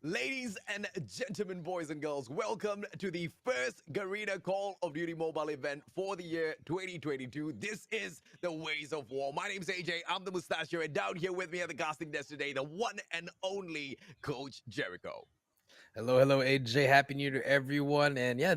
Ladies and gentlemen, boys and girls, welcome to the first Garena Call of Duty mobile event for the year 2022. This is the Ways of War. My name's AJ, I'm the Mustachio, and down here with me at the casting desk today, the one and only Coach Jericho. Hello, AJ. Happy New Year to everyone. And you're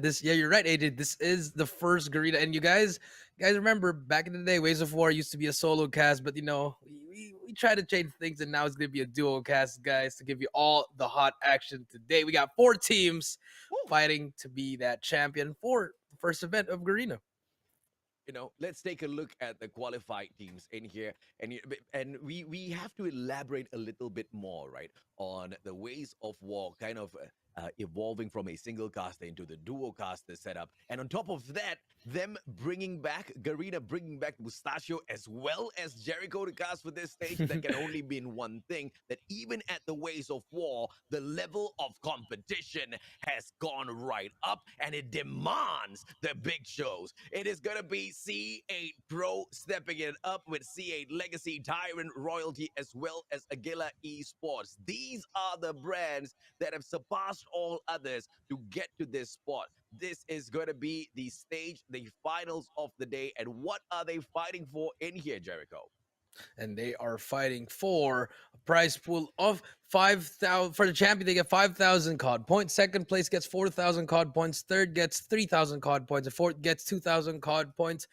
right, AJ. This is the first Garena. And you guys remember back in the day, Ways of War used to be a solo cast, but we tried to change things, and now it's gonna be a duo cast, guys, to give you all the hot action today. We got 4 teams Woo! fighting to be that champion for the first event of Garena. Let's take a look at the qualified teams in here, and we have to elaborate a little bit more, right, on the Ways of War, kind of evolving from a single caster into the duo caster setup, and on top of that, them bringing back Garena, bringing back Mustachio as well as Jericho to cast for this stage. That can only mean one thing: that even at the Ways of War, the level of competition has gone right up, and it demands the big shows. It is going to be C8 Pro stepping it up with C8 Legacy, Tyrant Royalty, as well as Aguila Esports. These are the brands that have surpassed all others to get to this spot. This is going to be the stage, the finals of the day. And what are they fighting for in here, Jericho? And they are fighting for a prize pool of 5,000. For the champion, they get 5,000 COD points. Second place gets 4,000 COD points. Third gets 3,000 COD points. And fourth gets 2,000 COD points.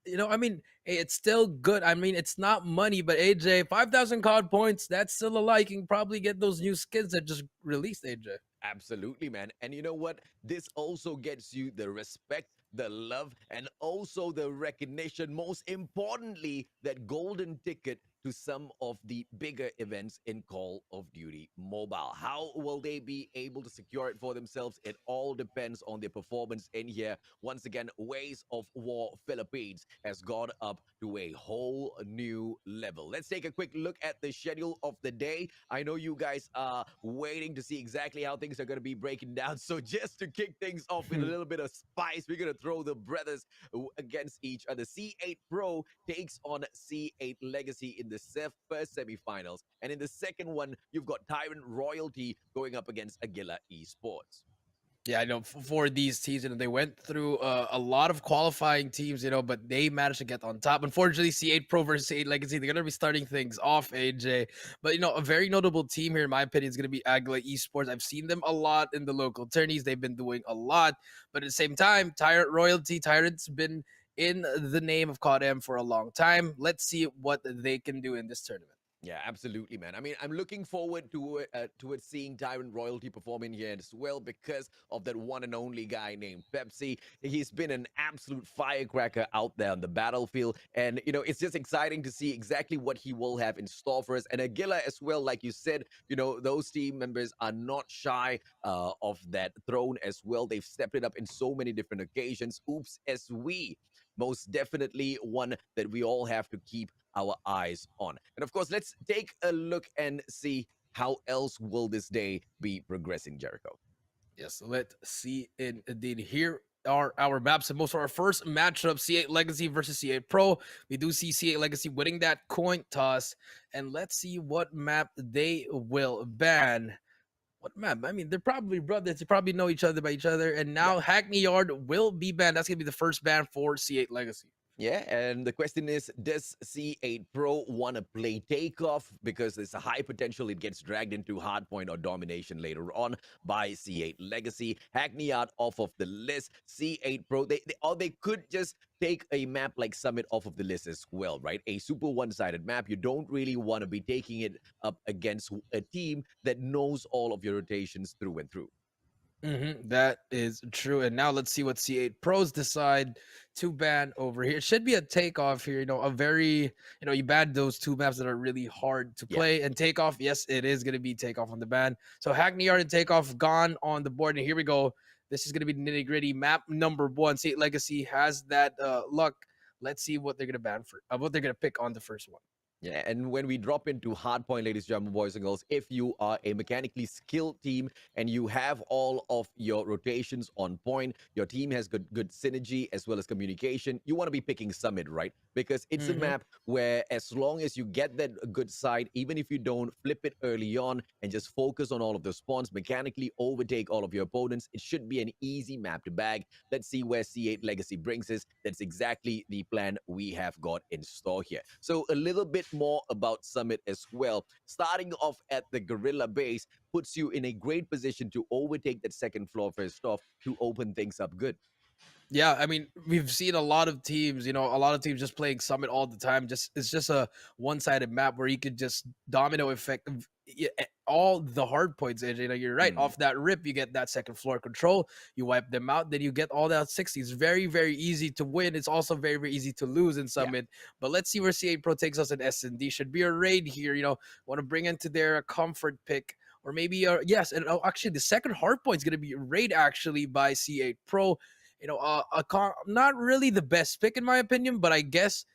Hey, it's still good. I mean, it's not money, but AJ, 5,000 COD points, that's still a lot. You can probably get those new skins that just released, AJ. Absolutely, man. And you know what? This also gets you the respect, the love, and also the recognition. Most importantly, that golden ticket to some of the bigger events in Call of Duty Mobile. How will they be able to secure it for themselves? It all depends on their performance in here. Once again, Ways of War Philippines has gone up to a whole new level. Let's take a quick look at the schedule of the day. I know you guys are waiting to see exactly how things are going to be breaking down. So just to kick things off with a little bit of spice, we're going to throw the brothers against each other. C8 Pro takes on C8 Legacy in the first semifinals. And in the second one, you've got Tyrant Royalty going up against Aguila Esports. Yeah, I know for these teams, they went through a lot of qualifying teams, but they managed to get on top. Unfortunately, C8 Pro versus C8 Legacy, they're going to be starting things off, AJ. But, a very notable team here, in my opinion, is going to be Aguila Esports. I've seen them a lot in the local tourneys. They've been doing a lot. But at the same time, Tyrant Royalty, Tyrant's been in the name of COD for a long time. Let's see what they can do in this tournament. Yeah, absolutely, man. I mean, I'm looking forward to it seeing Tyrant Royalty perform in here as well because of that one and only guy named Pepsi. He's been an absolute firecracker out there on the battlefield, and it's just exciting to see exactly what he will have in store for us. And Aguila as well, like you said, those team members are not shy of that throne as well. They've stepped it up in so many different occasions. Oops, as we most definitely one that we all have to keep our eyes on. And of course, let's take a look and see how else will this day be progressing, Jericho. Yes, let's see indeed. Here are our maps. And most for our first matchup, C8 Legacy versus C8 Pro. We do see C8 Legacy winning that coin toss. And let's see what map they will ban. What map? I mean, they're probably brothers. They probably know each other by each other. And Yeah. now Hackney Yard will be banned. That's going to be the first ban for C8 Legacy. Yeah, and the question is, does C8 Pro want to play Takeoff? Because there's a high potential it gets dragged into Hardpoint or Domination later on by C8 Legacy. Hackney out off of the list. C8 Pro, they could just take a map like Summit off of the list as well, right? A super one-sided map. You don't really want to be taking it up against a team that knows all of your rotations through and through. That is true. And now let's see what C8 Pros decide to ban over here. It should be a takeoff here. A very, you ban those two maps that are really hard to Yeah. play. And takeoff, yes, it is going to be takeoff on the ban. So Hackney Yard and takeoff gone on the board. And here we go. This is going to be nitty gritty. Map number 1. C8 Legacy has that luck. Let's see what they're going to ban for, what they're going to pick on the first one. Yeah, and when we drop into hardpoint, ladies and gentlemen, boys and girls, if you are a mechanically skilled team and you have all of your rotations on point, your team has good synergy as well as communication, you want to be picking Summit, right? Because it's a Hmm. map where as long as you get that good side, even if you don't flip it early on and just focus on all of the spawns, mechanically overtake all of your opponents, it should be an easy map to bag. Let's see where C8 Legacy brings us. That's exactly the plan we have got in store here. So a little bit more about Summit as well. Starting off at the Gorilla base puts you in a great position to overtake that second floor first off to open things up good. Yeah, I mean, we've seen a lot of teams, a lot of teams just playing Summit all the time. Just it's just a one-sided map where you could just domino effect all the hard points. And you're right. Mm, Off that rip, you get that second floor control. You wipe them out, then you get all that 60. It's very, very easy to win. It's also very, very easy to lose in yeah. Summit. But let's see where C8 Pro takes us in S&D. Should be a raid here. Want to bring into their comfort pick. Or maybe, yes, and actually, the second hard point is going to be a raid actually by C8 Pro. Not really the best pick in my opinion, but I guess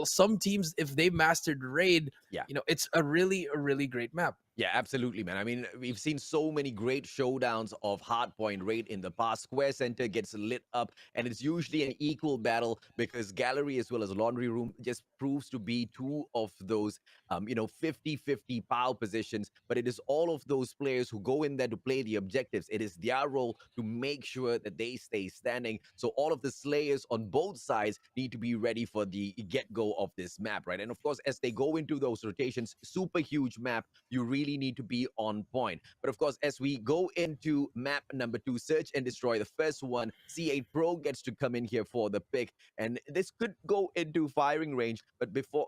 some teams, if they mastered raid, Yeah. it's a really great map. Yeah, absolutely, man. I mean, we've seen so many great showdowns of Hardpoint Raid in the past. Square Center gets lit up, and it's usually an equal battle because Gallery as well as Laundry Room just proves to be two of those, 50-50 power positions. But it is all of those players who go in there to play the objectives. It is their role to make sure that they stay standing. So all of the Slayers on both sides need to be ready for the get-go of this map, right? And of course, as they go into those rotations, super huge map, you really need to be on point. But of course, as we go into map number 2, Search and Destroy, the first one, C8 Pro gets to come in here for the pick. And this could go into firing range. But before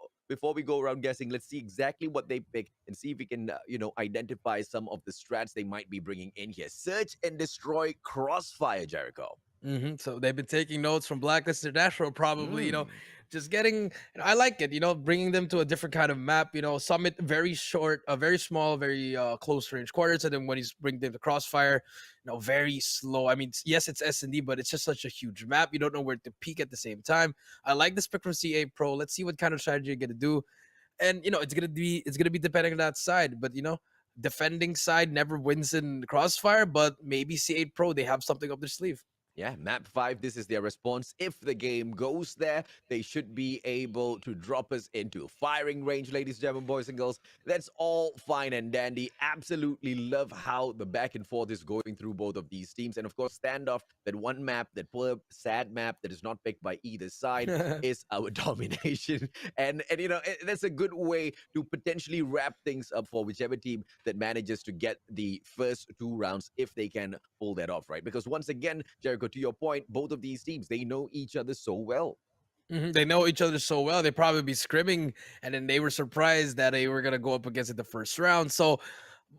we go around guessing, let's see exactly what they pick and see if we can, identify some of the strats they might be bringing in here. Search and Destroy Crossfire, Jericho. So they've been taking notes from Blacklist International, probably. Mm, Just getting. I like it. Bringing them to a different kind of map. Summit very short, very small, very close range quarters, and then when he's bringing them to Crossfire, very slow. I mean, yes, it's S&D, but it's just such a huge map. You don't know where to peak at the same time. I like this pick from CA Pro. Let's see what kind of strategy you're gonna do, and it's gonna be depending on that side, but defending side never wins in Crossfire, but maybe C8 Pro they have something up their sleeve. yeah, map 5, this is their response. If the game goes there, they should be able to drop us into firing range, ladies and gentlemen, boys and girls. That's all fine and dandy. Absolutely love how the back and forth is going through both of these teams. And of course, Standoff, that one map, that poor, sad map that is not picked by either side, is our domination. And that's a good way to potentially wrap things up for whichever team that manages to get the first 2 rounds if they can pull that off, right? Because once again, Jericho, to your point, both of these teams, they know each other so well. They know each other so well. They probably be scrimming, and then they were surprised that they were gonna go up against it the first round. So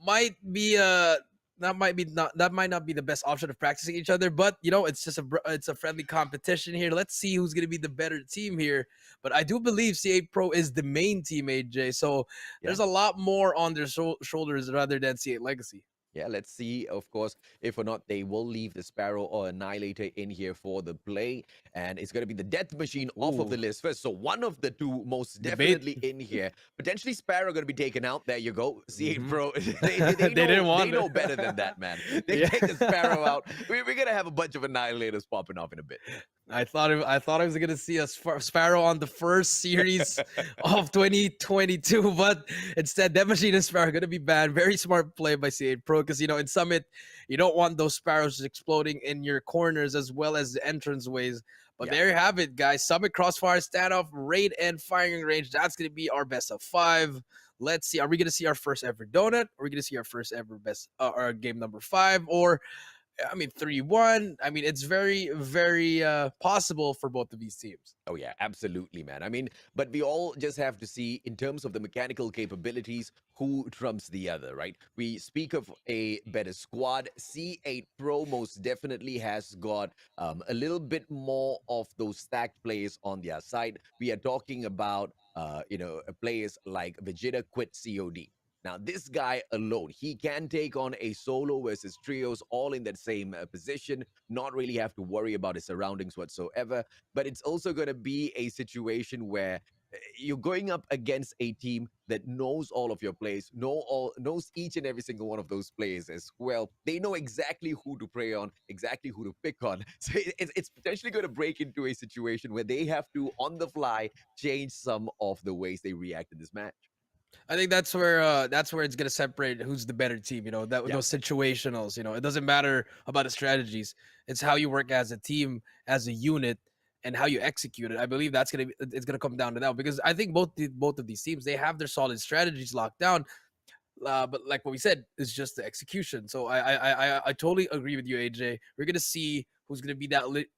might be that might not be the best option of practicing each other, but it's just it's a friendly competition here. Let's see who's gonna be the better team here. But I do believe C8 Pro is the main team, AJ. So Yeah. there's a lot more on their shoulders rather than C8 Legacy. Yeah, let's see, of course, if or not they will leave the Sparrow or Annihilator in here for the play. And it's going to be the Death Machine off of the Ooh, list first. So one of the two most debate. definitely in here. Potentially Sparrow going to be taken out. There you go. C8 Hmm. Pro. They They didn't know they want know it. better than that, man. They Yeah. take the Sparrow out. We're going to have a bunch of Annihilators popping off in a bit. I thought I was gonna see a Sparrow on the first series of 2022, but instead, that machine and Sparrow are gonna be banned. Very smart play by C8 Pro because in Summit, you don't want those Sparrows exploding in your corners as well as the entrance ways. But Yeah. there you have it, guys. Summit Crossfire Standoff raid and firing range. That's gonna be our best of 5. Let's see. Are we gonna see our first ever donut? Are we gonna see our first ever best or game number 5? Or 3-1. I mean, it's very, very possible for both of these teams. Oh yeah, absolutely, man. I mean, but we all just have to see in terms of the mechanical capabilities who trumps the other, right? We speak of a better squad. C8 Pro most definitely has got a little bit more of those stacked players on their side. We are talking about players like Vegeta Quit COD. Now, this guy alone, he can take on a solo versus trios all in that same position, not really have to worry about his surroundings whatsoever. But it's also going to be a situation where you're going up against a team that knows all of your plays, knows each and every single one of those plays as well. They know exactly who to prey on, exactly who to pick on. So it's potentially going to break into a situation where they have to, on the fly, change some of the ways they react in this match. I think that's where it's gonna separate who's the better team. You know, that Yeah. those situationals. You know, it doesn't matter about the strategies. It's how you work as a team, as a unit, and how you execute it. I believe it's gonna come down to that because I think both of these teams they have their solid strategies locked down. But like what we said, it's just the execution. So I totally agree with you, AJ. We're gonna see who's gonna be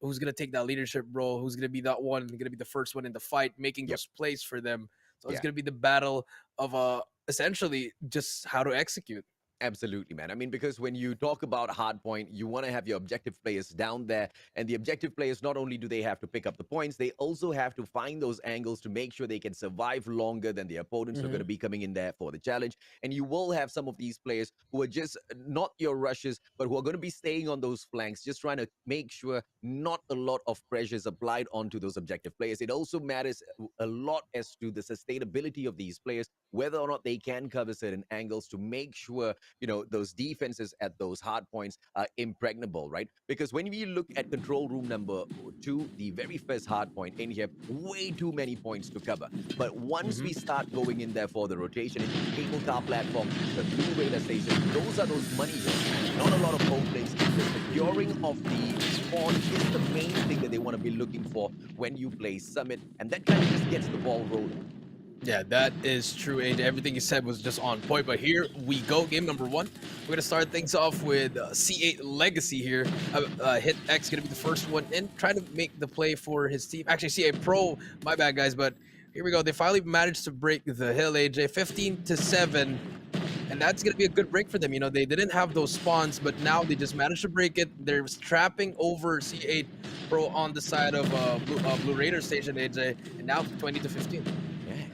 who's gonna take that leadership role, who's gonna be that one, gonna be the first one in the fight, making Yep. those plays for them. So it's Yeah. gonna be the battle of essentially just how to execute. Absolutely, man. I mean, because when you talk about hardpoint, you want to have your objective players down there. And the objective players, not only do they have to pick up the points, they also have to find those angles to make sure they can survive longer than the opponents who are going to be coming in there for the challenge. And you will have some of these players who are just not your rushes, but who are going to be staying on those flanks, just trying to make sure not a lot of pressure is applied onto those objective players. It also matters a lot as to the sustainability of these players, whether or not they can cover certain angles to make sure those defenses at those hard points are impregnable, right? Because when we look at control room number 2, the very first hard point in here, way too many points to cover. But once we start going in there for the rotation into the cable car platform, the blue radar station, those are those money hits. Not a lot of holdings. The securing of the spawn is the main thing that they want to be looking for when you play Summit, and that kind of just gets the ball rolling. Yeah, that is true, AJ. Everything you said was just on point. But here we go. Game number 1. We're going to start things off with C8 Legacy here. Hit X going to be the first one in, trying to make the play for his team. Actually, C8 Pro, my bad, guys. But here we go. They finally managed to break the hill, AJ. 15-7. And that's going to be a good break for them. You know, they didn't have those spawns, but now they just managed to break it. They're trapping over C8 Pro on the side of Blue Raider Station, AJ. And now 20-15.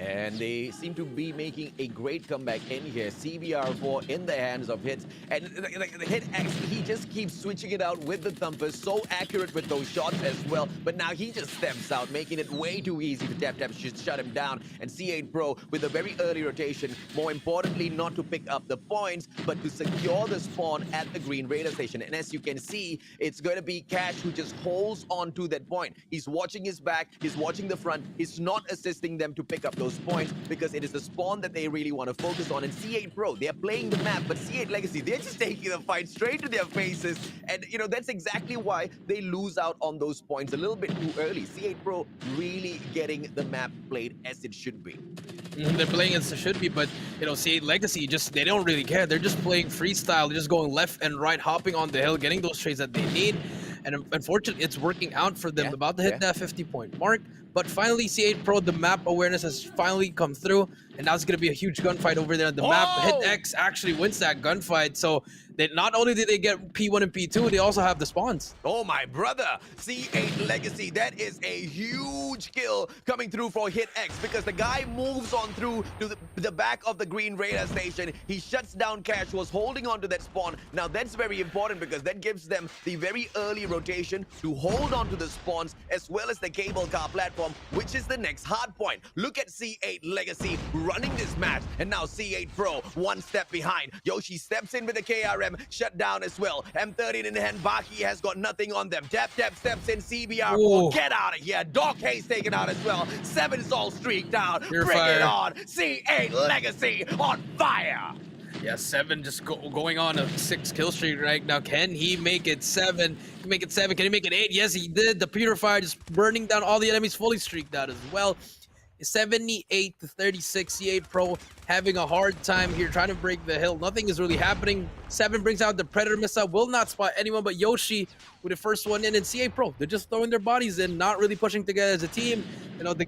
And they seem to be making a great comeback in here. CBR4 in the hands of Hits. And the Hit X, he just keeps switching it out with the thumpers. So accurate with those shots as well. But now he just steps out, making it way too easy for Tap shut him down. And C8 Pro with a very early rotation. More importantly, not to pick up the points, but to secure the spawn at the Green Raider Station. And as you can see, it's going to be Cash who just holds on to that point. He's watching his back. He's watching the front. He's not assisting them to pick up those points because it is the spawn that they really want to focus on. And C8 Pro, they're playing the map, but C8 Legacy, they're just taking the fight straight to their faces. And, that's exactly why they lose out on those points a little bit too early. C8 Pro really getting the map played as it should be. They're playing as it should be, but, C8 Legacy, they don't really care. They're just playing freestyle. They're just going left and right, hopping on the hill, getting those trades that they need. And unfortunately, it's working out for them. About to hit that 50-point mark. But finally, C8 Pro, the map awareness has finally come through. And now it's going to be a huge gunfight over there on the map. Hit X actually wins that gunfight. So not only did they get P1 and P2, they also have the spawns. Oh, my brother. C8 Legacy, that is a huge kill coming through for Hit X because the guy moves on through to the back of the Green Raider Station. He shuts down Cash, was holding on to that spawn. Now, that's very important because that gives them the very early rotation to hold on to the spawns as well as the cable car platform, which is the next hard point. Look at C8 Legacy running this match, and now C8 Pro one step behind. Yoshi steps in with the KRM, shut down as well. M13 in hand, Baki has got nothing on them. Tap steps in, CBR4, get out of here. Doc Hayes taken out as well. 7's all streaked out. Bring it on. C8 Legacy on fire. Yeah, 7 just going on a 6 kill streak right now. Can he make it 7? Can he make it 7? Can he make it 8? Yes, he did. The Purifier just burning down all the enemies, fully streaked out as well. 78-36, C8 Pro having a hard time here, trying to break the hill. Nothing is really happening. 7 brings out the Predator missile, will not spot anyone but Yoshi with the first one in. And C8 Pro, they're just throwing their bodies in, not really pushing together as a team.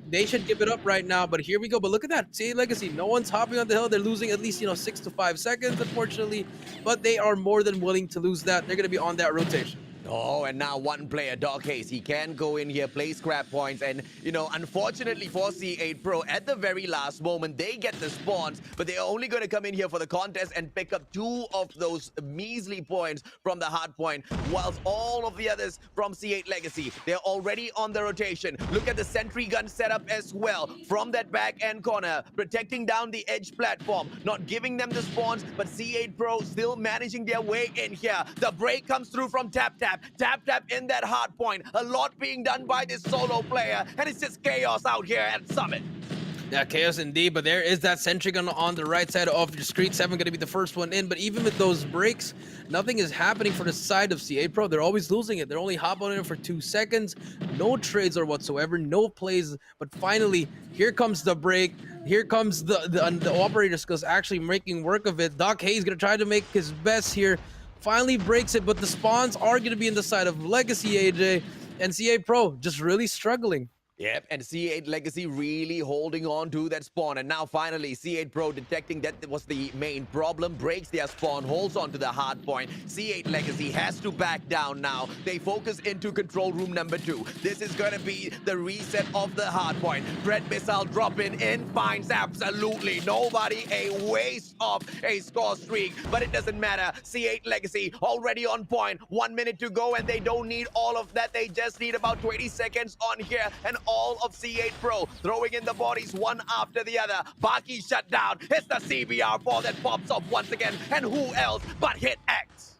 They should give it up right now, but here we go. But look at that, C8 Legacy, no one's hopping on the hill. They're losing at least, 6 to 5 seconds, unfortunately, but they are more than willing to lose that. They're going to be on that rotation. Oh, and now one player, Dog Haze, he can go in here, play scrap points, and, unfortunately for C8 Pro, at the very last moment, they get the spawns, but they're only going to come in here for the contest and pick up 2 of those measly points from the hard point, whilst all of the others from C8 Legacy, they're already on the rotation. Look at the sentry gun setup as well, from that back end corner, protecting down the edge platform, not giving them the spawns, but C8 Pro still managing their way in here. The break comes through from Tap in that hard point. A lot being done by this solo player, and it's just chaos out here at Summit. Yeah, chaos indeed, but there is that sentry gun on the right side of your screen. 7 going to be the first one in, but even with those breaks, nothing is happening for the side of C8 Pro. They're always losing it. They're only hop on it for 2 seconds. No trades or whatsoever, no plays, but finally, here comes the break. Here comes the operator skills actually making work of it. Doc Hayes going to try to make his best here. Finally breaks it, but the spawns are going to be in the side of Legacy AJ, and C8 Pro just really struggling. Yep, and C8 Legacy really holding on to that spawn. And now finally, C8 Pro detecting that was the main problem, breaks their spawn, holds on to the hard point. C8 Legacy has to back down now. They focus into control room number 2. This is going to be the reset of the hard point. Dread Missile dropping in, finds absolutely nobody. A waste of a score streak, but it doesn't matter. C8 Legacy already on point. 1 minute to go, and they don't need all of that. They just need about 20 seconds on here, and all of C8 Pro throwing in the bodies one after the other. Baki shut down. It's the CBR4 that pops up once again. And who else but Hit X?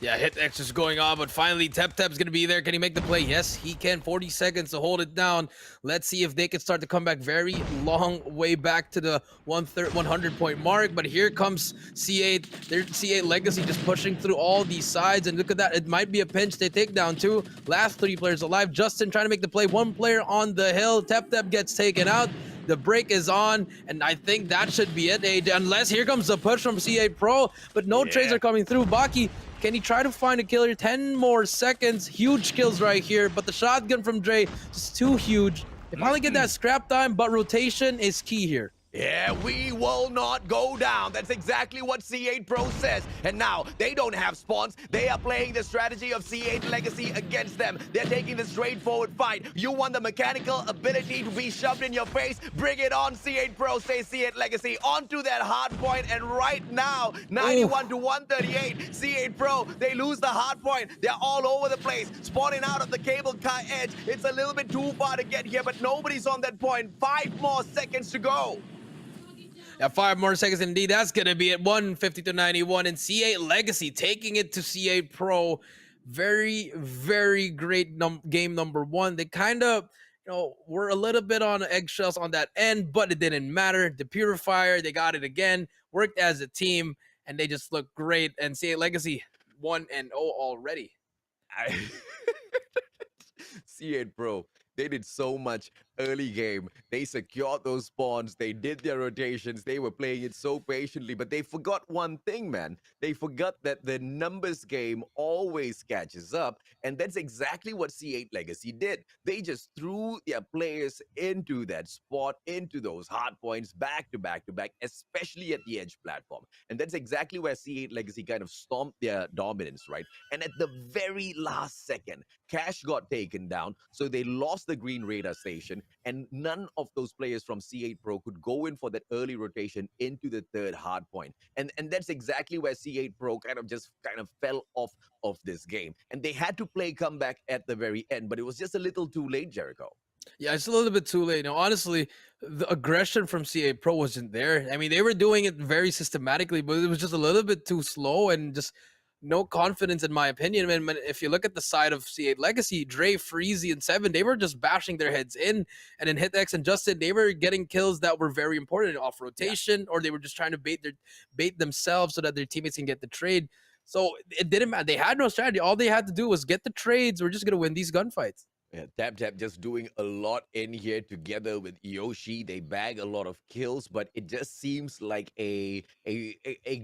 Yeah, Hit X is going on, but finally Tap's going to be there. Can he make the play? Yes, he can. 40 seconds to hold it down. Let's see if they can start to come back very long way back to the 100 point mark. But here comes C8. Their C8 Legacy just pushing through all these sides. And look at that. It might be a pinch. They take down 2. Last 3 players alive. Justin trying to make the play. 1 player on the hill. Tap gets taken out. The break is on, and I think that should be it, AJ. Unless here comes the push from C8 Pro, but no trades are coming through. Baki, can he try to find a killer? 10 more seconds. Huge kills right here, but the shotgun from Dre is too huge. They finally get that scrap time, but rotation is key here. Yeah, we will not go down. That's exactly what C8 Pro says. And now, they don't have spawns. They are playing the strategy of C8 Legacy against them. They're taking the straightforward fight. You want the mechanical ability to be shoved in your face? Bring it on, C8 Pro, says C8 Legacy. Onto that hard point, and right now, 91 to 138. C8 Pro, they lose the hard point. They're all over the place, spawning out of the cable car edge. It's a little bit too far to get here, but nobody's on that point. 5 more seconds to go. Yeah, 5 more seconds indeed. That's going to be it. 150 to 91. And C8 Legacy taking it to C8 Pro. Very, very great game number 1. They kind of, were a little bit on eggshells on that end, but it didn't matter. The Purifier, they got it again. Worked as a team, and they just looked great. And C8 Legacy 1-0 already. C8 Pro, they did so much early game. They secured those spawns. They did their rotations. They were playing it so patiently, but they forgot one thing, man. They forgot that the numbers game always catches up, and that's exactly what C8 Legacy did. They just threw their players into that spot, into those hard points, back to back to back, especially at the edge platform. And that's exactly where C8 Legacy kind of stomped their dominance, right? And at the very last second, Cash got taken down, so they lost the green radar station, and none of those players from C8 Pro could go in for that early rotation into the 3rd hard point. And that's exactly where C8 Pro kind of fell off of this game. And they had to play comeback at the very end, but it was just a little too late, Jericho. Yeah, it's a little bit too late. Now, honestly, the aggression from C8 Pro wasn't there. I mean, they were doing it very systematically, but it was just a little bit too slow and just no confidence, in my opinion. I mean, if you look at the side of C8 Legacy, Dre, Freezy, and 7, they were just bashing their heads in. And then HitX and Justin, they were getting kills that were very important off rotation, or they were just trying to bait themselves so that their teammates can get the trade. So it didn't matter. They had no strategy. All they had to do was get the trades. We're just going to win these gunfights. Yeah, Tap just doing a lot in here together with Yoshi. They bag a lot of kills, but it just seems like a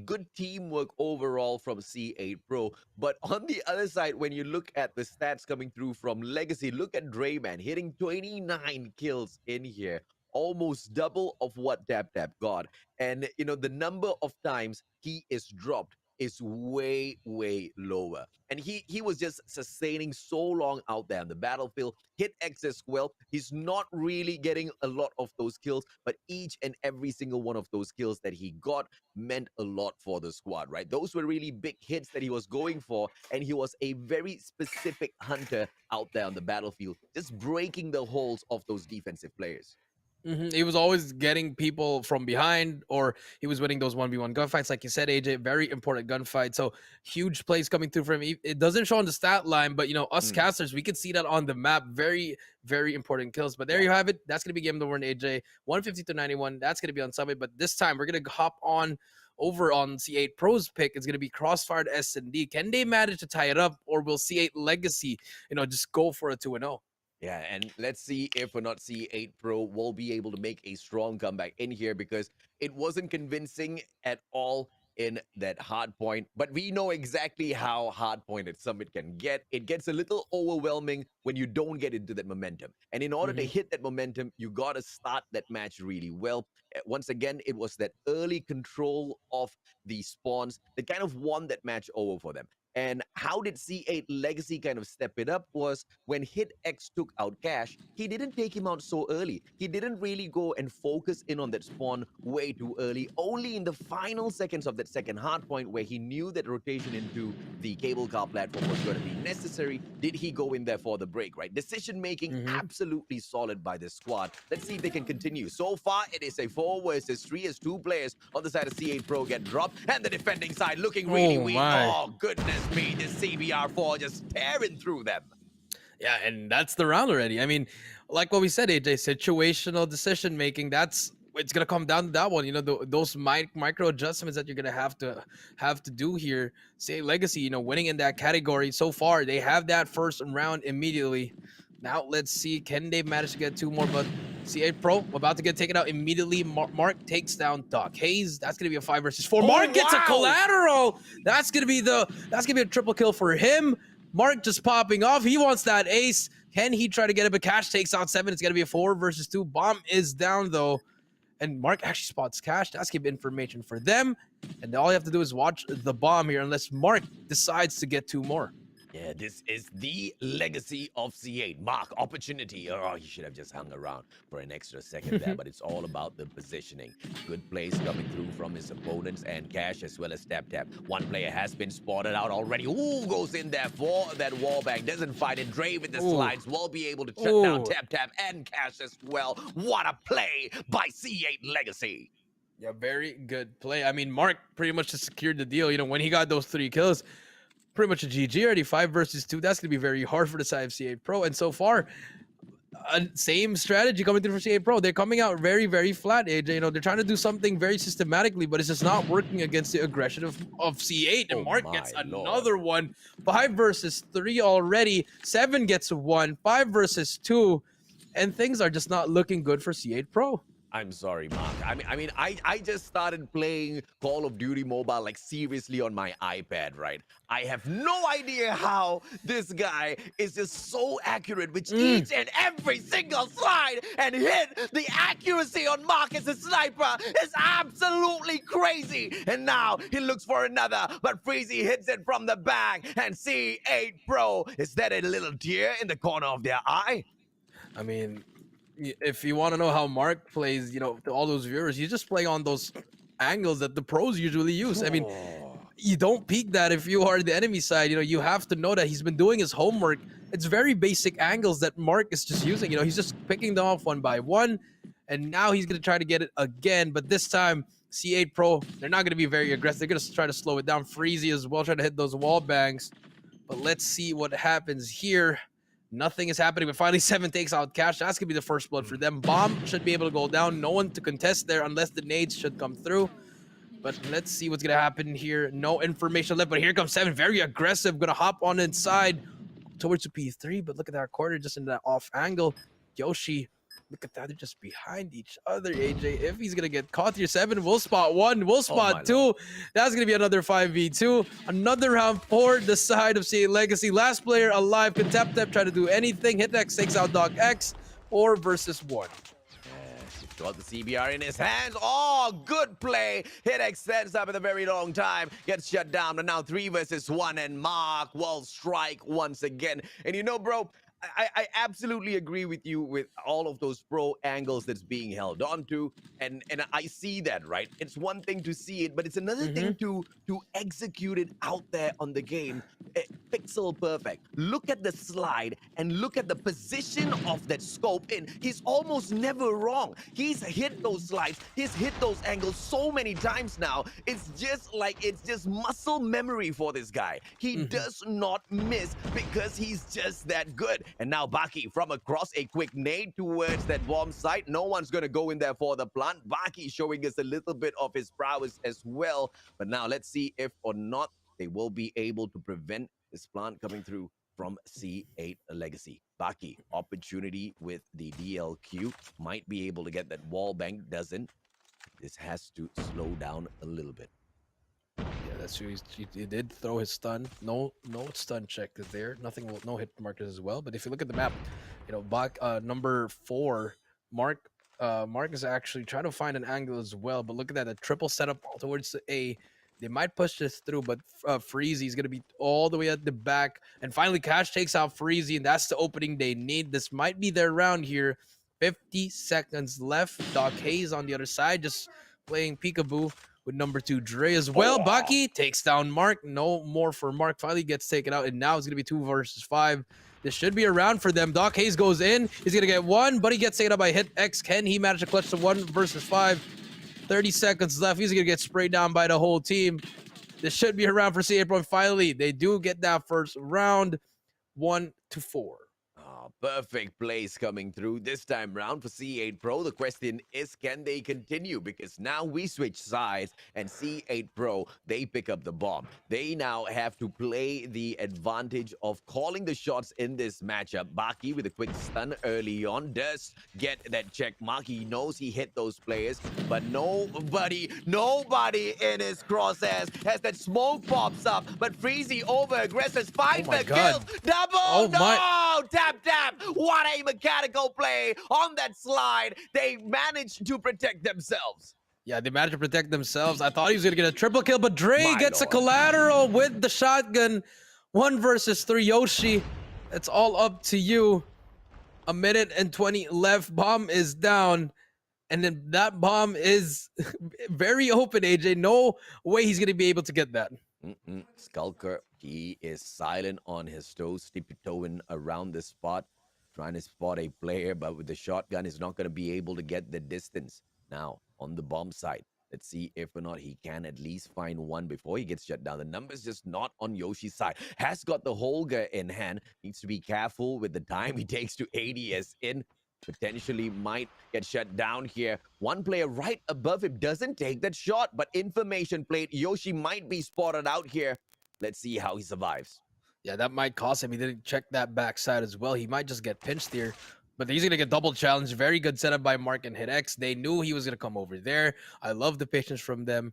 good teamwork overall from C8 Pro. But on the other side, when you look at the stats coming through from Legacy, look at Drayman hitting 29 kills in here. Almost double of what Tap got. And, the number of times he is dropped is way, way lower. And he was just sustaining so long out there on the battlefield. Hit X as well. He's not really getting a lot of those kills, but each and every single one of those kills that he got meant a lot for the squad, right? Those were really big hits that he was going for, and he was a very specific hunter out there on the battlefield, just breaking the holes of those defensive players. He was always getting people from behind, or he was winning those 1v1 gunfights. Like you said, AJ, very important gunfight. So huge plays coming through for him. It doesn't show on the stat line, but us casters, we can see that on the map. Very, very important kills. But there you have it. That's going to be game over in AJ. 150 to 91. That's going to be on Summit. But this time, we're going to hop on over on C8 Pro's pick. It's going to be Crossfire S&D. Can they manage to tie it up, or will C8 Legacy, just go for a 2-0? Yeah, and let's see if or not C8 Pro will be able to make a strong comeback in here, because it wasn't convincing at all in that hard point. But we know exactly how hard point at Summit can get. It gets a little overwhelming when you don't get into that momentum. And in order to hit that momentum, you got to start that match really well. Once again, it was that early control of the spawns that kind of won that match over for them. And how did C8 Legacy kind of step it up was when Hit X took out Cash, he didn't take him out so early. He didn't really go and focus in on that spawn way too early. Only in the final seconds of that second hard point, where he knew that rotation into the cable car platform was going to be necessary, did he go in there for the break, right? Decision making absolutely solid by this squad. Let's see if they can continue. So far, it is a 4 versus 3 as 2 players on the side of C8 Pro get dropped, and the defending side looking really weak. Oh, goodness me, the CBR4 just tearing through them. Yeah, and that's the round already. I mean, like what we said, AJ, situational decision making. It's gonna come down to that one. Those micro adjustments that you're gonna have to do here. Say Legacy, winning in that category so far, they have that first round immediately. Now let's see, can they manage to get 2 more? But C8 Pro about to get taken out immediately. Mark takes down Doc Hayes. That's gonna be a 5 versus 4. Mark gets a collateral. That's gonna be a triple kill for him. Mark just popping off. He wants that ace. Can he try to get it? But Cash takes out 7. It's gonna be a 4 versus 2. Bomb is down though, and Mark actually spots Cash. That's give information for them, and all you have to do is watch the bomb here, unless Mark decides to get 2 more. Yeah, this is the legacy of C8. Mark, opportunity. Oh, he should have just hung around for an extra second there, but it's all about the positioning. Good plays coming through from his opponents, and Cash as well as Tap. One player has been spotted out already. Ooh, goes in there for that wallbang. Doesn't find it. Dre with the slides will be able to shut down Tap and Cash as well. What a play by C8 Legacy. Yeah, very good play. I mean, Mark pretty much just secured the deal. When he got those 3 kills, pretty much a GG already. 5 versus 2. That's going to be very hard for the side of C8 Pro. And so far, same strategy coming through for C8 Pro. They're coming out very, very flat, AJ. They're trying to do something very systematically, but it's just not working against the aggression of C8. And Mark gets another one. 5 versus 3 already. 7 gets 1. 5 versus 2. And things are just not looking good for C8 Pro. I'm sorry, Mark. I just started playing Call of Duty Mobile, like, seriously on my iPad, right? I have no idea how this guy is just so accurate with each and every single slide and hit. The accuracy on Mark as a sniper is absolutely crazy. And now he looks for another, but Freezy hits it from the back. And C8 Pro, is that a little tear in the corner of their eye? I mean, if you want to know how Mark plays, to all those viewers, he's just playing on those angles that the pros usually use. I mean, you don't peek that if you are the enemy side. You have to know that he's been doing his homework. It's very basic angles that Mark is just using. He's just picking them off one by one, and now he's going to try to get it again. But this time, C8 Pro, they're not going to be very aggressive. They're going to try to slow it down. Freezy as well, trying to hit those wall bangs. But let's see what happens here. Nothing is happening, but finally 7 takes out Cash. That's going to be the first blood for them. Bomb should be able to go down. No one to contest there unless the nades should come through. But let's see what's going to happen here. No information left, but here comes 7. Very aggressive. Going to hop on inside towards the P3, but look at that corner just in that off angle. Yoshi, look at that. They're just behind each other, AJ. If he's going to get caught here, 7 will spot 1. Will spot 2. Lord. That's going to be another 5v2. Another round for the side of C8 Legacy. Last player alive. Can Tap try to do anything. Hit X takes out Doc X. 4 versus 1. got the CBR in his hands. Oh, good play. Hit extends up at a very long time. Gets shut down. And now 3 versus 1. And Mark will strike once again. And you know, bro, I absolutely agree with you with all of those pro angles that's being held on to. And I see that, right? It's one thing to see it, but it's another thing to execute it out there on the game. Pixel perfect. Look at the slide and look at the position of that scope in. He's almost never wrong. He's hit those slides. He's hit those angles so many times now. It's just muscle memory for this guy. He does not miss because he's just that good. And now Baki from across, a quick nade towards that bomb site. No one's going to go in there for the plant. Baki showing us a little bit of his prowess as well. But now let's see if or not they will be able to prevent this plant coming through from C8 Legacy. Baki, opportunity with the DLQ. Might be able to get that wall bank. Doesn't. This has to slow down a little bit. Yeah, that's true. He did throw his stun. No stun check there. Nothing. No hit markers as well. But if you look at the map, you know, number 4, Mark. Mark is actually trying to find an angle as well. But look at that, a triple setup towards the A. They might push this through, but Freezy's going to be all the way at the back. And finally, Cash takes out Freezy, and that's the opening they need. This might be their round here. 50 seconds left. Doc Hayes on the other side, just playing peekaboo with number 2, Dre as well. Baki takes down Mark. No more for Mark. Finally gets taken out, and now it's going to be 2 versus 5. This should be a round for them. Doc Hayes goes in. He's going to get 1, but he gets taken out by Hit X. Can he manage to clutch the 1 versus 5? 30 seconds left. He's going to get sprayed down by the whole team. This should be a round for C8 Pro. Finally, they do get that first round, 1-4. Perfect plays coming through this time round for C8 Pro. The question is, can they continue? Because now we switch sides and C8 Pro, they pick up the bomb. They now have to play the advantage of calling the shots in this matchup. Baki with a quick stun early on does get that check mark. He knows he hit those players, but nobody in his crosshairs as that smoke pops up. But Freezy over aggressors, find the kill. Double, tap. What a mechanical play on that slide. They managed to protect themselves. Yeah, they managed to protect themselves. I thought he was going to get a triple kill, but Dre gets a collateral with the shotgun. 1 versus 3. Yoshi, it's all up to you. 1 minute and 20 left. Bomb is down. And then that bomb is very open, AJ. No way he's going to be able to get that. Skulker, he is silent on his toes, tiptoeing around this spot, trying to spot a player, but with the shotgun, he's not going to be able to get the distance. Now, on the bomb side, let's see if or not he can at least find one before he gets shut down. The number's just not on Yoshi's side. Has got the Holger in hand. Needs to be careful with the time he takes to ADS in. Potentially might get shut down here. One player right above him doesn't take that shot, but information plate. Yoshi might be spotted out here. Let's see how he survives. Yeah, that might cost him. He didn't check that backside as well. He might just get pinched here. But he's going to get double challenged. Very good setup by Mark and HitX. They knew he was going to come over there. I love the patience from them.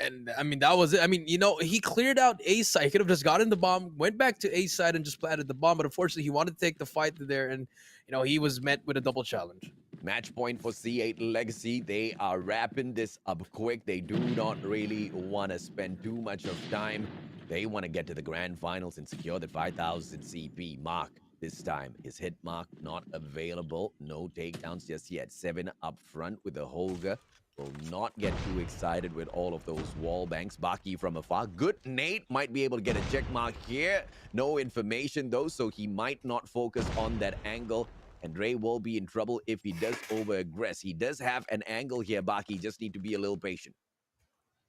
And, I mean, that was it. I mean, you know, he cleared out A side. He could have just gotten the bomb, went back to A side and just planted the bomb. But unfortunately, he wanted to take the fight there. And, you know, he was met with a double challenge. Match point for C8 Legacy. They are wrapping this up quick. They do not really want to spend too much of time. They want to get to the grand finals and secure the 5,000 CP mark. This time, his hit mark not available. No takedowns just yet. 7 up front with the Holger. Will not get too excited with all of those wall banks. Baki from afar. Good nade. Might be able to get a check mark here. No information though, so he might not focus on that angle. And Dre will be in trouble if he does over-aggress. He does have an angle here, Baki. Just need to be a little patient.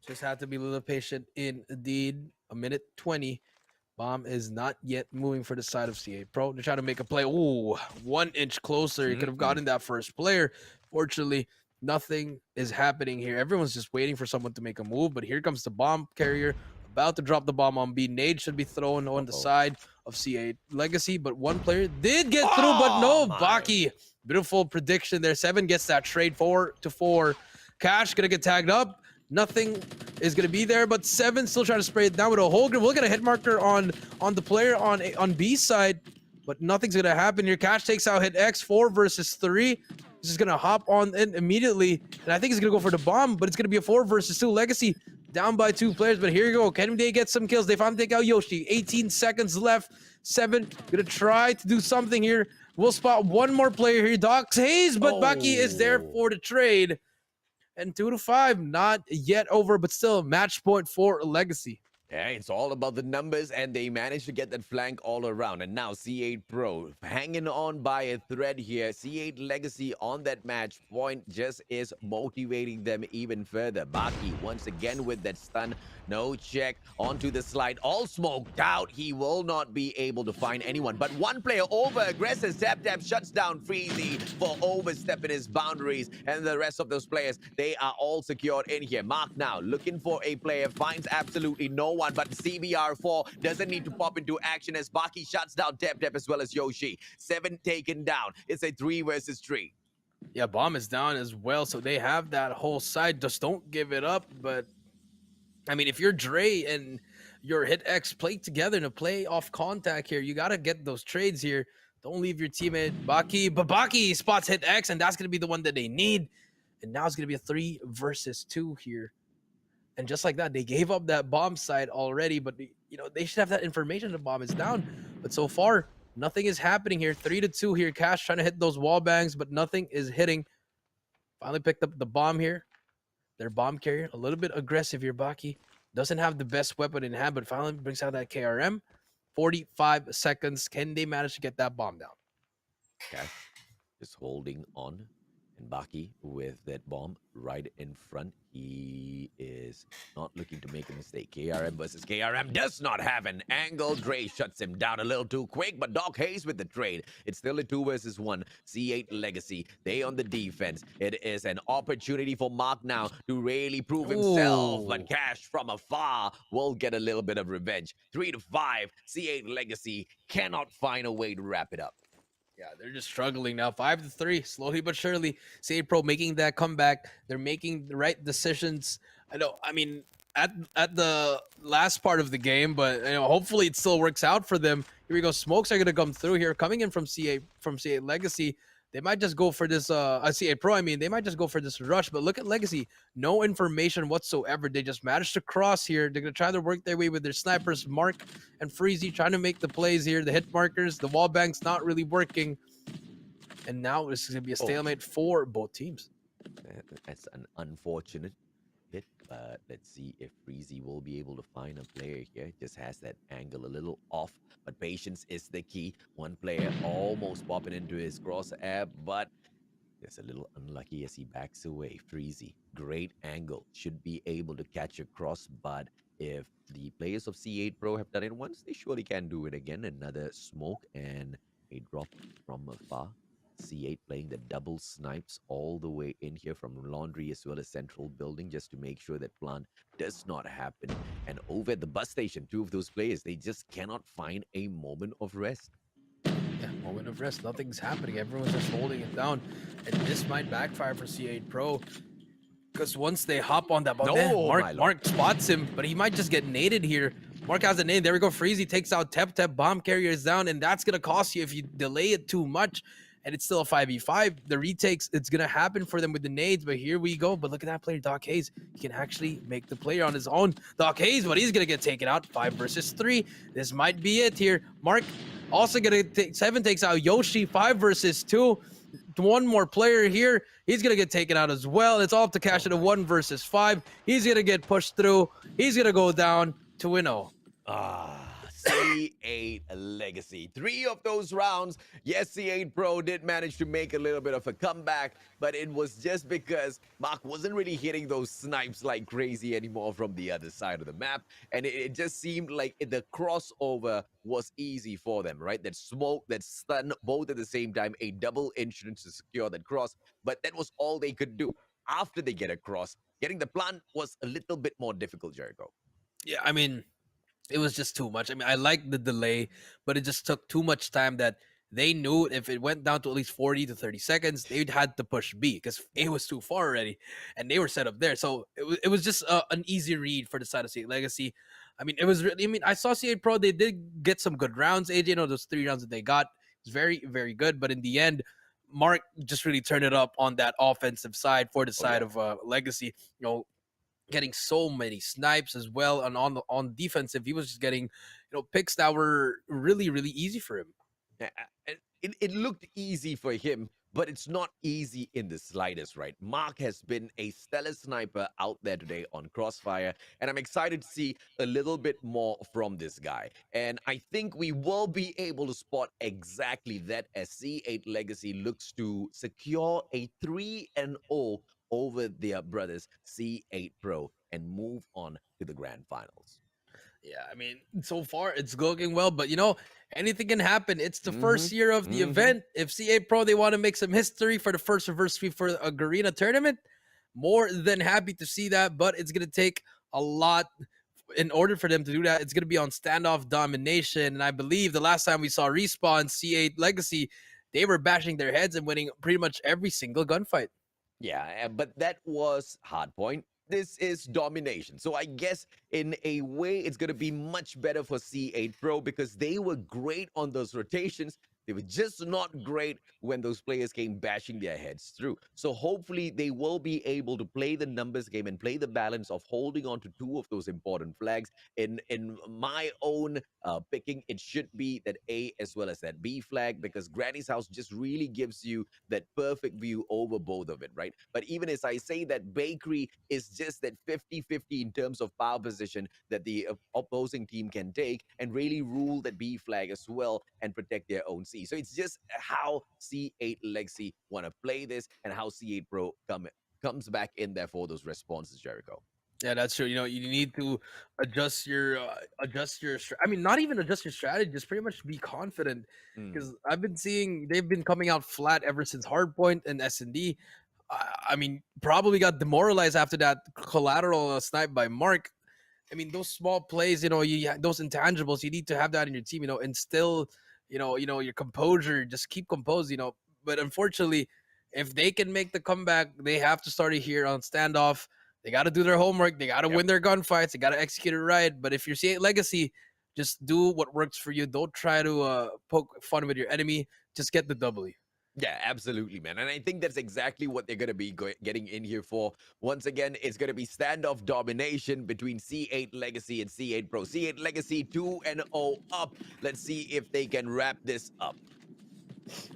Just have to be a little patient indeed. 1 minute 20. Bomb is not yet moving for the side of C8 Pro. They're trying to make a play. Ooh, 1 inch closer. He could have gotten that first player. Fortunately, nothing is happening here. Everyone's just waiting for someone to make a move. But here comes the bomb carrier. About to drop the bomb on B. Nade should be thrown on the side of C8 Legacy. But one player did get through, but no. Baki. Beautiful prediction there. 7 gets that trade 4-4. Cash gonna get tagged up. Nothing is going to be there, but 7 still trying to spray it down with a Holger. We'll get a hit marker on the player on B side, but nothing's going to happen here. Cash takes out Hit X, 4 versus 3. He's He's just gonna hop on in immediately, and I think he's gonna go for the bomb, but it's gonna be a 4 versus 2. Legacy down by 2 players, but here you go. Can they get some kills? They finally take out Yoshi. 18 seconds left. 7 gonna try to do something here. We'll spot one more player here, Doc Hayes, but Baki is there for the trade. And 2-5, not yet over, but still match point for Legacy. Yeah, it's all about the numbers, and they managed to get that flank all around. And now C8 Pro hanging on by a thread here. C8 Legacy on that match point just is motivating them even further. Baki once again with that stun. No check onto the slide. All smoked out. He will not be able to find anyone. But one player over aggressive. Tap shuts down Freezy for overstepping his boundaries. And the rest of those players, they are all secured in here. Mark now looking for a player. Finds absolutely no one. But CBR4 doesn't need to pop into action as Baki shuts down Tap as well as Yoshi. 7 taken down. It's a 3 versus 3. Yeah, bomb is down as well. So they have that whole side. Just don't give it up. But I mean, if you're Dre and your Hit X play together in a play off contact here, you got to get those trades here. Don't leave your teammate Baki. But Baki spots Hit X, and that's going to be the one that they need. And now it's going to be a 3 versus 2 here. And just like that, they gave up that bomb side already. But, you know, they should have that information. The bomb is down. But so far, nothing is happening here. 3-2 here. Cash trying to hit those wall bangs, but nothing is hitting. Finally picked up the bomb here. Their bomb carrier, a little bit aggressive here. Baki doesn't have the best weapon in hand, but finally brings out that KRM. 45 seconds. Can they manage to get that bomb down? Cash just holding on. And Baki with that bomb right in front. He is not looking to make a mistake. KRM versus KRM does not have an angle. Dre shuts him down a little too quick, but Doc Hayes with the trade. It's still a 2 versus 1. C8 Legacy, they on the defense. It is an opportunity for Mark now to really prove himself, but Cash from afar will get a little bit of revenge. 3-5, C8 Legacy cannot find a way to wrap it up. Yeah, they're just struggling now. 5-3, slowly but surely. C8 Pro making that comeback. They're making the right decisions. I mean, at the last part of the game, but hopefully it still works out for them. Here we go. Smokes are gonna come through here, coming in from C8 Legacy. They might just go for this. C8 Pro. I mean, they might just go for this rush. But look at Legacy. No information whatsoever. They just managed to cross here. They're gonna try to work their way with their snipers, Mark and Freezy, trying to make the plays here. The hit markers, the wall banks, not really working. And now this is gonna be a stalemate for both teams. That's an unfortunate hit, but let's see if Freezy will be able to find a player here. Just has that angle a little off, but patience is the key. One player almost popping into his crosshair, but just a little unlucky as he backs away. Freezy, great angle, should be able to catch a cross, but if the players of C8 Pro have done it once, they surely can do it again. Another smoke and a drop from afar. C8 playing the double snipes all the way in here from Laundry as well as Central Building just to make sure that plant does not happen. And over at the bus station, 2 of those players, they just cannot find a moment of rest. Yeah, moment of rest. Nothing's happening. Everyone's just holding it down. And this might backfire for C8 Pro. Because once they hop on that ball, Mark spots him, but he might just get naded here. Mark has a nade. There we go. Freezy takes out Tep. Bomb carrier is down, and that's going to cost you if you delay it too much. And it's still a 5v5. The retakes, it's going to happen for them with the nades, but here we go. But look at that player, Doc Hayes. He can actually make the player on his own. Doc Hayes, but he's going to get taken out. 5 versus 3. This might be it here. Mark also going to take 7 takes out Yoshi. 5 versus 2. One more player here. He's going to get taken out as well. It's all up to Cash at a 1 versus 5. He's going to get pushed through. He's going to go down to 2-0. C8 Legacy. 3 of those rounds. Yes, C8 Pro did manage to make a little bit of a comeback, but it was just because Mark wasn't really hitting those snipes like crazy anymore from the other side of the map. And it just seemed like the crossover was easy for them, right? That smoke, that stun, both at the same time, a double insurance to secure that cross. But that was all they could do. After they get across, getting the plant was a little bit more difficult, Jericho. Yeah, I mean, it was just too much. I mean, I like the delay, but it just took too much time that they knew if it went down to at least 40 to 30 seconds, they'd had to push B because A was too far already, and they were set up there. So it was just an easy read for the side of C8 Legacy. I mean, it was really, I mean, I saw C8 Pro. They did get some good rounds. AJ, those 3 rounds that they got was very, very good. But in the end, Mark just really turned it up on that offensive side for the Oh side yeah. of Legacy. Getting so many snipes as well, and on defensive, he was just getting picks that were really really easy for him. Yeah, it looked easy for him, but it's not easy in the slightest, right? Mark has been a stellar sniper out there today on Crossfire, and I'm excited to see a little bit more from this guy. And I think we will be able to spot exactly that as C8 Legacy looks to secure a 3-0 over their brothers C8 Pro and move on to the grand finals. Yeah, I mean, so far it's looking well, but anything can happen. It's the Mm-hmm. first year of the Mm-hmm. event. If CA Pro they want to make some history for the first reverse sweep for a Garena tournament, more than happy to see that. But it's gonna take a lot in order for them to do that. It's gonna be on standoff domination, and I believe the last time we saw Respawn C8 Legacy, they were bashing their heads and winning pretty much every single gunfight. Yeah, but that was Hardpoint. This is domination. So I guess in a way, it's going to be much better for C8 Pro because they were great on those rotations. They were just not great when those players came bashing their heads through. So hopefully they will be able to play the numbers game and play the balance of holding on to two of those important flags. In my own picking, it should be that A as well as that B flag because Granny's house just really gives you that perfect view over both of it, right? But even as I say that bakery is just that 50-50 in terms of power position that the opposing team can take and really rule that B flag as well and protect their own C. So it's just how C8 Legacy want to play this and how C8 Pro comes back in there for those responses, Jericho. Yeah, that's true. You need to I mean, not even adjust your strategy, just pretty much be confident. Mm. Because I've been seeing they've been coming out flat ever since Hardpoint and S&D. I mean, probably got demoralized after that collateral snipe by Mark. I mean, those small plays, those intangibles, you need to have that in your team, and still, your composure, just keep composed. But unfortunately, if they can make the comeback, they have to start it here on standoff. They got to do their homework. They got to Yep. win their gunfights. They got to execute it right. But if you're C8 Legacy, just do what works for you. Don't try to poke fun with your enemy. Just get the W. Yeah, absolutely, man. And I think that's exactly what they're going to be getting in here for. Once again, it's going to be standoff domination between C8 Legacy and C8 Pro. C8 Legacy 2-0 up. Let's see if they can wrap this up.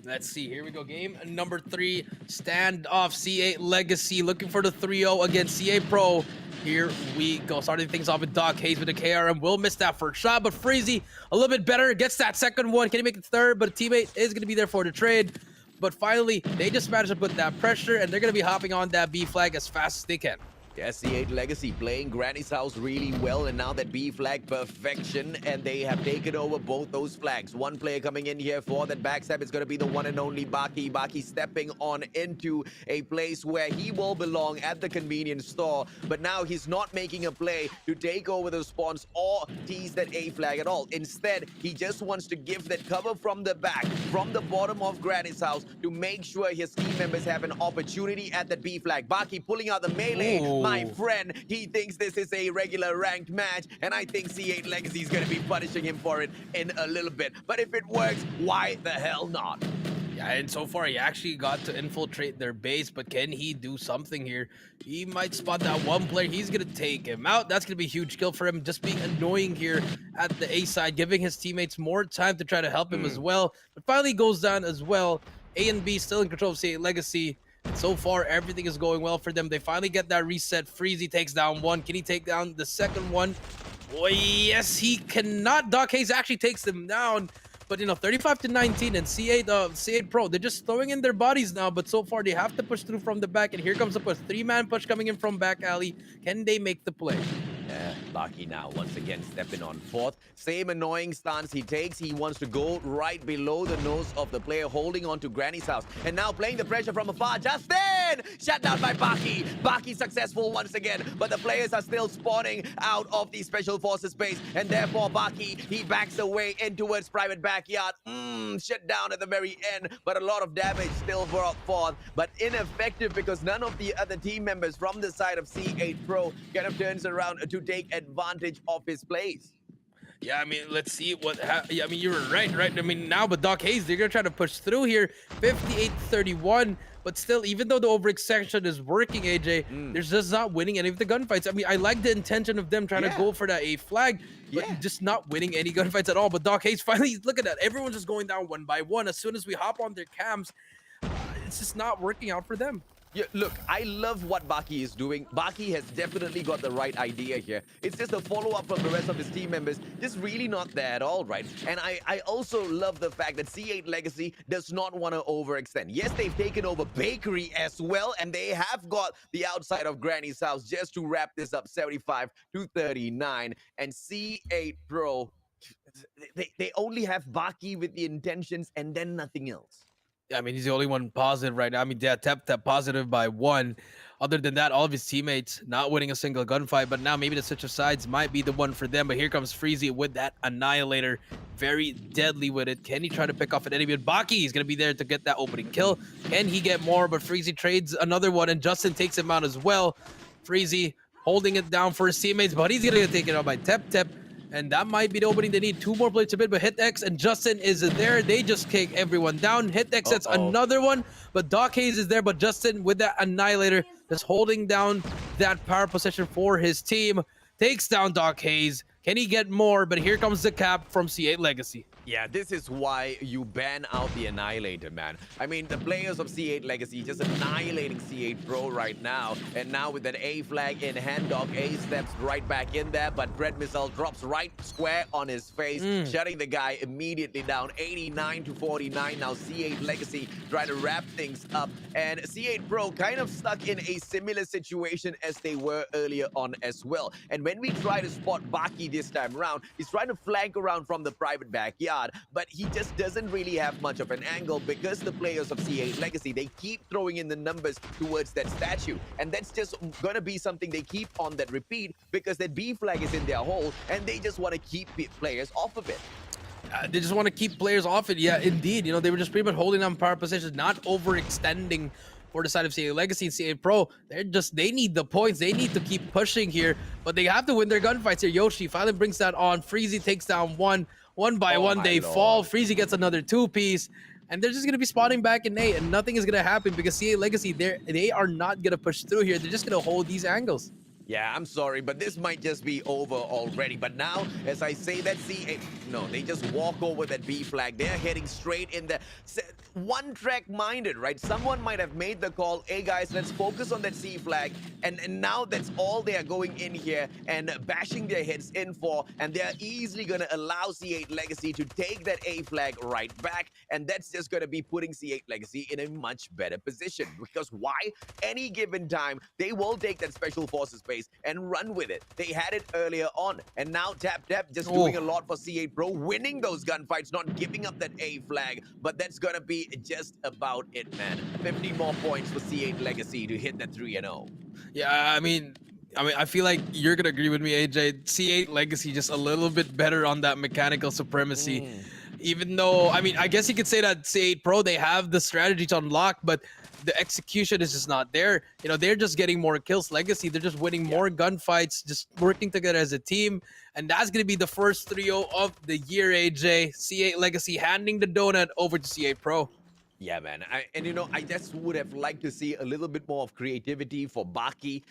Let's see. Here we go. Game number 3. Standoff C8 Legacy looking for the 3-0 against C8 Pro. Here we go. Starting things off with Doc Hayes with the KRM. Will miss that first shot, but Freezy a little bit better. Gets that second one. Can he make it third? But a teammate is going to be there for the trade. But finally, they just managed to put that pressure, and they're going to be hopping on that B flag as fast as they can. Yeah, C8 Legacy playing Granny's house really well, and now that B flag perfection, and they have taken over both those flags. One player coming in here for that backstab is going to be the one and only Baki. Baki stepping on into a place where he will belong at the convenience store, but now he's not making a play to take over the spawns or tease that A flag at all. Instead, he just wants to give that cover from the back, from the bottom of Granny's house to make sure his team members have an opportunity at that B flag. Baki pulling out the melee. Ooh. My friend, he thinks this is a regular ranked match, and I think C8 Legacy is going to be punishing him for it in a little bit. But if it works, why the hell not? Yeah, and so far he actually got to infiltrate their base, but can he do something here? He might spot that one player. He's going to take him out. That's going to be a huge kill for him. Just being annoying here at the A side, giving his teammates more time to try to help him as well. But finally goes down as well. A and B still in control of C8 Legacy. So far, everything is going well for them. They finally get that reset. Freezy takes down one. Can he take down the second one? Boy, yes, he cannot. Doc Hayes actually takes them down. But 35-19 and C8 Pro, they're just throwing in their bodies now. But so far, they have to push through from the back. And here comes up a 3-man push coming in from back alley. Can they make the play? Yeah, Baki now once again stepping on fourth. Same annoying stance he takes. He wants to go right below the nose of the player holding on to Granny's house. And now playing the pressure from afar. Justin! Shut down by Baki. Baki successful once again. But the players are still spawning out of the Special Forces base. And therefore Baki, he backs away in towards private backyard. Shut down at the very end. But a lot of damage still brought forth. But ineffective because none of the other team members from the side of C8 Pro kind of turns around to take advantage of his plays. Yeah, I mean, let's see what. Yeah, I mean, you were right, right? I mean, now, but Doc Hayes, they're gonna try to push through here, 58-31. But still, even though the overextension is working, AJ, Mm, they're just not winning any of the gunfights. I mean, I like the intention of them trying to yeah, go for that A flag, but yeah. just not winning any gunfights at all. But Doc Hayes finally, look at that. Everyone's just going down one by one. As soon as we hop on their cams, it's just not working out for them. Yeah, look, I love what Baki is doing. Baki has definitely got the right idea here. It's just a follow-up from the rest of his team members. Just really not there at all, right? And I also love the fact that C8 Legacy does not want to overextend. Yes, they've taken over Bakery as well, and they have got the outside of Granny's house just to wrap this up 75-39. And C8 Pro, they only have Baki with the intentions and then nothing else. I mean, he's the only one positive right now. I mean, yeah, Tep positive by one. Other than that, all of his teammates not winning a single gunfight. But now maybe the switch of sides might be the one for them. But here comes Freezy with that Annihilator. Very deadly with it. Can he try to pick off an enemy? Baki is going to be there to get that opening kill. Can he get more? But Freezy trades another one, and Justin takes him out as well. Freezy holding it down for his teammates, but he's going to get taken out by Tep. And that might be the opening. They need two more players to bid, but HitX and Justin is there. They just kick everyone down. HitX sets another one, but Doc Hayes is there. But Justin with that Annihilator just holding down that power position for his team. Takes down Doc Hayes. Can he get more? But here comes the cap from C8 Legacy. Yeah, this is why you ban out the Annihilator, man. I mean, the players of C8 Legacy just annihilating C8 Pro right now. And now with that A flag in hand, Dog A steps right back in there, but Bread Missile drops right square on his face, shutting the guy immediately down. 89-49. Now C8 Legacy trying to wrap things up. And C8 Pro kind of stuck in a similar situation as they were earlier on as well. And when we try to spot Baki this time around, he's trying to flank around from the private backyard, but he just doesn't really have much of an angle because the players of C8 Legacy, they keep throwing in the numbers towards that statue. And that's just going to be something they keep on that repeat because that B flag is in their hole and they just want to keep players off of it. They just want to keep players off it. Yeah, indeed. You know, they were just pretty much holding on power positions, not overextending for the side of C8 Legacy and C8 Pro. They need the points. They need to keep pushing here, but they have to win their gunfights here. Yoshi finally brings that on. Freezy takes down one by one. They fall. Freezy gets another two-piece, and they're just going to be spawning back in A, and nothing is going to happen because C8 Legacy, they are not going to push through here. They're just going to hold these angles. Yeah, I'm sorry, but this might just be over already. But now, as I say that C8, no, they just walk over that B flag. They're heading straight in the one-track minded, right? Someone might have made the call, hey guys, let's focus on that C flag. And now that's all they are going in here and bashing their heads in for. And they're easily going to allow C8 Legacy to take that A flag right back. And that's just going to be putting C8 Legacy in a much better position. Because why? Any given time, they will take that special forces base and run with it. They had it earlier on, and now Tap just doing a lot for C8 Pro, winning those gunfights, not giving up that A flag, but that's gonna be just about it, man. 50 more points for C8 Legacy to hit that 3-0. Yeah, I mean, I feel like you're gonna agree with me, AJ. C8 Legacy just a little bit better on that mechanical supremacy. Even though, I mean, I guess you could say that C8 Pro, they have the strategy to unlock, but the execution is just not there. You know, they're just getting more kills. Legacy, they're just winning more gunfights, just working together as a team. And that's going to be the first 3-0 of the year, AJ. C8 Legacy handing the donut over to C8 Pro. Yeah, man. I just would have liked to see a little bit more of creativity for Baki.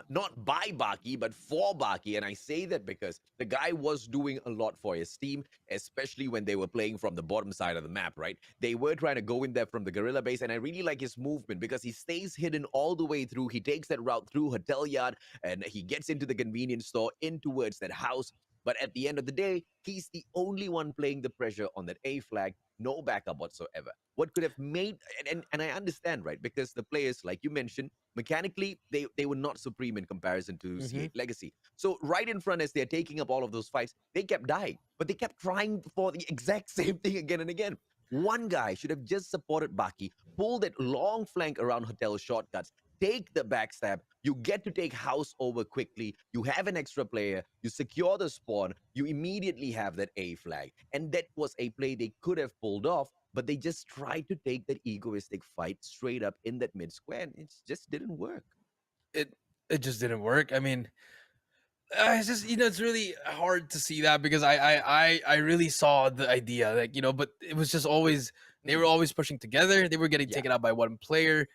Not by Baki, but for Baki. And I say that because the guy was doing a lot for his team, especially when they were playing from the bottom side of the map, right? They were trying to go in there from the guerrilla base, and I really like his movement because he stays hidden all the way through. He takes that route through Hotel Yard, and he gets into the convenience store, in towards that house. But at the end of the day, he's the only one playing the pressure on that A flag, no backup whatsoever. What could have made, and I understand, right? Because the players, like you mentioned, mechanically, they were not supreme in comparison to C8 Legacy. So right in front, as they're taking up all of those fights, they kept dying, but they kept trying for the exact same thing again and again. One guy should have just supported Baki, pull that long flank around Hotel shortcuts, take the backstab. You get to take house over quickly. You have an extra player. You secure the spawn. You immediately have that A flag. And that was a play they could have pulled off, but they just tried to take that egoistic fight straight up in that mid square, and it just didn't work. It just didn't work. I mean, It's just it's really hard to see that because I really saw the idea, like but it was just always they were Mm, always pushing together. They were getting yeah. taken out by one player.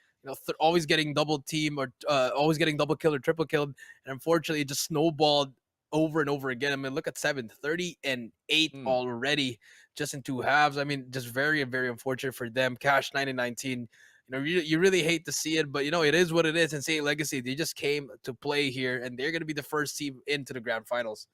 Always getting double team or always getting double killed or triple killed, and unfortunately, it just snowballed over and over again. I mean, look at 7-30-8 Mm. already, just in two halves. I mean, just very very unfortunate for them. Cash 9-19. You really hate to see it, but it is what it is. And St. Legacy, they just came to play here, and they're going to be the first team into the grand finals.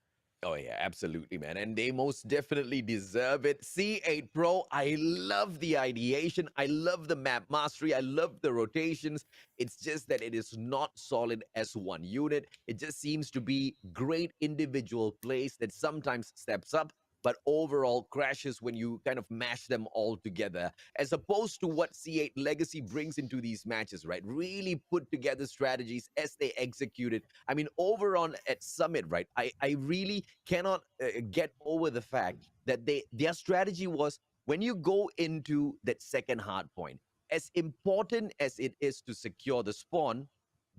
Oh yeah, absolutely, man. And they most definitely deserve it. C8 Pro, I love the ideation. I love the map mastery. I love the rotations. It's just that it is not solid as one unit. It just seems to be great individual plays that sometimes steps up, but overall crashes when you kind of mash them all together, as opposed to what C8 Legacy brings into these matches, right? Really put together strategies as they execute it. I mean, over on at Summit, right? I really cannot get over the fact that their strategy was, when you go into that second hard point, as important as it is to secure the spawn,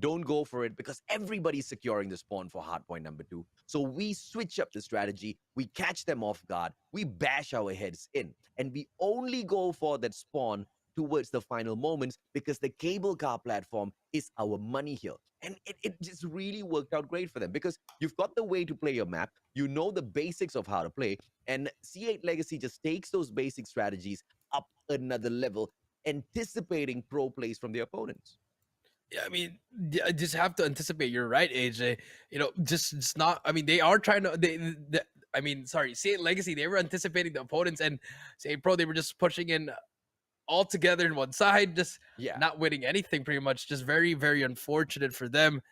don't go for it because everybody's securing the spawn for hard point number 2. So we switch up the strategy, we catch them off guard, we bash our heads in, and we only go for that spawn towards the final moments because the cable car platform is our money hill. And it just really worked out great for them because you've got the way to play your map, you know the basics of how to play, and C8 Legacy just takes those basic strategies up another level, anticipating pro plays from the opponents. Yeah, I mean, I just have to anticipate. You're right, AJ. Just not. I mean, they are trying to. I mean, sorry, St. Legacy. They were anticipating the opponents, and St. Pro. They were just pushing in all together in one side, just Yeah. not winning anything. Pretty much, just very, very unfortunate for them.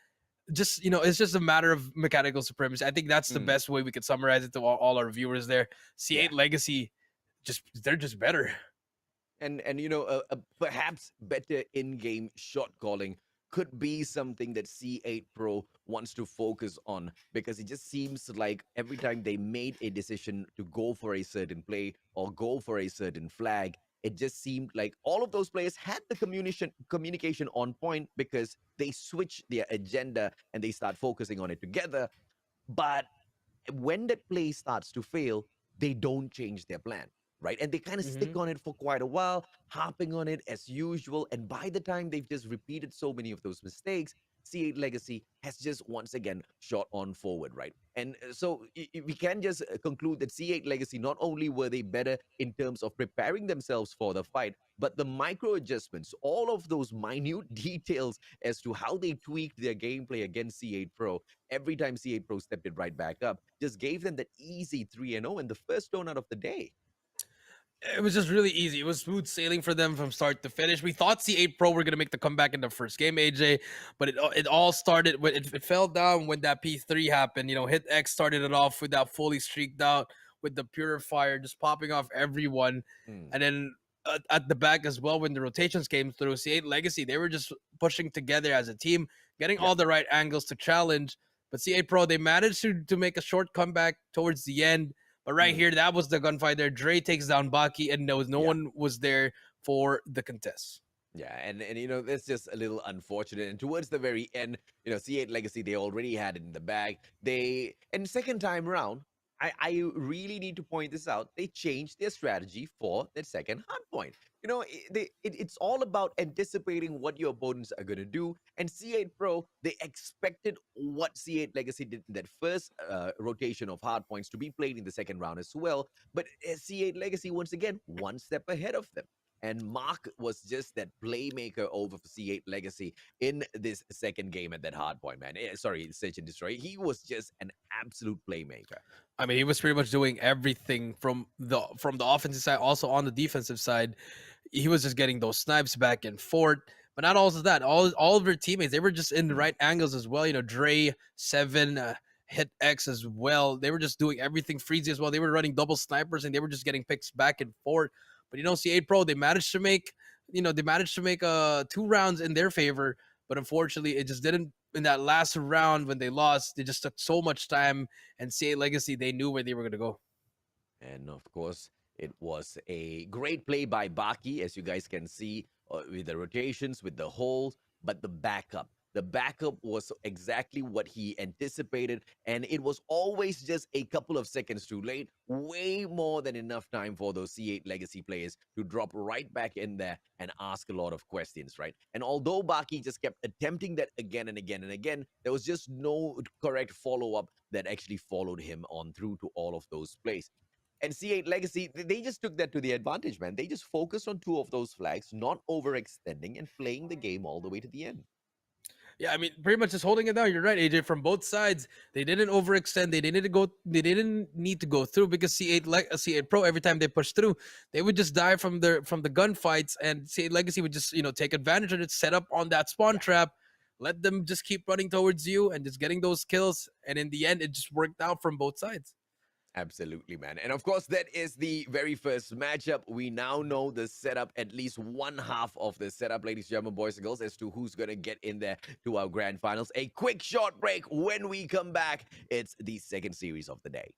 Just it's just a matter of mechanical supremacy. I think that's the Mm, best way we could summarize it to all our viewers there. yeah. C8 Legacy, they're just better. And perhaps better in-game shot calling could be something that C8 Pro wants to focus on, because it just seems like every time they made a decision to go for a certain play or go for a certain flag, it just seemed like all of those players had the communication on point because they switch their agenda and they start focusing on it together. But when that play starts to fail, they don't change their plan, right? And they kind of stick Hmm. on it for quite a while, harping on it as usual. And by the time they've just repeated so many of those mistakes, C8 Legacy has just once again shot on forward, right? And so we can just conclude that C8 Legacy, not only were they better in terms of preparing themselves for the fight, but the micro adjustments, all of those minute details as to how they tweaked their gameplay against C8 Pro, every time C8 Pro stepped it right back up, just gave them that easy 3-0 and the first donut of the day. It was just really easy. It was smooth sailing for them from start to finish. We thought C8 Pro were going to make the comeback in the first game, AJ, but it all started when it fell down when that P3 happened. Hit X started it off with that fully streaked out with the purifier just popping off everyone. Mm, And then at the back as well, when the rotations came through, C8 Legacy, they were just pushing together as a team, getting yeah. all the right angles to challenge. But C8 Pro, they managed to make a short comeback towards the end. But right Mm, here, that was the gunfight there. Dre takes down Baki, and no yeah. one was there for the contest. Yeah, and that's just a little unfortunate. And towards the very end, C8 Legacy, they already had it in the bag. And second time round, I really need to point this out. They changed their strategy for that second hard point. It's all about anticipating what your opponents are going to do. And C8 Pro, they expected what C8 Legacy did in that first rotation of hard points to be played in the second round as well. But C8 Legacy, once again, one step ahead of them. And Mark was just that playmaker over for C8 Legacy in this second game at that hard point, man. Sorry, Search and Destroy. He was just an absolute playmaker. I mean, he was pretty much doing everything from the offensive side, also on the defensive side. He was just getting those snipes back and forth. But not all of that. All of their teammates, they were just in the Mm, right angles as well. Dre, Seven, Hit X as well. They were just doing everything. Freezy as well. They were running double snipers and they were just getting picks back and forth. But C8 Pro, they managed to make 2 rounds in their favor. But unfortunately, it just didn't in that last round when they lost. They just took so much time, and C8 Legacy, they knew where they were going to go. And of course, it was a great play by Baki, as you guys can see, with the rotations, with the holes, but the backup. The backup was exactly what he anticipated, and it was always just a couple of seconds too late. Way more than enough time for those C8 legacy players to drop right back in there and ask a lot of questions, right? And although Baki just kept attempting that again and again and again, there was just no correct follow-up that actually followed him on through to all of those plays. And C8 Legacy, they just took that to the advantage, man. They just focused on two of those flags, not overextending and playing the game all the way to the end. Yeah, I mean, pretty much just holding it down. You're right, AJ. From both sides, they didn't overextend. They didn't go. They didn't need to go through because C8 Pro, every time they push through, they would just die from the gunfights, and C8 Legacy would just take advantage of it, set up on that spawn trap, let them just keep running towards you and just getting those kills. And in the end, it just worked out from both sides. Absolutely, man. And of course, that is the very first matchup. We now know the setup, at least one half of the setup, ladies and gentlemen, boys and girls, as to who's going to get in there to our grand finals. A quick short break. When we come back, it's the second series of the day.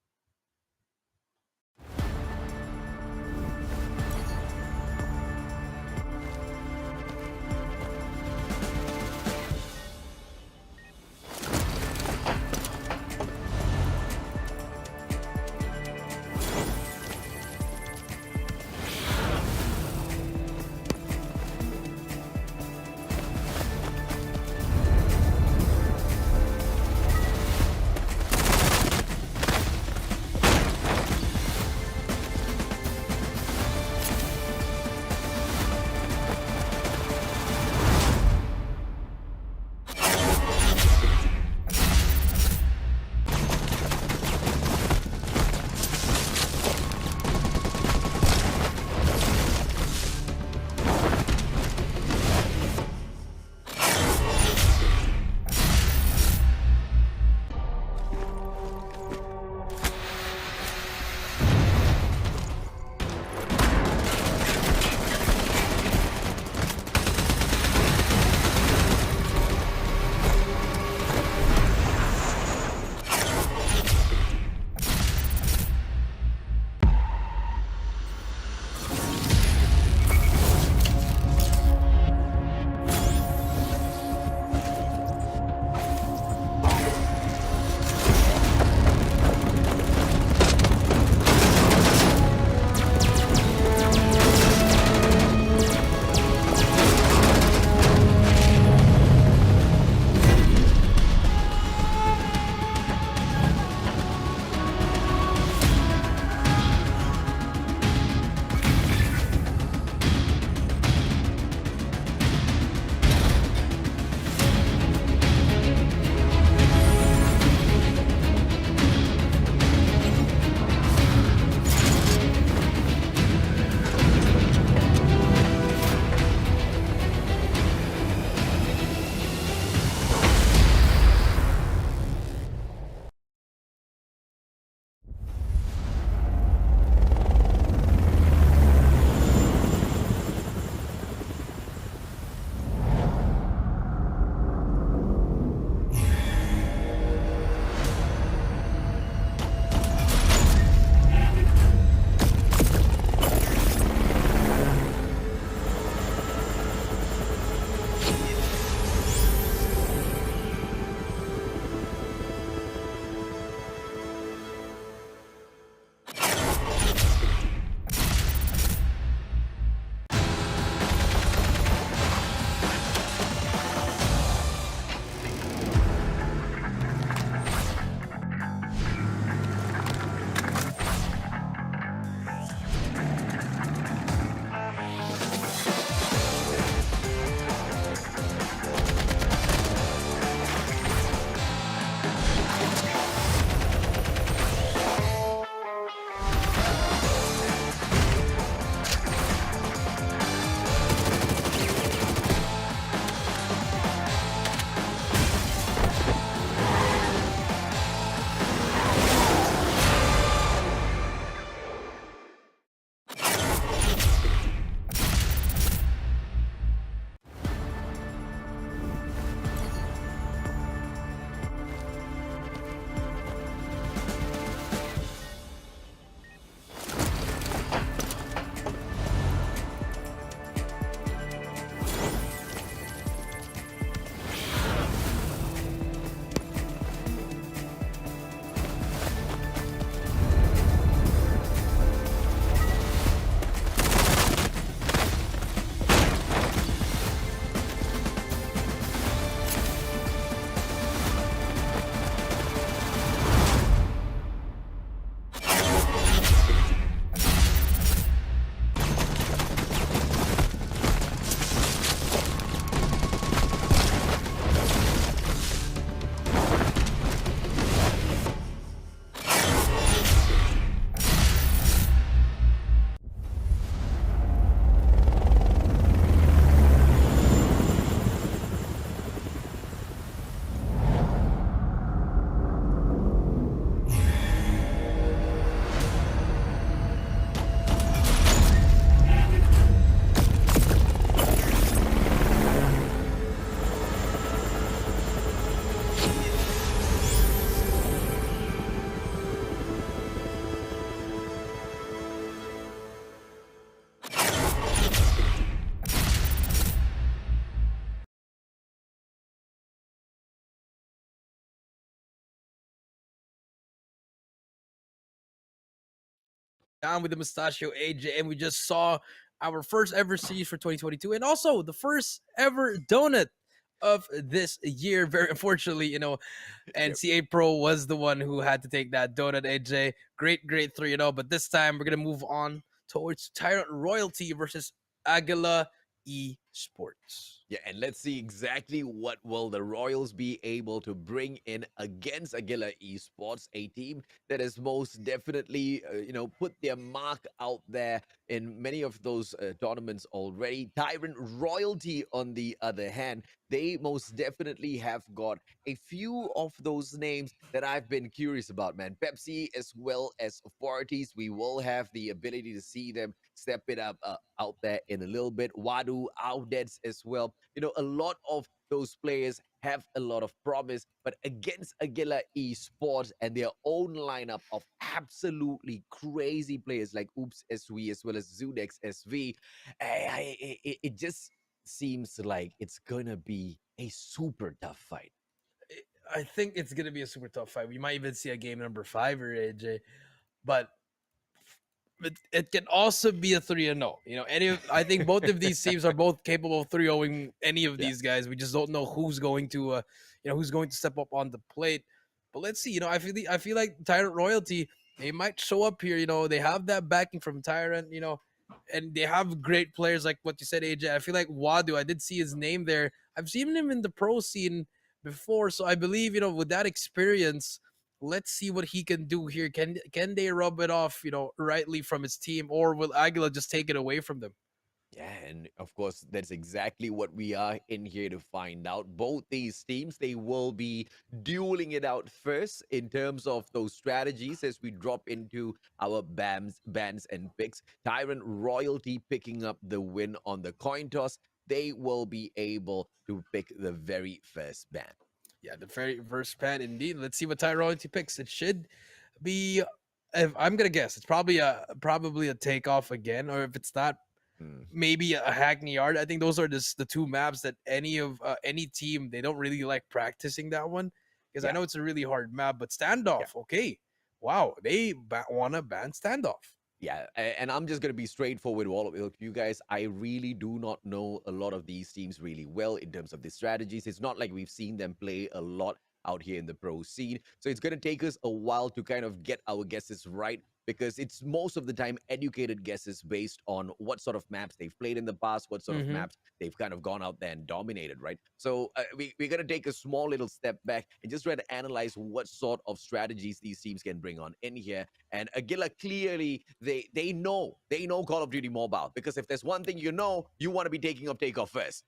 down with the Mustachio AJ, and we just saw our first ever series for 2022, and also the first ever donut of this year. Very unfortunately, and Yep. C8 Pro was the one who had to take that donut. AJ, great 3-0, but this time we're gonna move on towards Tyrant Royalty versus Aguila Esports. Yeah, and let's see exactly what will the Royals be able to bring in against Aguila Esports, a team that has most definitely, put their mark out there in many of those tournaments already. Tyrant Royalty, on the other hand, they most definitely have got a few of those names that I've been curious about, man. Pepsi as well as Forties. We will have the ability to see them step it up out there in a little bit. Wadu, Audets as well. A lot of those players have a lot of promise, but against Aguila Esports and their own lineup of absolutely crazy players like Oops SV as well as Zudex SV, it just seems like it's gonna be a super tough fight. I think it's gonna be a super tough fight. We might even see a game number 5 or AJ, but it can also be a 3-0. I think both of these teams are both capable of 3-0ing any of Yeah. these guys. We just don't know who's going to who's going to step up on the plate. But let's see. I feel like Tyrant Royalty, they might show up here. They have that backing from Tyrant. And they have great players like what you said, AJ. I feel like Wadu. I did see his name there. I've seen him in the pro scene before, so I believe with that experience, let's see what he can do here. Can they rub it off, rightly from his team, or will Aguila just take it away from them? Yeah, and of course, that's exactly what we are in here to find out. Both these teams, they will be dueling it out first in terms of those strategies as we drop into our bands, and picks. Tyrant Royalty picking up the win on the coin toss. They will be able to pick the very first band. Yeah, the very first pan indeed. Let's see what Ty Royalty picks. It should be. If I'm gonna guess, it's probably a takeoff again, or if it's not, Hmm. maybe a Hackney Yard. I think those are just the two maps that any team, they don't really like practicing that one, because I Yeah. know it's a really hard map. But Yeah. Standoff, okay, wow, they wanna ban Standoff. Yeah, and I'm just going to be straightforward with all of you guys. I really do not know a lot of these teams really well in terms of the strategies. It's not like we've seen them play a lot out here in the pro scene. So it's going to take us a while to kind of get our guesses right, because it's most of the time educated guesses based on what sort of maps they've played in the past, what sort of Mm-hmm. maps they've kind of gone out there and dominated, right? So we're going to take a small little step back and just try to analyze what sort of strategies these teams can bring on in here. And Aguila, clearly they know Call of Duty Mobile, because if there's one thing you want to be taking up Takeoff first.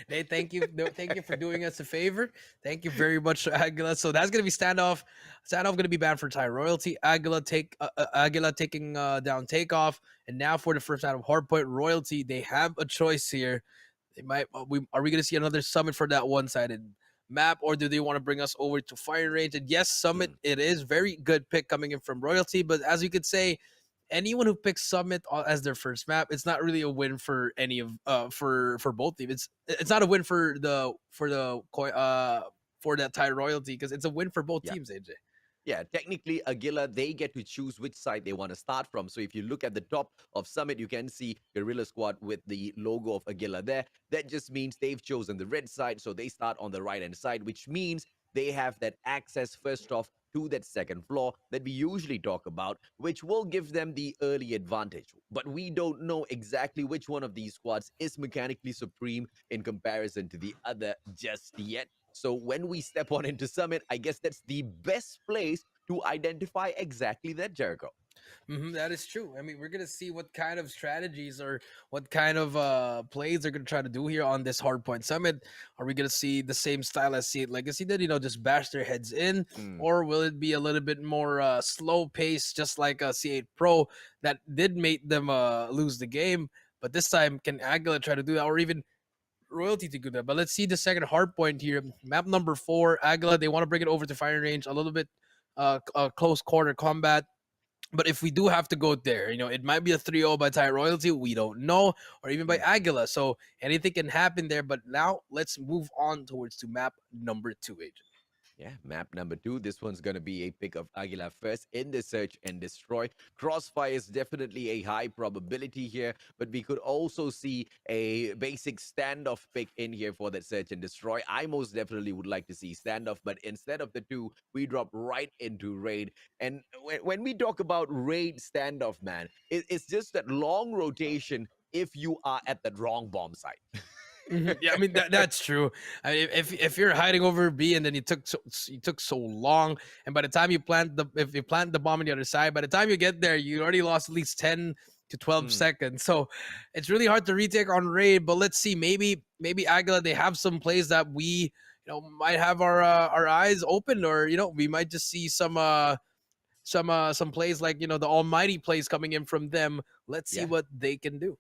Hey, thank you. No, thank you for doing us a favor. Thank you very much, Aguila. So that's gonna be Standoff. Standoff gonna be banned for Thai Royalty. Aguila taking down Takeoff. And now for the first round of Hardpoint Royalty, they have a choice here. They might. Are we gonna see another summit for that one-sided map, or do they want to bring us over to Fire Range? And yes, Summit. Mm, It is very good pick coming in from Royalty, but as you could say, anyone who picks Summit as their first map, it's not really a win for any of for both teams. It's not a win for for that Thai Royalty, because it's a win for both yeah. teams, AJ. Yeah, technically, Aguila, they get to choose which side they want to start from. So if you look at the top of Summit, you can see Guerrilla Squad with the logo of Aguila there. That just means they've chosen the red side, so they start on the right-hand side, which means they have that access first off to that second floor that we usually talk about, which will give them the early advantage. But we don't know exactly which one of these squads is mechanically supreme in comparison to the other just yet. So when we step on into Summit, I guess that's the best place to identify exactly that, Jericho. That is true. I mean, we're gonna see what kind of strategies or what kind of plays they're gonna try to do here on this Hardpoint Summit. Are we gonna see the same style as See It Legacy did? Just bash their heads in, Mm, or will it be a little bit more slow pace, just like C8 Pro that did make them lose the game? But this time, can Aguila try to do that, or even Royalty to do that? But let's see the second Hardpoint here. Map number 4, Aguila. They want to bring it over to Fire Range, a little bit close quarter combat. But if we do have to go there, it might be a 3-0 by Thai Royalty. We don't know. Or even by mm. Aguila. So anything can happen there. But now let's move on towards to map number 2, Agent. Yeah, map number 2. This one's going to be a pick of Aguila first in the search and destroy. Crossfire is definitely a high probability here, but we could also see a basic standoff pick in here for that search and destroy. I most definitely would like to see standoff, but instead of the two, we drop right into raid. And when we talk about raid standoff, man, it's just that long rotation if you are at the wrong bomb site. Yeah, I mean that's true. I mean, if you're hiding over B and then you took so long, and by the time you plant the if you plant the bomb on the other side, by the time you get there, you already lost at least 10 to 12 Mm, seconds. So it's really hard to retake on raid. But let's see, maybe Aguila they have some plays that we might have our eyes open, or we might just see some plays like the almighty plays coming in from them. Let's see yeah. what they can do.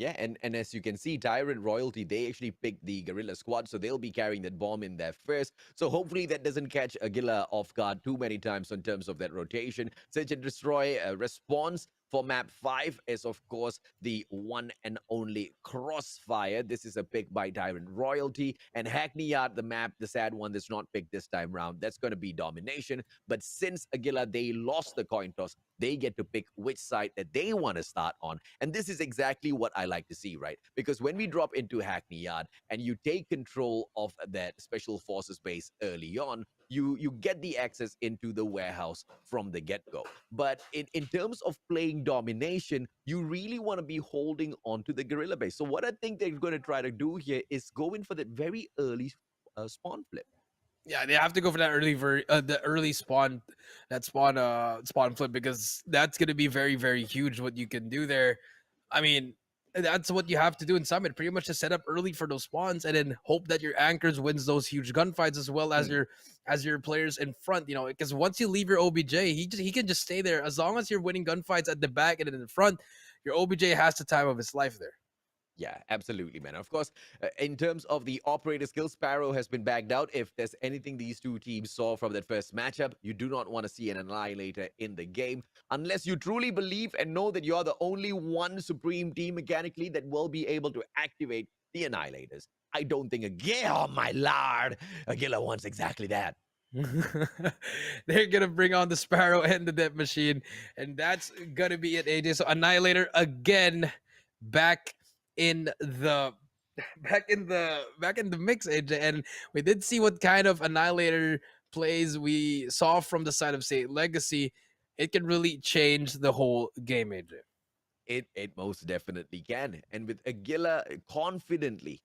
Yeah, and as you can see, Tyrant Royalty, they actually picked the Guerrilla Squad, so they'll be carrying that bomb in there first. So hopefully that doesn't catch Aguila off guard too many times in terms of that rotation. Search and Destroy response for map 5 is, of course, the one and only Crossfire. This is a pick by Tyrant Royalty. And Hackney Yard, the map, the sad one that's not picked this time round, that's going to be Domination. But since Aguila, they lost the coin toss, they get to pick which side that they want to start on. And this is exactly what I like to see, right? Because when we drop into Hackney Yard and you take control of that special forces base early on, you get the access into the warehouse from the get-go. But in terms of playing domination, you really want to be holding on to the guerrilla base. So what I think they're going to try to do here is go in for that very early spawn flip. Yeah, they have to go for that the early spawn, that spawn flip, because that's gonna be very very huge. What you can do there, I mean, that's what you have to do in Summit. Pretty much to set up early for those spawns, and then hope that your anchors wins those huge gunfights as well as Mm. your players in front. Because once you leave your OBJ, he can just stay there as long as you're winning gunfights at the back and in the front. Your OBJ has the time of his life there. Yeah, absolutely, man. Of course, in terms of the operator skill, Sparrow has been bagged out. If there's anything these two teams saw from that first matchup, you do not want to see an Annihilator in the game unless you truly believe and know that you're the only one supreme team mechanically that will be able to activate the Annihilators. I don't think oh my lord, Aguila wants exactly that. They're gonna bring on the Sparrow and the Death Machine, and that's gonna be it, AJ. So Annihilator again, back in the back in the mix, AJ. And we did see what kind of Annihilator plays we saw from the side of Saint Legacy. It can really change the whole game, AJ. It most definitely can. And with Aguila confidently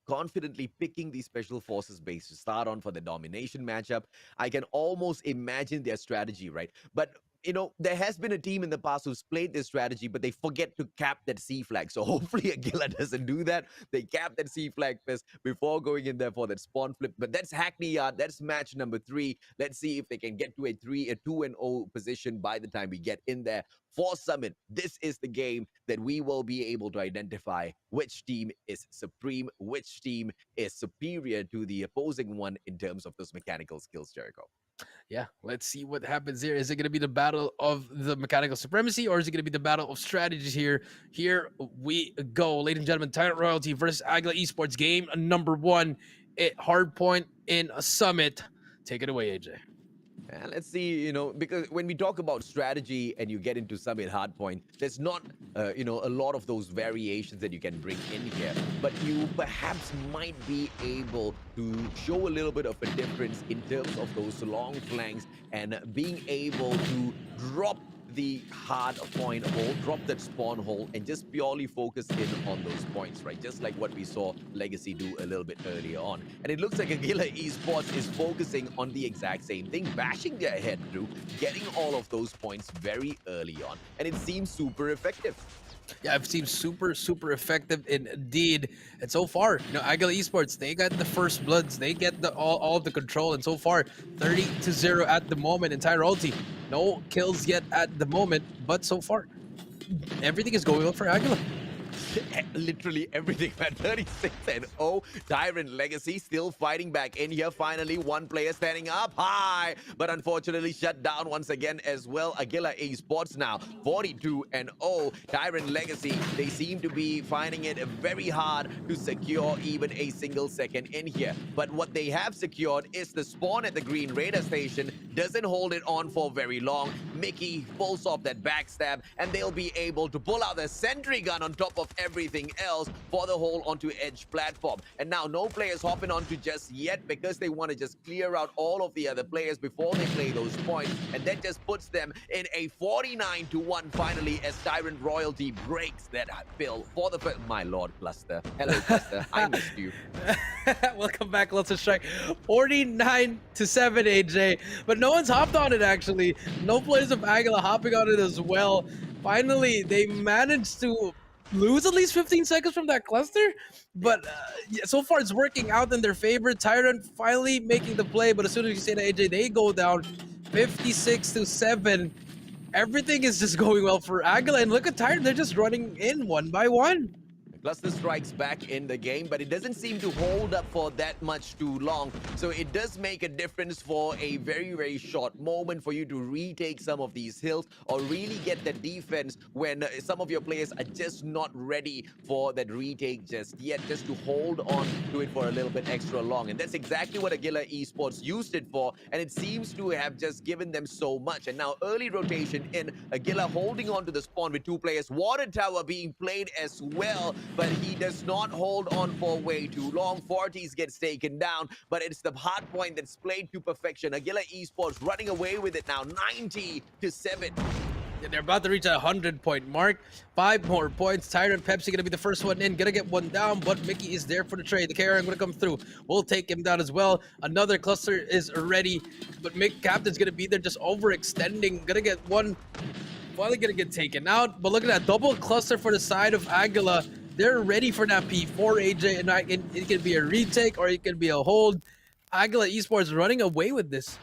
picking the special forces base to start on for the domination matchup, I can almost imagine their strategy, right? But there has been a team in the past who's played this strategy, but they forget to cap that C flag. So hopefully Aguila doesn't do that. They cap that C flag first before going in there for that spawn flip. But that's Hackney Yard. That's match number 3. Let's see if they can get to a 2-0 position by the time we get in there for Summit. This is the game that we will be able to identify which team is supreme, which team is superior to the opposing one in terms of those mechanical skills, Jericho. Yeah, let's see what happens here. Is it going to be the battle of the mechanical supremacy, or is it going to be the battle of strategies here? Here we go, ladies and gentlemen. Tyrant Royalty versus Aguila Esports, game number 1 at Hardpoint in Summit. Take it away, AJ. And let's see, because when we talk about strategy and you get into Summit Hardpoint, there's not, a lot of those variations that you can bring in here. But you perhaps might be able to show a little bit of a difference in terms of those long flanks and being able to drop the hard point hole, drop that spawn hole, and just purely focus in on those points, right? Just like what we saw Legacy do a little bit earlier on. And it looks like Aguila Esports is focusing on the exact same thing, bashing their head through, getting all of those points very early on, and it seems super effective. Yeah, I've seen super effective indeed. And so far, Aguila Esports, they got the first bloods, they get all of the control, and so far 30-0 at the moment. Entire Royalty, no kills yet at the moment, but so far everything is going well for Aguila. literally everything, man. 36-0. Tyrant Legacy still fighting back in here. Finally, one player standing up high, but unfortunately shut down once again as well. Aguila Esports now 42-0. Tyrant Legacy, they seem to be finding it very hard to secure even a single second in here. But what they have secured is the spawn at the Green Raider station. Doesn't hold it on for very long. Mickey pulls off that backstab, and they'll be able to pull out the sentry gun on top of everything else for the whole onto edge platform. And now no players hopping onto just yet because they want to just clear out all of the other players before they play those points, and that just puts them in a 49-1 finally as Tyrant Royalty breaks that bill for the first. My lord, Cluster. Hello, Cluster. I missed you. Welcome back, Let's Strike. 49-7, AJ. But no one's hopped on it, actually. No players of Aguila hopping on it as well. Finally, they managed to lose at least 15 seconds from that cluster. But yeah, so far, it's working out in their favor. Tyrant finally making the play. But as soon as you say that, AJ, they go down 56-7. Everything is just going well for Aguila. And look at Tyrant. They're just running in one by one. Cluster strikes back in the game, but it doesn't seem to hold up for that much too long. So it does make a difference for a very, very short moment for you to retake some of these hills or really get the defense when some of your players are just not ready for that retake just yet, just to hold on to it for a little bit extra long. And that's exactly what Aguila Esports used it for, and it seems to have just given them so much. And now early rotation in, Aguila holding on to the spawn with two players, Water Tower being played as well, but he does not hold on for way too long. Forties gets taken down, but it's the hard point that's played to perfection. Aguila Esports running away with it now, 90-7. Yeah, they're about to reach a 100-point mark. 5 more points. Tyrant Pepsi gonna be the first one in, gonna get one down, but Mickey is there for the trade. The KRM gonna come through. We'll take him down as well. Another cluster is ready, but Mick Captain's gonna be there just overextending. Gonna get one. Finally gonna get taken out, but look at that double cluster for the side of Aguila. They're ready for that P4, AJ, and it can be a retake or it can be a hold. Aguila Esports running away with this.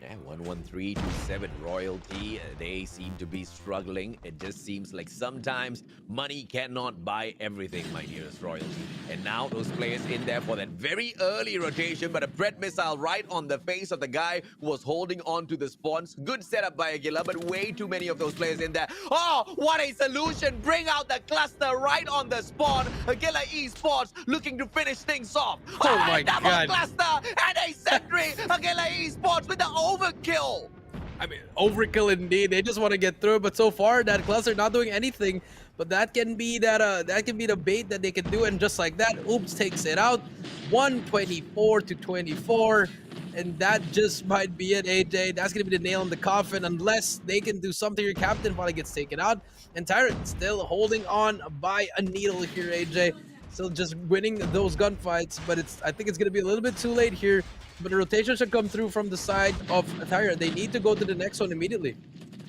Yeah, 113-7 Royalty. They seem to be struggling. It just seems like sometimes money cannot buy everything, my dearest Royalty. And now those players in there for that very early rotation, but a Bread Missile right on the face of the guy who was holding on to the spawns. Good setup by Aguila, but way too many of those players in there. Oh, what a solution! Bring out the cluster right on the spawn. Aguila Esports looking to finish things off. Oh my double God. cluster and a sentry. Aguila Esports with the overkill. I mean, overkill indeed. They just want to get through, but so far that cluster not doing anything. But that can be that can be the bait that they can do, and just like that, Oops takes it out, 124-24, and that just might be it, AJ. That's gonna be the nail in the coffin unless they can do something. Your captain finally gets taken out, and Tyrant still holding on by a needle here, AJ. Still just winning those gunfights, but I think it's gonna be a little bit too late here. But the rotation should come through from the side of Tyrant. They need to go to the next one immediately.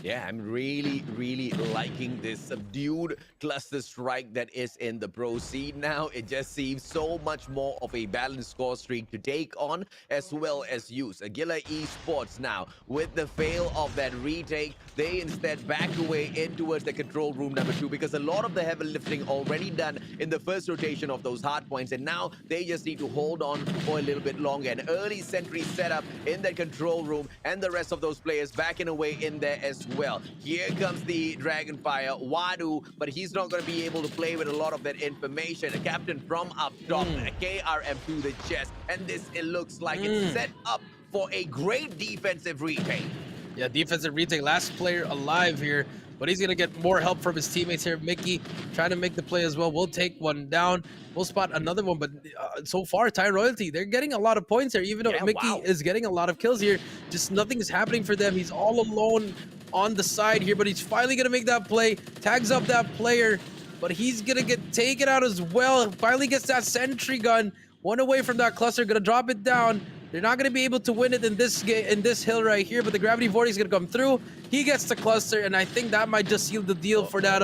Yeah, I'm really, really liking this subdued cluster strike that is in the pro scene now. It just seems so much more of a balanced score streak to take on as well as use. Aguila Esports now, with the fail of that retake, they instead back away in towards the control room number 2 because a lot of the heavy lifting already done in the first rotation of those hard points, and now they just need to hold on for a little bit longer. An early sentry setup in that control room, and the rest of those players backing away in there as well. Here comes the Dragonfire, Wadu, but he's not going to be able to play with a lot of that information. A captain from up top, a KRM to the chest, and this, it looks like it's set up for a great defensive retake. Yeah, defensive retake, last player alive here, but he's going to get more help from his teammates here. Mickey trying to make the play as well. We'll take one down. We'll spot another one, but so far, Thai Royalty, they're getting a lot of points here, even though Mickey is getting a lot of kills here. Just nothing is happening for them. He's all alone on the side here, but he's finally going to make that play. Tags up that player, but he's going to get taken out as well. Finally gets that sentry gun. One away from that cluster, going to drop it down. They're not going to be able to win it in this hill right here, but the gravity vortex is going to come through. He gets the cluster, and I think that might just seal the deal for that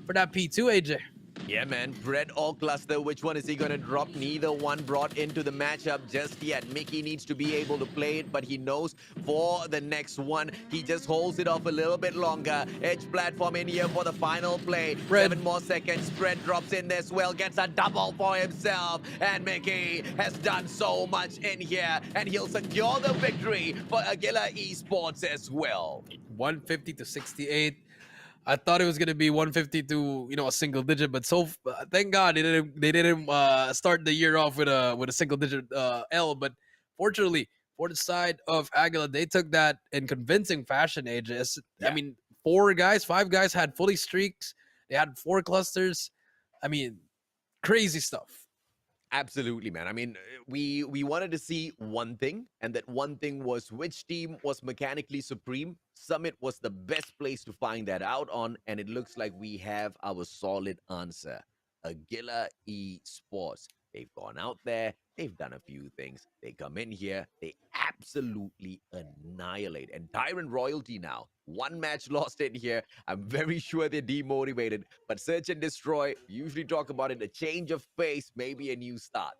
P2, AJ. Yeah, man. Bread or cluster, which one is he going to drop? Neither one brought into the matchup just yet. Mickey needs to be able to play it, but he knows for the next one, he just holds it off a little bit longer. Edge platform in here for the final play. Bread. 7 more seconds. Bread drops in as well, gets a double for himself. And Mickey has done so much in here, and he'll secure the victory for Aguila Esports as well. 150 to 68. I thought it was gonna be 150 to a single digit, but thank God they didn't start the year off with a single digit L. But fortunately for the side of Aguila, they took that in convincing fashion. AJ, I Yeah. mean, 5 guys had fully streaks. They had 4 clusters. I mean, crazy stuff. Absolutely, man. I mean, we wanted to see one thing, and that one thing was which team was mechanically supreme. Summit was the best place to find that out on, and it looks like we have our solid answer. Aguila Esports. They've gone out there, they've done a few things. They come in here, they absolutely annihilate. And Tyrant Royalty now, 1 match lost in here. I'm very sure they're demotivated, but Search and Destroy, usually talk about it, a change of pace, maybe a new start.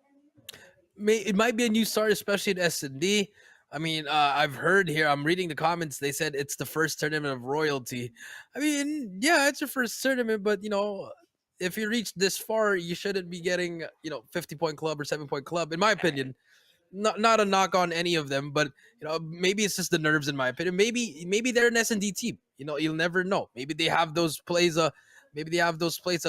It might be a new start, especially in S&D. I mean, I've heard here, I'm reading the comments, they said it's the first tournament of royalty. I mean, yeah, it's your first tournament, but if you reach this far, you shouldn't be getting 50-point club or 7-point club, in my opinion. Not a knock on any of them, but maybe it's just the nerves, in my opinion. Maybe they're an S&D team. You'll never know. Maybe they have those plays of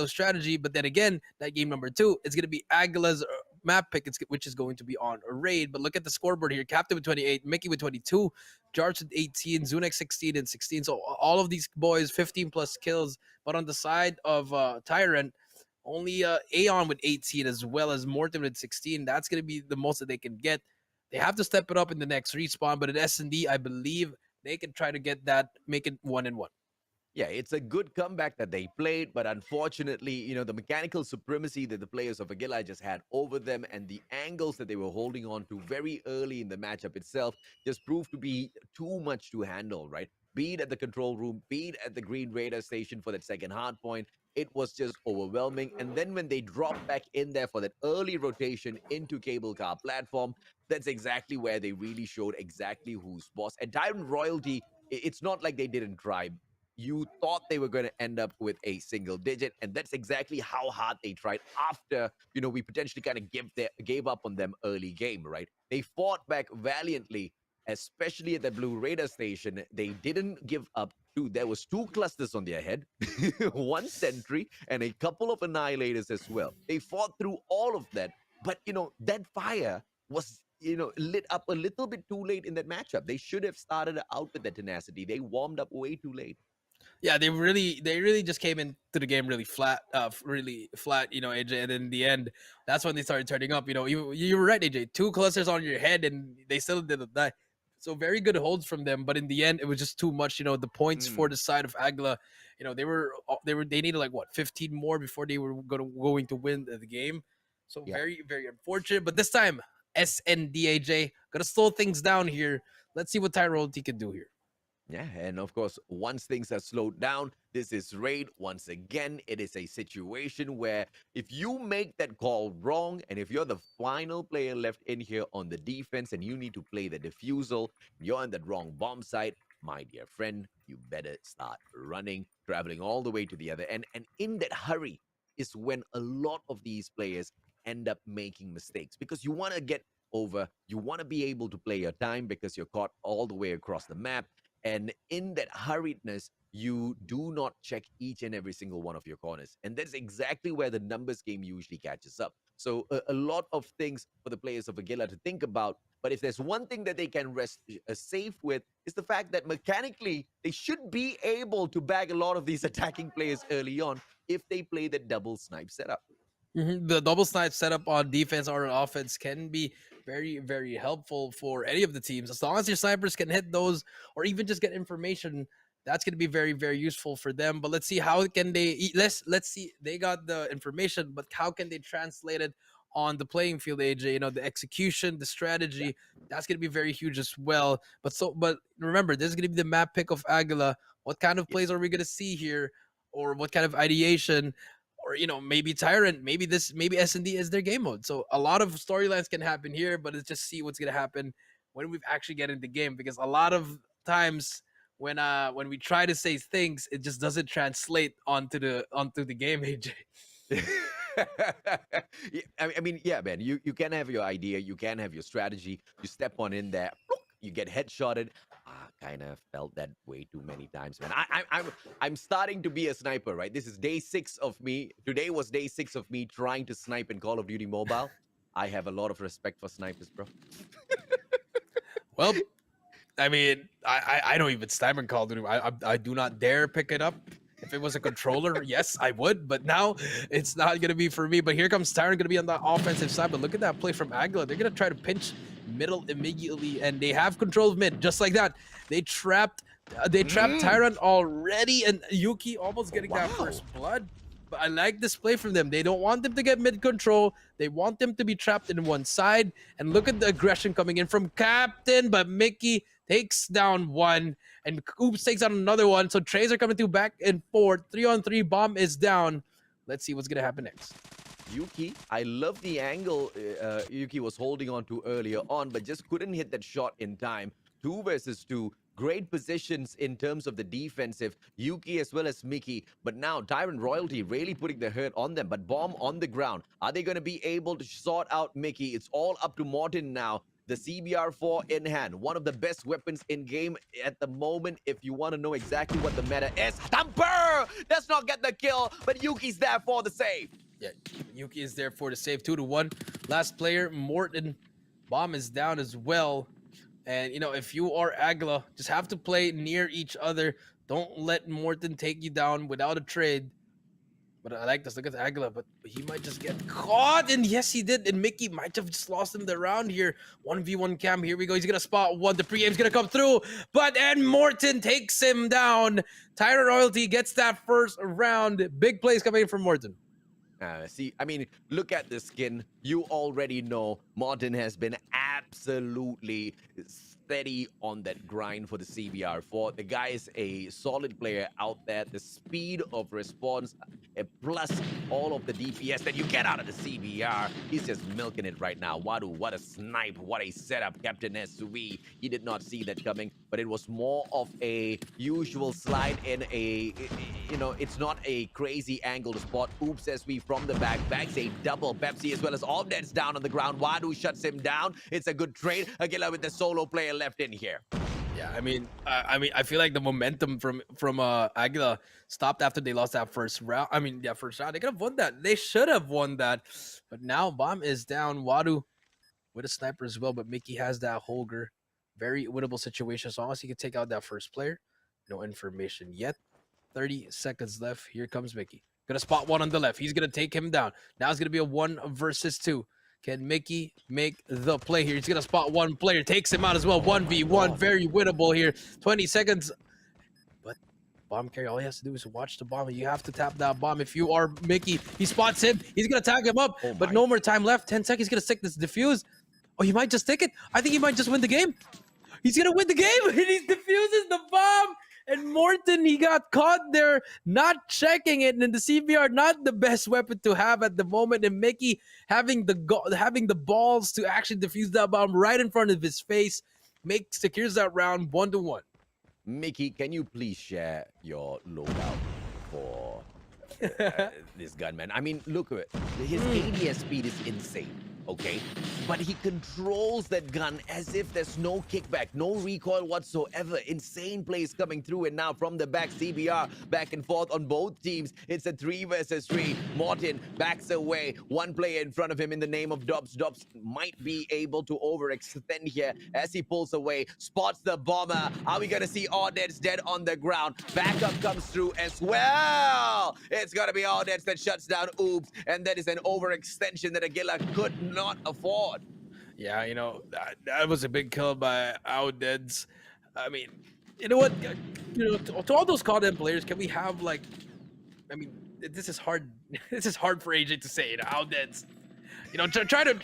strategy. But then again, that game number 2, it's gonna be Aguila's map pick, which is going to be on a raid. But look at the scoreboard here: Captain with 28, Mickey with 22, Jarch with 18, Zunex 16 and 16. So all of these boys 15 plus kills. But on the side of Tyrant, only Aeon with 18, as well as Morton with 16. That's going to be the most that they can get. They have to step it up in the next respawn, but at S&D, I believe they can try to get that, make it 1-1. Yeah, it's a good comeback that they played, but unfortunately, the mechanical supremacy that the players of Aguila just had over them and the angles that they were holding on to very early in the matchup itself just proved to be too much to handle, right? Be it at the control room, be it at the Green Radar station for that second hard point, it was just overwhelming. And then when they dropped back in there for that early rotation into cable car platform, that's exactly where they really showed exactly who's boss. And Tyrant Royalty, it's not like they didn't try. You thought they were going to end up with a single digit, and that's exactly how hard they tried after we potentially kind of gave up on them early game, right? They fought back valiantly, especially at the Blue Radar station. They didn't give up. Dude, there was 2 clusters on their head, 1 sentry, and a couple of annihilators as well. They fought through all of that, but that fire was lit up a little bit too late in that matchup. They should have started out with that tenacity. They warmed up way too late. Yeah, they really just came into the game really flat, AJ. And in the end, that's when they started turning up. You were right, AJ. 2 clusters on your head, and they still didn't die. So very good holds from them, but in the end, it was just too much. The points for the side of Aguila, they needed like what 15 more before they were going to win the game. So Yeah. very very unfortunate. But this time, SNDAJ gonna slow things down here. Let's see what Tyrone T can do here. Yeah, and of course, once things are slowed down, this is Raid. Once again, it is a situation where if you make that call wrong, and if you're the final player left in here on the defense and you need to play the defusal, you're on that wrong bomb site, my dear friend, you better start running, traveling all the way to the other end. And in that hurry is when a lot of these players end up making mistakes because you want to get over, you want to be able to play your time because you're caught all the way across the map. And in that hurriedness, you do not check each and every single one of your corners. And that's exactly where the numbers game usually catches up. So a lot of things for the players of Aguila to think about. But if there's one thing that they can rest safe with, is the fact that mechanically, they should be able to bag a lot of these attacking players early on if they play the double snipe setup. The double snipe setup on defense or on offense can be very, very helpful for any of the teams. As long as your snipers can hit those or even just get information, that's going to be very, very useful for them. But let's see how can they let's see, they got the information, but how can they translate it on the playing field, AJ? The execution, the strategy, that's going to be very huge as well. But remember, this is going to be the map pick of Aguila. What kind of plays are we going to see here, or what kind of ideation? or maybe Tyrant, maybe S&D is their game mode. So a lot of storylines can happen here, but it's just see what's gonna happen when we actually get into the game, because a lot of times when we try to say things, it just doesn't translate onto the game, AJ. Yeah, I mean, yeah, man. You can have your idea, you can have your strategy. You step on in there, plook, you get headshotted. Kind of felt that way too many times, man. I'm starting to be a sniper, right? This is day 6 of me. Today was day 6 of me trying to snipe in Call of Duty Mobile. I have a lot of respect for snipers, bro. Well, I mean, I don't even snipe in Call of Duty. I do not dare pick it up. If it was a controller, yes, I would. But now it's not going to be for me. But here comes Tyrant, going to be on the offensive side. But look at that play from Aguila. They're going to try to pinch middle immediately, and they have control of mid just like that. They trapped Tyrant already, and Yuki almost getting that first blood. But I like this play from them. They don't want them to get mid control. They want them to be trapped in one side. And look at the aggression coming in from Captain. But Mickey takes down one, and Oops takes out another one. So trays are coming through back and forth. 3-on-3, bomb is down. Let's see what's gonna happen next. Yuki, I love the angle Yuki was holding on to earlier on, but just couldn't hit that shot in time. 2 versus 2. Great positions in terms of the defensive, Yuki as well as Mickey. But now Tyrant Royalty really putting the hurt on them. But bomb on the ground. Are they going to be able to sort out Mickey? It's all up to Morten now. The CBR4 in hand. One of the best weapons in game at the moment. If you want to know exactly what the meta is. Thumper does not get the kill, but Yuki's there for the save. Yeah, Yuki is there for the save. 2-1. Last player, Morten. Bomb is down as well. And, if you are Aguila, just have to play near each other. Don't let Morten take you down without a trade. But I like this. Look at Aguila, but he might just get caught. And yes, he did. And Mickey might have just lost him the round here. 1v1 cam. Here we go. He's going to spot one. The pre-aim's going to come through. And Morten takes him down. Tyrant Royalty gets that first round. Big plays coming in from Morten. See, I mean, look at the skin. You already know Morten has been absolutely steady on that grind for the CBR4. The guy is a solid player out there. The speed of response, plus all of the DPS that you get out of the CBR, he's just milking it right now. Wadu, what a snipe, what a setup, Captain SUV. He did not see that coming, but it was more of a usual slide in a, it's not a crazy angle to spot. Oops, SV from the back, bags a double Pepsi as well as all that's down on the ground. Wadu shuts him down. It's a good trade. Aguila with the solo player left in here. Yeah, I feel like the momentum from Aguila stopped after they lost that first round. First round. They could have won that. They should have won that. But now bomb is down. Wadu with a sniper as well, but Mickey has that Holger. Very winnable situation. As long as he can take out that first player. No information yet. 30 seconds left. Here comes Mickey. Gonna spot one on the left. He's gonna take him down. Now it's gonna be a 1 versus 2. Can Mickey make the play here? He's going to spot one player. Takes him out as well. 1v1. Very winnable here. 20 seconds. But bomb carrier, all he has to do is watch the bomb. You have to tap that bomb. If you are Mickey, he spots him. He's going to tag him up. But no more time left. 10 seconds. He's going to stick this defuse. Oh, he might just take it. I think he might just win the game. He's going to win the game. And he defuses the bomb. And Morten, he got caught there not checking it. And the CBR, not the best weapon to have at the moment. And Mickey having the balls to actually defuse that bomb right in front of his face secures that round 1-1. Mickey, can you please share your loadout for this gunman? I mean, look at it. His ADS speed is insane. Okay, but he controls that gun as if there's no kickback, no recoil whatsoever. Insane plays coming through, and now from the back, CBR back and forth on both teams. It's a 3 versus 3. Morten backs away. One player in front of him in the name of Dobbs. Dobbs might be able to overextend here as he pulls away, spots the bomber. Are we gonna see Audets dead on the ground? Backup comes through as well. It's gonna be Audets that shuts down Oops, and that is an overextension that Aguila could not afford. Yeah, that was a big kill by Audeds. I mean, you know what? To all those content players, can we have this is hard. This is hard for AJ to say. Audeds. Try to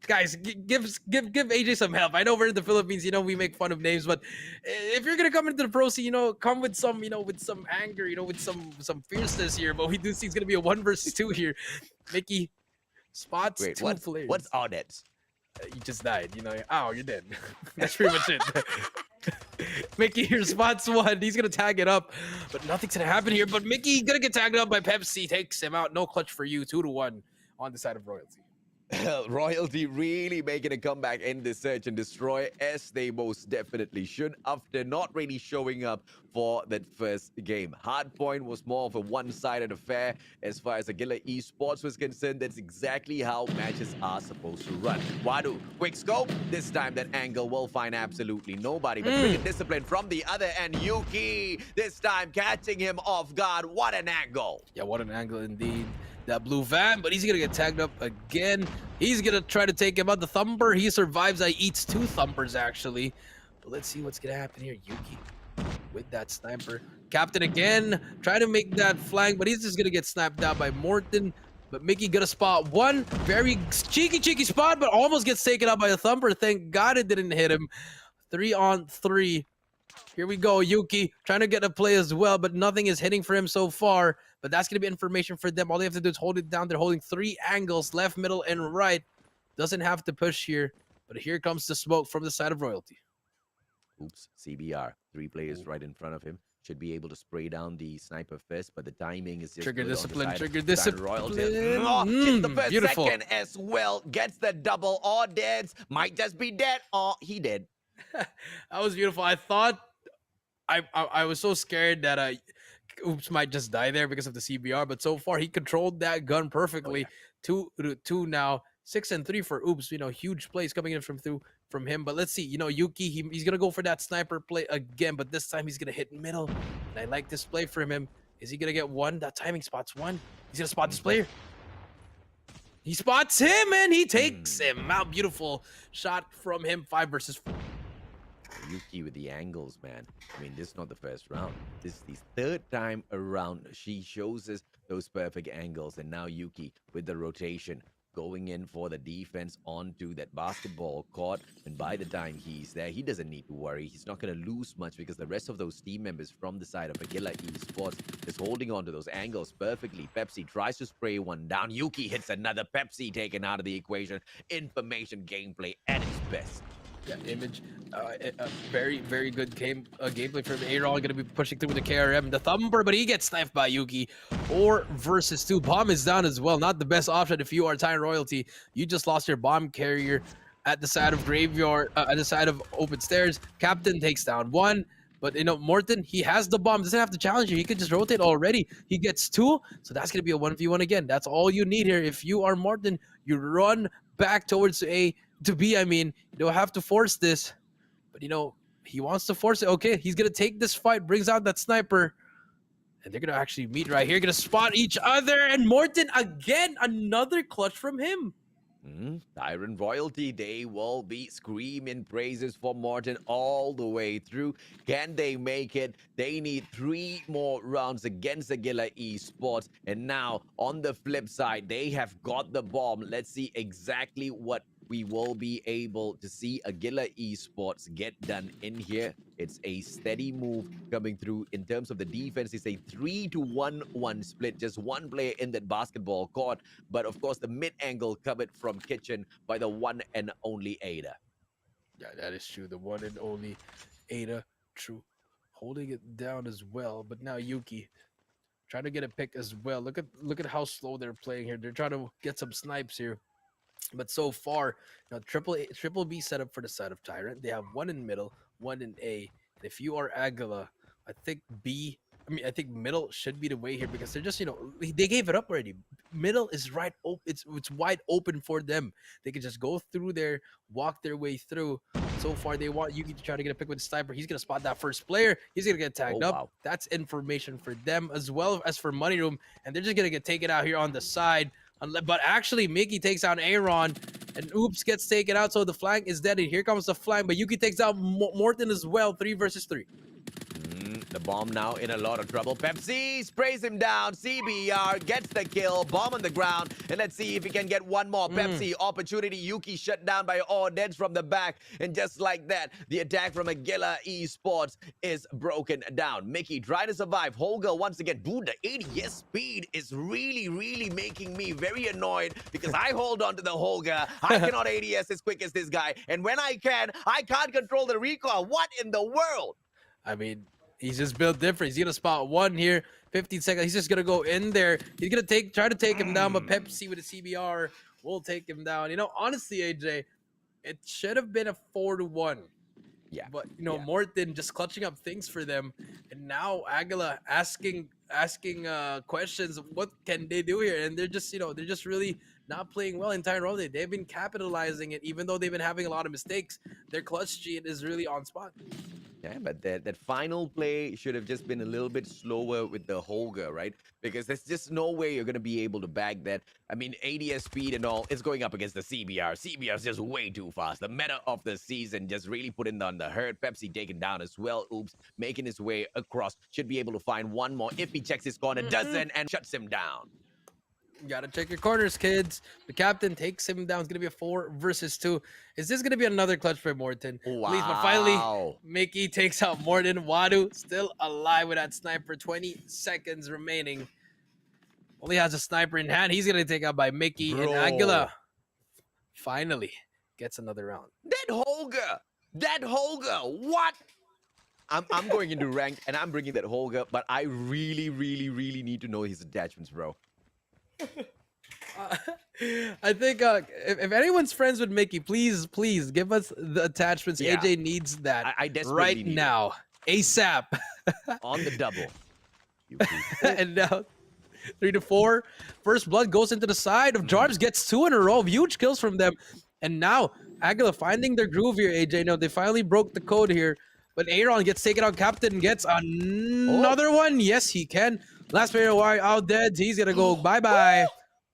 Guys, give AJ some help. I know we're in the Philippines, you know, we make fun of names, but if you're gonna come into the pro scene, you know, come with some, you know, with some anger, you know, with some fierceness here. But we do see it's gonna be a 1 versus 2 here. Mickey spots Wait, two what's players. audits? You just died, you know. Oh, you're dead. That's pretty much it. Mickey here spots one. He's gonna tag it up, but nothing's gonna happen here. But Mickey gonna get tagged up by Pepsi. Takes him out. No clutch for you. 2-1 on the side of Royalty. Royalty really making a comeback in this search and destroy, as they most definitely should, after not really showing up for that first game. Hardpoint was more of a one-sided affair as far as Aguila Esports was concerned. That's exactly how matches are supposed to run. Wadu, quick scope. This time that angle will find absolutely nobody, but brilliant discipline from the other end. Yuki, this time catching him off guard. What an angle. Yeah, what an angle indeed. That blue van, but he's gonna get tagged up again. He's gonna try to take him out. The thumper, he survives. I eats 2 thumpers actually. But let's see what's gonna happen here. Yuki with that sniper. Captain again, trying to make that flank, but he's just gonna get snapped down by Morton. But Mickey gonna spot one. Very cheeky spot, but almost gets taken out by a thumper. Thank God it didn't hit him. 3-on-3. Here we go, Yuki trying to get a play as well, but nothing is hitting for him so far. But that's going to be information for them. All they have to do is hold it down. They're holding 3 angles, left, middle, and right. Doesn't have to push here, but here comes the smoke from the side of Royalty. Oops, CBR. 3 players right in front of him. Should be able to spray down the sniper fist, but the timing is just Trigger good on the discipline, side trigger of discipline. Royalty. Hits the first Beautiful. second as well. Gets the double or dead. Might just be dead. Oh, he did. That was beautiful. I thought I was so scared that Oops might just die there because of the CBR, but so far he controlled that gun perfectly. 2-2 now. 6-3 for Oops. You know, huge plays coming in from him. But let's see. You know, Yuki, he's gonna go for that sniper play again, but this time he's gonna hit middle. And I like this play from him. Is he gonna get one? That timing spots one. He's gonna spot this player. He spots him and he takes him out. Beautiful shot from him. 5 versus 4. Yuki with the angles, man. I mean, this is not the first round. This is the 3rd time around. She shows us those perfect angles. And now Yuki with the rotation, going in for the defense onto that basketball court. And by the time he's there, he doesn't need to worry. He's not going to lose much because the rest of those team members from the side of Aguila Esports is holding on to those angles perfectly. Pepsi tries to spray one down. Yuki hits another. Pepsi taken out of the equation. Information gameplay at its best. Yeah, image, a very good gameplay from Aaron. Going to be pushing through with the KRM, the thumper, but he gets sniped by Yuki. 4 versus 2. Bomb is down as well. Not the best option if you are Thai Royalty. You just lost your bomb carrier at the side of Graveyard, at the side of Open Stairs. Captain takes down 1. But, you know, Morton, he has the bomb. Doesn't have to challenge you. He could just rotate already. He gets 2. So that's going to be a 1v1 again. That's all you need here. If you are Morton, you run back towards A to B. I mean, you don't have to force this. But, you know, he wants to force it. Okay, he's going to take this fight. Brings out that sniper. And they're going to actually meet right here. Going to spot each other. And Morton, again, another clutch from him. Tyrant Royalty, they will be screaming praises for Morton all the way through. Can they make it? They need 3 more rounds against Aguila Esports. And now, on the flip side, they have got the bomb. Let's see exactly what we will be able to see Aguila Esports get done in here. It's a steady move coming through. In terms of the defense, it's a 3-1-1 split. Just one player in that basketball court. But of course, the mid-angle covered from Kitchen by the one and only Ada. Yeah, that is true. The one and only Ada. True. Holding it down as well. But now Yuki trying to get a pick as well. Look at how slow they're playing here. They're trying to get some snipes here. But so far, you know, triple B set up for the side of Tyrant. They have 1 in middle, 1 in A. And if you are Aguila, I think I think middle should be the way here because they're just, you know, they gave it up already. Middle is right open. It's wide open for them. They can just go through there, walk their way through. So far, they want Yuki to try to get a pick with the sniper. He's going to spot that first player. He's going to get tagged up. Wow. That's information for them as well as for Money Room. And they're just going to get taken out here on the side. But actually, Mickey takes out Aaron, and Oops gets taken out, so the flank is dead. And here comes the flank, but Yuki takes out Morton as well. 3 versus 3. The bomb now in a lot of trouble. Pepsi sprays him down. CBR gets the kill. Bomb on the ground. And let's see if he can get one more. Pepsi opportunity. Yuki shut down by all deads from the back. And just like that, the attack from Aguila Esports is broken down. Mickey trying to survive. Holger once again. Dude, the ADS speed is really making me very annoyed because I hold on to the Holger. I cannot ADS as quick as this guy. And when I can, I can't control the recoil. What in the world? I mean, he's just built different. He's gonna spot one here, 15 seconds. He's just gonna go in there. He's gonna try to take him down, but Pepsi with a CBR will take him down. Honestly, AJ, it should have been a 4-1. Yeah. But Morton just clutching up things for them, and now Aguila asking questions. What can they do here? And they're just really not playing well entire role. They've been capitalizing it, even though they've been having a lot of mistakes. Their clutch gene is really on spot. Yeah, but that final play should have just been a little bit slower with the Holger, right? Because there's just no way you're going to be able to bag that. I mean, ADS speed and all, it's going up against the CBR. CBR is just way too fast. The meta of the season just really put in on the hurt. Pepsi taken down as well. Oops, making his way across. Should be able to find one more if he checks his corner. Doesn't, and shuts him down. You gotta check your corners, kids. The captain takes him down. It's gonna be a 4 versus 2. Is this gonna be another clutch by Morton? Wow. Please, but finally, Mickey takes out Morton. Wadu still alive with that sniper. 20 seconds remaining. Only has a sniper in hand. He's gonna take out by Mickey. Bro. And Aguila finally gets another round. That Holger, what? I'm going into ranked and I'm bringing that Holger, but I really need to know his attachments, bro. I think if anyone's friends with Mickey, please give us the attachments. Yeah. AJ needs that I desperately right need now, ASAP. On the double. And now 3-4. First blood goes into the side of Jarvis, gets 2 in a row of huge kills from them. And now Aguila finding their groove here, AJ. No, they finally broke the code here. But Aaron gets taken out. Captain gets another one. Yes, he can. Last player out dead. He's gonna go bye-bye.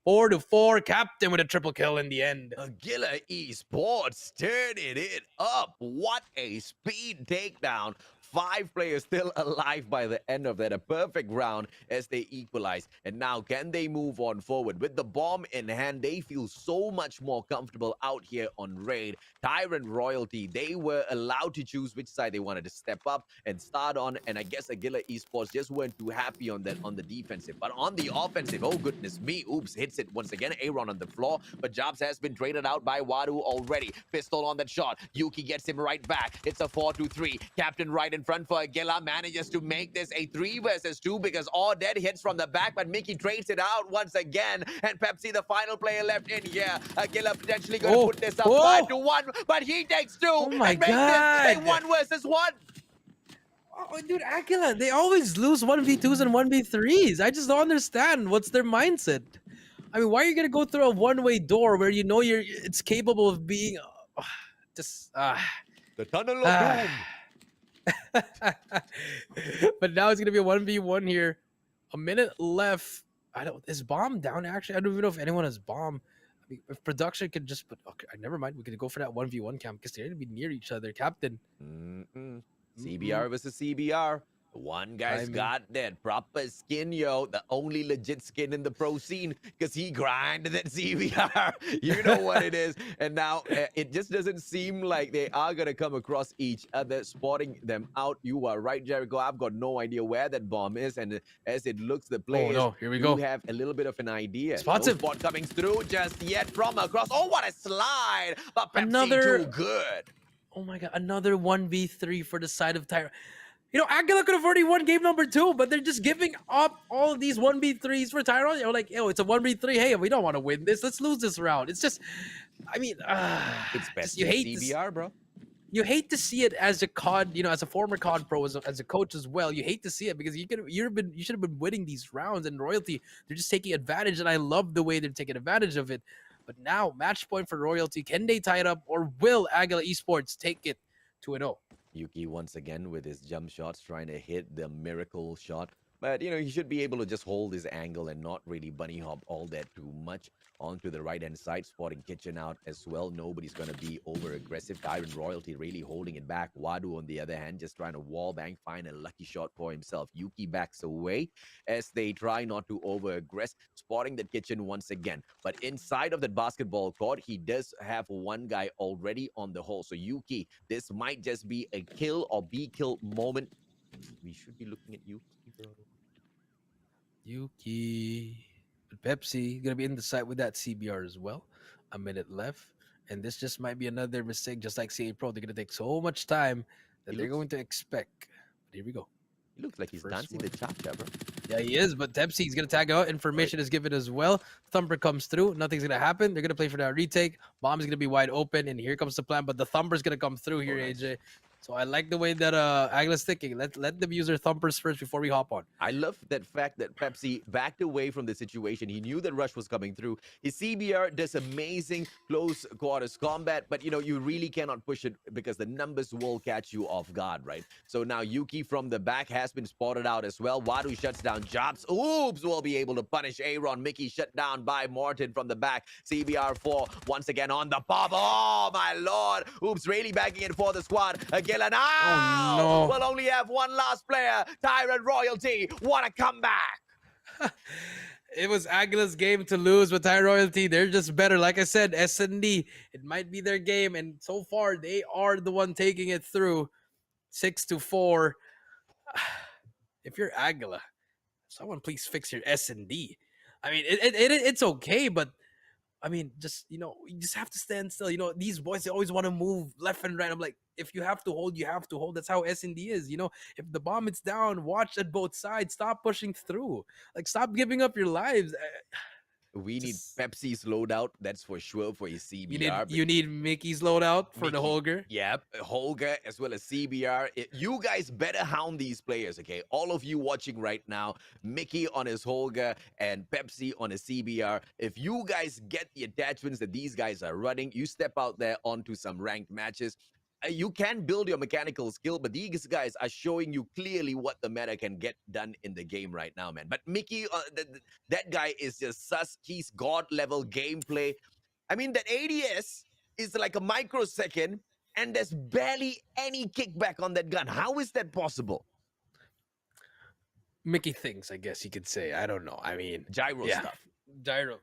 4-4. Captain with a triple kill in the end. Aguila Esports turning it up. What a speed takedown. 5 players still alive by the end of that. A perfect round as they equalize. And now can they move on forward? With the bomb in hand, they feel so much more comfortable out here on raid. Tyrant Royalty, they were allowed to choose which side they wanted to step up and start on. And I guess Aguila Esports just weren't too happy on that on the defensive. But on the offensive, oh goodness me, oops, hits it once again. Aaron on the floor, but Jobs has been traded out by Wadu already. Pistol on that shot. Yuki gets him right back. It's a 4-2-3. Captain right in front for Aguila, manages to make this a 3 versus 2 because all dead hits from the back, but Mickey trades it out once again. And Pepsi, the final player left in here. Aguila potentially going to put this up 5-1, but he takes 2 Oh my and makes God. this a 1 versus 1. Oh, dude, Aguila, they always lose 1v2s and 1v3s. I just don't understand what's their mindset. I mean, why are you gonna go through a one-way door where you know it's capable of being The tunnel of doom. But now it's gonna be a 1v1 here. A minute left. Is bomb down actually? I don't even know if anyone has bomb. I mean, if production could just put okay, never mind. We could go for that 1v1 camp because they're gonna be near each other. Captain. CBR versus CBR. One guy's got that proper skin, yo. The only legit skin in the pro scene because he grinded that CBR. You know what it is. And now it just doesn't seem like they are going to come across each other, spotting them out. You are right, Jericho. I've got no idea where that bomb is. And as it looks, the players here we go. have a little bit of an idea. Spots no him. spot coming through just yet from across. Oh, what a slide. But Pepsi too good. Oh my God. Another 1v3 for the side of Tyra. Aguila could have already won game number 2, but they're just giving up all of these 1v3s for Tyrone. Like, it's a 1v3. Hey, we don't want to win this. Let's lose this round. It's just, I mean, it's best you hate CBR, bro. You hate to see it as a COD, as a former COD pro, as a coach as well. You hate to see it because you should have been winning these rounds, and Royalty, they're just taking advantage, and I love the way they're taking advantage of it. But now, match point for Royalty. Can they tie it up, or will Aguila Esports take it to 2-0? Yuki once again with his jump shots trying to hit the miracle shot. But he should be able to just hold his angle and not really bunny hop all that too much onto the right hand side, spotting Kitchen out as well. Nobody's going to be over aggressive. Tyrant Royalty really holding it back. Wadu, on the other hand, just trying to wall bang, find a lucky shot for himself. Yuki backs away as they try not to over aggress, spotting that Kitchen once again. But inside of that basketball court, he does have one guy already on the hole. So Yuki, this might just be a kill or be killed moment. We should be looking at Yuki, bro. Yuki. But Pepsi gonna be in the side with that CBR as well. A minute left. And this just might be another mistake, just like CA Pro. They're gonna take so much time that He they're looks going to expect. But here we go. he looks like The he's first dancing one. the cha-cha, bro. Yeah, he is, but Tepsi's gonna tag out. Information is given as well. Thumper comes through. Nothing's gonna happen. They're gonna play for that retake. Bomb is gonna be wide open, and here comes the plan. But the Thumper's gonna come through here, Nice. AJ. So I like the way that Agla's thinking. Let them use their Thumpers first before we hop on. I love that fact that Pepsi backed away from the situation. He knew that Rush was coming through. His CBR does amazing close quarters combat, but you really cannot push it because the numbers will catch you off guard, right? So now Yuki from the back has been spotted out as well. Wadu shuts down Jobs. Oops will be able to punish Aaron. Mickey shut down by Morton from the back. CBR4 once again on the pop. Oh my lord. Oops, really backing it for the squad. Agila now. Oh, no. We'll only have one last player. Tyrant Royalty. What a comeback. It was Aguila's game to lose, but Thai Royalty, they're just better. Like I said, S&D, it might be their game, and so far they are the one taking it through 6-4. If you're Aguila, someone please fix your S&D. I mean, it's okay, but I mean, just you just have to stand still. These boys, they always want to move left and right. I'm like, if you have to hold, you have to hold. That's how S&D is. If the bomb is down, watch at both sides. Stop pushing through. Like, stop giving up your lives. We need Just- Pepsi's loadout, that's for sure, for his You CBR. need Mickey's loadout for the Mickey. Holger. Yep, Holger as well as CBR. You guys better hound these players, okay? All of you watching right now, Mickey on his Holger and Pepsi on his CBR. If you guys get the attachments that these guys are running, you step out there onto some ranked matches. You can build your mechanical skill, but these guys are showing you clearly what the meta can get done in the game right now, man. But Mickey, that guy is just sus. He's god level gameplay. I mean, that ADS is like a microsecond, and there's barely any kickback on that gun. How is that possible? Mickey thinks, I guess you could say. I don't know. I mean, Gyro yeah. stuff. Gyro,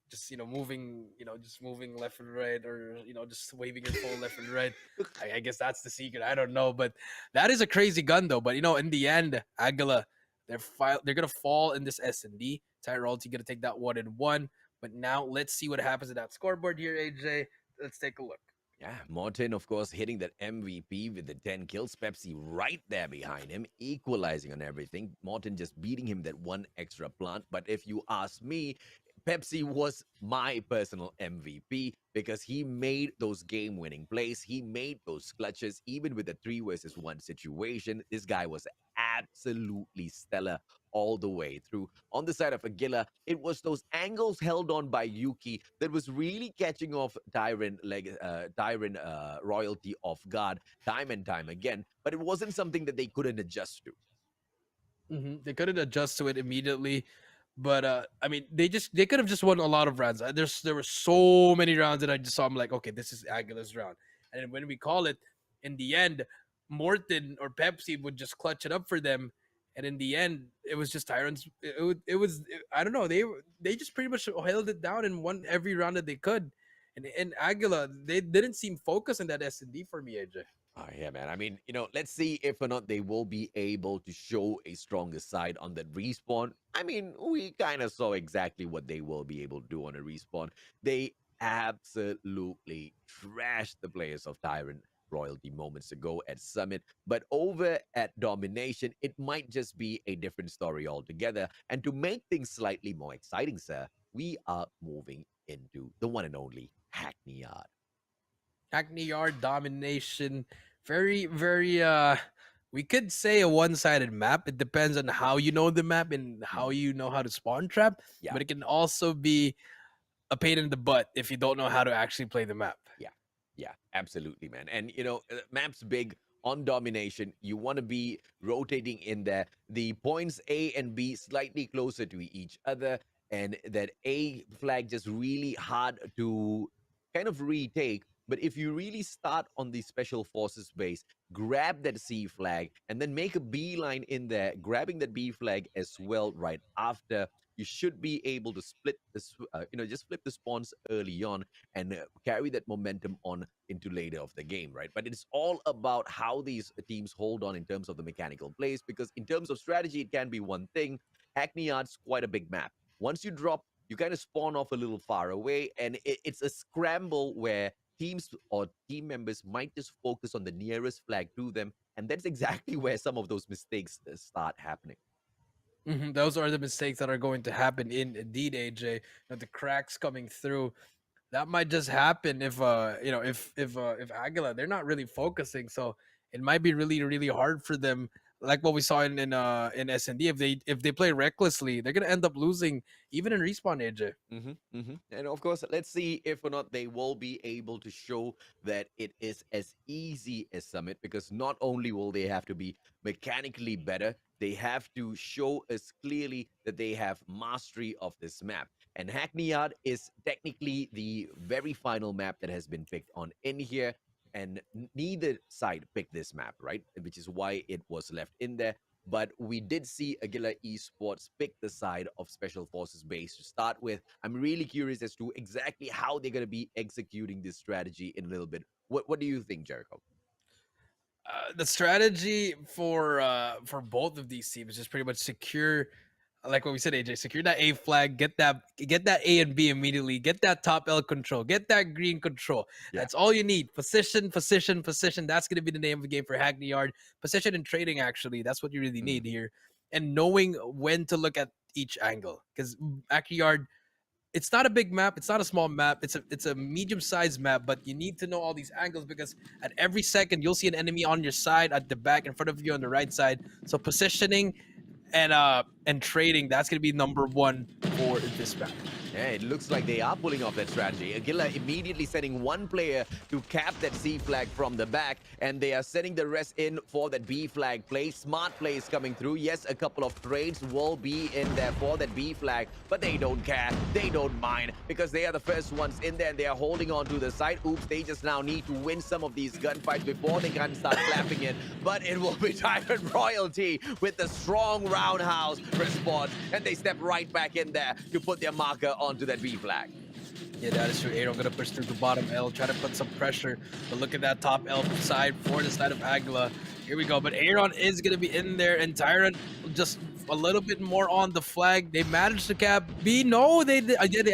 just moving, just moving left and right, or just waving your phone left and right. I guess that's the secret. I don't know, but that is a crazy gun though. But in the end, Aguila, they're gonna fall in this S&D. Tyralty gonna take that 1-1. But now let's see what happens at that scoreboard here, AJ. Let's take a look. Yeah, Morton, of course, hitting that MVP with the 10 kills. Pepsi right there behind him, equalizing on everything. Morton just beating him that one extra plant. But if you ask me, Pepsi was my personal MVP because he made those game-winning plays. He made those clutches, even with the 3 versus 1 situation. This guy was absolutely stellar all the way through. On the side of Aguila, it was those angles held on by Yuki that was really catching off Tyrant Royalty off guard time and time again. But it wasn't something that they couldn't adjust to. They couldn't adjust to it immediately, but I mean, they could have just won a lot of rounds. There were so many rounds that I just saw. I'm like, okay, this is Aguila's round. And then when we call it, in the end, Morton or Pepsi would just clutch it up for them. And in the end, it was just Tyrants. It was I don't know. They just pretty much held it down and won every round that they could. And Aguila, they didn't seem focused on that S&D for me, AJ. Oh, yeah, man. I mean, let's see if or not they will be able to show a stronger side on that respawn. I mean, we kind of saw exactly what they will be able to do on a respawn. They absolutely trashed the players of Tyrant Royalty moments ago at Summit. But over at Domination, it might just be a different story altogether. And to make things slightly more exciting, sir, we are moving into the one and only Hackney Yard. Hackney Yard Domination. Very, very we could say a one-sided map. It depends on how you know the map and how you know how to spawn trap. Yeah. But it can also be a pain in the butt if you don't know how to actually play the map. Yeah, absolutely, man. And, map's big on domination. You want to be rotating in there. The points A and B slightly closer to each other, and that A flag just really hard to kind of retake. But if you really start on the special forces base, grab that C flag, and then make a beeline in there, grabbing that B flag as well right after, you should be able to split this, just flip the spawns early on and carry that momentum on into later of the game, right? But it's all about how these teams hold on in terms of the mechanical plays, because in terms of strategy, it can be one thing. Hackney Yard's quite a big map. Once you drop, you kind of spawn off a little far away, and it's a scramble where teams or team members might just focus on the nearest flag to them, and that's exactly where some of those mistakes start happening. Those are the mistakes that are going to happen indeed, AJ. The cracks coming through. That might just happen if Aguila, they're not really focusing, so it might be really hard for them. Like what we saw in S&D, if they play recklessly, they're gonna end up losing even in respawn, AJ. And of course, let's see if or not they will be able to show that it is as easy as Summit, because not only will they have to be mechanically better, they have to show us clearly that they have mastery of this map. And Hackney Yard is technically the very final map that has been picked on in here, and neither side picked this map, right? Which is why it was left in there. But we did see Aguila Esports pick the side of Special Forces base to start with. I'm really curious as to exactly how they're going to be executing this strategy in a little bit. What do you think, Jericho? The strategy for both of these teams is just pretty much secure, like what we said, AJ, secure that A flag, get that A and B immediately, get that top L control, get that green control. Yeah. That's all you need. Position. That's going to be the name of the game for Hackney Yard. Position and trading, actually, that's what you really need here, and knowing when to look at each angle, because Hackney Yard, it's not a big map, it's not a small map, it's a medium-sized map, but you need to know all these angles, because at every second you'll see an enemy on your side, at the back, in front of you, on the right side. So positioning and trading, that's going to be number one for this map. Yeah, it looks like they are pulling off that strategy. Aguila immediately sending one player to cap that C flag from the back, and they are sending the rest in for that B flag play. Smart plays coming through. Yes, a couple of trades will be in there for that B flag, but they don't care. They don't mind, because they are the first ones in there, and they are holding on to the side. Oops, they just now need to win some of these gunfights before they can start clapping it. But it will be Tyrant Royalty with the strong roundhouse response, and they step right back in there to put their marker onto that B flag. Yeah, that is true. Aaron gonna push through the bottom L, try to put some pressure. But look at that top L side for the side of Aguila. Here we go. But Aaron is gonna be in there, and Tyrant just a little bit more on the flag. They managed to cap B. No, they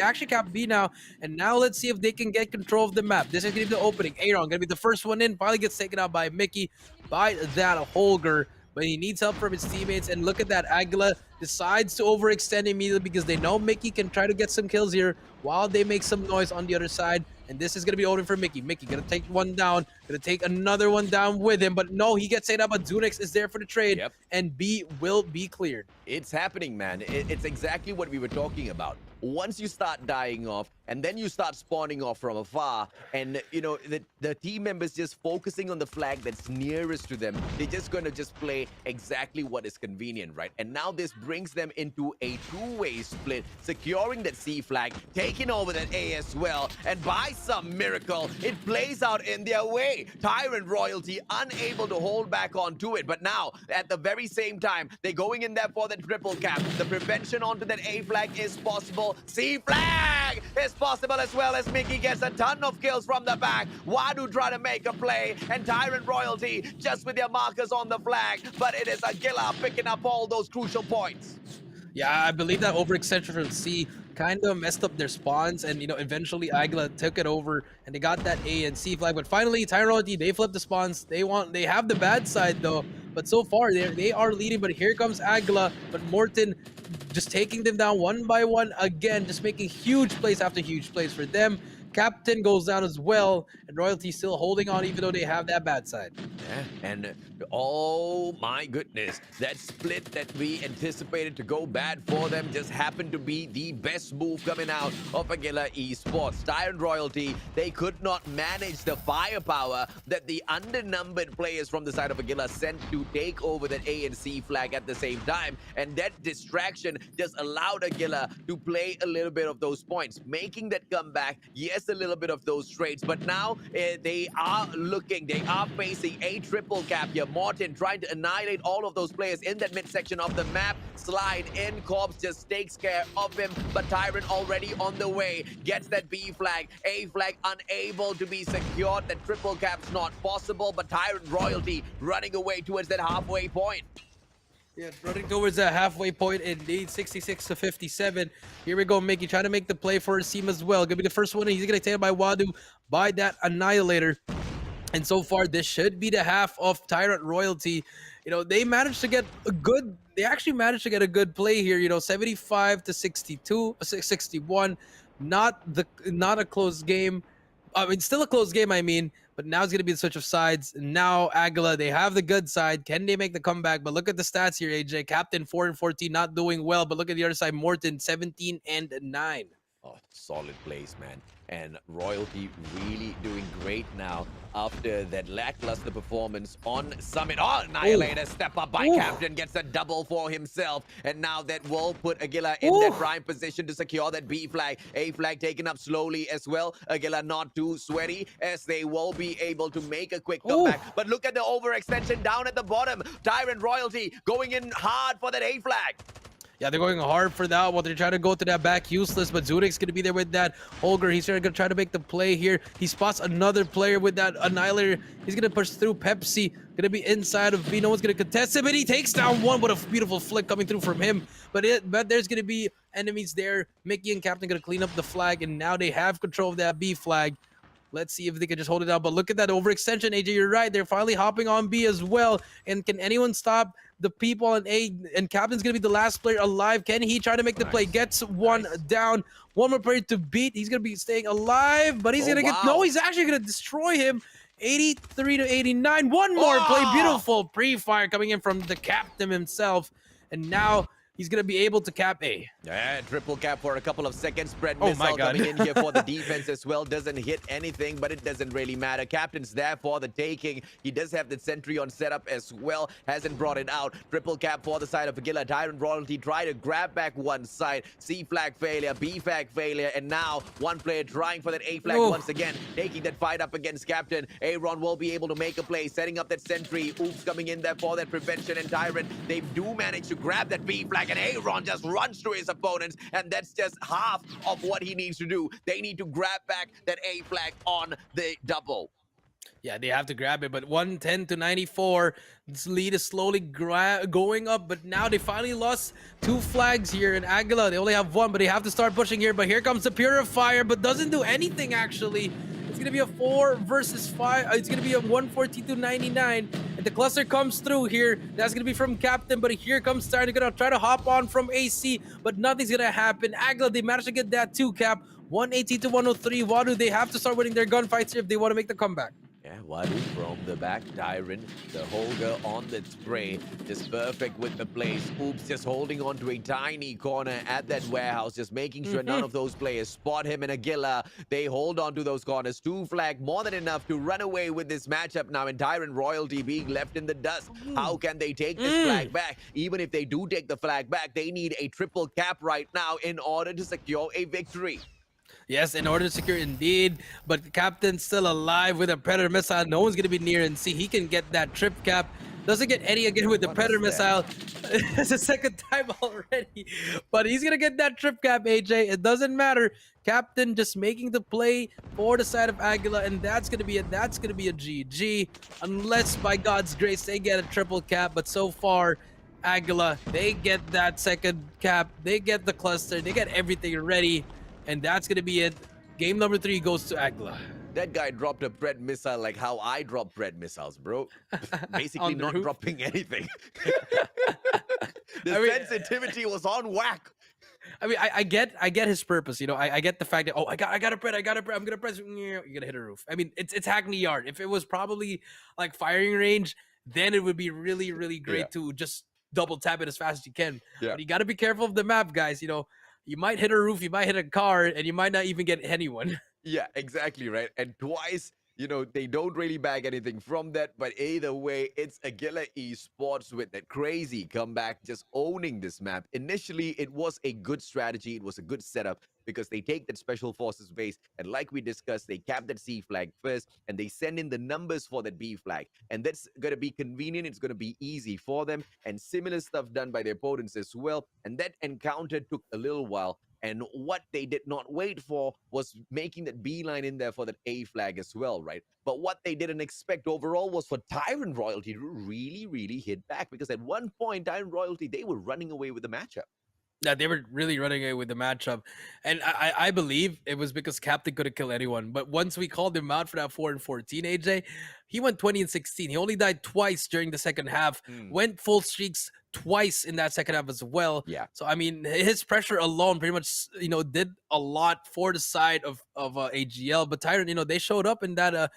actually cap B now. And now let's see if they can get control of the map. This is gonna be the opening. Aaron gonna be the first one in. Finally gets taken out by Mickey, by that Holger. But he needs help from his teammates, and look at that. Aguila decides to overextend immediately, because they know Mickey can try to get some kills here while they make some noise on the other side. And this is going to be open for Mickey. Mickey going to take one down, going to take another one down with him, but no, he gets saved up, but Zunix is there for the trade, and B will be cleared. It's happening, man. It's exactly what we were talking about. Once you start dying off, and then you start spawning off from afar, and the team members just focusing on the flag that's nearest to them, they're just going to just play exactly what is convenient, right? And now this brings them into a two-way split, securing that C flag, taking over that A as well, and by some miracle, it plays out in their way. Tyrant Royalty unable to hold back onto it, but now at the very same time, they're going in there for the triple cap. The prevention onto that A flag is possible. C flag is possible as well, as Mickey gets a ton of kills from the back. Wadu trying to make a play, and Tyrant Royalty just with their markers on the flag, but it is Aguila picking up all those crucial points. Yeah, I believe that overextension from C kind of messed up their spawns, and eventually Aguila took it over, and they got that A and C flag. But finally, Tyrant Royalty, they flipped the spawns. They have the bad side though, but so far they are leading. But here comes Aguila, but Morton just taking them down one by one again, just making huge plays after huge plays for them. Captain goes down as well, and Royalty still holding on even though they have that bad side. Yeah, and oh my goodness, that split that we anticipated to go bad for them just happened to be the best move coming out of Aguila Esports. Tyrant Royalty, they could not manage the firepower that the undernumbered players from the side of Aguila sent to take over that A and C flag at the same time, and that distraction just allowed Aguila to play a little bit of those points, making that comeback. Yes, a little bit of those trades, but now they are facing a triple cap here. Morten trying to annihilate all of those players in that midsection of the map. Slide in, Corpse just takes care of him, but Tyrant already on the way. Gets that B flag, A flag unable to be secured. That triple cap's not possible, but Tyrant Royalty running away towards that halfway point. Yeah, running towards that halfway point indeed, 66 to 57. Here we go, Mickey trying to make the play for his team as well. Gonna be the first one, and he's gonna take it by Wadu by that Annihilator. And so far, this should be the half of Tyrant Royalty. You know, they managed to get a good, they actually managed to get a good play here, you know, 75 to 62, 61. Not a close game. I mean, still a close game, I mean, but now it's going to be the switch of sides. Now, Aguila, they have the good side. Can they make the comeback? But look at the stats here, AJ. Captain 4 and 14, not doing well. But look at the other side, Morten 17 and 9. Oh, solid plays, man. And Royalty really doing great now after that lackluster performance on Summit. Oh, Annihilator step up by Captain, gets a double for himself. And now that will put Aguila in that prime position to secure that B flag. A flag taken up slowly as well. Aguila not too sweaty as they will be able to make a quick comeback. But look at the overextension down at the bottom. Tyrant Royalty going in hard for that A flag. Yeah, they're going hard for that one. They're trying to go to that back useless, but Zurik's going to be there with that. Holger, he's going to try to make the play here. He spots another player with that Annihilator. He's going to push through Pepsi. Going to be inside of B. No one's going to contest him, and he takes down one. What a beautiful flick coming through from him. But there's going to be enemies there. Mickey and Captain going to clean up the flag, and now they have control of that B flag. Let's see if they can just hold it out. But look at that overextension, AJ. You're right. They're finally hopping on B as well. And can anyone stop the people on A? And Captain's going to be the last player alive. Can he try to make the play? Gets one down. One more player to beat. He's going to be staying alive. But he's going to get... No, he's actually going to destroy him. 83 to 89. One more play. Beautiful pre-fire coming in from the Captain himself. And now... he's going to be able to cap A. Yeah, triple cap for a couple of seconds. Spread missile coming in here for the defense as well. Doesn't hit anything, but it doesn't really matter. Captain's there for the taking. He does have the sentry on setup as well. Hasn't brought it out. Triple cap for the side of Aguila. Tyrant Royalty try to grab back one side. C flag failure, B flag failure, and now one player trying for that A flag once again. Taking that fight up against Captain. Aaron will be able to make a play, setting up that sentry. Oops coming in there for that prevention, and Tyrant, they do manage to grab that B flag. And Aaron just runs through his opponents, and that's just half of what he needs to do. They need to grab back that A flag on the double. Yeah, they have to grab it, but 110 to 94. This lead is slowly going up, but now they finally lost 2 flags here in Aguila. They only have 1, but they have to start pushing here. But here comes the Purifier, but doesn't do anything, actually. It's going to be a 4 versus 5. It's going to be a 142 to 99. And the cluster comes through here. That's going to be from Captain, but here comes Tyrant. They're going to try to hop on from AC, but nothing's going to happen. Aguila, they managed to get that 2 cap. 180 to 103. Wadu, they have to start winning their gunfights here if they want to make the comeback. Yeah, Wadu from the back. Tyrant, the Holger on the spray. Just perfect with the plays. Oops, just holding on to a tiny corner at that warehouse. Just making sure none of those players spot him. And Aguila, they hold on to those corners. 2 flag, more than enough to run away with this matchup now. And Tyrant Royalty being left in the dust. How can they take this flag back? Even if they do take the flag back, they need a triple cap right now in order to secure a victory. Yes, in order to secure indeed, but Captain's still alive with a Predator missile. No one's going to be near, and see, he can get that trip cap. Doesn't get any again with the Predator missile. It's the second time already, but he's going to get that trip cap, AJ. It doesn't matter. Captain just making the play for the side of Aguila, and that's going to be a GG, unless by God's grace they get a triple cap. But so far, Aguila, they get that second cap, they get the cluster, they get everything ready. And that's going to be it. Game number 3 goes to Aguila. That guy dropped a bread missile like how I drop bread missiles, bro. Basically not dropping anything. The sensitivity was on whack. I mean, I get his purpose. I get the fact that I gotta press. I'm gonna press. You're gonna hit a roof. I mean, it's Hackney Yard. If it was probably like firing range, then it would be really really Yeah, great to just double tap it as fast as you can. yeah. But you got to be careful of the map, guys. You might hit a roof, you might hit a car, and you might not even get anyone. Yeah, exactly, right. And twice, they don't really bag anything from that. But either way, it's Aguila Esports with that crazy comeback, just owning this map. Initially, it was a good strategy. It was a good setup because they take that special forces base. And like we discussed, they cap that C flag first and they send in the numbers for that B flag. And that's going to be convenient. It's going to be easy for them. And similar stuff done by their opponents as well. And that encounter took a little while. And what they did not wait for was making that beeline in there for that A flag as well, right? But what they didn't expect overall was for Tyrant Royalty to really, really hit back because at one point, Tyrant Royalty, they were running away with the matchup. Yeah, they were really running away with the matchup, and I believe it was because Captain couldn't kill anyone. But once we called him out for that 4-14, AJ, he went 20-16. He only died twice during the second half. Went full streaks twice in that second half as well. Yeah. So I mean, his pressure alone pretty much did a lot for the side of AGL. But Tyrant, they showed up in that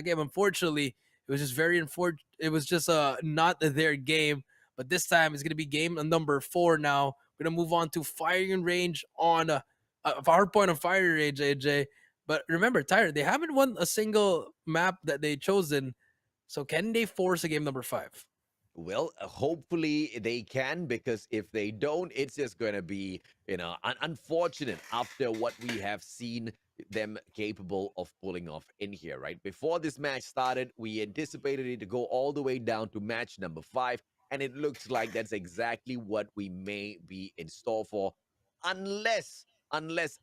game. Unfortunately, it was just very unfortunate. It was just not their game. But this time it's gonna be game number 4 now. We're gonna move on to firing range on a hard point on firing range, AJ. But remember, Tyrant, they haven't won a single map that they chosen. So can they force a game number 5? Well, hopefully they can, because if they don't, it's just going to be, unfortunate after what we have seen them capable of pulling off in here, right? Before this match started, we anticipated it to go all the way down to match number 5, and it looks like that's exactly what we may be in store for, unless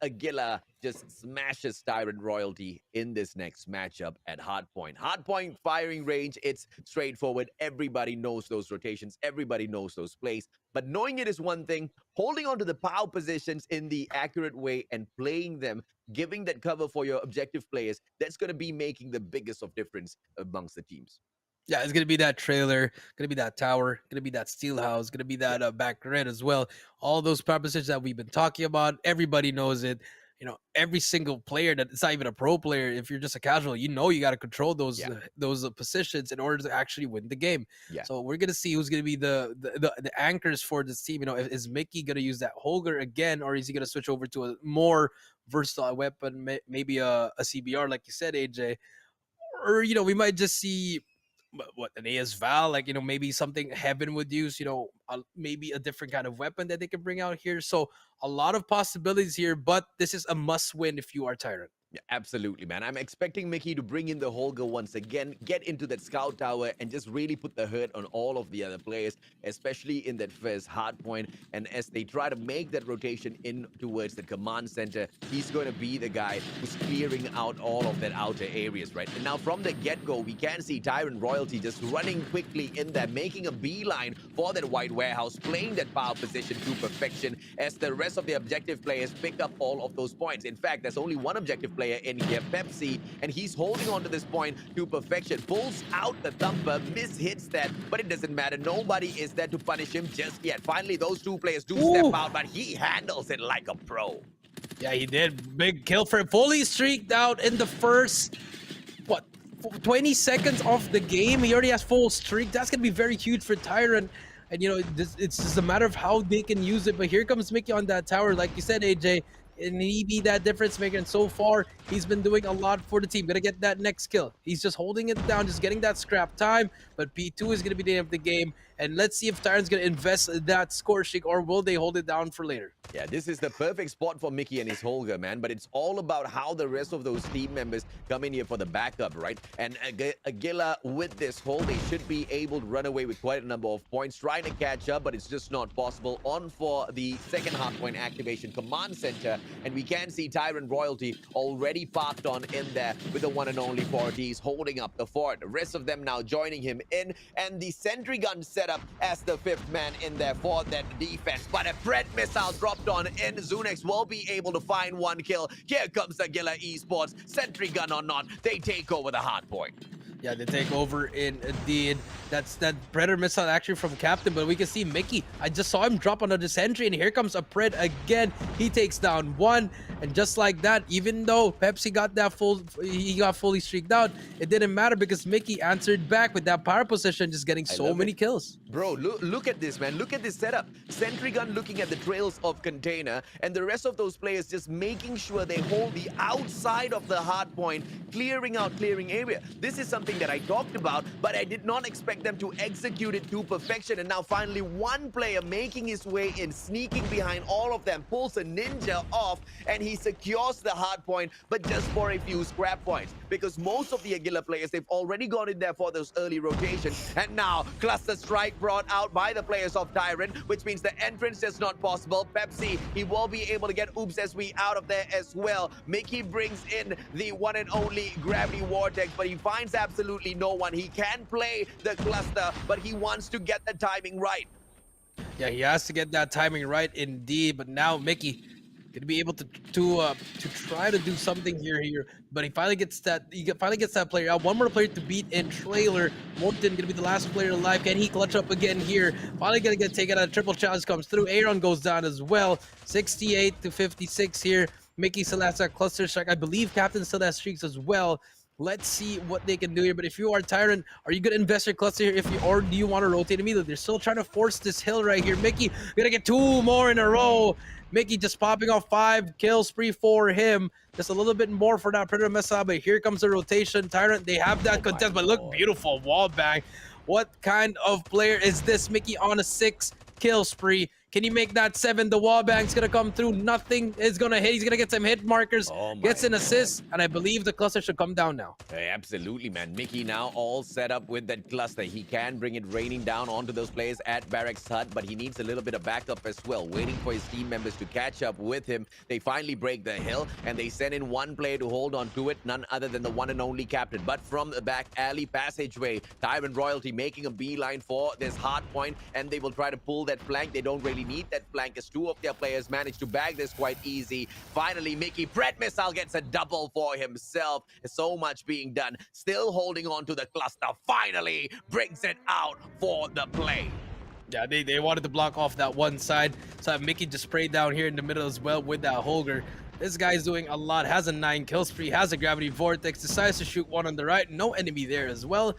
Aguila just smashes Tyrant Royalty in this next matchup at Hardpoint. Hardpoint firing range, it's straightforward. Everybody knows those rotations. Everybody knows those plays. But knowing it is one thing, holding on to the power positions in the accurate way and playing them, giving that cover for your objective players, that's going to be making the biggest of difference amongst the teams. Yeah, it's gonna be that trailer, gonna be that tower, gonna be that steel house, gonna be that back red as well. All those propositions that we've been talking about, everybody knows it. Every single player that it's not even a pro player. If you're just a casual, you got to control those positions in order to actually win the game. Yeah. So we're gonna see who's gonna be the anchors for this team. Is Mickey gonna use that Holger again, or is he gonna switch over to a more versatile weapon, maybe a CBR, like you said, AJ? Or we might just see what an AS Val, like maybe something Heaven would use, maybe a different kind of weapon that they can bring out here. So a lot of possibilities here, but this is a must win if you are Tyrant. Yeah, absolutely, man. I'm expecting Mickey to bring in the Holger once again, get into that scout tower, and just really put the hurt on all of the other players, especially in that first hard point. And as they try to make that rotation in towards the command center, he's going to be the guy who's clearing out all of that outer areas, right? And now from the get-go, we can see Tyrant Royalty just running quickly in there, making a beeline for that white warehouse, playing that power position to perfection as the rest of the objective players pick up all of those points. In fact, there's only one objective player in here, Pepsi, and he's holding on to this point to perfection. Pulls out the thumper, mishits that, but it doesn't matter. Nobody is there to punish him just yet. Finally, those two players do step out, but he handles it like a pro. Yeah, he did. Big kill for him. Fully streaked out in the first, 20 seconds of the game. He already has full streak. That's going to be very huge for Tyrant. And, it's just a matter of how they can use it. But here comes Mickey on that tower. Like you said, AJ, and he be that difference maker. And so far, he's been doing a lot for the team. Gonna get that next kill. He's just holding it down, just getting that scrap time. But P2 is gonna be the end of the game. And let's see if Tyrant's gonna invest that score streak, or will they hold it down for later? Yeah, this is the perfect spot for Mickey and his Holger, man. But it's all about how the rest of those team members come in here for the backup, right? And Aguila, with this hold, they should be able to run away with quite a number of points, trying to catch up, but it's just not possible. On for the second hardpoint activation, command center, and we can see Tyrant Royalty already parked on in there with the one and only 40s holding up the fort. The rest of them now joining him in, and the sentry gun setup as the fifth man in there for that defense. But a threat missile dropped on in. Zunex will be able to find one kill. Here comes Aguila Esports. Sentry gun or not, they take over the hard point. Yeah, they take over indeed. That's that Predator missile actually from Captain, but we can see Mickey. I just saw him drop on the sentry, and here comes a Pred again. He takes down one, and just like that, even though Pepsi got that he got fully streaked out, it didn't matter because Mickey answered back with that power position, just getting I so love many it. kills. Bro, look at this, man. Look at this setup. Sentry gun looking at the trails of container, and the rest of those players just making sure they hold the outside of the hard point, clearing area. This is something that I talked about, but I did not expect them to execute it to perfection. And now finally one player making his way in, sneaking behind all of them, pulls a ninja off, and he secures the hard point, but just for a few scrap points. Because most of the Aguila players, they've already gone in there for those early rotations. And now cluster strike brought out by the players of Tyrant, which means the entrance is not possible. Pepsi, he will be able to get Oops as we out of there as well. Mickey brings in the one and only Gravity Vortex, but he finds absolutely no one. He can play the cluster, but he wants to get the timing right. Yeah, he has to get that timing right indeed. But now Mickey gonna be able to try to do something here. But finally gets that player out. One more player to beat in trailer. Morton gonna be the last player alive. Can he clutch up again here? Finally gonna get taken out. Triple challenge comes through. Aaron goes down as well. 68 to 56 here. Mickey still has that cluster strike. I believe Captain still has streaks as well. Let's see what they can do here. But if you are Tyrant, are you gonna invest your cluster here? Or do you want to rotate immediately? They're still trying to force this hill right here. Mickey gonna get two more in a row. Mickey just popping off 5 kill spree for him. Just a little bit more for that Predator Mesa, but here comes the rotation. Tyrant, they have that contest, but look, beautiful wall bang. What kind of player is this? Mickey on a 6 kill spree. Can he make that 7? The wall bang's gonna come through. Nothing is gonna hit. He's gonna get some hit markers. Gets an assist, and I believe the cluster should come down now. Absolutely, man. Mickey now all set up with that cluster. He can bring it raining down onto those players at Barracks Hut, but he needs a little bit of backup as well, waiting for his team members to catch up with him. They finally break the hill, and they send in one player to hold on to it, none other than the one and only Captain. But from the back alley passageway, Tyrant Royalty making a beeline for this hard point, and they will try to pull that flank. They don't really need that flank, as 2 of their players manage to bag this quite easy. Finally, Mickey Pred Missile gets a double for himself. So much being done. Still holding on to the cluster. Finally brings it out for the play. Yeah, they wanted to block off that one side. So Mickey just sprayed down here in the middle as well with that Holger. This guy's doing a lot. Has a 9 kill spree. Has a Gravity Vortex. Decides to shoot one on the right. No enemy there as well.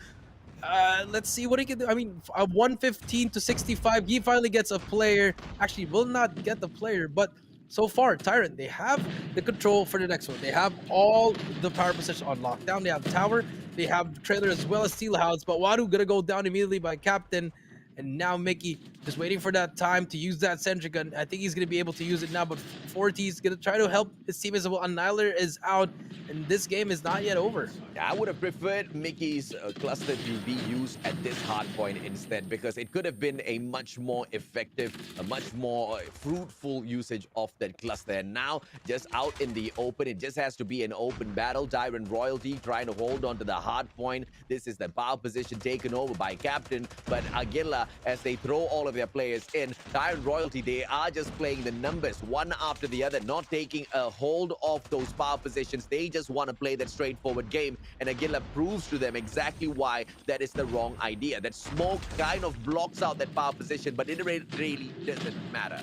Let's see what he can do. I mean, 115 to 65. He finally gets a player. Actually, will not get the player, but so far, Tyrant, they have the control for the next one. They have all the power position on lockdown. They have tower. They have trailer as well as steel house. But Wadu gonna go down immediately by Captain. And now Mickey just waiting for that time to use that sentry gun. I think he's going to be able to use it now, but 40 is going to try to help his team as well. Annihilator is out, and this game is not yet over. I would have preferred Mickey's cluster to be used at this hard point instead, because it could have been a much more effective, a much more fruitful usage of that cluster. And now, just out in the open, it just has to be an open battle. Tyrant Royalty trying to hold on to the hard point. This is the power position taken over by Captain, but Aguila, as they throw all of their players in, Tyrant Royalty, they are just playing the numbers one after the other, not taking a hold of those power positions. They just want to play that straightforward game, and Aguila proves to them exactly why that is the wrong idea. That smoke kind of blocks out that power position, but it really doesn't matter.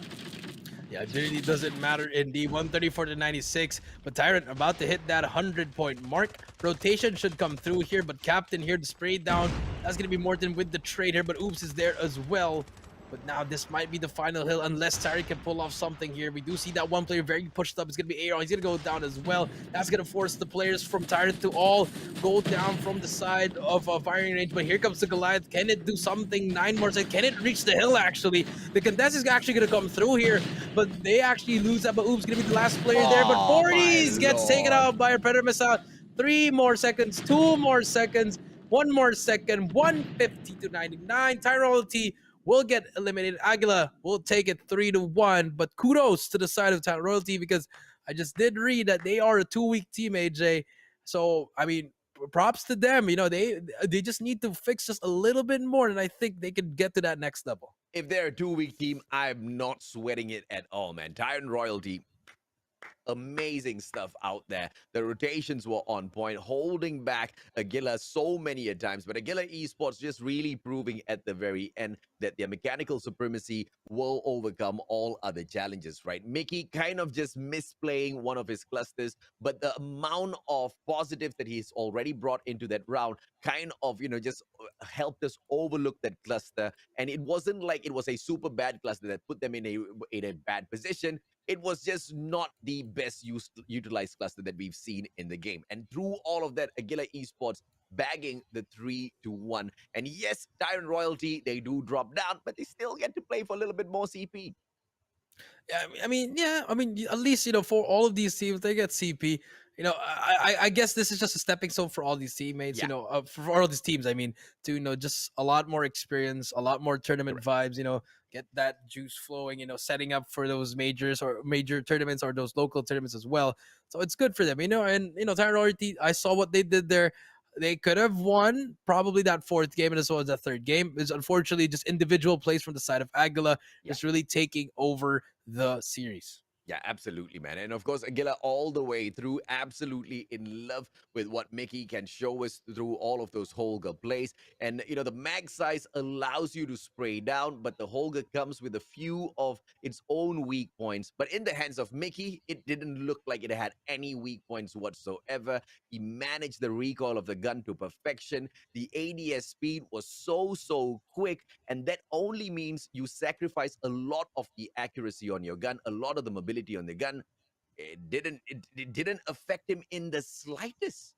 Yeah, it really doesn't matter indeed. 134 to 96, but Tyrant about to hit that 100-point mark. Rotation should come through here, but Captain here to spray down. That's going to be Morton with the trade here, but Oops is there as well. But now this might be the final hill unless Tyrant can pull off something here. We do see that one player very pushed up. It's going to be Aaron. He's going to go down as well. That's going to force the players from Tyrant to all go down from the side of firing range. But here comes the Goliath. Can it do something? 9 more seconds. Can it reach the hill, actually? The contest is actually going to come through here. But they actually lose that. But Oops going to be the last player there. But 40s gets taken out by a Predator Missile. 3 more seconds. 2 more seconds. 1 more second. 150 to 99. Tyrant will get eliminated. Aguila will take it 3-1, but kudos to the side of Tyrant Royalty, because I just did read that they are a 2-week team, AJ. So, I mean, props to them. You know, they just need to fix just a little bit more, and I think they can get to that next level. If they're a 2-week team, I'm not sweating it at all, man. Tyrant Royalty, Amazing stuff out there. The rotations were on point, holding back Aguila so many a times. But Aguila Esports just really proving at the very end that their mechanical supremacy will overcome all other challenges, right? Mickey kind of just misplaying one of his clusters, but the amount of positives that he's already brought into that round kind of, just helped us overlook that cluster. And it wasn't like it was a super bad cluster that put them in a bad position. It was just not the best utilized cluster that we've seen in the game. And through all of that, Aguila Esports bagging the 3-1. And yes, Tyrant Royalty, they do drop down, but they still get to play for a little bit more CP. Yeah, I mean, at least for all of these teams, they get CP. I guess this is just a stepping stone for all these teammates. Yeah. For all these teams, I mean, to just a lot more experience, a lot more tournament Correct. vibes. Get that juice flowing. Setting up for those majors or major tournaments or those local tournaments as well. So it's good for them. And Tyrant, I saw what they did there. They could have won probably that fourth game and as well as that third game. It's unfortunately just individual plays from the side of Aguila, Yeah. just really taking over the series. Yeah, absolutely, man. And of course, Aguila all the way through, absolutely in love with what Mickey can show us through all of those Holger plays. And, the mag size allows you to spray down, but the Holger comes with a few of its own weak points. But in the hands of Mickey, it didn't look like it had any weak points whatsoever. He managed the recoil of the gun to perfection. The ADS speed was so quick, and that only means you sacrifice a lot of the accuracy on your gun, a lot of the mobility on the gun. It didn't affect him in the slightest.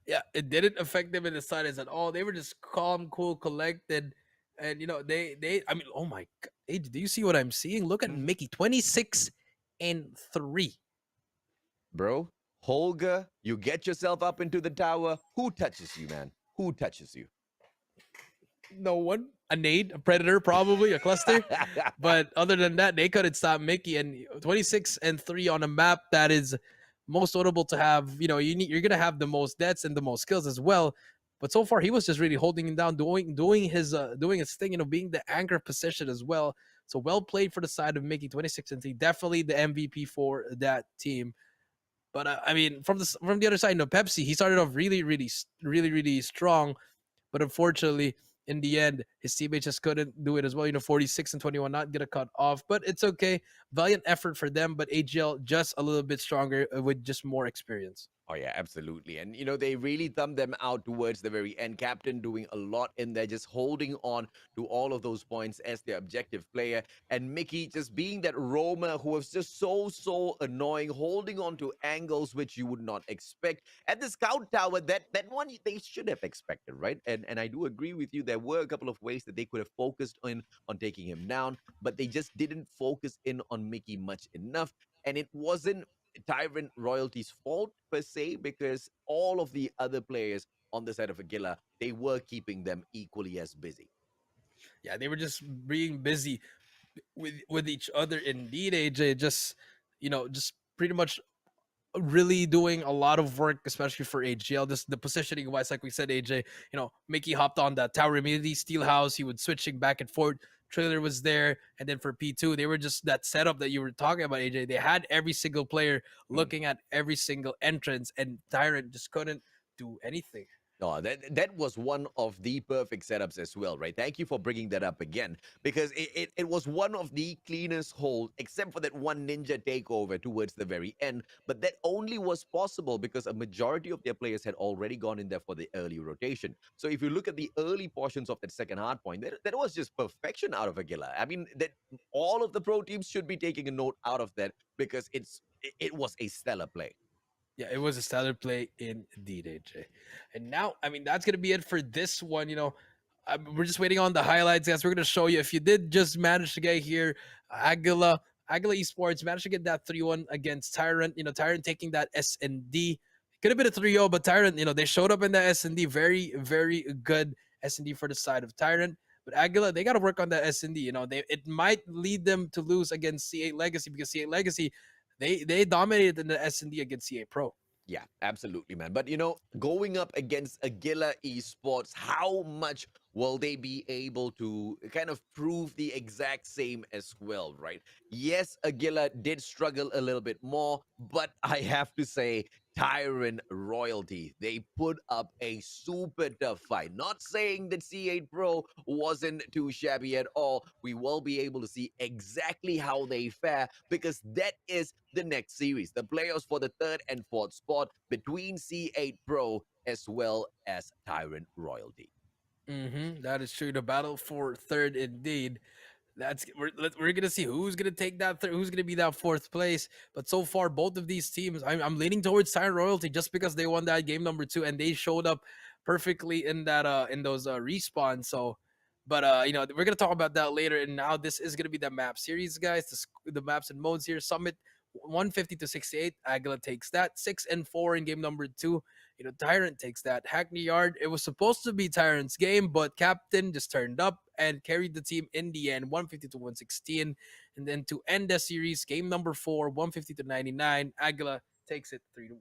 Yeah, it didn't affect them in the slightest at all. They were just calm, cool, collected, and they. I mean, oh my god, hey, do you see what I'm seeing? Look at Mhm. Mickey, 26-3. Bro, Holger, you get yourself up into the tower. Who touches you, man? Who touches you? No one. A nade, a predator, probably a cluster. But other than that, they couldn't stop Mickey. And 26-3 on a map that is most notable to have. You're gonna have the most deaths and the most kills as well. But so far, he was just really holding him down, doing his thing. Being the anchor position as well. So well played for the side of Mickey. 26-3, definitely the MVP for that team. But I mean, from the other side, Pepsi, he started off really strong, but unfortunately, in the end, his teammates just couldn't do it as well. 46-21, not get a cut off, but it's okay. Valiant effort for them, but AGL just a little bit stronger with just more experience. Oh, yeah, absolutely. And, they really thumbed them out towards the very end. Captain doing a lot in there, just holding on to all of those points as their objective player. And Mickey just being that roamer who was just so annoying, holding on to angles which you would not expect. At the scout tower, that one they should have expected, right? And I do agree with you. There were a couple of ways that they could have focused on taking him down, but they just didn't focus in on Mickey much enough. And it wasn't Tyrant Royalty's fault per se, because all of the other players on the side of Aguila, they were keeping them equally as busy. Yeah, they were just being busy with each other. Indeed, AJ, just pretty much really doing a lot of work, especially for AGL. Just the positioning wise, like we said, AJ, Mickey hopped on that tower immunity, steel house. He would switching back and forth. Trailer was there. And then for P2, they were just that setup that you were talking about, AJ. They had every single player Mm. looking at every single entrance, and Tyrant just couldn't do anything. Oh, that was one of the perfect setups as well, right? Thank you for bringing that up again, because it was one of the cleanest holds, except for that one ninja takeover towards the very end. But that only was possible because a majority of their players had already gone in there for the early rotation. So if you look at the early portions of that second hard point, that was just perfection out of Aguila. I mean, that all of the pro teams should be taking a note out of that, because it was a stellar play. Yeah, it was a stellar play indeed, AJ. And now, I mean, that's gonna be it for this one. We're just waiting on the highlights, guys. We're gonna show you if you did just manage to get here, Aguila Esports managed to get that 3-1 against Tyrant. Tyrant taking that S&D. Could have been a 3-0, but Tyrant, they showed up in the S&D. Very, very good S&D for the side of Tyrant. But Aguila, they got to work on that S&D. It might lead them to lose against C8 Legacy, because C8 Legacy, they dominated in the S&D against CA Pro. Yeah, absolutely, man. But going up against Aguila Esports, how much will they be able to kind of prove the exact same as well, right? Yes, Aguila did struggle a little bit more, but I have to say, Tyrant Royalty, they put up a super tough fight. Not saying that C8 Pro wasn't too shabby at all. We will be able to see exactly how they fare because that is the next series. The playoffs for the third and fourth spot between C8 Pro as well as Tyrant Royalty. That is true. The battle for third, indeed. We're gonna see who's gonna take that third, who's gonna be that fourth place. But so far, both of these teams, I'm leaning towards Siren Royalty just because they won that game number two and they showed up perfectly in that in those respawns. So, but we're gonna talk about that later. And now this is gonna be the map series, guys. The maps and modes here. Summit 150 to 68. Aguila takes that 6-4 in game number two. Tyrant takes that. Hackney Yard, it was supposed to be Tyrant's game, but Captain just turned up and carried the team in the end, 150 to 116. And then to end the series, game number four, 150 to 99, Aguila takes it 3-1.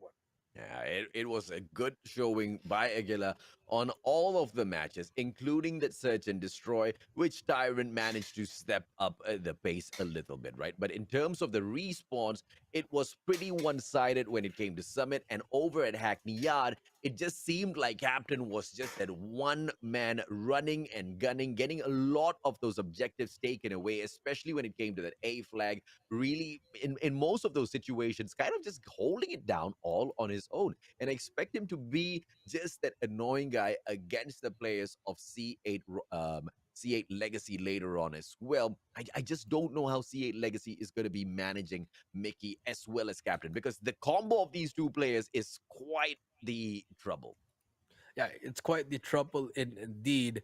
Yeah, it was a good showing by Aguila on all of the matches, including that search and destroy, which Tyrant managed to step up the pace a little bit, right? But in terms of the respawns, it was pretty one-sided when it came to Summit, and over at Hackney Yard, it just seemed like Captain was just that one man running and gunning, getting a lot of those objectives taken away, especially when it came to that A flag. Really, in most of those situations, kind of just holding it down all on his own. And I expect him to be just that annoying guy against the players of C8 Legacy later on as well. I just don't know how C8 Legacy is going to be managing Mickey as well as Captain because the combo of these two players is quite the trouble. Yeah, it's quite the trouble indeed.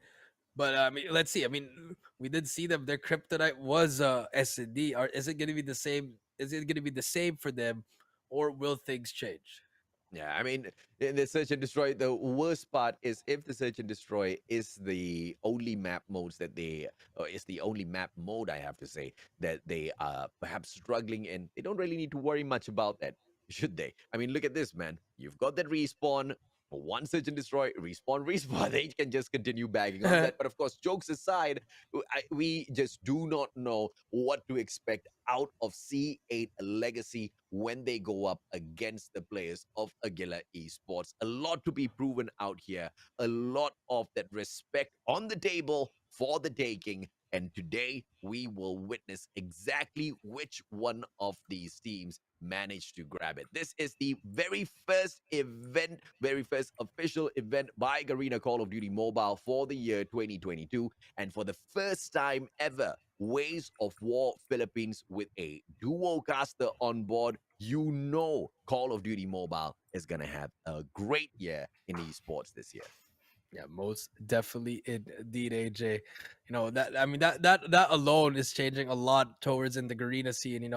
But I mean, let's see. I mean, we did see them. Their kryptonite was SD. Or is it going to be the same? Is it going to be the same for them, or will things change? Yeah, I mean, in the search and destroy, the worst part is if the search and destroy is the only map modes that is the only map mode, I have to say, that they are perhaps struggling in, they don't really need to worry much about that, should they? I mean, look at this, man. You've got that respawn, one search and destroy, respawn, respawn. They can just continue bagging on that. But of course, jokes aside, we just do not know what to expect out of C8 Legacy when they go up against the players of Aguila Esports. A lot to be proven out here, a lot of that respect on the table for the taking. And today we will witness exactly which one of these teams managed to grab it. This is the very first event, very first official event by Garena Call of Duty Mobile for the year 2022. And for the first time ever, Ways of War Philippines with a duo caster on board. Call of Duty Mobile is going to have a great year in esports this year. Yeah, most definitely indeed, AJ. That I mean that alone is changing a lot towards in the Garena scene.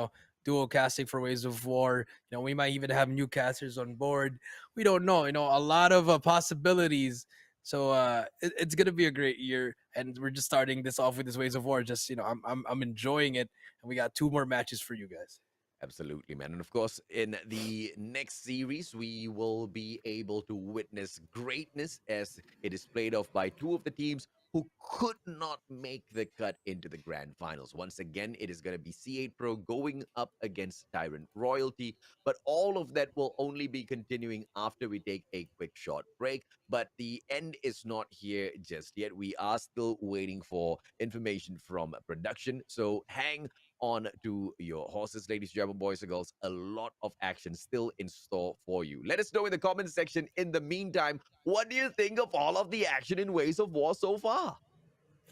Dual casting for Ways of War. We might even have new casters on board. We don't know. A lot of possibilities. So it's gonna be a great year, and we're just starting this off with this Ways of War. Just I'm enjoying it, and we got two more matches for you guys. Absolutely, man. And of course, in the next series, we will be able to witness greatness as it is played off by two of the teams who could not make the cut into the grand finals. Once again, it is going to be C8 Pro going up against Tyrant Royalty, but all of that will only be continuing after we take a quick short break. But the end is not here just yet. We are still waiting for information from production. So hang on to your horses, ladies and gentlemen, boys and girls. A lot of action still in store for you. Let us know in the comment section. In the meantime, what do you think of all of the action in Ways of War so far?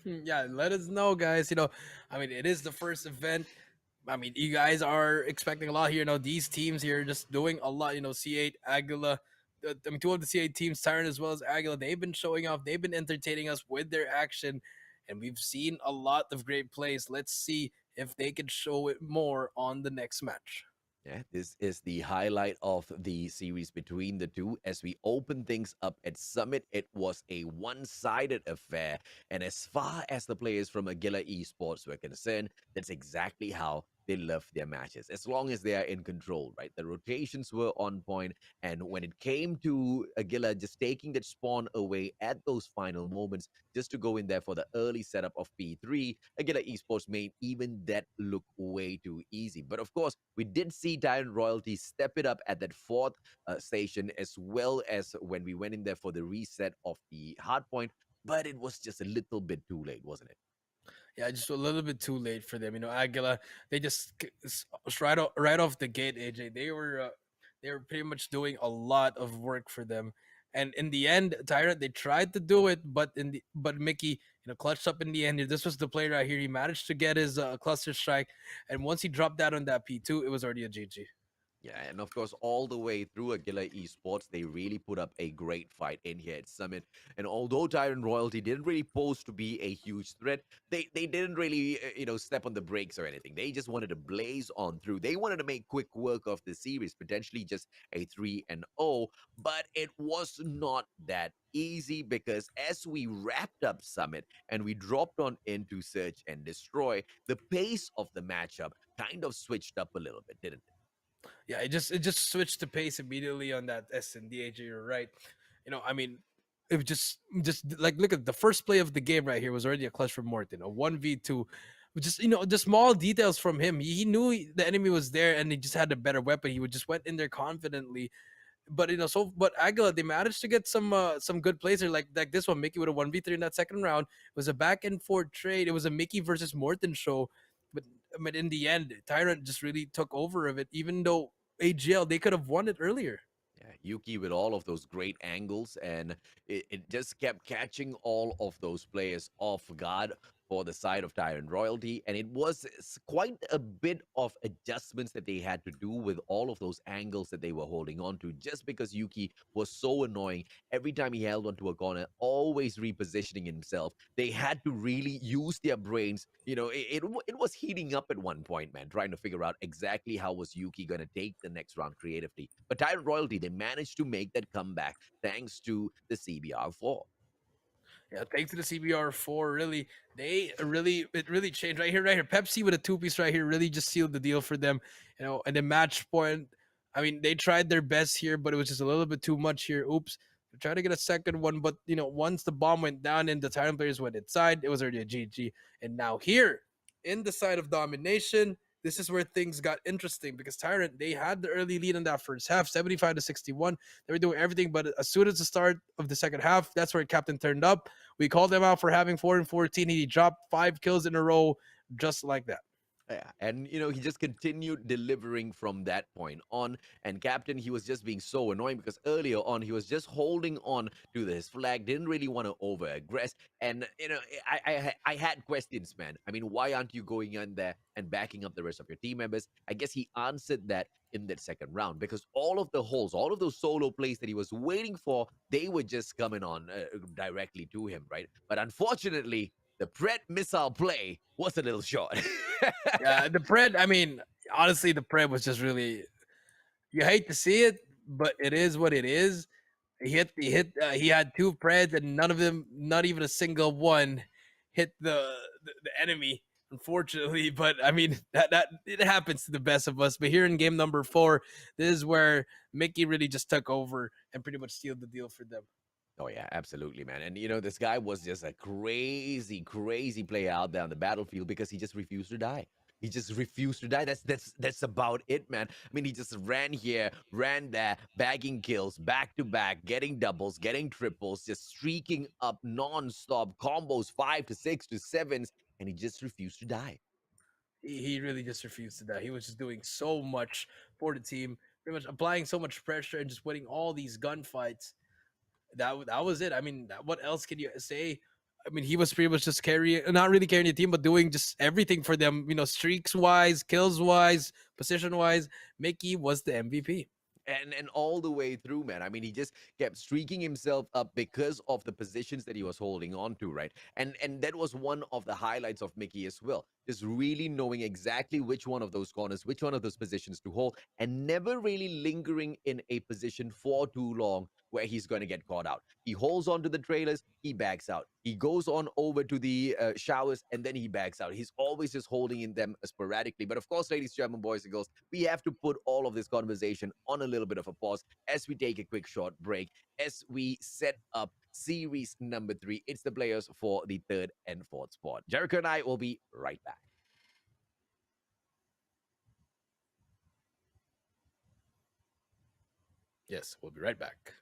Yeah, let us know, guys. I mean, it is the first event. I mean, you guys are expecting a lot here. These teams here just doing a lot. C8, Aguila. I mean, two of the C8 teams, Tyrant as well as Aguila, they've been showing off. They've been entertaining us with their action, and we've seen a lot of great plays. Let's see if they can show it more on the next match. Yeah, this is the highlight of the series between the two. As we open things up at Summit, it was a one-sided affair. And as far as the players from Aguila Esports were concerned, that's exactly how they love their matches as long as they are in control, right? The rotations were on point, and when it came to Aguila just taking that spawn away at those final moments, just to go in there for the early setup of P3, Aguila Esports made even that look way too easy. But of course, we did see Tyrant Royalty step it up at that fourth station, as well as when we went in there for the reset of the hard point. But it was just a little bit too late, wasn't it? Yeah, just a little bit too late for them. Aguila, they just right off the gate, AJ. They were pretty much doing a lot of work for them. And in the end, Tyrant, they tried to do it, but Mickey, clutched up in the end. This was the play right here. He managed to get his cluster strike, and once he dropped that on that P2, it was already a GG. Yeah, and of course, all the way through Aguila Esports, they really put up a great fight in here at Summit. And although Tyrant Royalty didn't really pose to be a huge threat, they didn't really, step on the brakes or anything. They just wanted to blaze on through. They wanted to make quick work of the series, potentially just a 3-0. But it was not that easy, because as we wrapped up Summit and we dropped on into Search and Destroy, the pace of the matchup kind of switched up a little bit, didn't it? Yeah, it just switched the pace immediately on that SND. AJ, you're right. I mean, it just like, look at the first play of the game right here was already a clutch from Morton, a 1v2. Just the small details from him. He knew the enemy was there, and he just had a better weapon. He would just went in there confidently. But Aguila, they managed to get some good plays there, like this one. Mickey with a 1v3 in that second round. It was a back and forth trade. It was a Mickey versus Morton show. But I mean, in the end, Tyrant just really took over of it, even though AGL, they could have won it earlier. Yeah, Yuki with all of those great angles, and it just kept catching all of those players off guard for the side of Tyrant Royalty. And it was quite a bit of adjustments that they had to do with all of those angles that they were holding on to, just because Yuki was so annoying. Every time he held onto a corner, always repositioning himself. They had to really use their brains. It was heating up at one point, man, trying to figure out exactly how was Yuki going to take the next round creatively. But Tyrant Royalty, they managed to make that comeback thanks to the CBR4. Yeah, thanks to the CBR4, really, it really changed right here, right here. Pepsi with a two-piece right here really just sealed the deal for them, and the match point. I mean, they tried their best here, but it was just a little bit too much here. Oops. They tried to get a second one, but once the bomb went down and the Tyrant players went inside, it was already a GG. And now here, in the side of domination, this is where things got interesting, because Tyrant, they had the early lead in that first half, 75-61. They were doing everything, but as soon as the start of the second half, that's where Captain turned up. We called him out for having 4 and 14. He dropped 5 kills in a row, just like that. Yeah, and he just continued delivering from that point on. And Captain, he was just being so annoying, because earlier on he was just holding on to his flag, didn't really want to over aggress. And I had questions, man. I mean, why aren't you going in there and backing up the rest of your team members? I guess he answered that in that second round, because all of the holes, all of those solo plays that he was waiting for, they were just coming on directly to him, right? But unfortunately, the Pret missile play was a little short. Yeah, the Pred, I mean, honestly, the Pred was just really, you hate to see it, but it is what it is. He had 2 Preds, and none of them, not even a single one, hit the enemy, unfortunately. But I mean, that it happens to the best of us. But here in game number 4, this is where Mickey really just took over and pretty much sealed the deal for them. Oh yeah, absolutely, man. And this guy was just a crazy, crazy player out there on the battlefield, because he just refused to die. He just refused to die. That's about it, man. I mean, he just ran here, ran there, bagging kills back to back, getting doubles, getting triples, just streaking up non-stop combos, 5 to 6 to 7s, and he just refused to die. He really just refused to die. He was just doing so much for the team, pretty much applying so much pressure and just winning all these gunfights. That was it. I mean, what else can you say? I mean, he was pretty much just not really carrying the team, but doing just everything for them. Streaks wise, kills wise, position wise. Mickey was the MVP. And all the way through, man. I mean, he just kept streaking himself up because of the positions that he was holding on to, right? And that was one of the highlights of Mickey as well. just really knowing exactly which one of those corners, which one of those positions to hold, and never really lingering in a position for too long where he's going to get caught out. He holds on to the trailers, he backs out. He goes on over to the showers, and then he backs out. He's always just holding in them sporadically. But of course, ladies and gentlemen, boys and girls, we have to put all of this conversation on a little bit of a pause as we take a quick short break, as we set up series number 3. It's the players for the 3rd and 4th spot. Jericho and I will be right back. Yes, we'll be right back.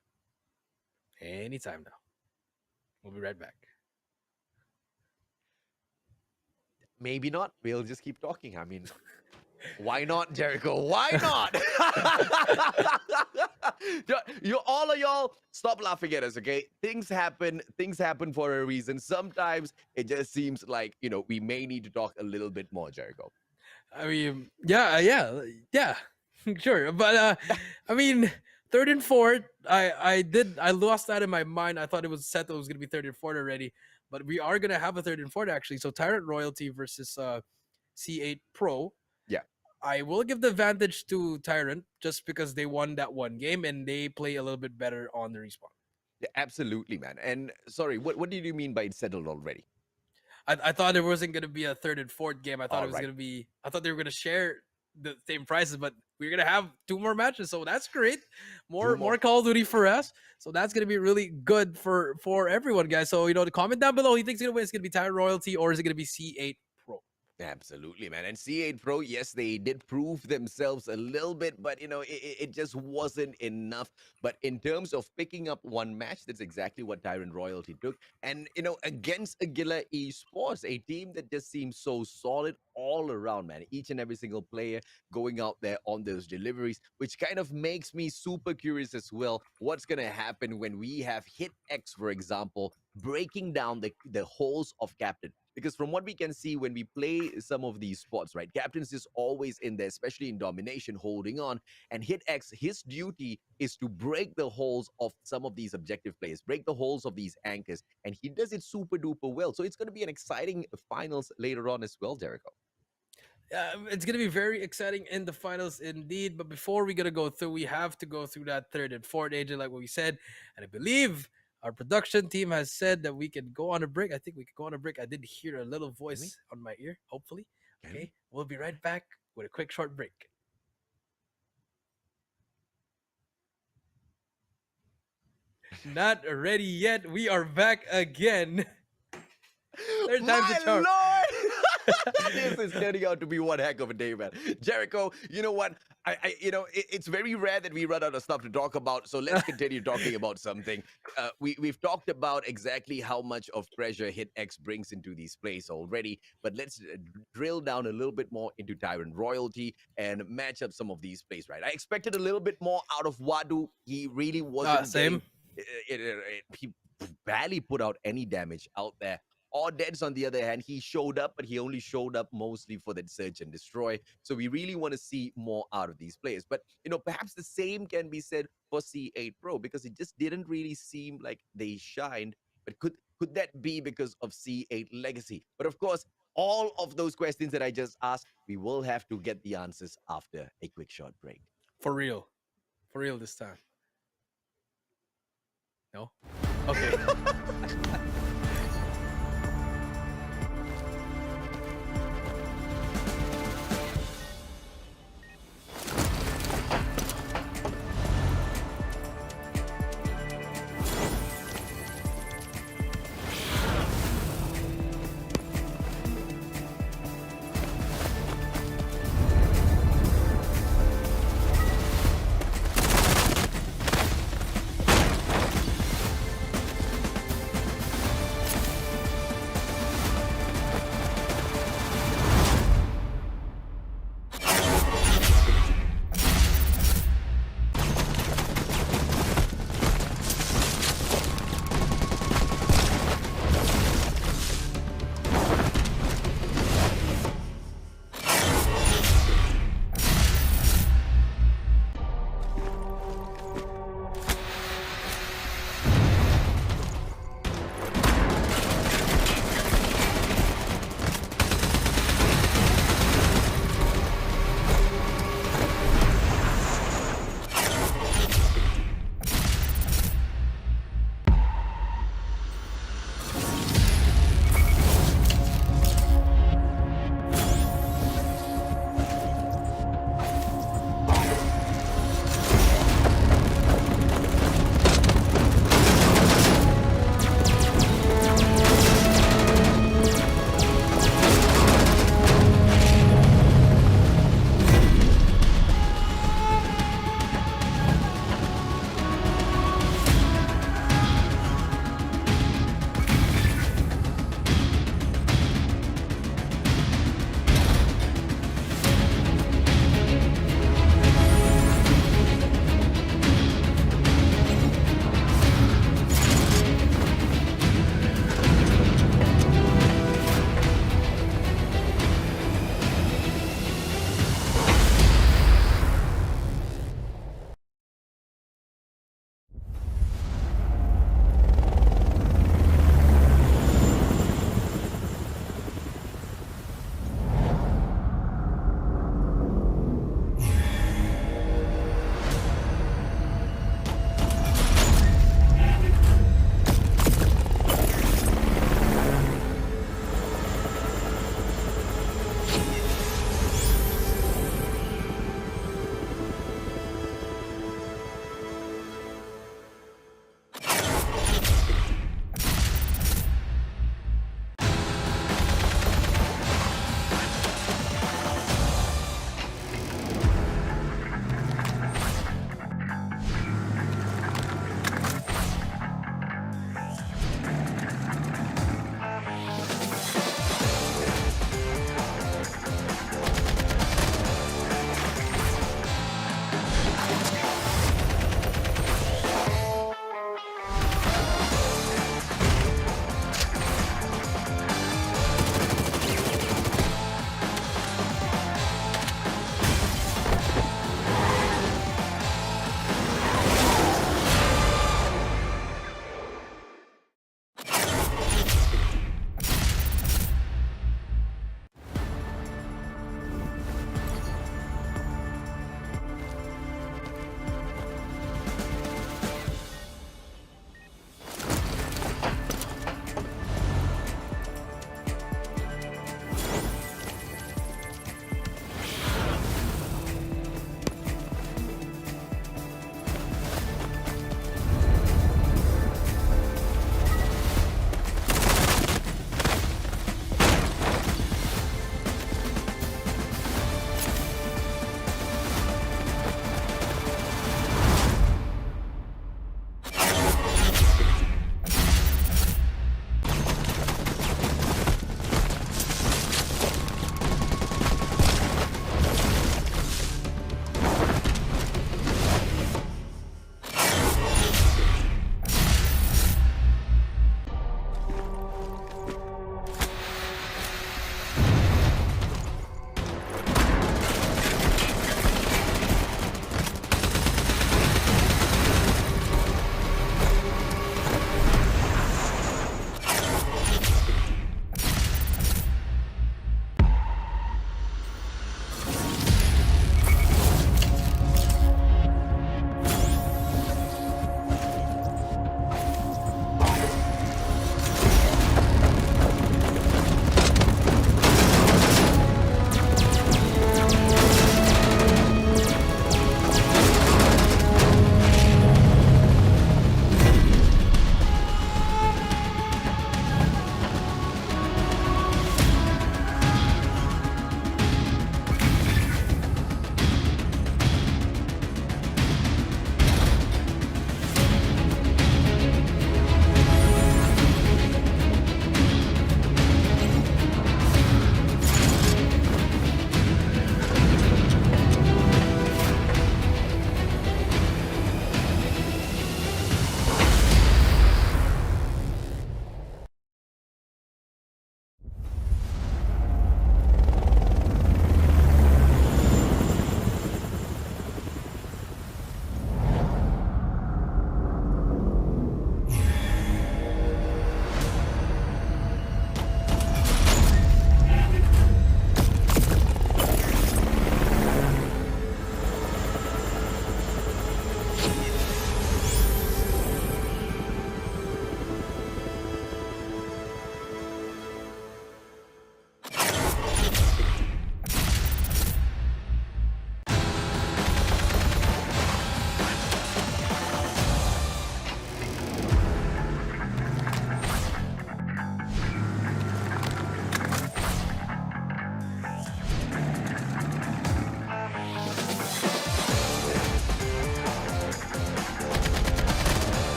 Anytime now. We'll be right back. Maybe not. We'll just keep talking. I mean, why not, Jericho? Why not? All of y'all, stop laughing at us, okay? Things happen. Things happen for a reason. Sometimes it just seems like, we may need to talk a little bit more, Jericho. I mean, yeah, sure. But I mean, 3rd and 4th, I lost that in my mind. I thought it was set that it was gonna be 3rd and 4th already, but we are gonna have a 3rd and 4th actually. So Tyrant Royalty versus C8 Pro. Yeah. I will give the advantage to Tyrant just because they won that one game and they play a little bit better on the respawn. Yeah, absolutely, man. And sorry, what did you mean by it's settled already? I thought there wasn't going to be a 3rd and 4th game. I thought All it was right. going to be. I thought they were going to share the same prices, but we're going to have 2 more matches, so that's great. More Call of Duty for us, so that's going to be really good for everyone, guys. So comment down below. Who you think's going to win? Is it going to be Tyrant Royalty or is it going to be C8 Pro? Absolutely, man. And C8 Pro, yes, they did prove themselves a little bit, but it just wasn't enough. But in terms of picking up one match, that's exactly what Tyrant Royalty took. And against Aguila Esports, a team that just seems so solid all around, man. Each and every single player going out there on those deliveries, which kind of makes me super curious as well. What's gonna happen when we have Hit X, for example, breaking down the holes of Captain? Because from what we can see when we play some of these spots, right, Captain's is always in there, especially in domination, holding on. And Hit X, his duty is to break the holes of some of these objective players, break the holes of these anchors, and he does it super duper well. So it's going to be an exciting finals later on as well, Jericho. It's going to be very exciting in the finals indeed. But before we're going to go through, we have to go through that 3rd and 4th agent, like what we said. And I believe our production team has said that we can go on a break. I think we can go on a break. I did hear a little voice on my ear, hopefully. Okay, we'll be right back with a quick short break. Not ready yet. We are back again. 3rd time's the charm. Lord! This is turning out to be one heck of a day, man. Jericho, you know what? It's very rare that we run out of stuff to talk about, so let's continue talking about something. We've talked about exactly how much of pressure Hit X brings into these plays already, but let's drill down a little bit more into Tyrant Royalty and match up some of these plays, right? I expected a little bit more out of Wadu. He really wasn't same. He barely put out any damage out there. Deads, on the other hand, he showed up, but he only showed up mostly for that search and destroy. So we really want to see more out of these players. But, perhaps the same can be said for C8 Pro, because it just didn't really seem like they shined. But could that be because of C8 legacy? But of course, all of those questions that I just asked, we will have to get the answers after a quick short break. For real this time. No? Okay.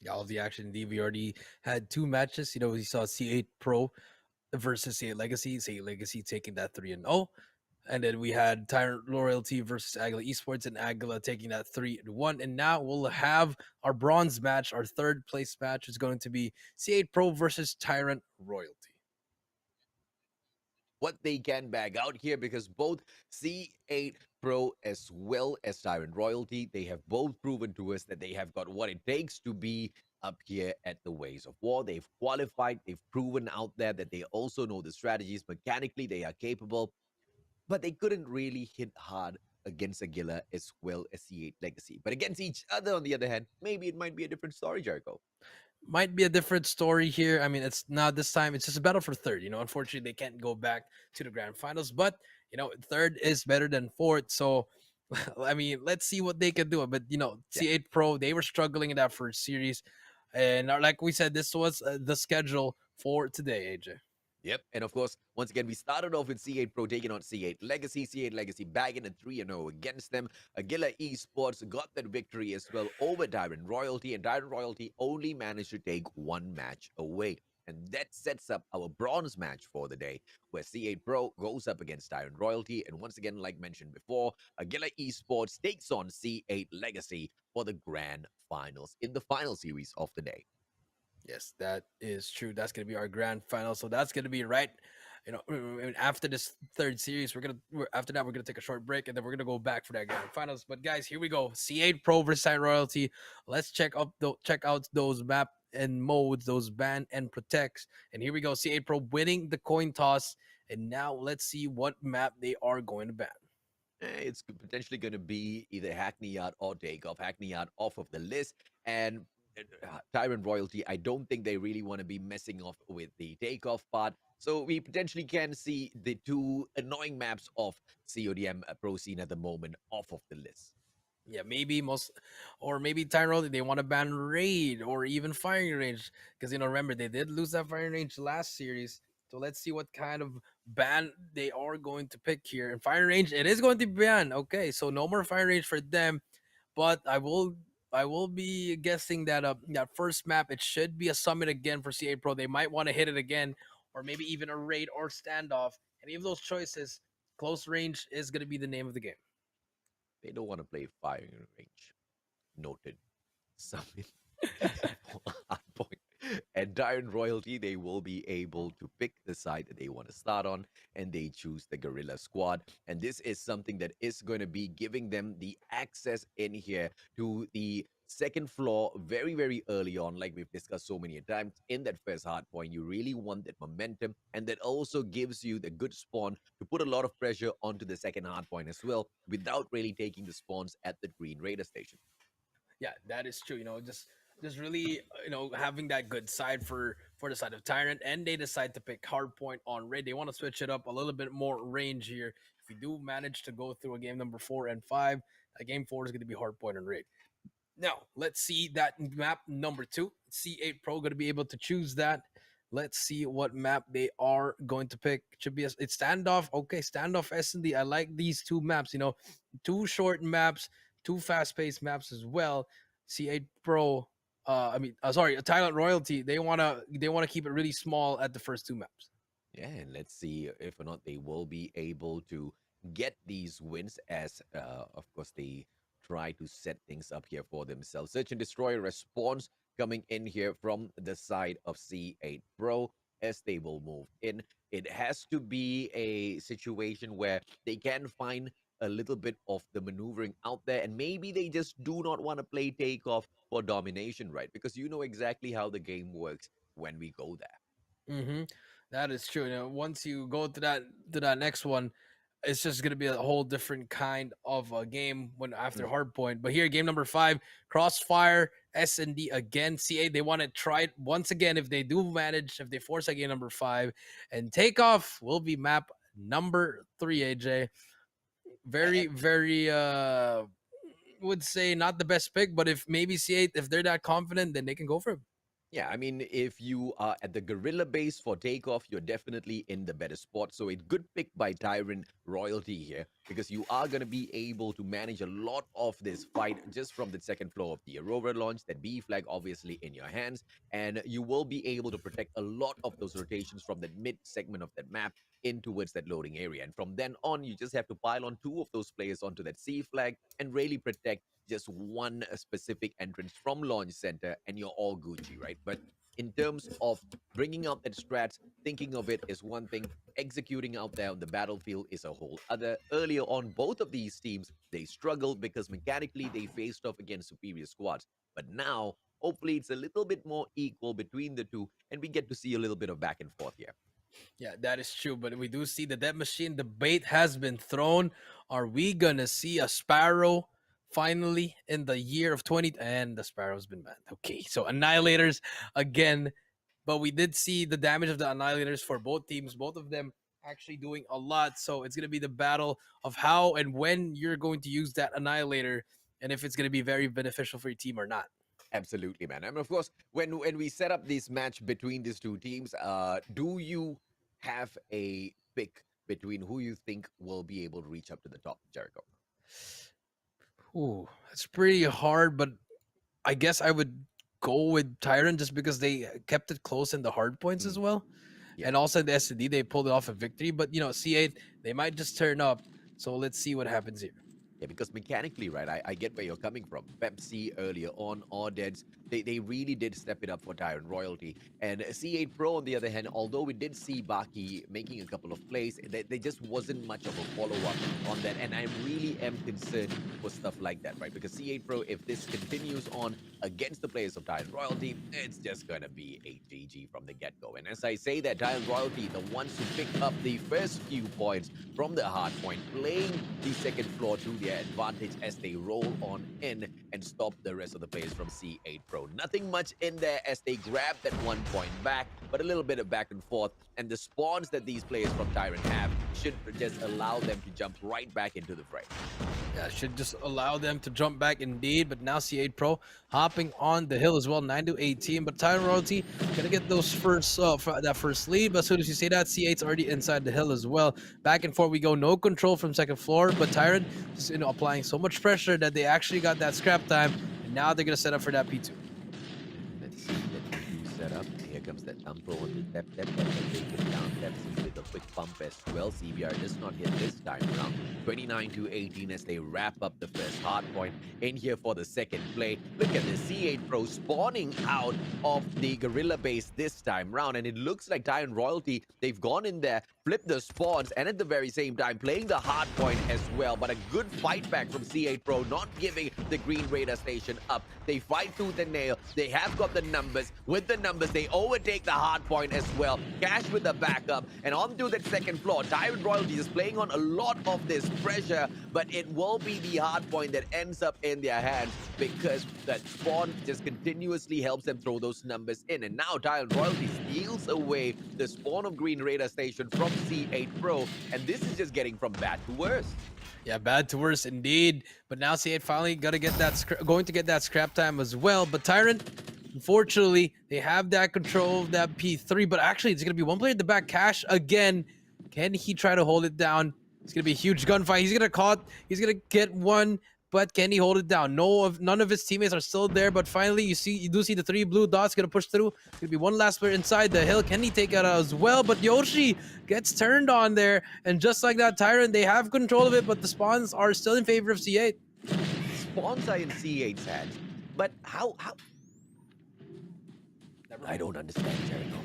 Yeah, all of the action indeed. We already had two matches. We saw C8 Pro versus C8 Legacy. C8 Legacy taking that 3-0. And then we had Tyrant Loyalty versus Agila Esports, and Agila taking that 3-1. And now we'll have our bronze match. Our third place match is going to be C8 Pro versus Tyrant Royalty. What they can bag out here, because both C8 Pro as well as Tyrant Royalty, they have both proven to us that they have got what it takes to be up here at the Ways of War. They've qualified, they've proven out there that they also know the strategies. Mechanically, they are capable, but they couldn't really hit hard against Aguila as well as C8 Legacy. But against each other, on the other hand, maybe it might be a different story, Jericho. Might be a different story here. I mean, it's not this time. It's just a battle for third. Unfortunately, they can't go back to the grand finals, but third is better than fourth. So, I mean, let's see what they can do. But Yeah. C8 Pro, they were struggling in that first series, and like we said, this was the schedule for today, AJ. Yep. And of course, once again, we started off with C8 Pro taking on C8 Legacy. C8 Legacy bagging a 3-0 against them. Aguila Esports got that victory as well over Tyrant Royalty, and Tyrant Royalty only managed to take one match away. And that sets up our bronze match for the day, where C8 Pro goes up against Tyrant Royalty. And once again, like mentioned before, Aguila Esports takes on C8 Legacy for the grand finals in the final series of the day. Yes, that is true. That's going to be our grand final. So that's going to be right. After this third series, after that we're gonna take a short break, and then we're gonna go back for that grand finals. But guys, here we go. C8 Pro versus Sign Royalty. Let's check out those map and modes, those ban and protects. And here we go. C8 Pro winning the coin toss. And now let's see what map they are going to ban. It's potentially going to be either Hackney Yard or Takeoff. Hackney Yard off of the list. And Tyrant Royalty, I don't think they really want to be messing off with the Takeoff part. So we potentially can see the two annoying maps of CODM Pro Scene at the moment off of the list. Yeah, maybe Tyrell, they want to ban raid or even firing range, because remember they did lose that firing range last series. So let's see what kind of ban they are going to pick here. And firing range, it is going to be banned. Okay, so no more firing range for them, but I will be guessing that that first map, it should be a summit again for CA Pro. They might want to hit it again, or maybe even a raid or standoff. Any of those choices, close range is going to be the name of the game. They don't want to play firing range. Noted. Summon for hardpoint. And Tyrant Royalty, they will be able to pick the side that they want to start on, and they choose the Guerrilla Squad. And this is something that is going to be giving them the access in here to the second floor very, very early on, like we've discussed so many times. In that first hard point, you really want that momentum, and that also gives you the good spawn to put a lot of pressure onto the second hard point as well, without really taking the spawns at the Green Raider station. Yeah, that is true. Just really, having that good side for the side of Tyrant, and they decide to pick Hardpoint on Raid. They want to switch it up a little bit more range here. If we do manage to go through a game number 4 and 5, game 4 is going to be Hardpoint on Raid. Now, let's see that map number 2. C8 Pro going to be able to choose that. Let's see what map they are going to pick. Should be it's Standoff. Okay, Standoff S&D. I like these two maps. Two short maps, two fast-paced maps as well. C8 Pro. Sorry, Thailand Royalty. They wanna keep it really small at the first two maps. Yeah, and let's see if or not they will be able to get these wins as, of course, they try to set things up here for themselves. Search and Destroy response coming in here from the side of C8 Pro as they will move in. It has to be a situation where they can find a little bit of the maneuvering out there, and maybe they just do not want to play Takeoff for domination, right? Because you know exactly how the game works when we go there. Mm-hmm. That is true. Once you go to that next one, it's just gonna be a whole different kind of a game when after Hardpoint. But here, game number 5, Crossfire S&D again. CA, they want to try it once again. If they do manage, if they force that game number 5, and Takeoff will be map number 3. AJ, very very would say not the best pick, but if maybe C8, if they're that confident, then they can go for it. Yeah, I mean, if you are at the Gorilla base for Takeoff, you're definitely in the better spot. So a good pick by Tyrant Royalty here, because you are going to be able to manage a lot of this fight just from the second floor of the Aurora launch, that B flag obviously in your hands, and you will be able to protect a lot of those rotations from the mid segment of that map in towards that loading area. And from then on, you just have to pile on two of those players onto that C flag and really protect just one specific entrance from launch center, and you're all Gucci, right? But in terms of bringing out that strats, thinking of it is one thing, executing out there on the battlefield is a whole other. Earlier on, both of these teams, they struggled because mechanically they faced off against superior squads. But now, hopefully, it's a little bit more equal between the two, and we get to see a little bit of back and forth here. Yeah, that is true. But we do see the death machine. The bait has been thrown. Are we gonna see a Sparrow finally in the year of 20? And the Sparrow's been banned. Okay, so Annihilators again. But we did see the damage of the Annihilators for both teams. Both of them actually doing a lot. So it's gonna be the battle of how and when you're going to use that Annihilator, and if it's gonna be very beneficial for your team or not. Absolutely, man. And of course, when we set up this match between these two teams, do you have a pick between who you think will be able to reach up to the top, Jericho? Ooh, it's pretty hard, but I guess I would go with Tyrant just because they kept it close in the hard points as well. Yeah. And also in the SD, they pulled off a victory. But, C8, they might just turn up. So let's see what happens here. Yeah, because mechanically, right, I get where you're coming from. Pepsi earlier on, Deads, they really did step it up for Tyrant Royalty. And C8 Pro, on the other hand, although we did see Baki making a couple of plays, there just wasn't much of a follow-up on that. And I really am concerned for stuff like that, right? Because C8 Pro, if this continues on against the players of Tyrant Royalty, it's just going to be a GG from the get-go. And as I say that, Tyrant Royalty, the ones who pick up the first few points from the hard point, playing the second floor to their advantage as they roll on in and stop the rest of the players from C8 Pro. Nothing much in there as they grab that 1 point back, but a little bit of back and forth. And the spawns that these players from Tyrant have should just allow them to jump right back into the fray. Yeah, should just allow them to jump back indeed. But now C8 Pro hopping on the hill as well, 9-18. But Tyrant Royalty gonna get those that first lead. But as soon as you say that, C8's already inside the hill as well. Back and forth we go, no control from second floor. But Tyrant just applying so much pressure that they actually got that scrap time. And now they're gonna set up for that P2. Let's see that P2 set up. Here comes that Umpro on the step. Take it down. Pepsi with a quick pump as well. CBR does not hit this time around. 29-18 as they wrap up the first hard point in here for the second play. Look at the C8 Pro spawning out of the Gorilla base this time round, and it looks like Tyrant Royalty, they've gone in there, flipped the spawns, and at the very same time playing the hard point as well. But a good fight back from C8 Pro, not giving the Green Raider station up. They fight tooth and nail. They have got the numbers. With the numbers, they overtake the hard point as well. Cash with the backup, and onto that second floor. Tyrant Royalty is playing on a lot of this pressure, but it will be the hard point that ends up in their hands because that spawn just continuously helps them throw those numbers in. And now Tyrant Royalty steals away the spawn of Green Raider station from C8 Pro, and this is just getting from bad to worse. Yeah, bad to worse indeed. But now C8 finally going to get that scrap time as well. But Tyrant, unfortunately, they have that control of that P3. But actually, it's going to be one player at the back. Cash again. Can he try to hold it down? It's going to be a huge gunfight. He's going to get one. But can he hold it down? None of his teammates are still there. But finally, you do see the 3 blue dots going to push through. It's going to be one last player inside the hill. Can he take it out as well? But Yoshi gets turned on there. And just like that, Tyrant, they have control of it. But the spawns are still in favor of C8. Spawns are in C8's hands. But how? I don't understand, Jericho.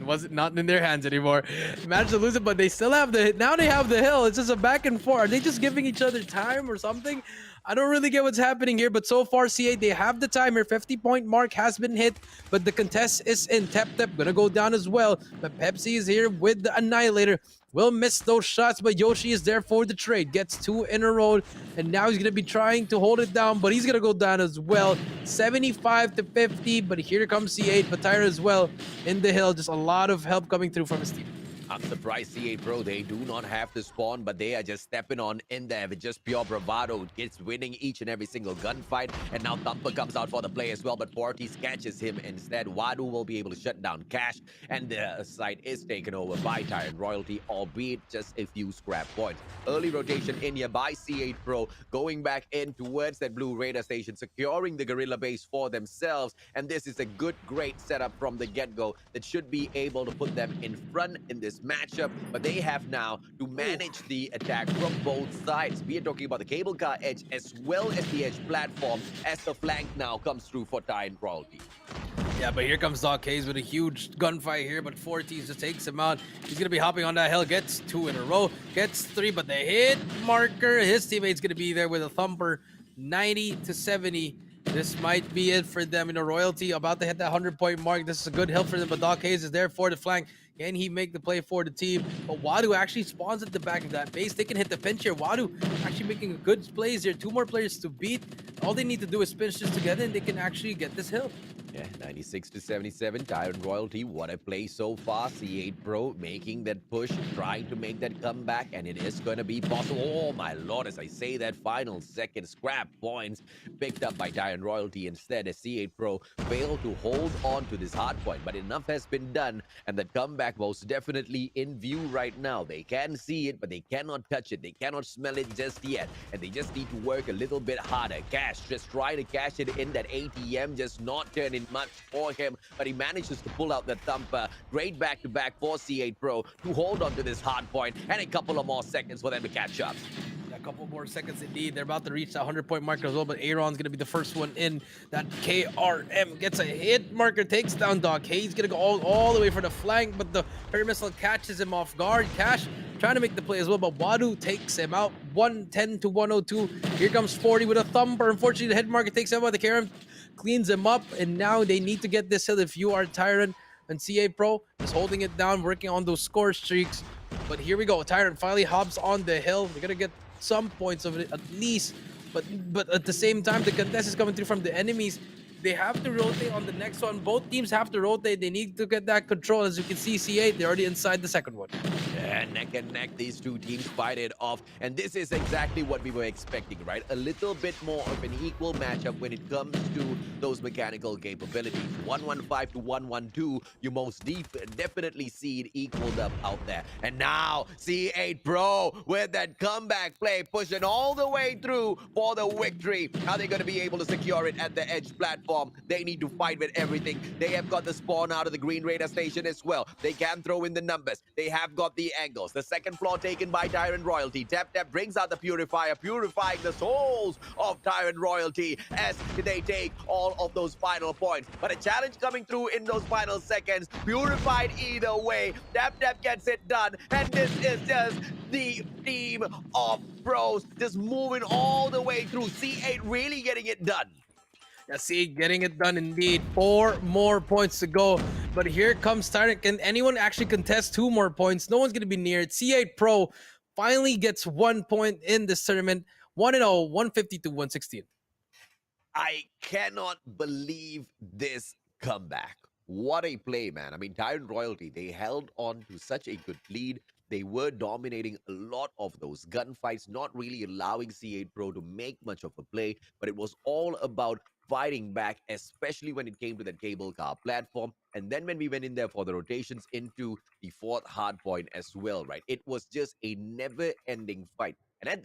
Was it not in their hands anymore? Managed to lose it, but they still have now they have the hill. It's just a back and forth. Are they just giving each other time or something? I don't really get what's happening here, but so far C8, they have the timer. 50-point mark has been hit, but the contest is in. Tep gonna go down as well, but Pepsi is here with the Annihilator. Will miss those shots, but Yoshi is there for the trade. Gets 2 in a row, and now he's going to be trying to hold it down, but he's going to go down as well. 75-50, but here comes C8, but Tyra as well in the hill. Just a lot of help coming through from his team. I'm surprised C8 Pro, they do not have the spawn, but they are just stepping on in there with just pure bravado. It's winning each and every single gunfight, and now Thumper comes out for the play as well, but Fortis catches him instead. Wadu will be able to shut down Cash, and the site is taken over by Tyrant Royalty, albeit just a few scrap points. Early rotation in here by C8 Pro, going back in towards that blue radar station, securing the guerrilla base for themselves, and this is a good, great setup from the get-go that should be able to put them in front in this matchup, but they have now to manage the attack from both sides. We are talking about the cable car edge as well as the edge platform as the flank now comes through for Tyrant Royalty. Yeah, but here comes Doc Hayes with a huge gunfight here, but Fortis just takes him out. He's going to be hopping on that hill, gets 2 in a row, gets 3, but the hit marker, his teammate's going to be there with a thumper, 90-70. This might be it for them. Royalty about to hit that 100-point mark. This is a good hill for them, but Doc Hayes is there for the flank. Can he make the play for the team? But Wadu actually spawns at the back of that base. They can hit the pinch here. Wadu actually making good plays here. 2 more players to beat. All they need to do is pinch this together, and they can actually get this hill. Yeah, 96-77, Tyrant Royalty, what a play so far. C8 Pro making that push, trying to make that comeback, and it is going to be possible. Oh my lord, as I say that, final second scrap points picked up by Tyrant Royalty instead, as C8 Pro failed to hold on to this hard point, but enough has been done, and that comeback most definitely in view right now. They can see it, but they cannot touch it. They cannot smell it just yet, and they just need to work a little bit harder. Cash, just try to cash it in that ATM, just not turn it much for him, but he manages to pull out the thumper. Great back-to-back for C8 Pro to hold on to this hard point, and a couple of more seconds for them to catch up. A couple more seconds indeed. They're about to reach that 100-point marker as well, but Aaron's going to be the first one in. That KRM gets a hit marker, takes down Doc Hayes. Going to go all the way for the flank, but the Perry Missile catches him off guard. Cash trying to make the play as well, but Wadu takes him out. 110-102. Here comes 40 with a thumper. Unfortunately, the hit marker takes him out. The KRM cleans him up, and now they need to get this hill if you are Tyrant. And C8 Pro is holding it down, working on those score streaks. But here we go. Tyrant finally hops on the hill. They're going to get some points of it at least, but at the same time, the contest is coming through from the enemies. They have to rotate on the next one. Both teams have to rotate. They need to get that control. As you can see, C8, they're already inside the second one. Yeah, neck and neck, these two teams fight it off. And this is exactly what we were expecting, right? A little bit more of an equal matchup when it comes to those mechanical capabilities. 115 to 112, you most definitely see it equaled up out there. And now, C8 Pro with that comeback play, pushing all the way through for the victory. Are they going to be able to secure it at the edge platform? They need to fight with everything. They have got the spawn out of the green radar station as well. They can throw in the numbers. They have got the angles. The second floor taken by Tyrant Royalty. Tap brings out the Purifier, purifying the souls of Tyrant Royalty as they take all of those final points. But a challenge coming through in those final seconds. Purified either way. Tap gets it done. And this is just the team of pros just moving all the way through. C8 really getting it done. Yeah, see, getting it done indeed. 4 more points to go. But here comes Tyrant. Can anyone actually contest 2 more points? No one's going to be near it. C8 Pro finally gets 1 point in this tournament. 1-0, 150 to 116. I cannot believe this comeback. What a play, man. I mean, Tyrant Royalty, they held on to such a good lead. They were dominating a lot of those gunfights, not really allowing C8 Pro to make much of a play, but it was all about fighting back, especially when it came to that cable car platform. And then when we went in there for the rotations into the fourth hard point as well, right? It was just a never-ending fight. And at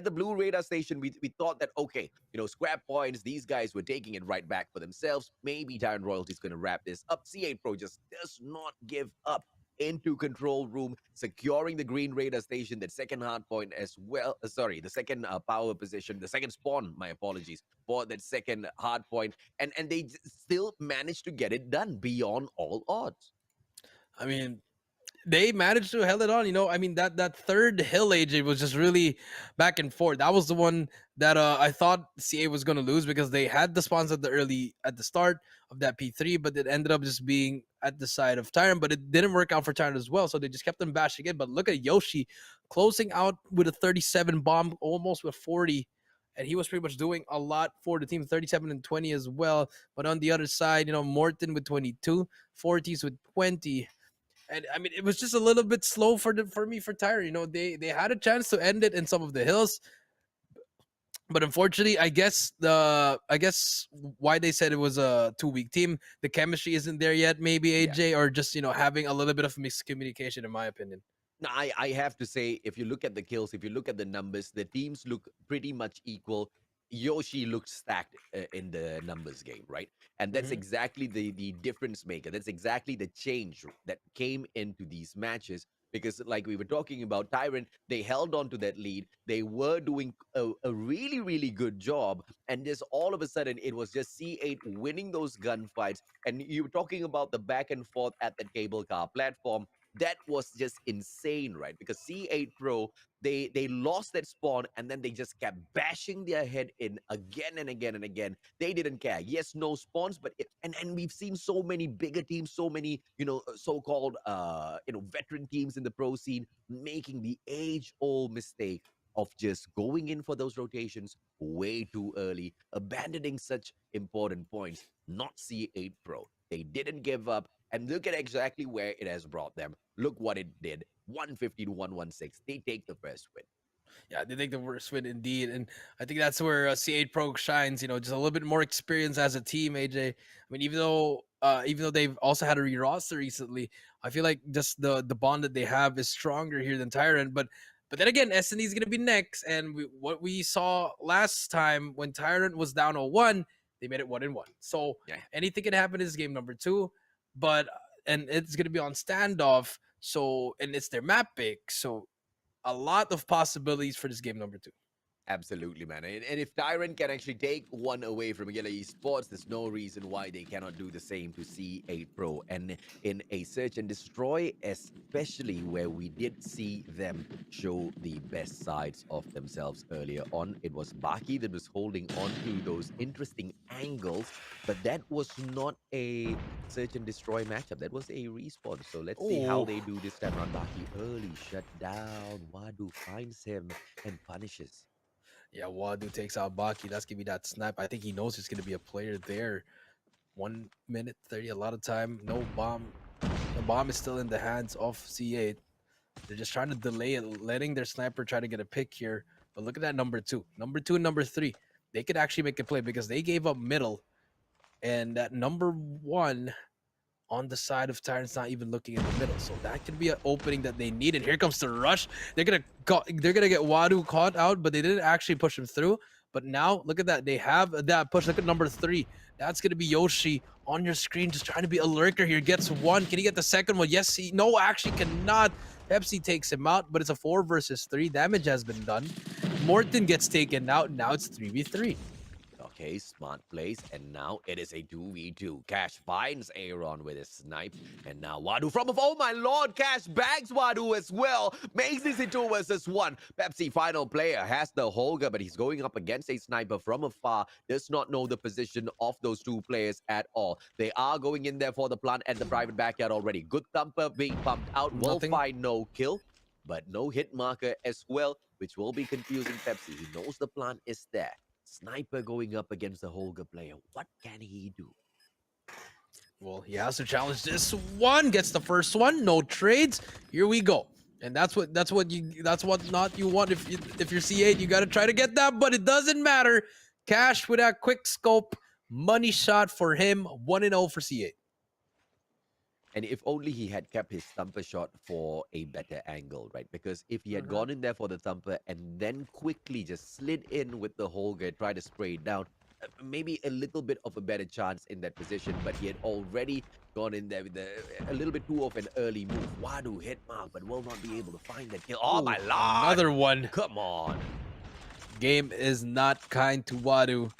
the blue radar station, we thought that, okay, scrap points, these guys were taking it right back for themselves. Maybe Tyrant Royalty is going to wrap this up. C8 Pro just does not give up. Into control room, securing the green radar station, that second hard point as well. The second power position, the second spawn, my apologies, for that second hard point. And they still managed to get it done beyond all odds. I mean, they managed to held it on. I mean, that third hill AJ was just really back and forth. That was the one that I thought CA was going to lose because they had the spawns at the start of that P3, but it ended up just being at the side of Tyrant, but it didn't work out for Tyrant as well. So they just kept them bashing it. But look at Yoshi closing out with a 37 bomb, almost with 40. And he was pretty much doing a lot for the team, 37 and 20 as well. But on the other side, Morton with 22, Fortis with 20. And I mean, it was just a little bit slow for me for Tyre. You know, they had a chance to end it in some of the hills, but unfortunately, I guess why they said it was a 2 week team, the chemistry isn't there yet. Maybe Yeah. AJ, or just having a little bit of miscommunication, in my opinion. No, I have to say, if you look at the kills, if you look at the numbers, the teams look pretty much equal. Yoshi looked stacked in the numbers game, right? And that's Hmm. exactly the difference maker. That's exactly the change that came into these matches. Because, like we were talking about, Tyrant, they held on to that lead. They were doing a really, really good job. And just all of a sudden, it was just C8 winning those gunfights. And you were talking about the back and forth at that cable car platform. That was just insane, right? Because C8 Pro, they lost that spawn and then they just kept bashing their head in again and again and again. They didn't care. Yes, no spawns, but and we've seen so many bigger teams, so many so-called veteran teams in the pro scene making the age-old mistake of just going in for those rotations way too early, abandoning such important points. Not C8 Pro. They didn't give up. And look at exactly where it has brought them. Look what it did. 150 to 116. They take the first win. Yeah, they take the worst win indeed, and I think that's where C8 Pro shines. You know, just a little bit more experience as a team. AJ, I mean, even though they've also had a re-roster recently, I feel like just the bond that they have is stronger here than Tyrant. But then again, SNE is gonna be next, and what we saw last time when Tyrant was down 0-1, they made it 1-1. So Yeah, anything can happen. This is game number 2, but and it's gonna be on standoff. So and it's their map pick. So a lot of possibilities for this game number 2. absolutely, man. And if Tyrant can actually take one away from Yellow Esports, there's no reason why they cannot do the same to C8 Pro. And in a search and destroy, especially where we did see them show the best sides of themselves earlier on, it was Baki that was holding on to those interesting angles, but that was not a search and destroy matchup. That was a respawn. So let's see how Oh, they do this time around. Baki early shut down. Wadu finds him and punishes. yeah, Wadu takes out Baki. That's gonna be that snap. I think he knows there's gonna be a player there. 1 minute 30, a lot of time. No bomb. The bomb is still in the hands of C8. They're just trying to delay it, letting their sniper try to get a pick here. But look at that number 2. Number 2 and number 3. They could actually make a play because they gave up middle. And that number 1 on the side of Tyrant's not even looking in the middle. So that could be an opening that they need. And here comes the rush. They're gonna get Wadu caught out, but they didn't actually push him through. But now look at that. They have that push. Look at number 3. That's gonna be Yoshi on your screen, just trying to be a lurker here. Gets one. Can he get the second one? Yes, he no, actually cannot. Pepsi takes him out, but it's a 4 versus 3. Damage has been done. Morton gets taken out. Now it's 3v3. Okay, smart plays, and now it is a 2v2. Cash finds Aaron with his snipe, and now Wadu from oh my lord, Cash bags Wadu as well, makes this into 2 versus 1. Pepsi, final player, has the Holger, but he's going up against a sniper from afar, does not know the position of those two players at all. They are going in there for the plant at the private backyard already. Good thumper being pumped out, will Nothing. find no kill, but no hit marker as well, which will be confusing Pepsi. He knows the plant is there. Sniper going up against the Holger player. What can he do? Well, he has to challenge this one. Gets the first one. No trades. Here we go. And that's what not you want if you're C8. You got to try to get that, but it doesn't matter. Cash with that quick scope, money shot for him. 1-0 for C8. And if only he had kept his thumper shot for a better angle, right? Because if he had gone in there for the thumper and then quickly just slid in with the Holger, try to spray it down, maybe a little bit of a better chance in that position. But he had already gone in there with a little bit too of an early move. Wadu hit mark, but will not be able to find that kill. Oh, Ooh, my lord! another one. Come on. Game is not kind to Wadu,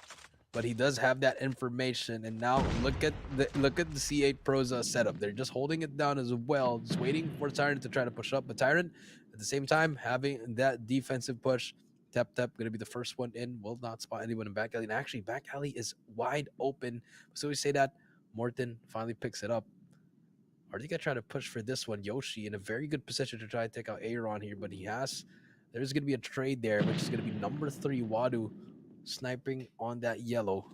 but he does have that information. And now look at the C8 Pros setup. They're just holding it down as well, just waiting for Tyrant to try to push up. But Tyrant, at the same time, having that defensive push. Tap going to be the first one in. Will not spot anyone in back alley. And actually, back alley is wide open. So we say that Morton finally picks it up. Are they gonna try to push for this one? Yoshi in a very good position to try to take out Aaron here, but there's gonna be a trade there, which is gonna be number 3 Wadu sniping on that yellow.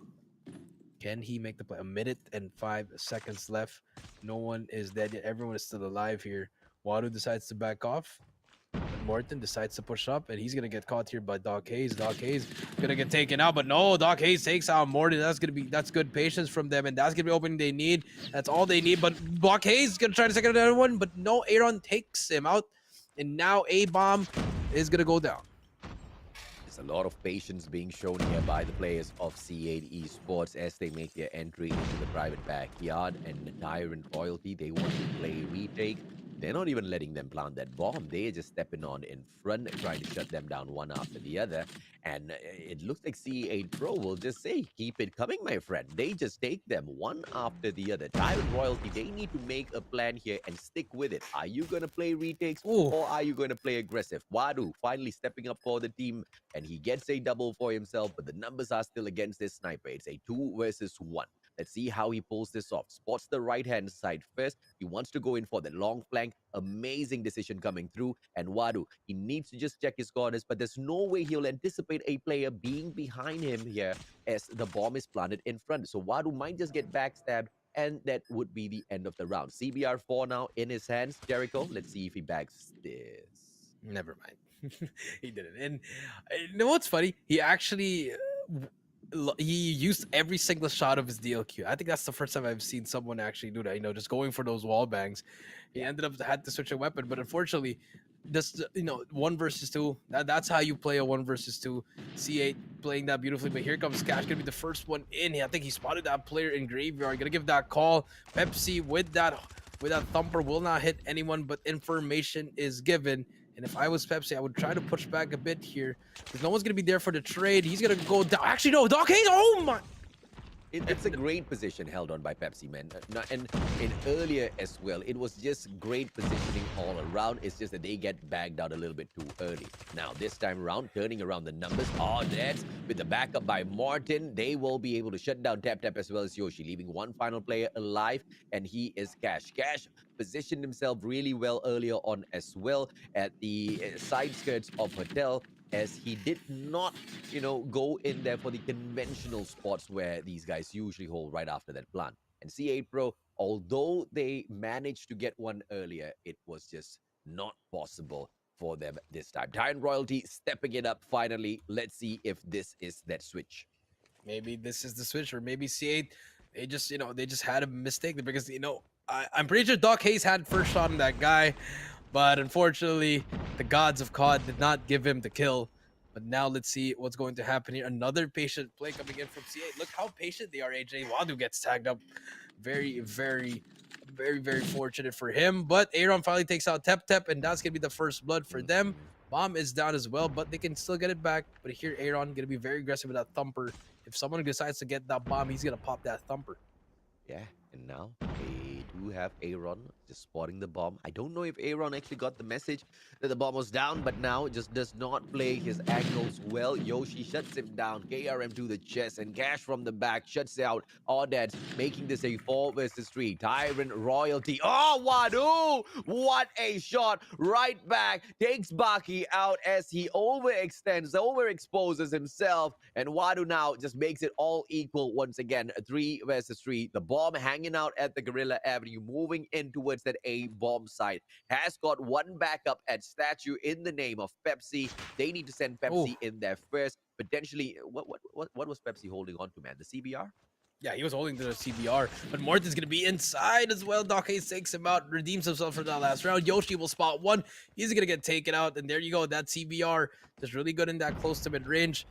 Can he make the play? A minute and 5 seconds left. No one is dead yet. Everyone is still alive here. Wadu decides to back off. But Morton decides to push up, and he's gonna get caught here by Doc Hayes. Doc Hayes gonna get taken out, but no, Doc Hayes takes out Morton. That's good patience from them, and that's gonna be opening they need. That's all they need. But Doc Hayes is gonna try to second another one, but no, Aaron takes him out, and now A bomb is gonna go down. There's a lot of patience being shown here by the players of C8 Esports as they make their entry into the private backyard. And the Tyrant Royalty, they want to play retake. They're not even letting them plant that bomb. They're just stepping on in front, trying to shut them down one after the other. And it looks like C8 Pro will just say, keep it coming, my friend. They just take them one after the other. Tyrant Royalty, they need to make a plan here and stick with it. Are you going to play retakes or are you going to play aggressive? Wadu finally stepping up for the team, and he gets a double for himself, but the numbers are still against this sniper. It's a 2 versus 1. Let's see how he pulls this off. Spots the right-hand side first. He wants to go in for the long flank. Amazing decision coming through. And Wadu, he needs to just check his corners, but there's no way he'll anticipate a player being behind him here as the bomb is planted in front. So Wadu might just get backstabbed, and that would be the end of the round. CBR4 now in his hands. Jericho, let's see if he bags this. Never mind. He didn't. And you know what's funny? He actually he used every single shot of his DLQ. I think that's the first time I've seen someone actually do that. You know, just going for those wall bangs. He ended up had to switch a weapon, but unfortunately, this 1 versus 2. That's how you play a 1 versus 2. C8 playing that beautifully, but here comes Cash, gonna be the first one in. I think he spotted that player in graveyard. Gonna give that call. Pepsi with that thumper will not hit anyone, but information is given. And if I was Pepsi, I would try to push back a bit here because no one's going to be there for the trade. He's going to go down. Actually, no, Doc Hayes. Oh, my. It's a great position held on by Pepsi, man. And earlier as well, it was just great positioning all around. It's just that they get bagged out a little bit too early. Now, this time around, turning around the numbers. Oh, that's with the backup by Martin. They will be able to shut down Tap Tap as well as Yoshi, leaving one final player alive, and he is Cash. Cash positioned himself really well earlier on as well at the side skirts of Hotel, as he did not, go in there for the conventional spots where these guys usually hold right after that plant. And C8 Pro, although they managed to get one earlier, it was just not possible for them this time. Tyrant Royalty stepping it up finally. Let's see if this is that switch. Maybe this is the switch, or maybe C8, they just had a mistake because, I'm pretty sure Doc Hayes had first shot on that guy. But unfortunately, the gods of COD did not give him the kill. But now let's see what's going to happen here. Another patient play coming in from C8. Look how patient they are, AJ. Wadu gets tagged up. Very, very, very, very fortunate for him. But Aaron finally takes out Tep Tep, and that's going to be the first blood for them. Bomb is down as well, but they can still get it back. But here, Aaron going to be very aggressive with that thumper. If someone decides to get that bomb, he's going to pop that thumper. Yeah, and now they do have Aaron just spotting the bomb. I don't know if Aaron actually got the message that the bomb was down, but now just does not play his angles well. Yoshi shuts him down. KRM to the chest, and Cash from the back shuts out Audets, making this a 4 versus 3. Tyrant Royalty. Oh, Wadu! What a shot! Right back. Takes Baki out as he overexposes himself, and Wadu now just makes it all equal once again. 3 versus 3. The bomb hanging out at the Gorilla Avenue, moving in towards that A bomb site. Has got one backup at statue in the name of Pepsi. They need to send Pepsi in there first. Potentially, what was Pepsi holding on to, man? The CBR? Yeah, he was holding to the CBR, but Martin's going to be inside as well. Doc Hayes takes him out, redeems himself for that last round. Yoshi will spot one. He's going to get taken out, and there you go. That CBR is really good in that close to mid-range.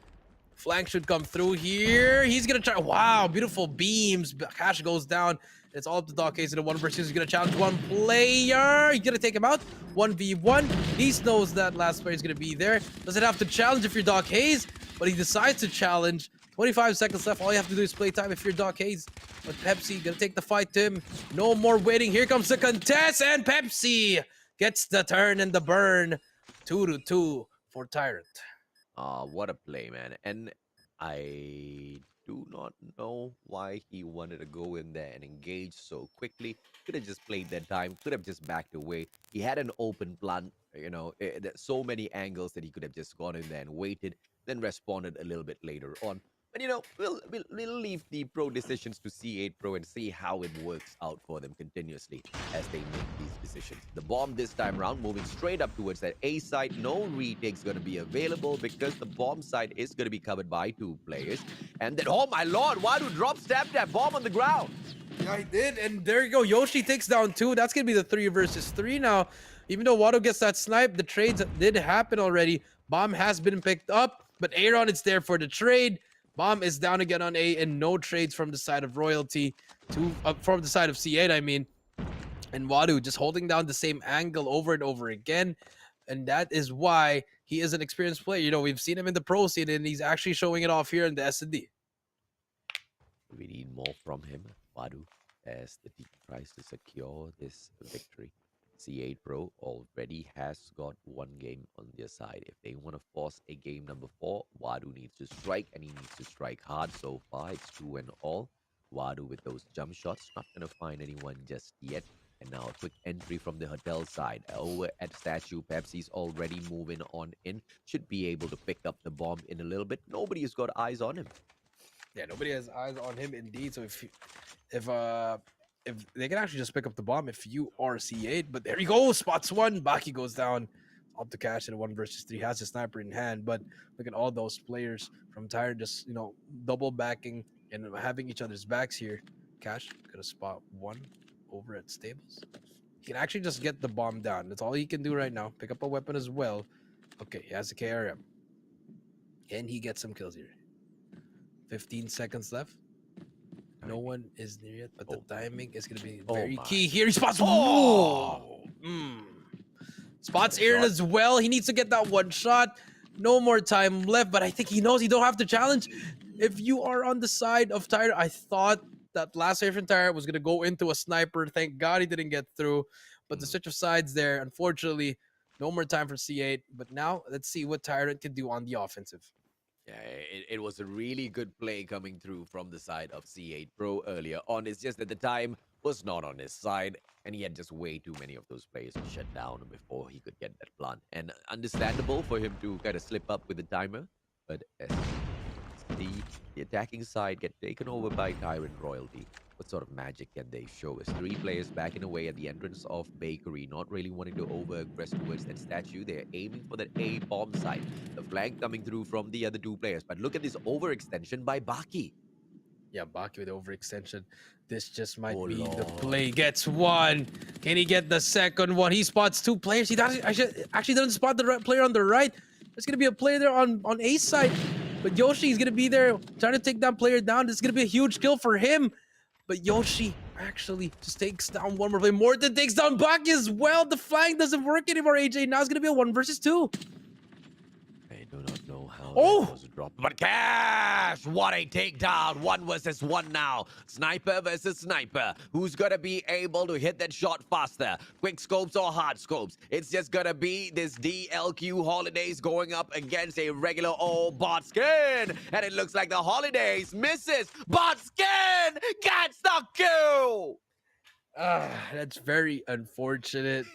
Flank should come through here. He's going to try. Wow, beautiful beams. Cash goes down. It's all up to Doc Hayes in a 1 versus. He's going to challenge one player. He's going to take him out. 1v1. He knows that last player is going to be there. Doesn't have to challenge if you're Doc Hayes, but he decides to challenge. 25 seconds left. All you have to do is play time if you're Doc Hayes. But Pepsi gonna take the fight to him. No more waiting. Here comes the contest, and Pepsi gets the turn and the burn. 2-2 for Tyrant. What a play, man. And I do not know why he wanted to go in there and engage so quickly. Could have just played that time. Could have just backed away. He had an open plan. There's so many angles that he could have just gone in there and waited, then responded a little bit later on. But we'll leave the pro decisions to C8 Pro and see how it works out for them continuously as they make these decisions. The bomb this time around moving straight up towards that A side. No retake's going to be available because the bomb side is going to be covered by 2 players. And then, oh my lord, Wadu drop stab that bomb on the ground. Yeah, he did, and there you go. Yoshi takes down 2. That's gonna be the 3 versus 3 now. Even though Wado gets that snipe, the trades did happen already. Bomb has been picked up, but Aaron is there for the trade. Bomb is down again on A, and no trades from the side of Royalty from the side of C8, I mean. And Wadu just holding down the same angle over and over again. And that is why he is an experienced player. We've seen him in the pro scene, and he's actually showing it off here in the S&D. We need more from him, Wadu, as the team tries to secure this victory. C8 Pro already has got 1 game on their side. If they want to force a game number 4, Wadu needs to strike, and he needs to strike hard. So far, it's 2-all. Wadu with those jump shots, not going to find anyone just yet. And now a quick entry from the hotel side. Over at Statue, Pepsi's already moving on in. Should be able to pick up the bomb in a little bit. Nobody has got eyes on him. Yeah, nobody has eyes on him indeed. So if they can actually just pick up the bomb if you are C8, but there you go, spots 1. Baki goes down up to Cash in a 1 versus 3. Has a sniper in hand, but look at all those players from Tyrant just double backing and having each other's backs here. Cash gonna spot 1 over at Stables. He can actually just get the bomb down. That's all he can do right now. Pick up a weapon as well. Okay, he has a KRM. And he gets some kills here. 15 seconds left. No one is near yet, but the timing is going to be very key here. He spots. Spots Aaron as well. He needs to get that 1 shot. No more time left, but I think he knows he don't have to challenge. If you are on the side of Tyrant, I thought that last save from Tyrant was going to go into a sniper. Thank God he didn't get through. But the switch of sides there, unfortunately, no more time for C8. But now let's see what Tyrant can do on the offensive. Yeah, it was a really good play coming through from the side of C8 Pro earlier on. It's just that the time was not on his side, and he had just way too many of those players to shut down before he could get that plant. And understandable for him to kind of slip up with the timer, but as the attacking side get taken over by Tyrant Royalty, what sort of magic can they show us? 3 players backing away at the entrance of Bakery, not really wanting to over-aggress towards that statue. They're aiming for that A bomb site. The flank coming through from the other 2 players. But look at this overextension by Baki. Yeah, Baki with overextension. This just might be the play. Gets 1. Can he get the second one? He spots 2 players. He doesn't actually doesn't spot the right player on the right. There's gonna be a player there on A side. But Yoshi is gonna be there trying to take that player down. This is gonna be a huge kill for him. But Yoshi actually just takes down 1 more player. Morton takes down Baki as well. The flank doesn't work anymore, AJ. Now it's going to be a 1 versus 2. I do not know how that was dropped. But Cash! What a takedown. 1 versus 1 now. Sniper versus sniper. Who's going to be able to hit that shot faster? Quick scopes or hard scopes? It's just going to be this DLQ Holidays going up against a regular old bot skin. And it looks like the Holidays misses. Bot skin gets the kill. That's very unfortunate.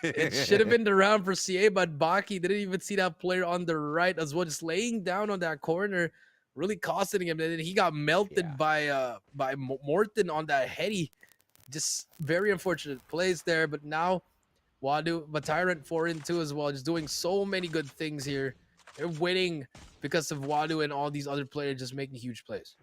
It should have been the round for CA, but Baki didn't even see that player on the right as well, just laying down on that corner, really costing him. And then he got melted by Morton on that heady. Just very unfortunate plays there. But now Wadu, but Tyrant 4-2 as well, just doing so many good things here. They're winning because of Wadu and all these other players just making huge plays.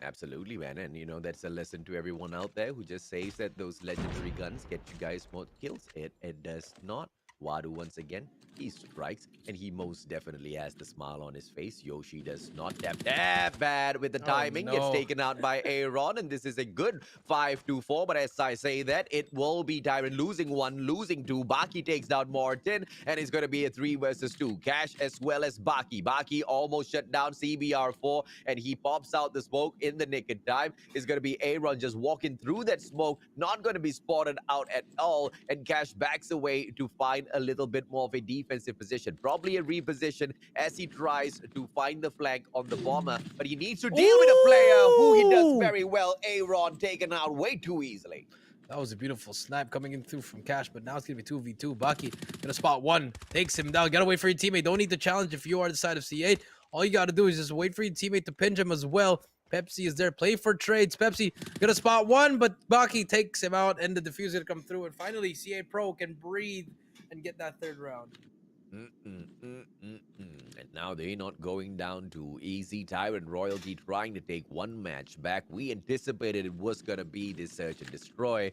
Absolutely, man. And that's a lesson to everyone out there who just says that those legendary guns get you guys more kills. It does not. Wadu, once again, he strikes, and he most definitely has the smile on his face. Yoshi does not that bad with the timing. Gets taken out by Aaron, and this is a good 5-4. But as I say that, it will be Tyrant losing 1, losing 2. Baki takes down Morton, and it's going to be a 3 versus 2. Cash as well as Baki. Baki almost shut down CBR4, and he pops out the smoke in the nick of time. It's going to be Aaron just walking through that smoke, not going to be spotted out at all, and Cash backs away to find a little bit more of a defensive position, probably a reposition as he tries to find the flank on the bomber, but he needs to deal with a player who he does very well. Aaron taken out way too easily. That was a beautiful snipe coming in through from Cash, but now it's going to be 2v2. Baki gonna spot 1, takes him down. Gotta wait for your teammate. Don't need the challenge if you are the side of C8. All you got to do is just wait for your teammate to pinch him as well. Pepsi is there. Play for trades. Pepsi gonna spot one, but Baki takes him out, and the defuse gonna come through. And finally, CA Pro can breathe and get that third round. And now they're not going down too easy. Tyrant Royalty trying to take one match back. We anticipated it was going to be this search and destroy.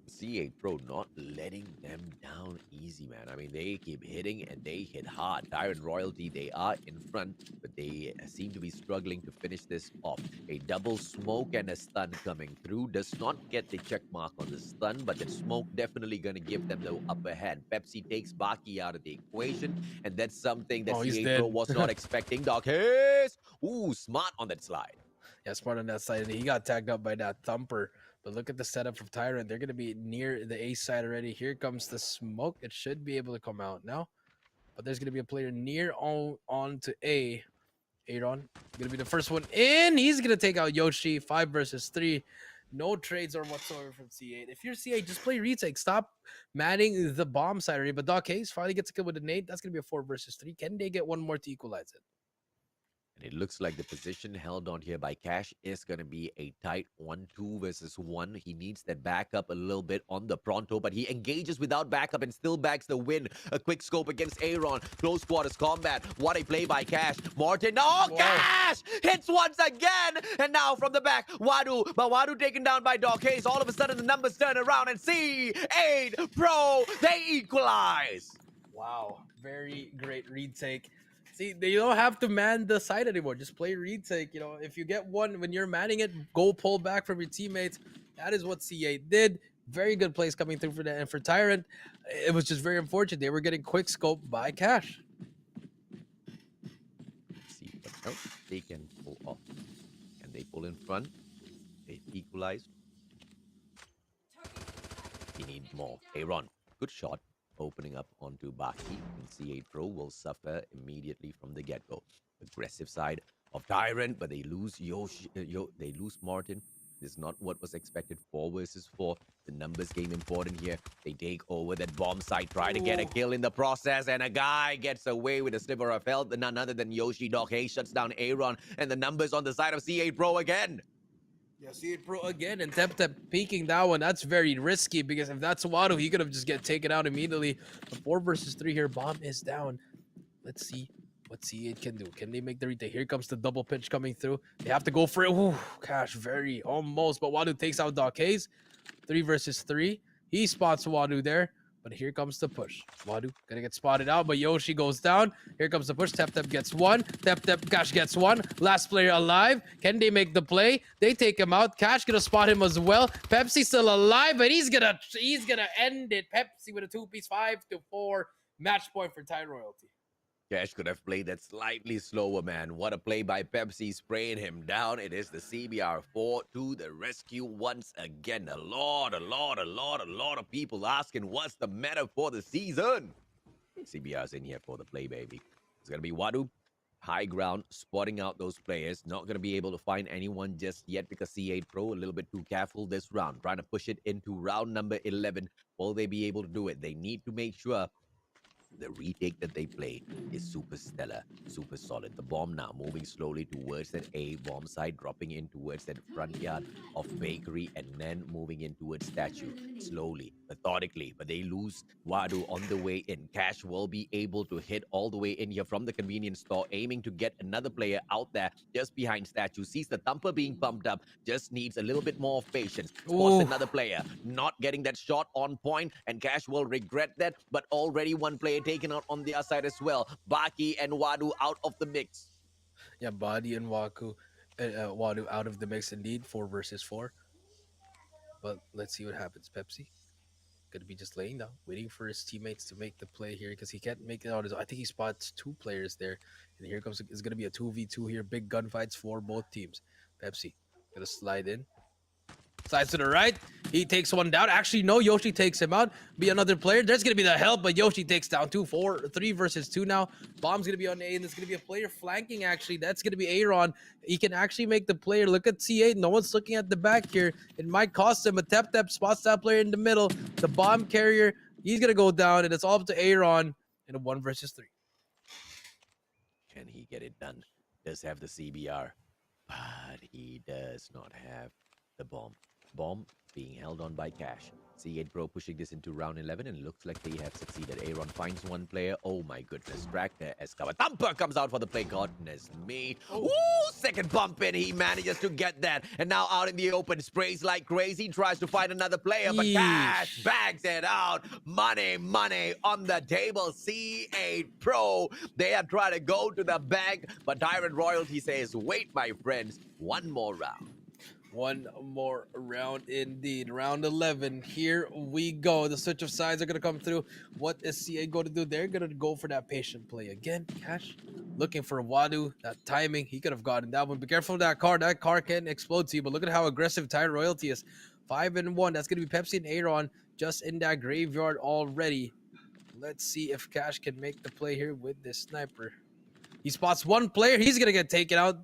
CA Pro not letting them down easy, man. I mean, they keep hitting and they hit hard. Tyrant Royalty, they are in front, but they seem to be struggling to finish this off. A double smoke and a stun coming through. Does not get the check mark on the stun, but the smoke definitely going to give them the upper hand. Pepsi takes Baki out of the equation, and that's something that CA Pro was not expecting. Doc Hayes, ooh, smart on that slide. Yeah, smart on that side. And he got tagged up by that thumper. But look at the setup of Tyrant. They're going to be near the A side already. Here comes the smoke. It should be able to come out now. But there's going to be a player near on to A. Aaron going to be the first one in. He's going to take out Yoshi. 5 versus 3. No trades or whatsoever from C8. If you're C8, just play retake. Stop manning the bomb side already. But Doc Hayes finally gets a kill with a nade. That's going to be a 4 versus 3. Can they get one more to equalize it? And it looks like the position held on here by Cash is going to be a tight 1-2 versus 1. He needs that backup a little bit on the Pronto, but he engages without backup and still backs the win. A quick scope against Aaron. Close quarters combat. What a play by Cash. Martin. Oh, whoa. Cash hits once again. And now from the back, Wadu. But Wadu taken down by Doc Hayes. All of a sudden, the numbers turn around and C8 Pro, they equalize. Wow. Very great retake. See, you don't have to man the side anymore. Just play retake. You know, if you get one when you're manning it, go pull back from your teammates. That is what C8 did. Very good plays coming through for that. And for Tyrant, it was just very unfortunate. They were getting quick scope by Cash. Let's see what else they can pull off. Can they pull in front? They've equalized. He needs more. Aaron, good shot. Opening up onto Baki, and C8 Pro will suffer immediately from the get-go. Aggressive side of Tyrant, but they lose Yoshi. They lose Martin. This is not what was expected. 4 versus 4. The numbers game important here. They take over that bomb site, try to get a kill in the process, and a guy gets away with a sliver of health. None other than Yoshi. Doc Hayes shuts down Aaron, and the numbers on the side of C8 Pro again. Yeah, C8 Pro again, and Tep peeking that one. That's very risky because if that's Wadu, he could have just get taken out immediately. But 4 versus 3 here. Bomb is down. Let's see what C8 can do. Can they make the retake? Here comes the double pitch coming through. They have to go for it. Ooh, Cash, very almost. But Wadu takes out Doc Hayes. 3 versus 3. He spots Wadu there. But here comes the push. Wadu gonna get spotted out, but Yoshi goes down. Here comes the push. Tep gets one. Tep Cash gets one. Last player alive. Can they make the play? They take him out. Cash gonna spot him as well. Pepsi still alive, but he's gonna end it. Pepsi with a 2-piece, 5-4 match point for Ty Royalty. Cash could have played that slightly slower, man. What a play by Pepsi, spraying him down. It is the CBR4 to the rescue once again. A lot of people asking what's the meta for the season. CBR's in here for the play, baby. It's going to be Wadu. High ground, spotting out those players. Not going to be able to find anyone just yet because C8 Pro a little bit too careful this round. Trying to push it into round number 11. Will they be able to do it? They need to make sure the retake that they play is super stellar, super solid. The bomb now moving slowly towards that A bomb side, dropping in towards that front yard of bakery, and then moving in towards statue. Slowly, methodically, but they lose Wadu on the way in. Cash will be able to hit all the way in here from the convenience store, aiming to get another player out there just behind statue. Sees the thumper being pumped up, just needs a little bit more of patience. Spots another player, not getting that shot on point, and Cash will regret that, but already one player taken out on the other side as well. Baki and Wadu out of the mix. Yeah, Badi and Wadu out of the mix indeed. 4 versus 4. But let's see what happens. Pepsi gonna be just laying down, waiting for his teammates to make the play here because he can't make it out. I think he spots 2 players there, and here comes it's gonna be a 2v2 here. Big gunfights for both teams. Pepsi gonna slide in. Slides to the right. He takes one down. Actually, no, Yoshi takes him out. Be another player. There's going to be the help, but Yoshi takes down 3 versus 2 now. Bomb's going to be on A, and there's going to be a player flanking, actually. That's going to be Aaron. He can actually make the player. Look at C8. No one's looking at the back here. It might cost him. A Tep spots that player in the middle. The bomb carrier, he's going to go down, and it's all up to Aaron in a 1 versus 3. Can he get it done? does have the CBR, but he does not have the bomb. Bomb being held on by Cash. C8 Pro pushing this into round 11, and looks like they have succeeded. Aaron finds one player. Oh my goodness. Track there as cover. Thumper comes out for the play. Goodness me. Ooh, second bump in. He manages to get that. And now out in the open, sprays like crazy. Tries to find another player, but Cash Yeesh. bags it out. Money, money on the table. C8 Pro. They are trying to go to the bank, but Tyrant Royalty says, wait, my friends, one more round. One more round indeed. Round 11. Here we go. The switch of sides are going to come through. What is CA going to do? They're going to go for that patient play again. Cash looking for Wadu. That timing, he could have gotten that one. Be careful of that car. That car can explode to you. But look at how aggressive Tyrant Royalty is. 5-1. That's going to be Pepsi and Aaron just in that graveyard already. Let's see if Cash can make the play here with this sniper. He spots one player. He's going to get taken out.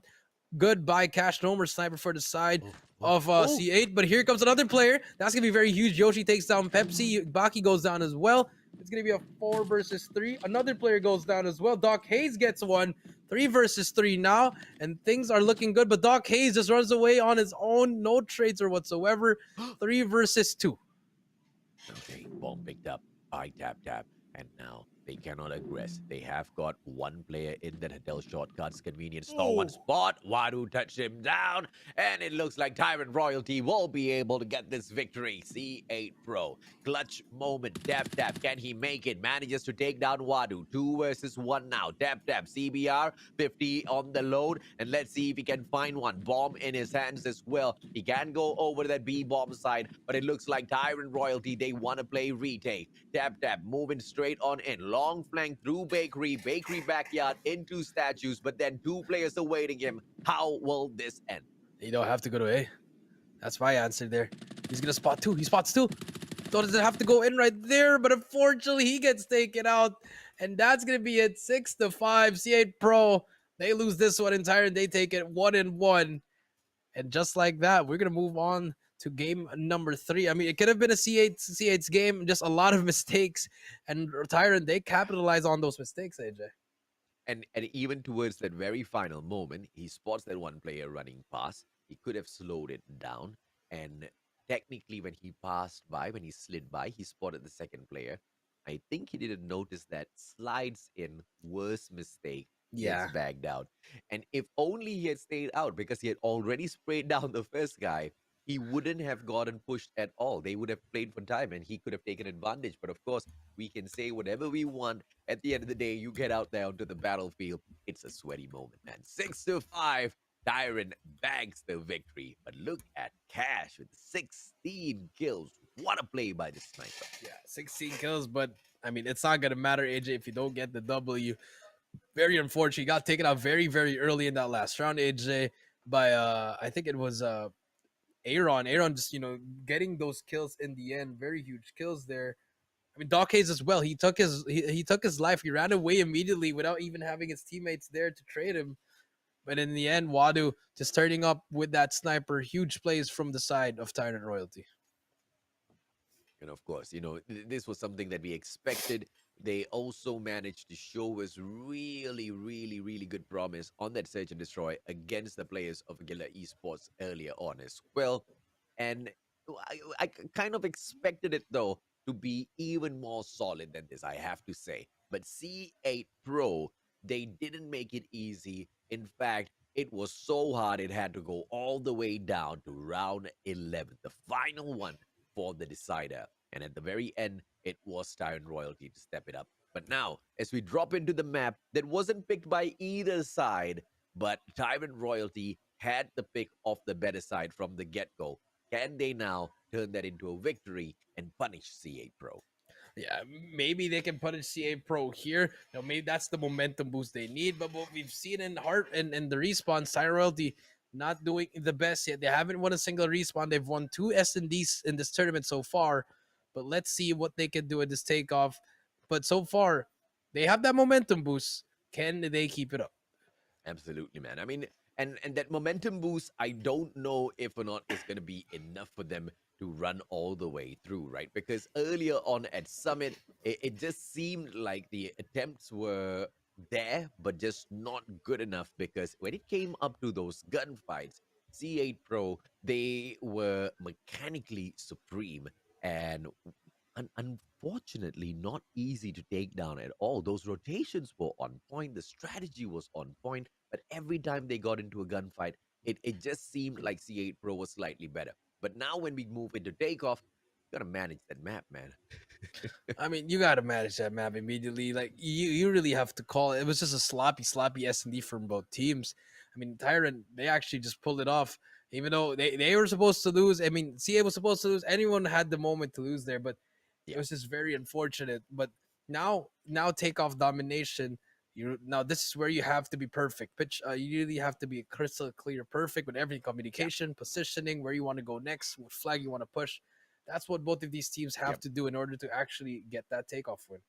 Goodbye, Cash. No more sniper for the side of C8. But here comes another player. That's going to be very huge. Yoshi takes down Pepsi. Baki goes down as well. It's going to be a 4 versus 3. Another player goes down as well. Doc Hayes gets one. 3 versus 3 now. And things are looking good. But Doc Hayes just runs away on his own. No trades or whatsoever. 3 versus 2. Okay, bomb picked up by Tap Tap. And now they cannot aggress. They have got one player in that Hadel shortcuts convenience store. One spot. Wadu touched him down. And it looks like Tyrant Royalty will be able to get this victory. C8 Pro. Clutch moment. Tap Tap. Can he make it? Manages to take down Wadu. 2 versus 1 now. Tap Tap. CBR. 50 on the load. And let's see if he can find one. Bomb in his hands as well. He can go over to that B bomb side. But it looks like Tyrant Royalty, they want to play retake. Tap Tap. Moving straight on in. Long flank through Bakery. Bakery backyard into statues. But then 2 players awaiting him. How will this end? You don't have to go to A. That's my answer there. He's going to spot 2. He spots 2. Doesn't have to go in right there, but unfortunately he gets taken out. And that's going to be it. 6-5. C8 Pro. They lose this one entire. They take it 1-1. And just like that, we're going to move on to game number 3. I mean, it could have been a C8's game, just a lot of mistakes. And Tyrant, they capitalize on those mistakes, AJ. And even towards that very final moment, he spots that one player running past. He could have slowed it down. And technically, when he passed by, when he slid by, he spotted the second player. I think he didn't notice that slides in, worst mistake, Yeah. gets bagged out. And if only he had stayed out, because he had already sprayed down the first guy, he wouldn't have gotten pushed at all. They would have played for time and he could have taken advantage. But of course, we can say whatever we want. At the end of the day, you get out there onto the battlefield. It's a sweaty moment, man. 6-5. Tyrant bags the victory. But look at Cash with 16 kills. What a play by the sniper. Yeah, 16 kills, but I mean, it's not going to matter, AJ, if you don't get the W. Very unfortunate. He got taken out very, very early in that last round, AJ, by, I think it was Aaron. Aaron just, getting those kills in the end. Very huge kills there. I mean, Doc Hayes as well. He took his life. He ran away immediately without even having his teammates there to trade him. But in the end, Wadu just turning up with that sniper. Huge plays from the side of Tyrant Royalty. And of course, this was something that we expected. They also managed to show us really, really, really good promise on that Search and Destroy against the players of Guerrilla Esports earlier on as well. And I kind of expected it, though, to be even more solid than this, I have to say. But C8 Pro, they didn't make it easy. In fact, it was so hard it had to go all the way down to round 11, the final one for the decider. And at the very end, it was Tyrant Royalty to step it up. But now, as we drop into the map, that wasn't picked by either side, but Tyrant Royalty had the pick of the better side from the get-go. Can they now turn that into a victory and punish C8 Pro? Yeah, maybe they can punish CA Pro here. Maybe that's the momentum boost they need. But what we've seen in Heart and the respawn, Tyrant Royalty not doing the best yet. They haven't won a single respawn. They've won 2 S&Ds in this tournament so far. But let's see what they can do at this takeoff. But so far, they have that momentum boost. Can they keep it up? Absolutely, man. I mean, and that momentum boost, I don't know if or not it's going to be enough for them to run all the way through, right? Because earlier on at Summit, it just seemed like the attempts were there, but just not good enough because when it came up to those gunfights, C8 Pro, they were mechanically supreme and unfortunately not easy to take down at all. Those rotations were on point, the strategy was on point, but every time they got into a gunfight, it just seemed like C8 Pro was slightly better. But now when we move into Takeoff, you gotta manage that map, man. I mean, you got to manage that map immediately. Like you really have to call it. It was just a sloppy S&D from both teams. I mean, Tyrant, they actually just pulled it off, even though they were supposed to lose. I mean, CA was supposed to lose. Anyone had the moment to lose there, but it Yeah, was just very unfortunate. But now Takeoff domination. You now this is where you have to be perfect. Pitch, you really have to be crystal clear, perfect with every yeah, communication, positioning, where you want to go next, what flag you want to push. That's what both of these teams yeah. have to do in order to actually get that takeoff win.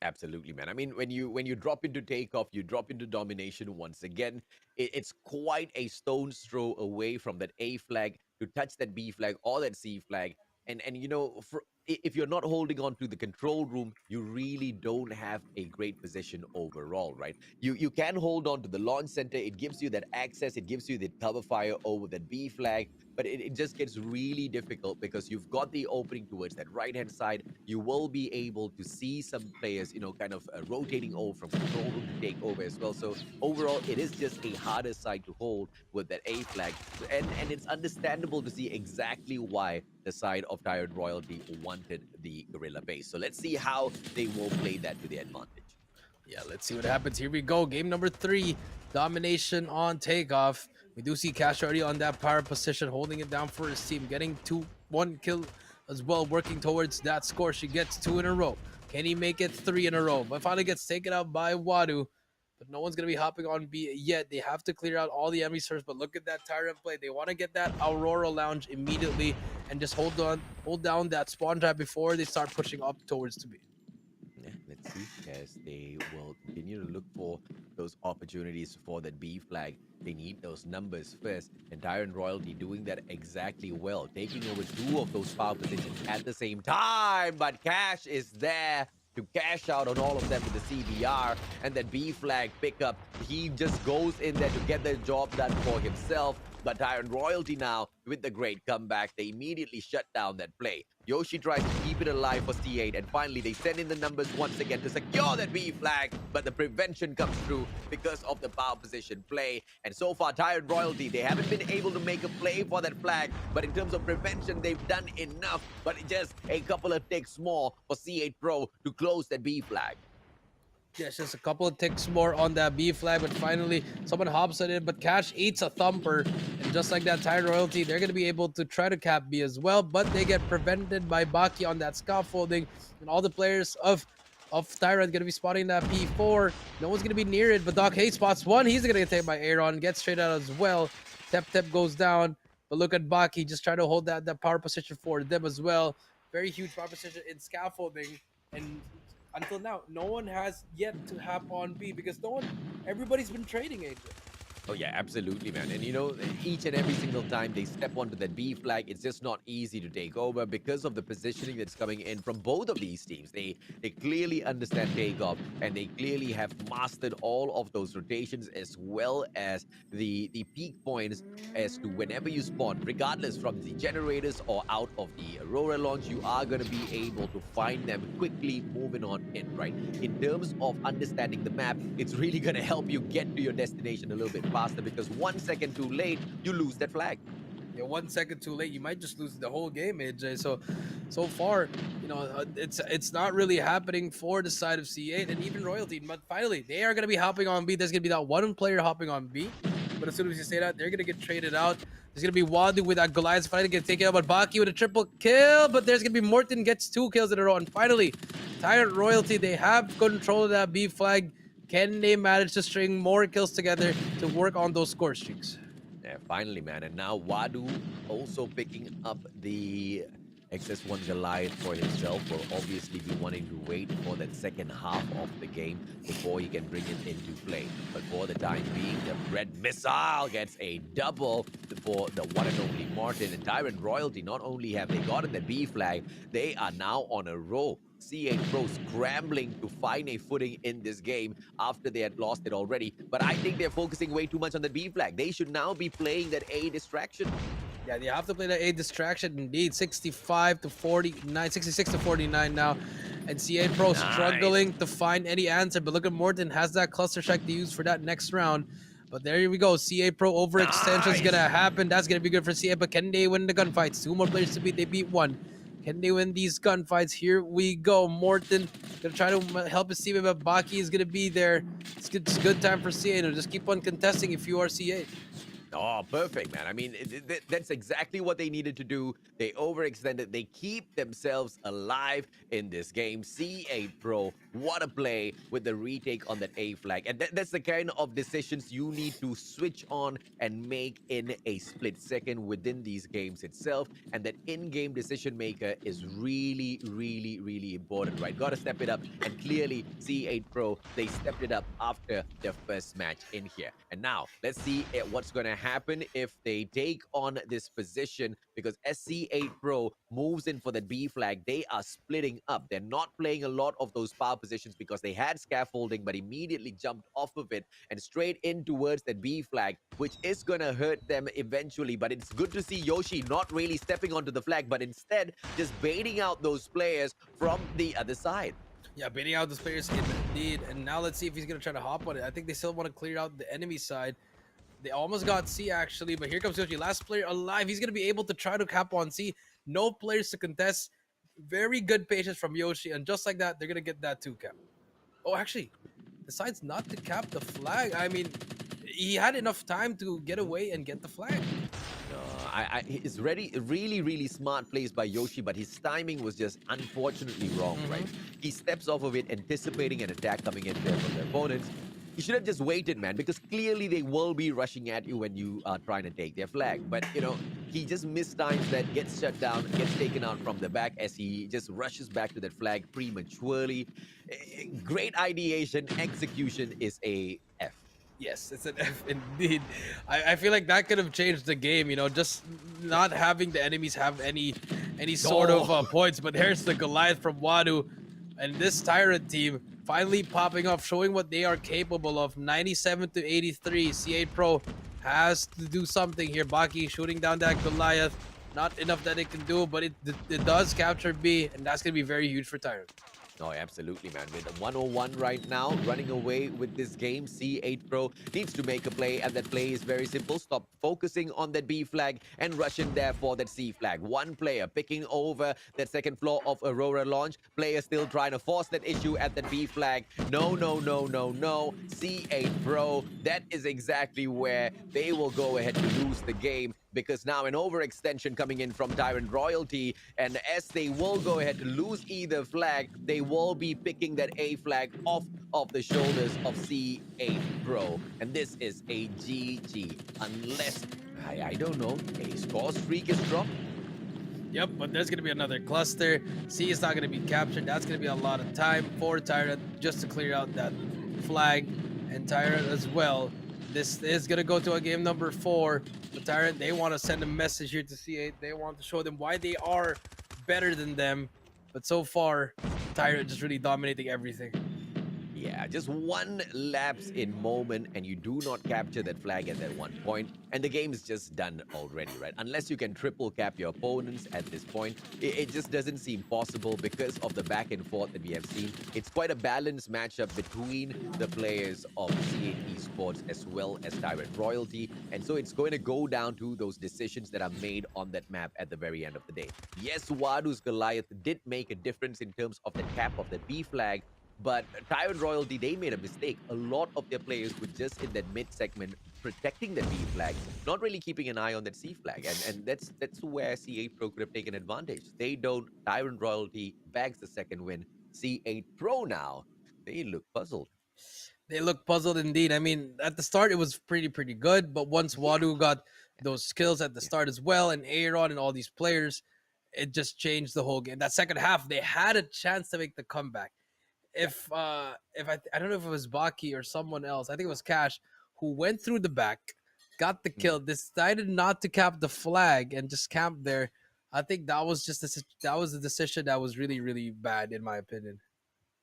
Absolutely, man. I mean, when you drop into Takeoff, you drop into domination once again. It's quite a stone's throw away from that A flag to touch that B flag or that C flag. And if you're not holding on to the control room, you really don't have a great position overall, right? You can hold on to the launch center. It gives you that access. It gives you the cover fire over that B flag. But it just gets really difficult because you've got the opening towards that right hand side. You will be able to see some players, kind of rotating over from control room to take over as well. So overall, it is just a harder side to hold with that A flag, and it's understandable to see exactly why the side of Tired Royalty wanted the Gorilla base. So let's see how they will play that to their advantage. Yeah, let's see what happens. Here we go. Game number 3. Domination on Takeoff. We do see Cash already on that power position, holding it down for his team, getting 1 kill as well, working towards that score. She gets 2 in a row. Can he make it 3 in a row? But finally gets taken out by Wadu. But no one's going to be hopping on B yet. They have to clear out all the enemies first. But look at that Tyrant play. They want to get that Aurora Lounge immediately and just hold down that spawn trap before they start pushing up towards to B. Yeah, let's see, as they will continue to look for those opportunities for that B flag. They need those numbers first, and Tyrant Royalty doing that exactly well, taking over 2 of those power positions at the same time. But Cash is there to cash out on all of them with the CBR and that B flag pickup. He just goes in there to get the job done for himself. But Tyrant Royalty now, with the great comeback, they immediately shut down that play. Yoshi tries to keep it alive for C8, and finally they send in the numbers once again to secure that B flag, but the prevention comes through because of the power position play. And so far, Tyrant Royalty, they haven't been able to make a play for that flag, but in terms of prevention, they've done enough, but just a couple of ticks more for C8 Pro to close that B flag. Yeah, it's just a couple of ticks more on that B flag, but finally someone hops it in. But Cash eats a thumper, and just like that, Tyrant Royalty, they're going to be able to try to cap B as well, but they get prevented by Baki on that scaffolding, and all the players of Tyrant going to be spotting that P4. No one's going to be near it, but Doc Hay spots one. He's going to get taken by Aaron, gets straight out as well. Tep goes down, but look at Baki just trying to hold that power position for them as well. Very huge power position in scaffolding, and until now, no one has yet to hop on B because everybody's been trading AJ. Oh yeah, absolutely, man. And each and every single time they step onto that B flag, it's just not easy to take over because of the positioning that's coming in from both of these teams. They clearly understand Takeoff, and they clearly have mastered all of those rotations as well as the peak points as to whenever you spawn, regardless from the generators or out of the Aurora launch, you are going to be able to find them quickly moving on in, right? In terms of understanding the map, it's really going to help you get to your destination a little bit faster, because 1 second too late, you lose that flag. Yeah, 1 second too late, you might just lose the whole game, AJ. So far, it's not really happening for the side of C8 and even Royalty. But finally, they are going to be hopping on B. There's going to be that one player hopping on B. But as soon as you say that, they're going to get traded out. There's going to be Wadu with that Goliath finally get taken out, but Baki with a triple kill. But there's going to be Morton gets 2 kills in a row. And finally, Tyrant Royalty, they have control of that B flag. Can they manage to string more kills together to work on those score streaks? Yeah, finally, man. And now Wadu also picking up the XS1 Goliath for himself will obviously be wanting to wait for that second half of the game before he can bring it into play. But for the time being, the Red Missile gets a double for the one and only Martin. And Tyrant Royalty, not only have they gotten the B flag, they are now on a roll. C8 Pro scrambling to find a footing in this game after they had lost it already. But I think they're focusing way too much on the B flag. They should now be playing that A distraction. Yeah, they have to play the A distraction indeed. 65 to 49, 66 to 49 now. And C8 Pro struggling to find any answer. But look at Morton has that cluster strike to use for that next round. But there we go. C8 Pro overextension is going to happen. That's going to be good for C8. But can they win the gunfights? 2 more players to beat. They beat 1. Can they win these gunfights? Here we go. Morton going to try to help his teammate, but Baki is going to be there. It's good time for C8. Just keep on contesting if you are C8. Oh, perfect, man. I mean, that's exactly what they needed to do. They overextended. They keep themselves alive in this game. C8 Pro, what a play with the retake on that A flag. And that's the kind of decisions you need to switch on and make in a split second within these games itself. And that in-game decision maker is really, really, really important, right? Got to step it up. And clearly, C8 Pro, they stepped it up after their first match in here. And now, let's see what's going to happen if they take on this position, because SC8 Pro moves in for the B flag. They are splitting up. They're not playing a lot of those power positions because they had scaffolding, but immediately jumped off of it and straight in towards that B flag, which is going to hurt them eventually. But it's good to see Yoshi not really stepping onto the flag, but instead just baiting out those players from the other side. Yeah, baiting out the players indeed. And now let's see if he's going to try to hop on it. I think they still want to clear out the enemy side. They almost got C actually, but here comes Yoshi. Last player alive. He's going to be able to try to cap on C. No players to contest. Very good patience from Yoshi. And just like that, they're going to get that 2 cap. Oh, actually, decides not to cap the flag. I mean, he had enough time to get away and get the flag. It's really, really smart plays by Yoshi, but his timing was just unfortunately wrong, right? He steps off of it, anticipating an attack coming in there from the opponents. You should have just waited, man, because clearly they will be rushing at you when you are trying to take their flag. But, you know, he just mistimes that, gets shut down, gets taken out from the back as he just rushes back to that flag prematurely. Great ideation. Execution is a F. Yes, it's an F indeed. I feel like that could have changed the game, you know, just not having the enemies have any sort of points. But here's the Goliath from Wadu, and this Tyrant team finally popping off, showing what they are capable of. 97 to 83. C8 Pro has to do something here. Baki shooting down that Goliath. Not enough that it can do, but it does capture B, and that's going to be very huge for Tyrant. Oh, absolutely, man. With a 101 right now, running away with this game, C8 Pro needs to make a play, and that play is very simple. Stop focusing on that B flag and rush in there for that C flag. One player picking over that second floor of Aurora launch. Player still trying to force that issue at that B flag. No, no, no, no, no. C8 Pro, that is exactly where they will go ahead to lose the game, because now an overextension coming in from Tyrant Royalty, and as they will go ahead to lose either flag, they will be picking that A flag off of the shoulders of C8 Pro. And this is a GG, unless, I don't know, a score streak is dropped. Yep, but there's going to be another cluster. C is not going to be captured. That's going to be a lot of time for Tyrant just to clear out that flag, and Tyrant as well. This is going to go to a game number 4. The Tyrant, they want to send a message here to C8. They want to show them why they are better than them. But so far, Tyrant just really dominating everything. Yeah, just one lapse in moment and you do not capture that flag at that one point, and the game is just done already, right? Unless you can triple cap your opponents at this point, it just doesn't seem possible because of the back and forth that we have seen. It's quite a balanced matchup between the players of C8 Esports as well as Tyrant Royalty, and so it's going to go down to those decisions that are made on that map at the very end of the day. Yes, Wadu's Goliath did make a difference in terms of the cap of the B flag, but Tyrant Royalty, they made a mistake. A lot of their players were just in that mid segment protecting the B flag, not really keeping an eye on that C flag. And that's where C8 Pro could have taken advantage. They don't. Tyrant Royalty bags the second win. C8 Pro now, they look puzzled. They look puzzled indeed. I mean, at the start, it was pretty good. But once Wadu got those skills at the start as well, and Aaron and all these players, it just changed the whole game. That second half, they had a chance to make the comeback. Yeah. If I don't know if it was Baki or someone else, I think it was Cash, who went through the back, got the Mm. kill, decided not to cap the flag and just camp there. I think that was that was a decision that was really really bad in my opinion.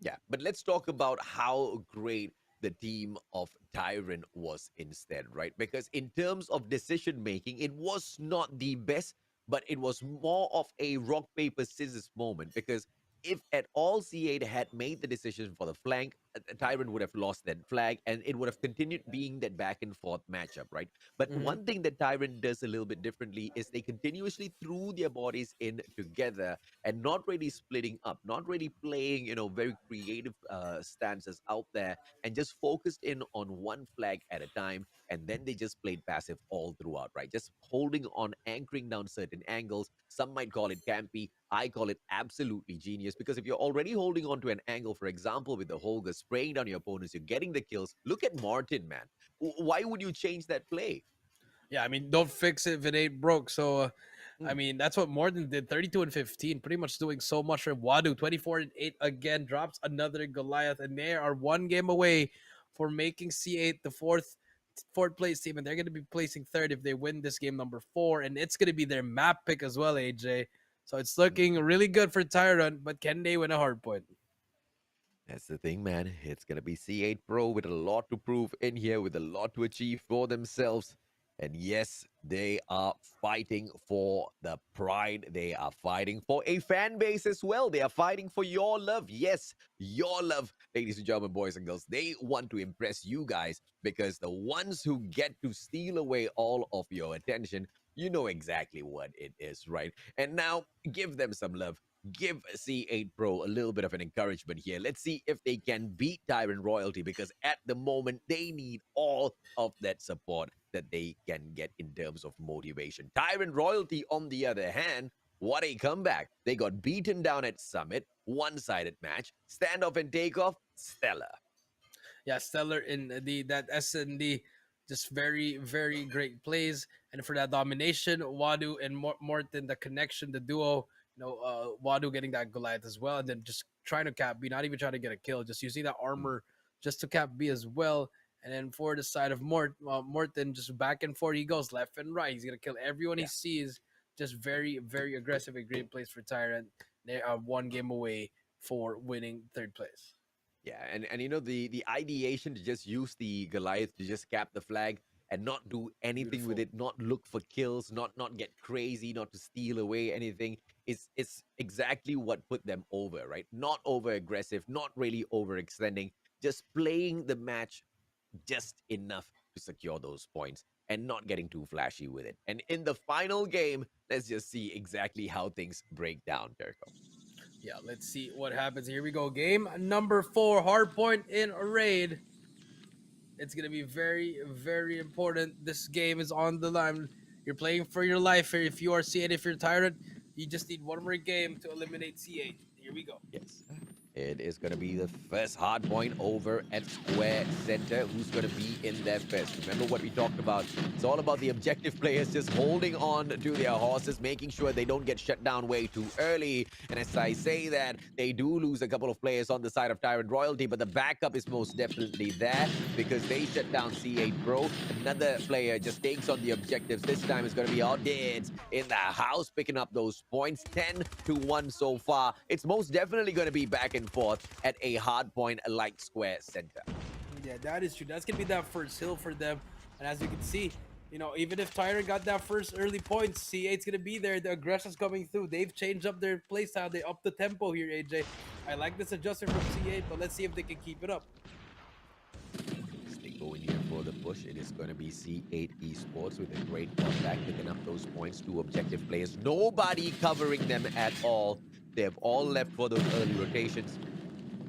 Yeah, but let's talk about how great the team of Tyrant was instead, right? Because in terms of decision making, it was not the best, but it was more of a rock, paper, scissors moment. Because if at all C8 had made the decision for the flank, Tyrant would have lost that flag and it would have continued being that back and forth matchup, right? But Hmm. one thing that Tyrant does a little bit differently is they continuously threw their bodies in together and not really splitting up, not really playing, very creative stances out there, and just focused in on one flag at a time. And then they just played passive all throughout, right? Just holding on, anchoring down certain angles. Some might call it campy. I call it absolutely genius because if you're already holding on to an angle, for example, with the Holger spraying down your opponents, you're getting the kills. Look at Martin, man. Why would you change that play? Yeah, I mean, don't fix it if it ain't broke. So, I Mm, mean, that's what Morton did. 32-15, pretty much doing so much for Wadu. 24-8 again, drops another Goliath, and they are one game away for making C8 the fourth place team, and they're going to be placing third if they win this game number 4, and it's going to be their map pick as well, AJ. So it's looking mhm. really good for Tyrant, but can they win a hard point? That's the thing, man. It's going to be C8 Pro with a lot to prove in here, with a lot to achieve for themselves. And yes, they are fighting for the pride. They are fighting for a fan base as well. They are fighting for your love. Yes, your love, ladies and gentlemen, boys and girls. They want to impress you guys because the ones who get to steal away all of your attention, you know exactly what it is, right? And now give them some love, give C8 Pro a little bit of an encouragement here. Let's see if they can beat Tyrant Royalty because at the moment they need all of that support that they can get in terms of motivation. Tyrant Royalty, on the other hand, what a comeback. They got beaten down at Summit, one-sided match. Standoff and Takeoff, stellar. Yeah, stellar in the that S&D, just very very great plays, and for that domination, Wadu and Morton, the connection, the duo. Wadu getting that Goliath as well, and then just trying to cap B, not even trying to get a kill, just using that Mm, armor just to cap B as well. And then for the side of Morton, just back and forth he goes, left and right. He's gonna kill everyone he yeah. sees. Just very very aggressive and great plays for Tyrant. They are one game away for winning third place. Yeah, and the ideation to just use the Goliath to just cap the flag and not do anything with Beautiful. it, not look for kills, not get crazy, not to steal away anything, is exactly what put them over, right? Not over aggressive, not really overextending, just playing the match just enough to secure those points and not getting too flashy with it. And in the final game, let's just see exactly how things break down, Turko. Yeah, let's see what happens. Here we go. Game number 4, hardpoint in raid. It's gonna be very, very important. This game is on the line. You're playing for your life. If you are C8, if you're Tyrant, you just need one more game to eliminate C8. Here we go. Yes. It is going to be the first hard point over at Square Center. Who's going to be in there first? Remember what we talked about? It's all about the objective players just holding on to their horses, making sure they don't get shut down way too early. And as I say that, they do lose a couple of players on the side of Tyrant Royalty, but the backup is most definitely there because they shut down C8 Pro. Another player just takes on the objectives. This time it's going to be Oddids in the house picking up those points. 10-1 so far. It's most definitely going to be back and forth at a hard point like Square Center. Yeah, that is true. That's gonna be that first hill for them. And as you can see, even if Tyrant got that first early points, C8's gonna be there. The aggression's coming through. They've changed up their playstyle. They upped the tempo here, AJ. I like this adjustment from C8, but let's see if they can keep it up. As they go in here for the push, it is going to be C8 Esports with a great comeback, picking up those points. Two objective players, nobody covering them at all. They have all left for those early rotations.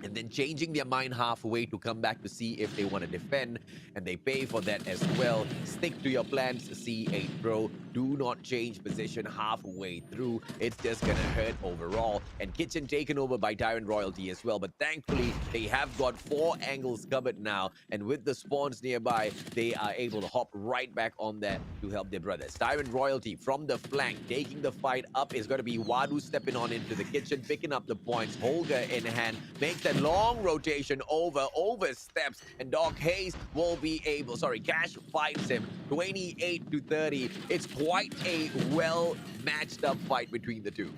And and then changing their mind halfway to come back to see if they want to defend, and they pay for that as well. Stick to your plans, C8 Pro. Do not change position halfway through. It's just gonna hurt overall. And Kitchen taken over by Tyrant Royalty as well, but thankfully they have got 4 angles covered now, and with the spawns nearby, they are able to hop right back on there to help their brothers. Tyrant Royalty from the flank, taking the fight up is going to be Wadu stepping on into the kitchen, picking up the points. Holger in hand, makes that long rotation oversteps, and Doc Hayes will be able, Cash fights him 28-30. It's quite a well matched up fight between the two.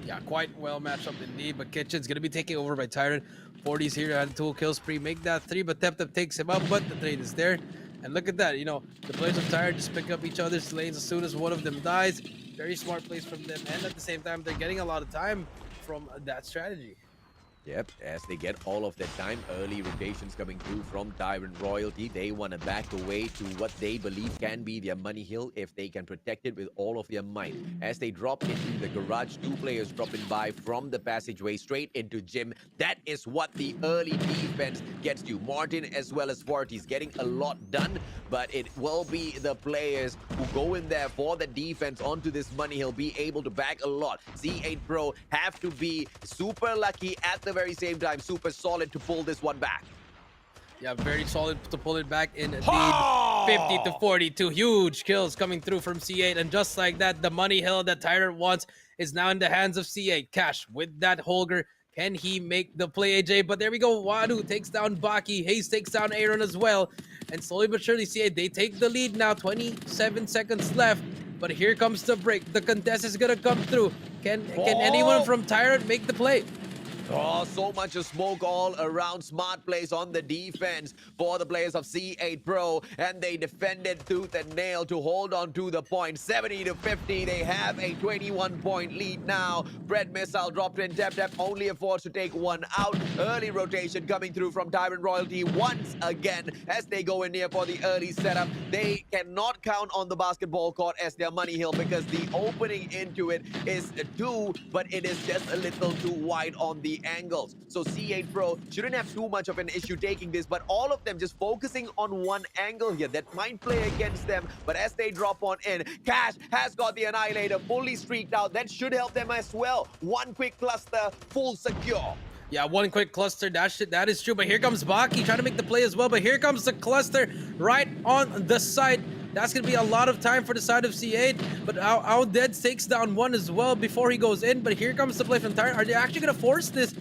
Yeah, quite well matched up indeed, but Kitchen's going to be taken over by Tyrant. 40's here to add a tool kill spree, make that 3, but Tep takes him up, but the trade is there. And look at that, the players of Tyrant just pick up each other's lanes as soon as one of them dies. Very smart plays from them, and at the same time, they're getting a lot of time from that strategy. Yep, as they get all of their time, early rotations coming through from Tyrant Royalty. They want to back away to what they believe can be their money hill if they can protect it with all of their might. As they drop into the garage, 2 players dropping by from the passageway straight into Jim. That is what the early defense gets you. Martin as well as Forties getting a lot done, but it will be the players who go in there for the defense onto this money hill, be able to back a lot. C8 Pro have to be super lucky at the very same time, super solid to pull this one back. Yeah, very solid to pull it back in indeed. 50-42, huge kills coming through from C8, and just like that, the money hill that Tyrant wants is now in the hands of C8. Cash with that Holger. Can he make the play, AJ? But there we go. Wadu takes down Baki. Hayes takes down Aaron as well. And slowly but surely, C8, they take the lead now. 27 seconds left. But here comes the break. The contest is going to come through. Can anyone from Tyrant make the play? Oh, so much smoke all around. Smart plays on the defense for the players of C8 Pro, and they defended tooth and nail to hold on to the point. 70-50, they have a 21-point lead now. Bread Missile dropped in. Tep only affords to take one out. Early rotation coming through from Tyrant Royalty once again as they go in here for the early setup. They cannot count on the basketball court as their money hill because the opening into it is 2, but it is just a little too wide on the angles. So C8 Pro shouldn't have too much of an issue taking this, but all of them just focusing on one angle here that might play against them. But as they drop on in, Cash has got the Annihilator fully streaked out. That should help them as well. One quick cluster, full secure. Yeah, one quick cluster, that is true. But here comes Baki trying to make the play as well. But here comes the cluster right on the side. That's going to be a lot of time for the side of C8. But Our Dead takes down one as well before he goes in. But here comes the play from Tyrant. Are they actually going to force this?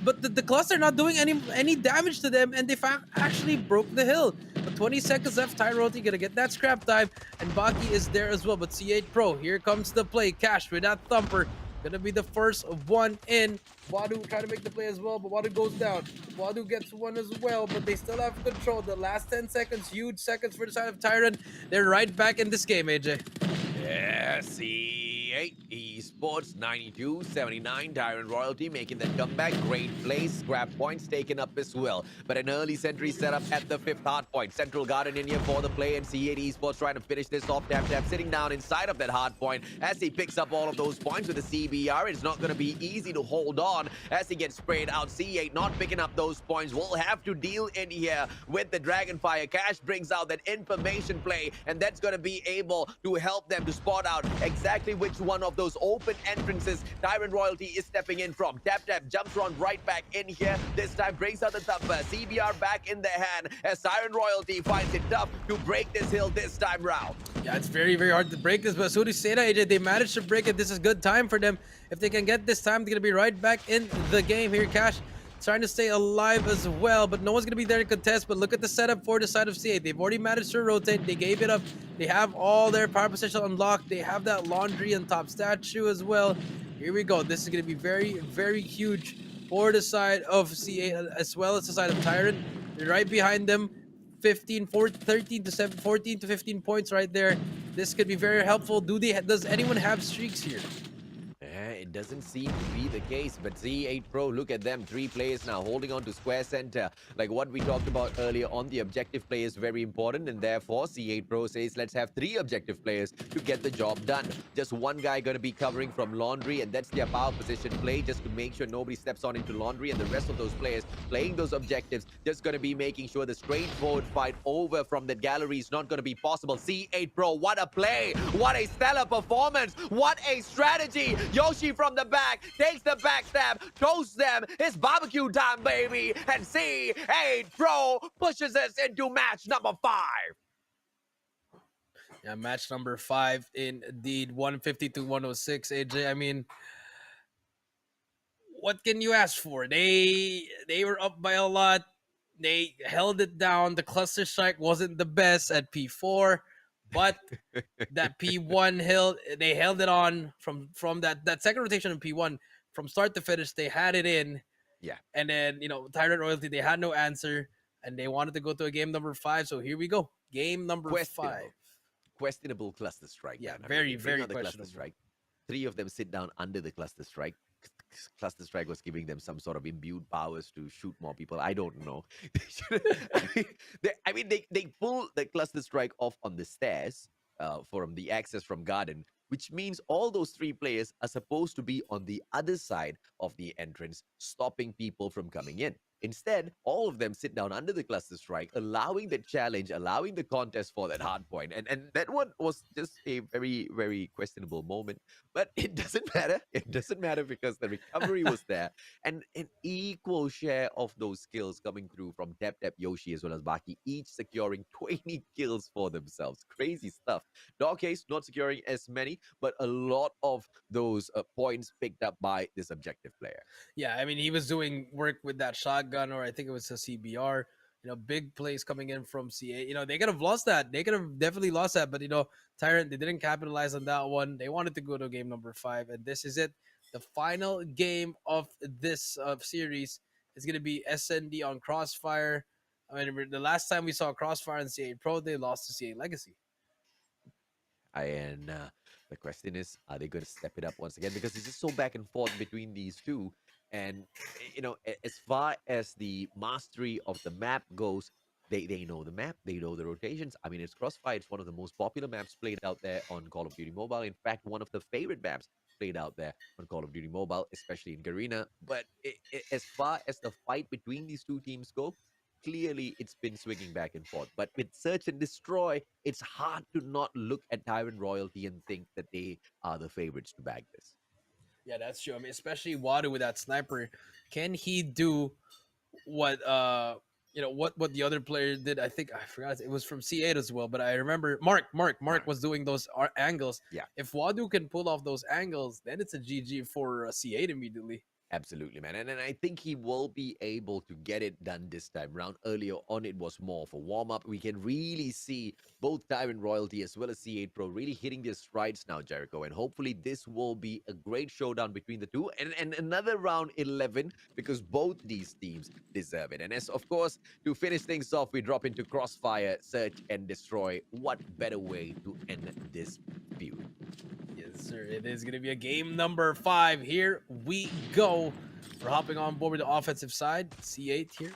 But the cluster not doing any damage to them. And they actually broke the hill. But 20 seconds left. Tyrant going to get that scrap time. And Baki is there as well. But C8 Pro, here comes the play. Cash with that thumper. Gonna be the first one in. Wadu trying to make the play as well, but Wadu goes down. Wadu gets one as well, but they still have control. The last 10 seconds, huge seconds for the side of Tyrant. They're right back in this game, AJ. Yeah, C8 Esports 92-79. Tyrant Royalty making that comeback. Great place. Scrap points taken up as well. But an early sentry set up at the 5th hard point. Central Garden in here for the play, and C8 Esports trying to finish this off. Tap sitting down inside of that hard point as he picks up all of those points with the CBR. It's not going to be easy to hold on as he gets sprayed out. C8 not picking up those points. We'll have to deal in here with the Dragonfire. Cash brings out that information play, and that's going to be able to help them to spot out exactly which one of those open entrances Tyrant Royalty is stepping in from. Tap jumps around right back in here. This time brings out the thumper. CBR back in their hand as Tyrant Royalty finds it tough to break this hill this time round. Yeah, it's very, very hard to break this, but as soon as you say that, AJ, they managed to break it. This is good time for them. If they can get this time, they're going to be right back in the game here. Cash trying to stay alive as well, but no one's going to be there to contest. But look at the setup for the side of C8. They've already managed to rotate. They gave it up. They have all their power position unlocked. They have that laundry and top statue as well. Here we go. This is going to be very, very huge for the side of C8 as well as the side of Tyrant. They're right behind them. 13 to 14 to 15 points right there. This could be very helpful. Does anyone have streaks here? doesn't seem to be the case. But C8 Pro, look at them. 3 players now holding on to square center. Like what we talked about earlier on, the objective play is very important. And therefore, C8 Pro says, let's have 3 objective players to get the job done. Just one guy going to be covering from laundry. And that's their power position play, just to make sure nobody steps on into laundry. And the rest of those players playing those objectives, just going to be making sure the straightforward fight over from that gallery is not going to be possible. C8 Pro, what a play! What a stellar performance! What a strategy! Yoshi from the back takes the backstab, toasts them. It's barbecue time, baby! And C8 Pro pushes us into match number 5. Yeah, match number 5 indeed, 150 to 106. AJ, I mean, what can you ask for? They were up by a lot. They held it down. The cluster strike wasn't the best at P4, but that P1 they held it on from that second rotation in P1 from start to finish. They had it in. Yeah. And then, Tyrant Royalty, they had no answer and they wanted to go to a game number 5. So here we go. Game number 5. Questionable cluster strike. Yeah, man. very Questionable. questionable. Strike. 3 of them sit down under the cluster strike. Cluster strike was giving them some sort of imbued powers to shoot more people. I don't know. They pull the cluster strike off on the stairs from the access from garden, which means all those 3 players are supposed to be on the other side of the entrance, stopping people from coming in. Instead, all of them sit down under the cluster strike, allowing the challenge, allowing the contest for that hard point. And that one was just a very, very questionable moment. But it doesn't matter. It doesn't matter because the recovery was there. And an equal share of those skills coming through from Tap Tap, Yoshi, as well as Baki, each securing 20 kills for themselves. Crazy stuff. Dog Case not securing as many, but a lot of those points picked up by this objective player. Yeah, I mean, he was doing work with that shotgun, or I think it was a CBR. Big plays coming in from CA. They could have lost that. They could have definitely lost that. But, Tyrant, they didn't capitalize on that one. They wanted to go to game number 5. And this is it. The final game of this series is going to be SND on Crossfire. I mean, the last time we saw Crossfire and CA Pro, they lost to CA Legacy. And the question is, are they going to step it up once again? Because it's just so back and forth between these two. And, as far as the mastery of the map goes, they know the map, they know the rotations. I mean, it's Crossfire. It's one of the most popular maps played out there on Call of Duty Mobile. In fact, one of the favorite maps played out there on Call of Duty Mobile, especially in Garena. But as far as the fight between these two teams go, clearly it's been swinging back and forth. But with Search and Destroy, it's hard to not look at Tyrant Royalty and think that they are the favorites to bag this. Yeah, that's true. I mean, especially Wadu with that sniper. Can he do what what the other player did? I think I forgot it was from C8 as well, but I remember Mark was doing those angles. Yeah. If Wadu can pull off those angles, then it's a GG for C8 immediately. Absolutely, man. And I think he will be able to get it done this time round. Earlier on, it was more for warm-up. We can really see both Tyrant Royalty as well as C8 Pro really hitting their strides now, Jericho. And hopefully this will be a great showdown between the two. And another round 11, because both these teams deserve it. And as, of course, to finish things off, we drop into Crossfire, Search, and Destroy. What better way to end this feud? Yes, sir. It is going to be a game number 5. Here we go. We're hopping on board with the offensive side. C8 here.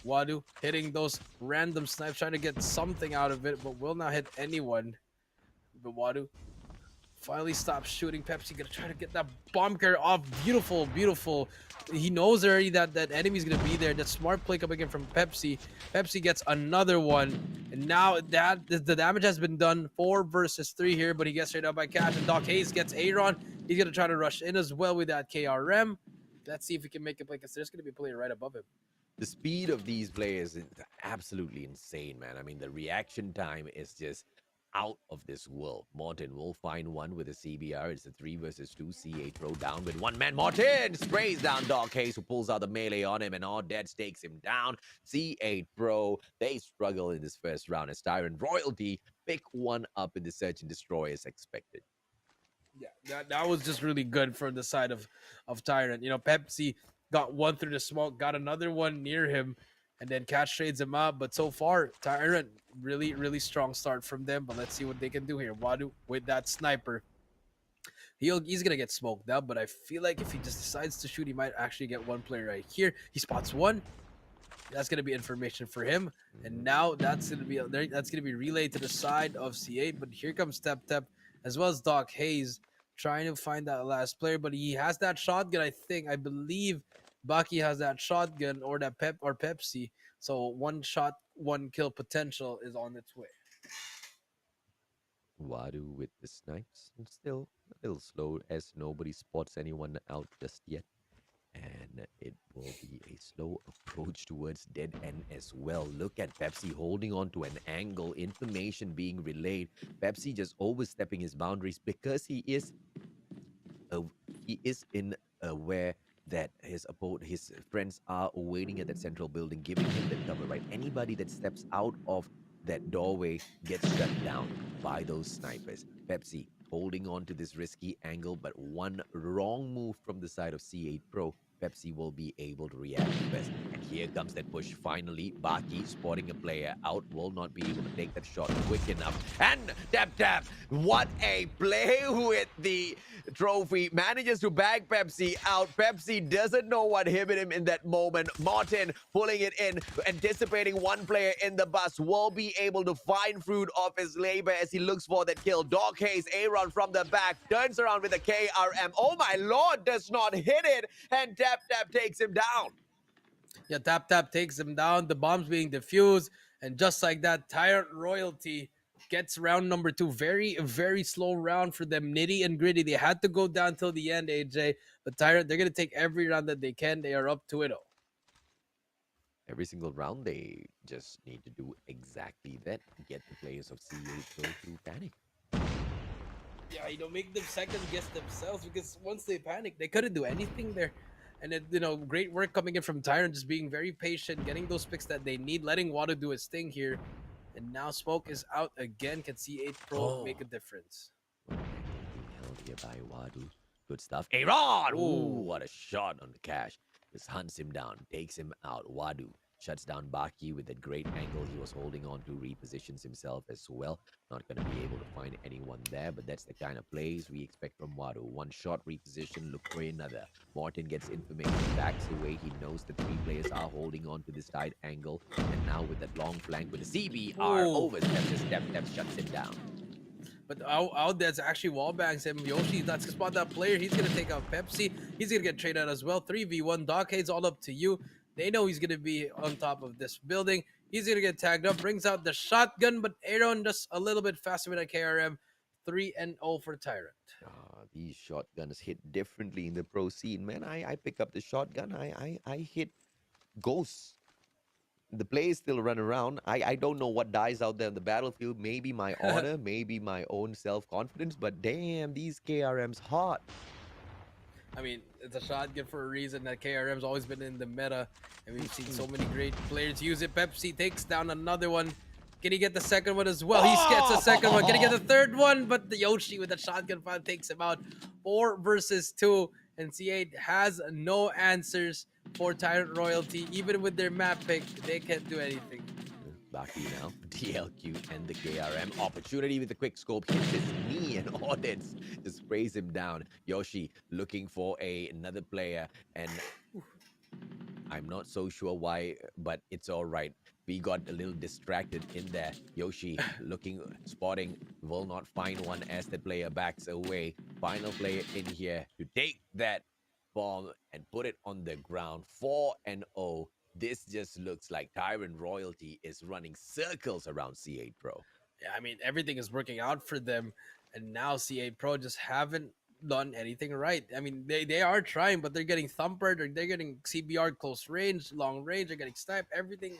Wadu hitting those random snipes, trying to get something out of it, but will not hit anyone. But Wadu finally stops shooting. Pepsi going to try to get that bomb carrier off. Beautiful, beautiful. He knows already that enemy's going to be there. That smart play coming in from Pepsi. Pepsi gets another one. And now that the damage has been done. 4 versus 3 here, but he gets straight up by Cash. And Doc Hayes gets Aaron. He's going to try to rush in as well with that KRM. Let's see if we can make a play, because there's going to be a player right above him. The speed of these players is absolutely insane, man. I mean, the reaction time is just out of this world. Morton will find one with a CBR. It's a 3 versus 2. C8 Pro down with one man. Morton sprays down Dog Case, who pulls out the melee on him, and All Dead takes him down. C8 Pro, they struggle in this first round as Tyrant Royalty pick one up in the Search and Destroy as expected. Yeah, that was just really good for the side of Tyrant. Pepsi got one through the smoke, got another one near him, and then Catch trades him out. But so far, Tyrant, really, really strong start from them. But let's see what they can do here. Wadu with that sniper. He's gonna get smoked out, but I feel like if he just decides to shoot, he might actually get one player right here. He spots one. That's gonna be information for him, and now that's gonna be relayed to the side of C8. But here comes Tep Tep as well as Doc Hayes trying to find that last player, but he has that shotgun. I believe Baki has that shotgun or that Pepsi. So one shot, one kill potential is on its way. Wadu with the snipes, and still a little slow as nobody spots anyone out just yet. And it will be a slow approach towards dead end as well. Look at Pepsi holding on to an angle, information being relayed. Pepsi just overstepping his boundaries because uh, he is in aware that his friends are waiting at that central building, giving him the cover, right? Anybody that steps out of that doorway gets shut down by those snipers. Pepsi holding on to this risky angle, but one wrong move from the side of C8 Pro, Pepsi will be able to react best. And here comes that push. Finally, Baki spotting a player out, will not be able to take that shot quick enough. And Tap Tap, what a play with the trophy. Manages to bag Pepsi out. Pepsi doesn't know what hit him in that moment. Martin pulling it in, anticipating one player in the bus, will be able to find fruit of his labor as he looks for that kill. Dog Hayes, Aaron from the back, turns around with a KRM. Oh my lord, does not hit it. And Tap Tap takes him down. Yeah, Tap Tap takes him down. The bomb's being defused, and just like that, Tyrant Royalty gets round number 2. Very, very slow round for them. Nitty and Gritty. They had to go down till the end, AJ. But Tyrant, they're gonna take every round that they can. They are up to it all. Every single round, they just need to do exactly that. Get the players of C8 Pro to panic. Yeah, make them second guess themselves, because once they panic, they couldn't do anything there. And it, great work coming in from Tyrant, just being very patient, getting those picks that they need, letting Water do his thing here. And now Smoke is out again. Can C8 Pro make a difference? Being held here by Wadu. Good stuff. Aaron! Ooh, what a shot on the cash. Just hunts him down, takes him out. Wadu shuts down Baki with that great angle he was holding on to, repositions himself as well. Not going to be able to find anyone there, but that's the kind of plays we expect from Wadu. One shot reposition, look for another. Martin gets information, backs away. He knows the 3 players are holding on to this tight angle. And now with that long flank with the CBR oversteps his step, shuts him down. But out there's actually wallbangs him. Yoshi, that's to spot that player. He's going to take out Pepsi. He's going to get traded out as well. 3v1. Doghade's all up to you. They know he's going to be on top of this building. He's going to get tagged up. Brings out the shotgun, but Aaron just a little bit faster with a KRM. 3-0 for Tyrant. These shotguns hit differently in the pro scene, man. I pick up the shotgun. I hit ghosts. The players still run around. I don't know what dies out there on the battlefield. Maybe my honor, maybe my own self-confidence, but damn, these KRMs hot. I mean, it's a shotgun for a reason. That KRM's always been in the meta, and we've seen so many great players use it. Pepsi takes down another one. Can he get the second one as well? He gets the second one. Can he get the third one? But the Yoshi with the shotgun fire takes him out. 4 versus 2. And C8 has no answers for Tyrant Royalty. Even with their map pick, they can't do anything. Baki now, DLQ and the KRM. Opportunity with the quick scope, hits his knee, and Audience just sprays him down. Yoshi looking for another player, and I'm not so sure why, but it's all right. We got a little distracted in there. Yoshi looking, spotting, will not find one as the player backs away. Final player in here to take that bomb and put it on the ground. 4-0. This just looks like Tyrant Royalty is running circles around C8 Pro. Yeah, I mean, everything is working out for them. And now C8 Pro just haven't done anything right. I mean, they are trying, but they're getting thumpered, or they're getting CBR close range, long range, they're getting sniped. Everything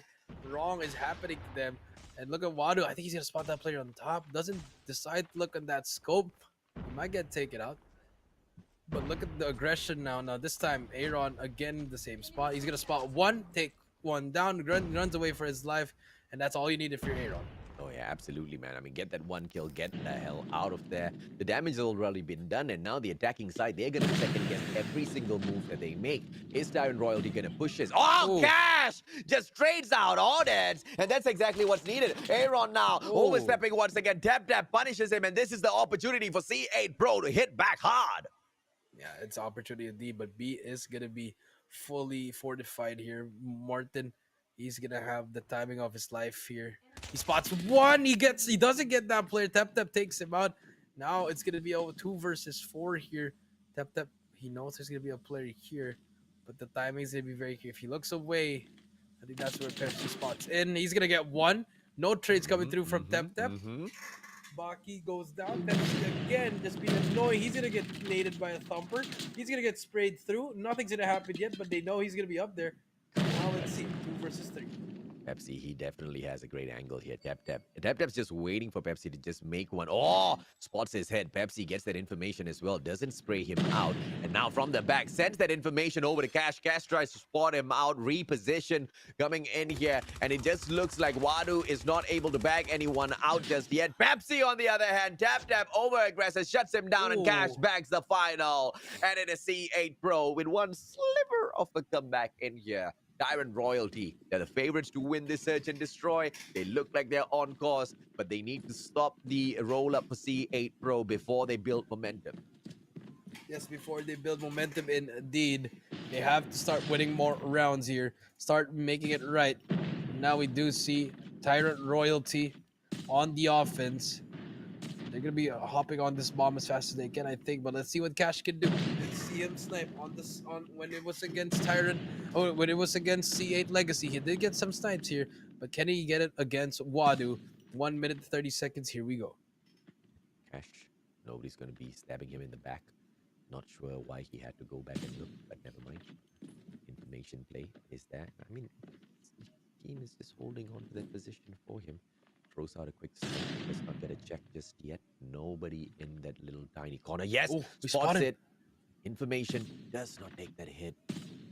wrong is happening to them. And look at Wadu. I think he's going to spot that player on top. Doesn't decide to look at that scope. He might get taken out. But look at the aggression now. Now, this time, Aaron, again, the same spot. He's going to spot one, take one down, runs away for his life. And that's all you need if you're Aaron. Oh yeah, absolutely, man. I mean, get that one kill, get the hell out of there. The damage has already been done, and now the attacking side, they're gonna second guess every single move that they make. Is Tyrant Royalty gonna push this? Oh, Ooh. Cash just trades out Audits, and that's exactly what's needed. Aaron now Ooh. overstepping once again. Tap punishes him, and this is the opportunity for C8 Pro to hit back hard. Yeah, it's opportunity indeed, but B is gonna be fully fortified here. Martin, he's gonna have the timing of his life here. He spots one. He doesn't get that player. Tap takes him out. Now it's gonna be over 2 versus 4 here. Tap, he knows there's gonna be a player here, but the timing is gonna be very key. If he looks away, I think that's where Pepsi spots in. He's gonna get one. No trades coming through from Tap. Baki goes down. Pepsi again, just being annoying. He's gonna get naded by a thumper. He's gonna get sprayed through. Nothing's gonna happen yet, but they know he's gonna be up there. Now let's see. 2 versus 3. Pepsi, he definitely has a great angle here. Tap's just waiting for Pepsi to just make one. Oh, spots his head. Pepsi gets that information as well. Doesn't spray him out. And now from the back, sends that information over to Cash. Cash tries to spot him out. Reposition coming in here. And it just looks like Wadu is not able to bag anyone out just yet. Pepsi, on the other hand, Tap over-aggressive, shuts him down, and Cash bags the final. And it is C8 Pro with one sliver of a comeback in here. Tyrant Royalty, they're the favorites to win this search and destroy. They look like they're on course, but they need to stop the roll-up for C8 Pro before they build momentum. Yes, before they build momentum, indeed. They have to start winning more rounds here. Start making it right. Now we do see Tyrant Royalty on the offense. They're going to be hopping on this bomb as fast as they can, I think. But let's see what Cash can do. Let's see him snipe on when it was against Tyrant. Oh, when it was against C8 Legacy. He did get some snipes here. But can he get it against Wadu? 1 minute 30 seconds. Here we go. Cash, nobody's going to be stabbing him in the back. Not sure why he had to go back and look, but never mind. Information play is there. I mean, the team is just holding on to that position for him. Throws out a quick snipe. Does not get a check just yet. Nobody in that little tiny corner. Yes, spots it. Information does not take that hit.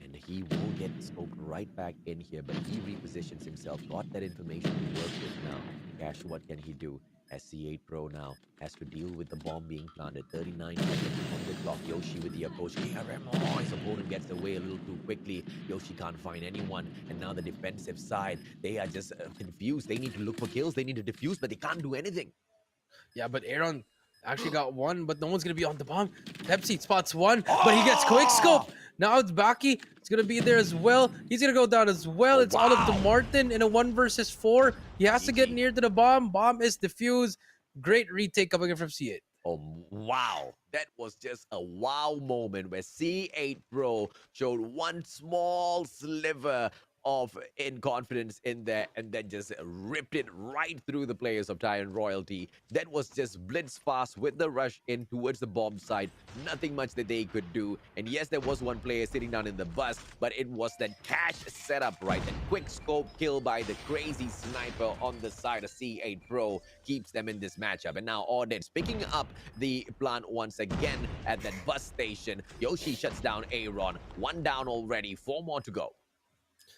And he will get scoped right back in here. But he repositions himself. Got that information to work with now. Cash, what can he do? SC8 Pro now has to deal with the bomb being planted. 39 seconds on the clock. Yoshi with the approach. His opponent gets away a little too quickly. Yoshi can't find anyone. And now the defensive side, they are just confused. They need to look for kills. They need to defuse, but they can't do anything. Yeah, but Aaron actually got one, but no one's going to be on the bomb. Pepsi spots one, but he gets quick scope. Now it's Baki. It's going to be there as well. He's going to go down as well. It's all up to Martin in a 1 versus 4. He has to get near to the bomb. Bomb is defused. Great retake coming in from C8. Oh, wow. That was just a wow moment where C8 Pro showed one small sliver of confidence in there and then just ripped it right through the players of Tyrant Royalty. That was just blitz fast with the rush in towards the bomb side. Nothing much that they could do. And yes, there was one player sitting down in the bus, but it was that Cash setup, right? That quick scope kill by the crazy sniper on the side of C8 Pro keeps them in this matchup. And now Audits picking up the plant once again at that bus station. Yoshi shuts down Aaron. 1 down already, 4 more to go.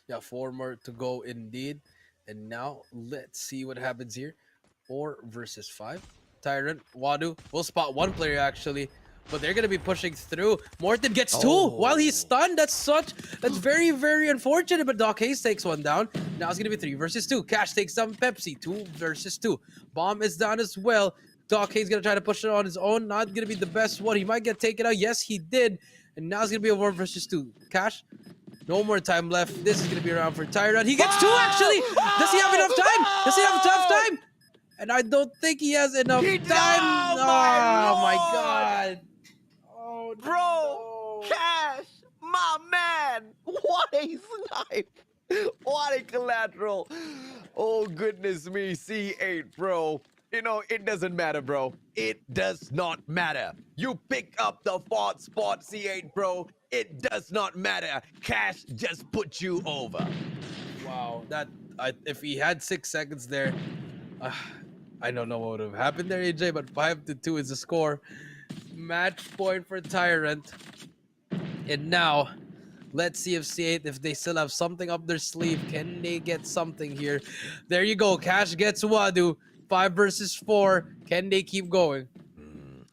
Yeah, 4 more to go indeed. And now let's see what happens here. 4 versus 5. Tyrant, Wadu will spot 1 player actually, but they're gonna be pushing through. Morton gets 2 while he's stunned. That's very, very unfortunate. But Doc Hayes takes 1 down. Now it's gonna be 3 versus 2. Cash takes down Pepsi. 2 versus 2. Bomb is down as well. Doc Hayes gonna try to push it on his own. Not gonna be the best one. He might get taken out. Yes, he did. And now it's gonna be a 1 versus 2. Cash. No more time left. This is going to be around for Tyrant. He gets 2 actually. Does he have enough time? Does he have enough time? And I don't think he has enough time. Oh my God. Oh, bro. No. Cash. My man. What a snipe. What a collateral. Oh, goodness me. C8, bro. You know, it doesn't matter, bro. It does not matter. You pick up the 4th spot, C8 Pro. It does not matter. Cash just put you over. Wow. If he had 6 seconds there, I don't know what would have happened there, AJ, but 5-2 is the score. Match point for Tyrant. And now Let's see if C8, if they still have something up their sleeve. Can they get something here? There you go. Cash gets Wadu. 5 versus 4. Can they keep going?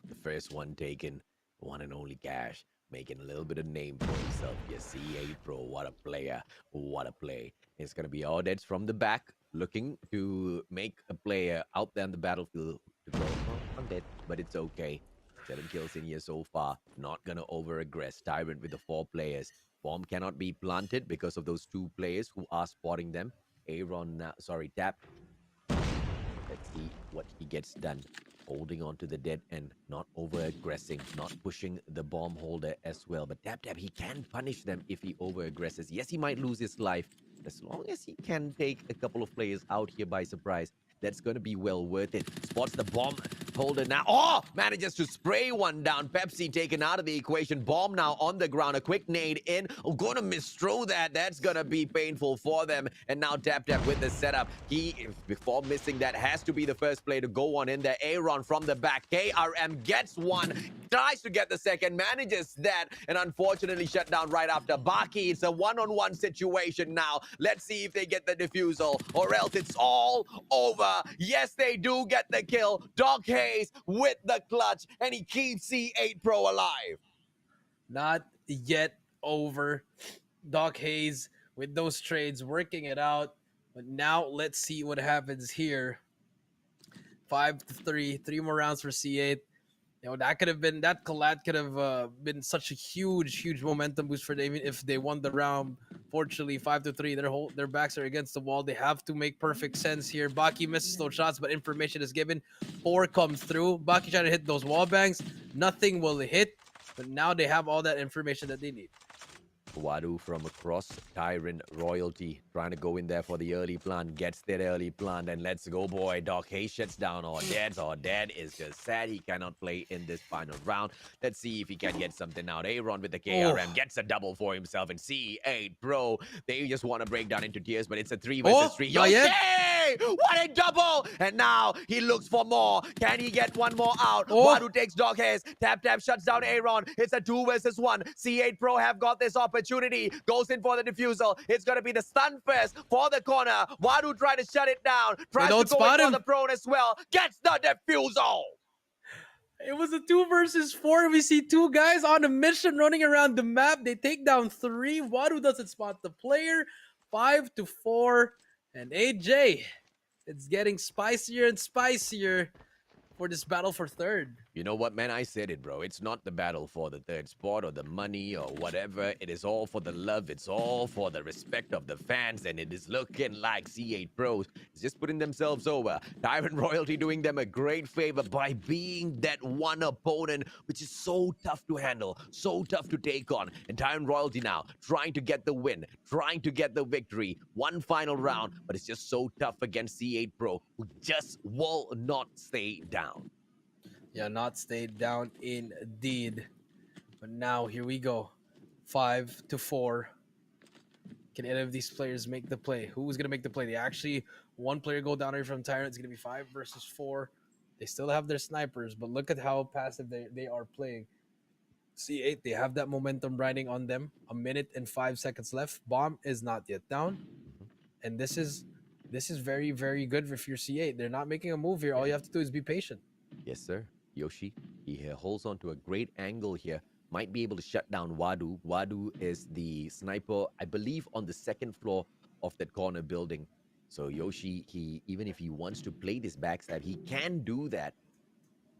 The first one taken, one and only Cash, making a little bit of name for himself. You see, 8 Pro, what a player, what a play. It's going to be all deads from the back, looking to make a player out there on the battlefield to go, oh, I'm dead, but it's okay. 7 kills in here so far, not going to over-aggress. Tyrant with the 4 players. Bomb cannot be planted because of those 2 players who are spotting them. Aaron, Tap. Let's see what he gets done. Holding on to the dead end, not over-aggressing, not pushing the bomb holder as well. But Tap, he can punish them if he over-aggresses. Yes, he might lose his life. As long as he can take a couple of players out here by surprise, that's going to be well worth it. Spots the bomb holder now. Oh! Manages to spray one down. Pepsi taken out of the equation. Bomb now on the ground. A quick nade in. Oh, going to misthrow that. That's going to be painful for them. And now Tap with the setup. He, before missing that, has to be the first play to go on in there. Aaron from the back. KRM gets one. Tries to get the second. Manages that. And unfortunately shut down right after. Baki, it's a one-on-one situation now. Let's see if they get the defusal or else it's all over. Yes, they do get the kill. Doc Hayes with the clutch, and he keeps C8 Pro alive. Not yet over. Doc Hayes with those trades working it out. But now let's see what happens here. 5-3, 3 more rounds for C8. You know, that could have been, that collab could have been such a huge momentum boost for them even if they won the round. Fortunately, 5-3, their backs are against the wall. They have to make perfect sense here. Baki misses those shots, but information is given. 4 comes through. Baki trying to hit those wall bangs. Nothing will hit, but now they have all that information that they need. Wadu from across. Tyrant Royalty trying to go in there for the early plant. Gets that early plant, and let's go, boy. Doc Hayes shuts down our dads. Our dad is just sad he cannot play in this final round. Let's see if he can get something out. Aaron with the KRM gets a double for himself, and C8 Pro, they just want to break down into tears, but it's a 3 versus 3. Yoshi! What a double! And now he looks for more. Can he get one more out? Wadu takes Doc Hayes. Tap shuts down Aaron. It's a 2 versus 1. C8 Pro have got this opportunity. Goes in for the defusal. It's going to be the stun fest for the corner. Wadu trying to shut it down. Tries to go in for the prone as well. Gets the defusal. It was a 2 versus 4. We see 2 guys on a mission running around the map. They take down 3. Wadu doesn't spot the player. 5-4. And AJ, it's getting spicier and spicier for this battle for third. You know what, man? I said it, bro. It's not the battle for the third spot or the money or whatever. It is all for the love. It's all for the respect of the fans. And it is looking like C8 Pros is just putting themselves over. Tyrant Royalty doing them a great favor by being that one opponent, which is so tough to handle, so tough to take on. And Tyrant Royalty now trying to get the win, trying to get the victory. One final round, but it's just so tough against C8 Pro, who just will not stay down. Yeah, not stayed down indeed. But now here we go. 5-4. Can any of these players make the play? Who's gonna make the play? They actually, one player go down here from Tyrant. It's gonna be 5 versus 4. They still have their snipers, but look at how passive they are playing. C8, they have that momentum riding on them. 1 minute and 5 seconds left. Bomb is not yet down, and this is very, very good if you're C8. They're not making a move here. All you have to do is be patient. Yes, sir. Yoshi, he holds on to a great angle here. Might be able to shut down Wadu. Wadu is the sniper, I believe, on the 2nd floor of that corner building. So Yoshi, even if he wants to play this backstab, he can do that.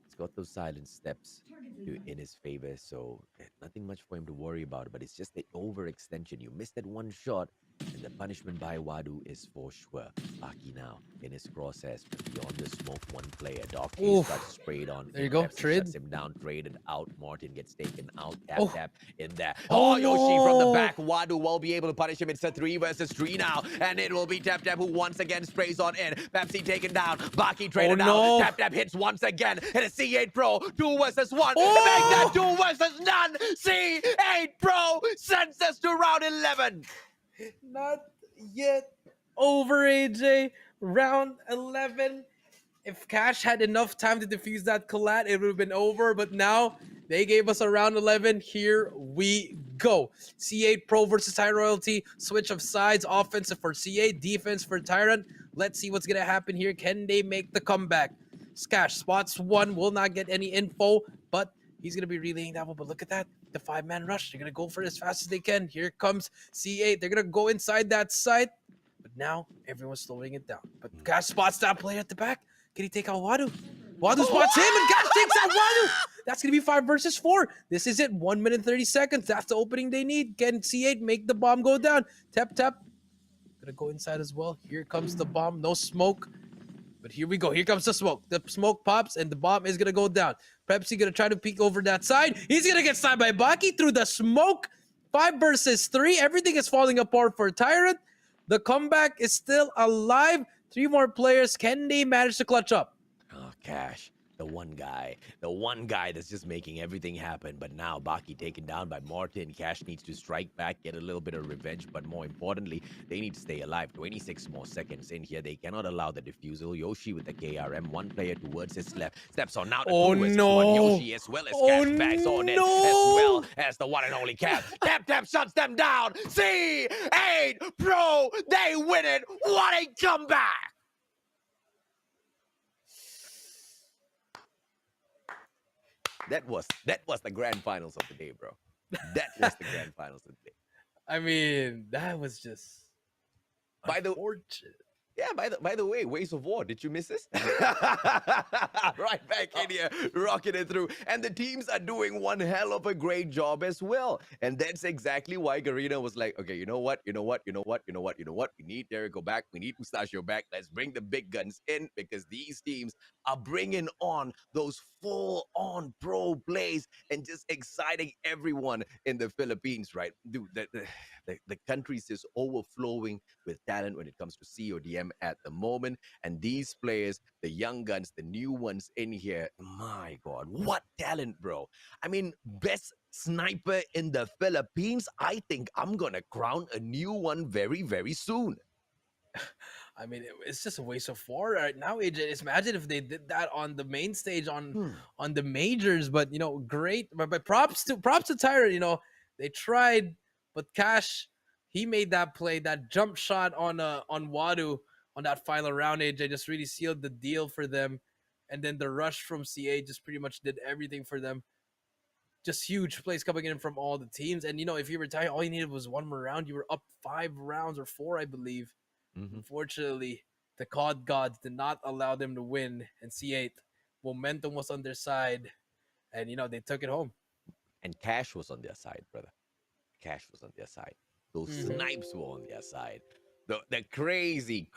He's got those silent steps in his favor, so nothing much for him to worry about. But it's just the overextension. You missed that one shot, and the punishment by Wadu is for sure. Baki now in his crosshairs, but beyond the smoke, one player. Doc Hayes got sprayed on. There you go. Trade. Shuts him down, traded out. Martin gets taken out. Tap in there. Yoshi from the back. Wadu will be able to punish him. It's a 3 versus 3 now, and it will be Tap who once again sprays on in. Pepsi taken down. Baki traded out. Tap hits once again, and it's C8 Pro 2 versus 1 to make that 2 versus none. C8 Pro sends us to round 11. Not yet over, AJ. Round 11. If Cash had enough time to defuse that collat, it would have been over. But now they gave us a round 11. Here we go. C8 Pro versus High Royalty. Switch of sides. Offensive for C8. Defense for Tyrant. Let's see what's going to happen here. Can they make the comeback? Skash spots one. Will not get any info, but he's going to be relaying that one. But look at that. The 5-man rush. They're going to go for it as fast as they can. Here comes C8. They're going to go inside that site. But now everyone's slowing it down. But Gash spots that player at the back. Can he take out Wadu? Wadu spots him and Gash takes out Wadu. That's going to be 5 versus 4. This is it. 1 minute 30 seconds. That's the opening they need. Can C8 make the bomb go down? Tap, tap. Going to go inside as well. Here comes the bomb. No smoke. But here we go. Here comes the smoke. The smoke pops and the bomb is going to go down. Pepsi going to try to peek over that side. He's going to get sniped by Baki through the smoke. 5 versus 3. Everything is falling apart for Tyrant. The comeback is still alive. 3 more players. Can they manage to clutch up? Oh, Cash, the one guy that's just making everything happen. But now Baki taken down by Martin. Cash needs to strike back, get a little bit of revenge, but more importantly, they need to stay alive. 26 more seconds in here. They cannot allow the defusal. Yoshi with the KRM, 1 player towards his left, steps on now. Oh, no. Yoshi as well as Cash backs on it, as well as the one and only Cap. Tap shuts them down. C8 Pro, they win it. What a comeback! That was the grand finals of the day, bro. That was the grand finals of the day. I mean, that was just unfortunate. Yeah, by the way, Ways of War, did you miss this? Right back in here, rocking it through. And the teams are doing one hell of a great job as well. And that's exactly why Garena was like, okay, you know what? We need Jericho back. We need Mustachio back. Let's bring the big guns in because these teams are bringing on those full-on pro plays and just exciting everyone in the Philippines, right? Dude, the country's just overflowing with talent when it comes to CODM at the moment. And these players, the young guns, the new ones in here, my God, what talent, bro. I mean, best sniper in the Philippines. I think I'm going to crown a new one very, very soon. I mean, it's just a waste of 4 right now, AJ. Just imagine if they did that on the main stage on the majors. But great. But props to Tyrant. They tried, but Cash, he made that play, that jump shot on Wadu on that final round. AJ just really sealed the deal for them, and then the rush from CA just pretty much did everything for them. Just huge plays coming in from all the teams. And if you retire, all you needed was 1 more round. You were up 5 rounds or 4, I believe. Unfortunately, the COD gods did not allow them to win, and C8 momentum was on their side, and they took it home. And Cash was on their side, brother. Cash was on their side. Those snipes were on their side. The crazy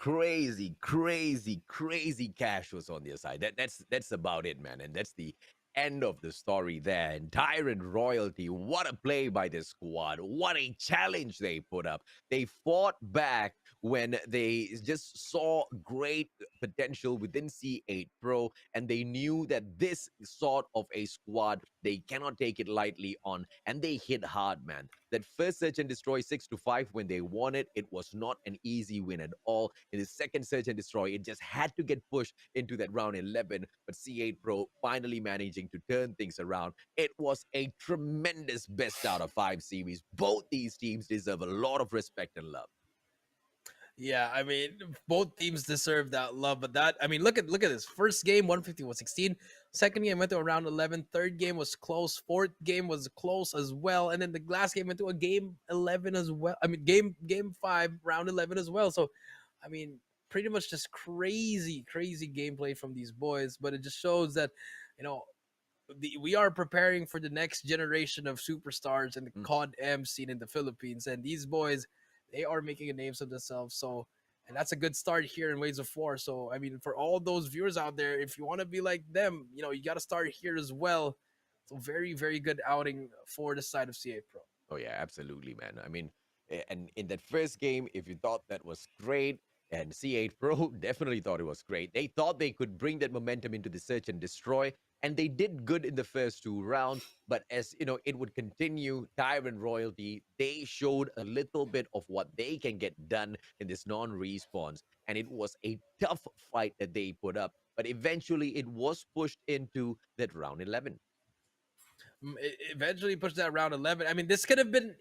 Cash was on their side. That's about it, man. And that's the end of the story there. And Tyrant Royalty, what a play by this squad. What a challenge they put up. They fought back when they just saw great potential within C8 Pro, and they knew that this sort of a squad, they cannot take it lightly on, and they hit hard, man. That first search and destroy 6-5 when they won it, it was not an easy win at all. In the second search and destroy, it just had to get pushed into that round 11, but C8 Pro finally managing to turn things around. It was a tremendous best out of 5 series. Both these teams deserve a lot of respect and love. Yeah, I mean, both teams deserve that love, but look at this. First game, 150-116. Second game went to around 11. Third game was close. Fourth game was close as well. And then the last game went to a game 11 as well. I mean, game 5, round 11 as well. So, I mean, pretty much just crazy gameplay from these boys. But it just shows that, we are preparing for the next generation of superstars in the COD M scene in the Philippines. And these boys, they are making a name for themselves. So, and that's a good start here in Ways of War. So, I mean, for all those viewers out there, if you want to be like them, you got to start here as well. So, very, very good outing for the side of C8 Pro. Oh, yeah, absolutely, man. I mean, and in that first game, if you thought that was great, and C8 Pro definitely thought it was great. They thought they could bring that momentum into the search and destroy, and they did good in the first 2 rounds. But as it would continue, Tyrant Royalty, they showed a little bit of what they can get done in this non-respawns, and it was a tough fight that they put up. But eventually, it was pushed into that round 11. It eventually pushed that round 11. I mean, this could have been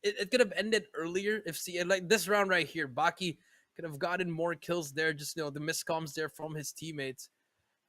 it could have ended earlier if like this round right here, Baki could have gotten more kills there. Just the miscoms there from his teammates,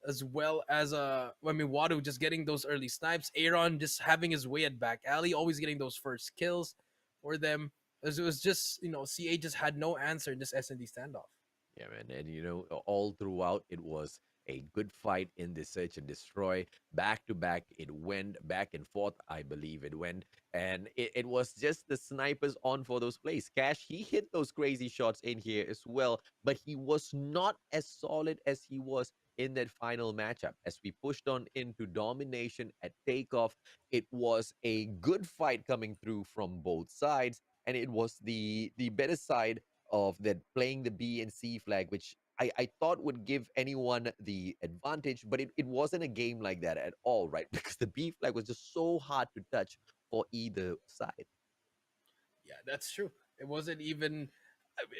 as well as I mean Wadu just getting those early snipes, Aaron just having his way at back alley, always getting those first kills for them. It was just CA just had no answer in this S&D standoff. Yeah, man. And, all throughout, it was a good fight in the search and destroy. Back to back, it went back and forth, I believe it went. And it was just the snipers on for those plays. Cash, he hit those crazy shots in here as well, but he was not as solid as he was in that final matchup. As we pushed on into domination at Takeoff, it was a good fight coming through from both sides. And it was the better side of that playing the B and C flag, which I thought would give anyone the advantage, but it wasn't a game like that at all, right? Because the B flag was just so hard to touch for either side. Yeah, that's true. It wasn't even.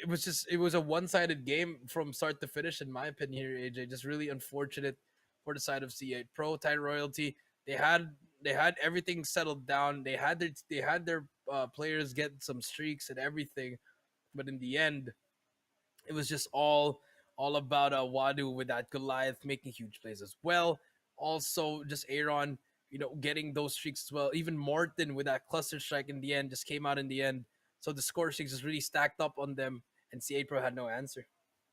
It was a one-sided game from start to finish, in my opinion. Here, AJ, just really unfortunate for the side of C8 Pro. Titan Royalty, they had everything settled down. They had their players get some streaks and everything, but in the end, it was just all about Wadu with that Goliath making huge plays as well. Also, just Aaron, getting those streaks as well. Even Morton with that cluster strike in the end just came out in the end. So the score streaks just really stacked up on them, and C8 Pro had no answer.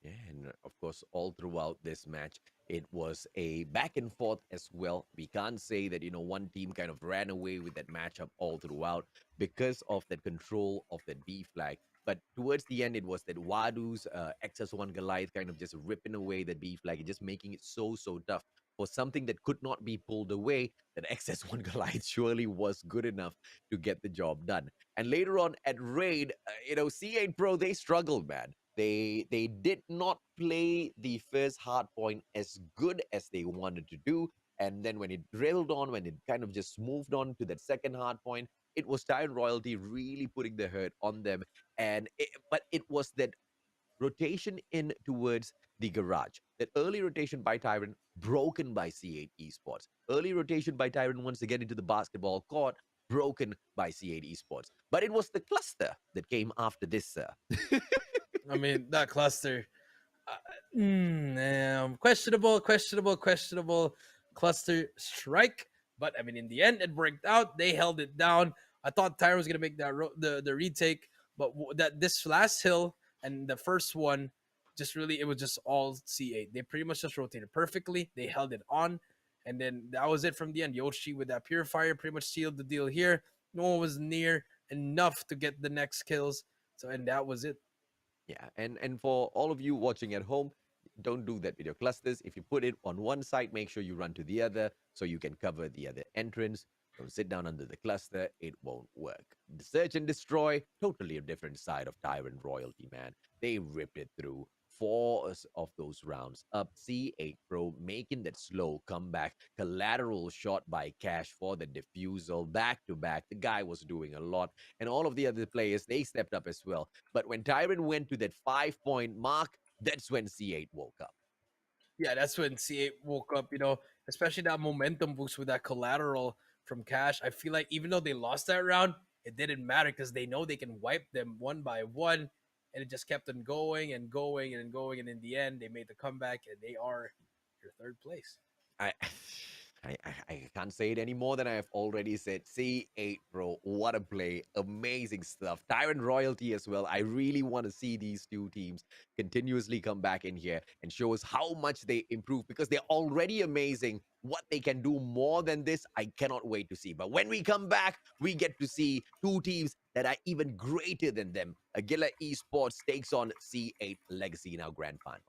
Yeah, and of course, all throughout this match, it was a back and forth as well. We can't say that, one team kind of ran away with that matchup all throughout because of that control of that B flag. But towards the end, it was that Wadu's XS1 Goliath kind of just ripping away the B flag and just making it so tough for something that could not be pulled away. That XS1 Goliath surely was good enough to get the job done. And later on at Raid, C8 Pro, they struggled, man. They did not play the first hard point as good as they wanted to do. And then when it drilled on, when it kind of just moved on to that second hard point, it was Tyrant Royalty really putting the hurt on them. But it was that rotation in towards the garage. That early rotation by Tyrant, broken by C8 Esports. Early rotation by Tyrant wants to get into the basketball court, broken by C8 Esports. But it was the cluster that came after this, sir. I mean, that cluster, questionable cluster strike. But I mean, in the end, it worked out. They held it down. I thought Tyra was gonna make that the retake, but that this last hill and the first one, it was just all C8. They pretty much just rotated perfectly. They held it on, and then that was it from the end. Yoshi with that purifier pretty much sealed the deal here. No one was near enough to get the next kills. So, and that was it. Yeah, and for all of you watching at home, don't do that with your clusters. If you put it on one side, make sure you run to the other so you can cover the other entrance. Don't sit down under the cluster. It won't work. The search and destroy, totally a different side of Tyrant Royalty, man. They ripped it through 4 of those rounds up. C8 Pro making that slow comeback. Collateral shot by Cash for the defusal. Back to back. The guy was doing a lot. And all of the other players, they stepped up as well. But when Tyrant went to that 5-point mark, that's when C8 woke up. Yeah, that's when C8 woke up, especially that momentum boost with that collateral from Cash. I feel like even though they lost that round, it didn't matter because they know they can wipe them one by one. And it just kept on going and going and going. And in the end, they made the comeback and they are your third place. I can't say it any more than I have already said. C8 Pro, what a play. Amazing stuff. Tyrant Royalty as well. I really want to see these two teams continuously come back in here and show us how much they improve because they're already amazing. What they can do more than this, I cannot wait to see. But when we come back, we get to see two teams that are even greater than them. Agila Esports takes on C8 Legacy in our grand finals.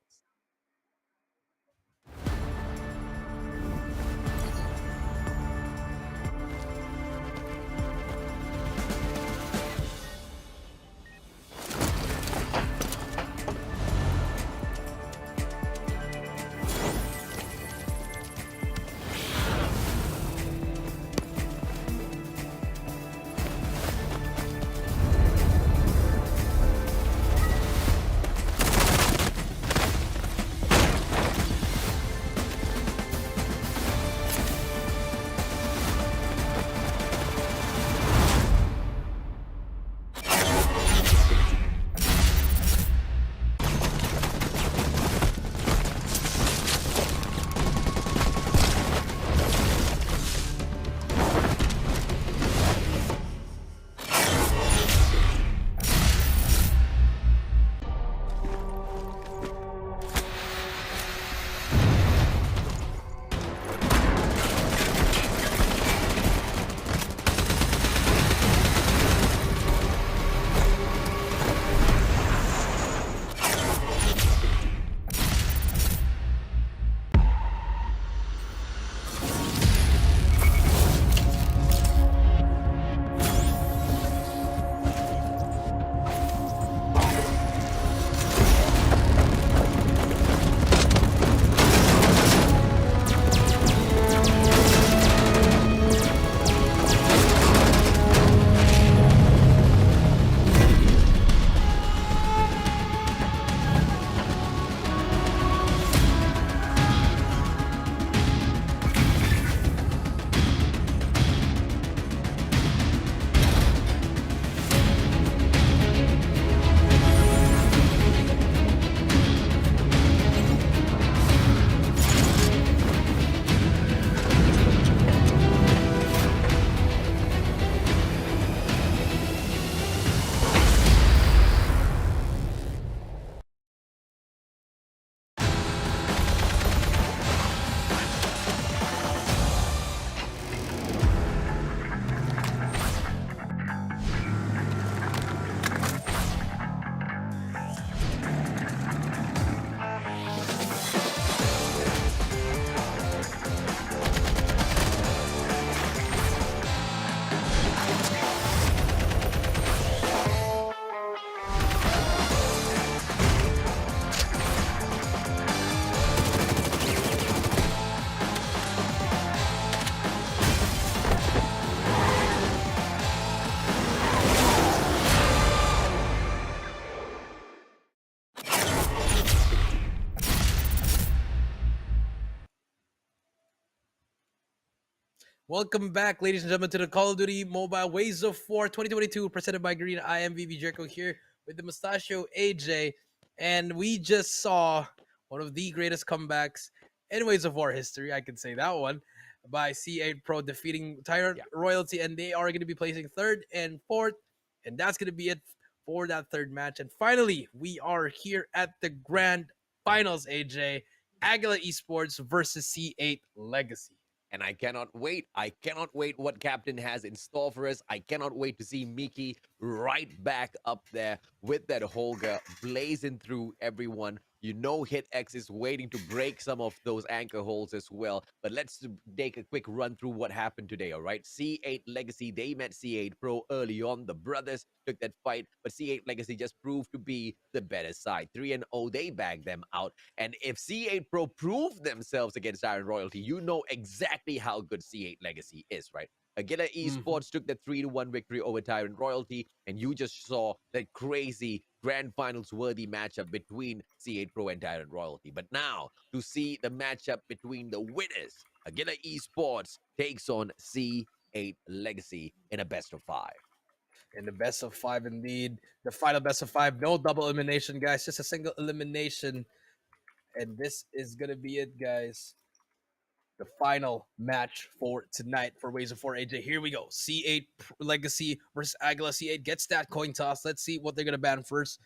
Welcome back, ladies and gentlemen, to the Call of Duty Mobile Ways of War 2022, presented by Garena. I am VV Jericho here with the Mustachio AJ, and we just saw one of the greatest comebacks in Ways of War history. I can say that one by C8 Pro defeating Tyrant Yeah. Royalty, and they are going to be placing third and fourth, and that's going to be it for that third match. And finally, we are here at the grand finals. AJ, Aguila Esports versus C8 Legacy. And I cannot wait. I cannot wait what Captain has in store for us. I cannot wait to see Mickey right back up there with that Holger blazing through everyone. You know, Hit X is waiting to break some of those anchor holes as well. But let's take a quick run through what happened today, all right? C8 Legacy, they met C8 Pro early on. The brothers took that fight, but C8 Legacy just proved to be the better side. 3-0, they bagged them out. And if C8 Pro proved themselves against Iron Royalty, you know exactly how good C8 Legacy is, right? Agila Esports took the 3-1 victory over Tyrant Royalty, and you just saw that crazy grand finals worthy matchup between C8 Pro and Tyrant Royalty. But now to see the matchup between the winners, Agila Esports takes on C8 Legacy in a best of 5. In the best of 5, indeed. The final best of 5. No double elimination, guys. Just a single elimination. And this is going to be it, guys. The final match for tonight for Ways of 4 AJ. Here we go. C8 Legacy versus Aguila. C8 gets that coin toss. Let's see what they're going to ban first.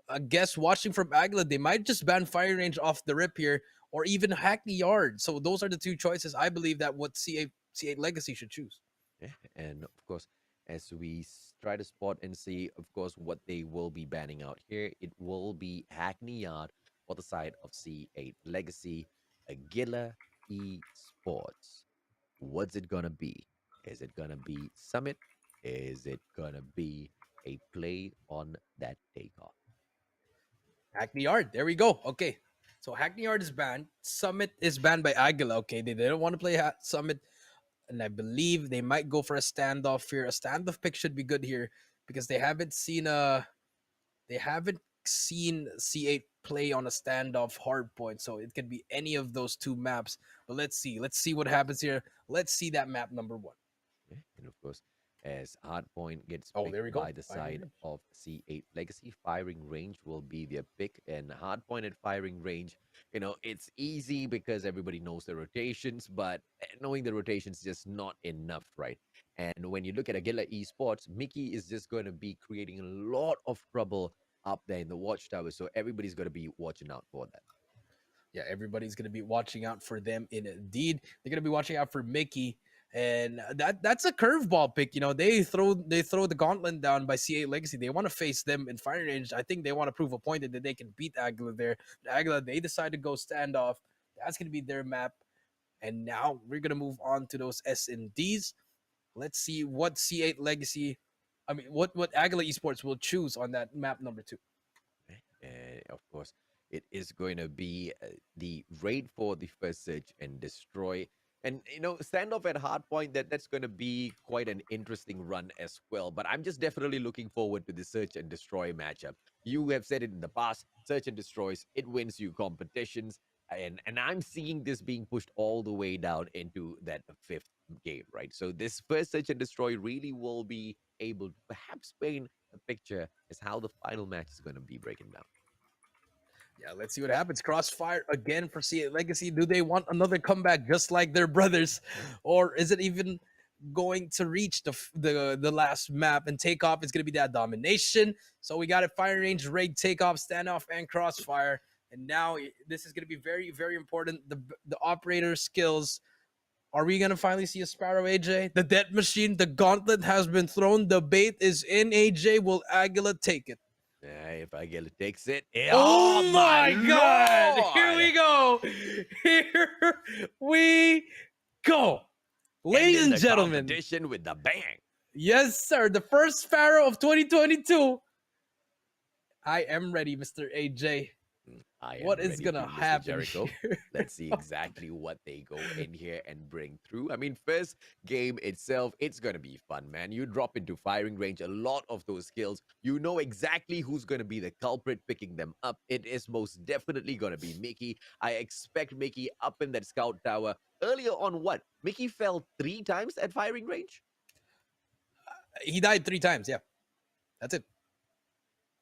I guess watching from Aguila, they might just ban Firing Range off the rip here, or even Hackney Yard. So those are the two choices. I believe that what C8 Legacy should choose. Yeah, and of course, as we try to spot and see, of course, what they will be banning out here, it will be Hackney Yard for the side of C8 Legacy, Agila Esports. What's it gonna be? Is it gonna be Summit? Is it gonna be a play on that takeoff? Hackney Yard. There we go. Okay. So Hackney Yard is banned. Summit is banned by Aguila. Okay. They didn't want to play Summit. And I believe they might go for a standoff here. A standoff pick should be good here because they haven't seen C8 play on a standoff hard point. So it could be any of those two maps. But let's see. Let's see what happens here. Let's see that map number 1. Yeah, and of course, as Hardpoint gets Oh, there we picked go. by the side of C8 Legacy, firing range will be their pick. And Hardpoint at firing range, you know, it's easy because everybody knows the rotations, but knowing the rotations is just not enough, right? And when you look at Agila Esports, Mickey is just going to be creating a lot of trouble up there in the watchtower. So everybody's going to be watching out for that. Yeah, everybody's gonna be watching out for them. Indeed, they're gonna be watching out for Mickey, and that's a curveball pick. You know, they throw the gauntlet down by C8 Legacy. They want to face them in firing range. I think they want to prove a point that they can beat Aguila there. But Aguila, they decide to go standoff. That's gonna be their map. And now we're gonna move on to those S and Ds. Let's see what C8 Legacy, I mean, what Aguila Esports will choose on that map number 2. And of course, it is going to be the raid for the first search and destroy. And you know, standoff at hardpoint, that's going to be quite an interesting run as well. But I'm just definitely looking forward to the search and destroy matchup. You have said it in the past, search and destroys, it wins you competitions. And I'm seeing this being pushed all the way down into that 5th game, right? So this first search and destroy really will be able to perhaps paint a picture as how the final match is going to be breaking down. Yeah, let's see what happens. Crossfire again for C8 Legacy. Do they want another comeback just like their brothers, or is it even going to reach the last map? And Takeoff is going to be that domination. So we got a fire range, raid, Takeoff, Standoff, and Crossfire. And now this is going to be very, very important. The operator skills. Are we going to finally see a Sparrow, AJ? The death machine, the gauntlet has been thrown. The bait is in, AJ. Will Aguila take it? If Aguila takes it, Oh my God! Here we Lord! go. Here we go. Ladies Ending and the gentlemen. competition with the bang. Yes, sir. The first Pharaoh of 2022. I am ready, Mr. AJ. I am What is ready for gonna you, Mr. happen Jericho. here? Let's see exactly what they go in here and bring through. I mean, first game itself, it's going to be fun, man. You drop into firing range, a lot of those skills. You know exactly who's going to be the culprit picking them up. It is most definitely going to be Mickey. I expect Mickey up in that scout tower. Earlier on, what? Mickey fell 3 times at firing range? He died 3 times. Yeah, that's it.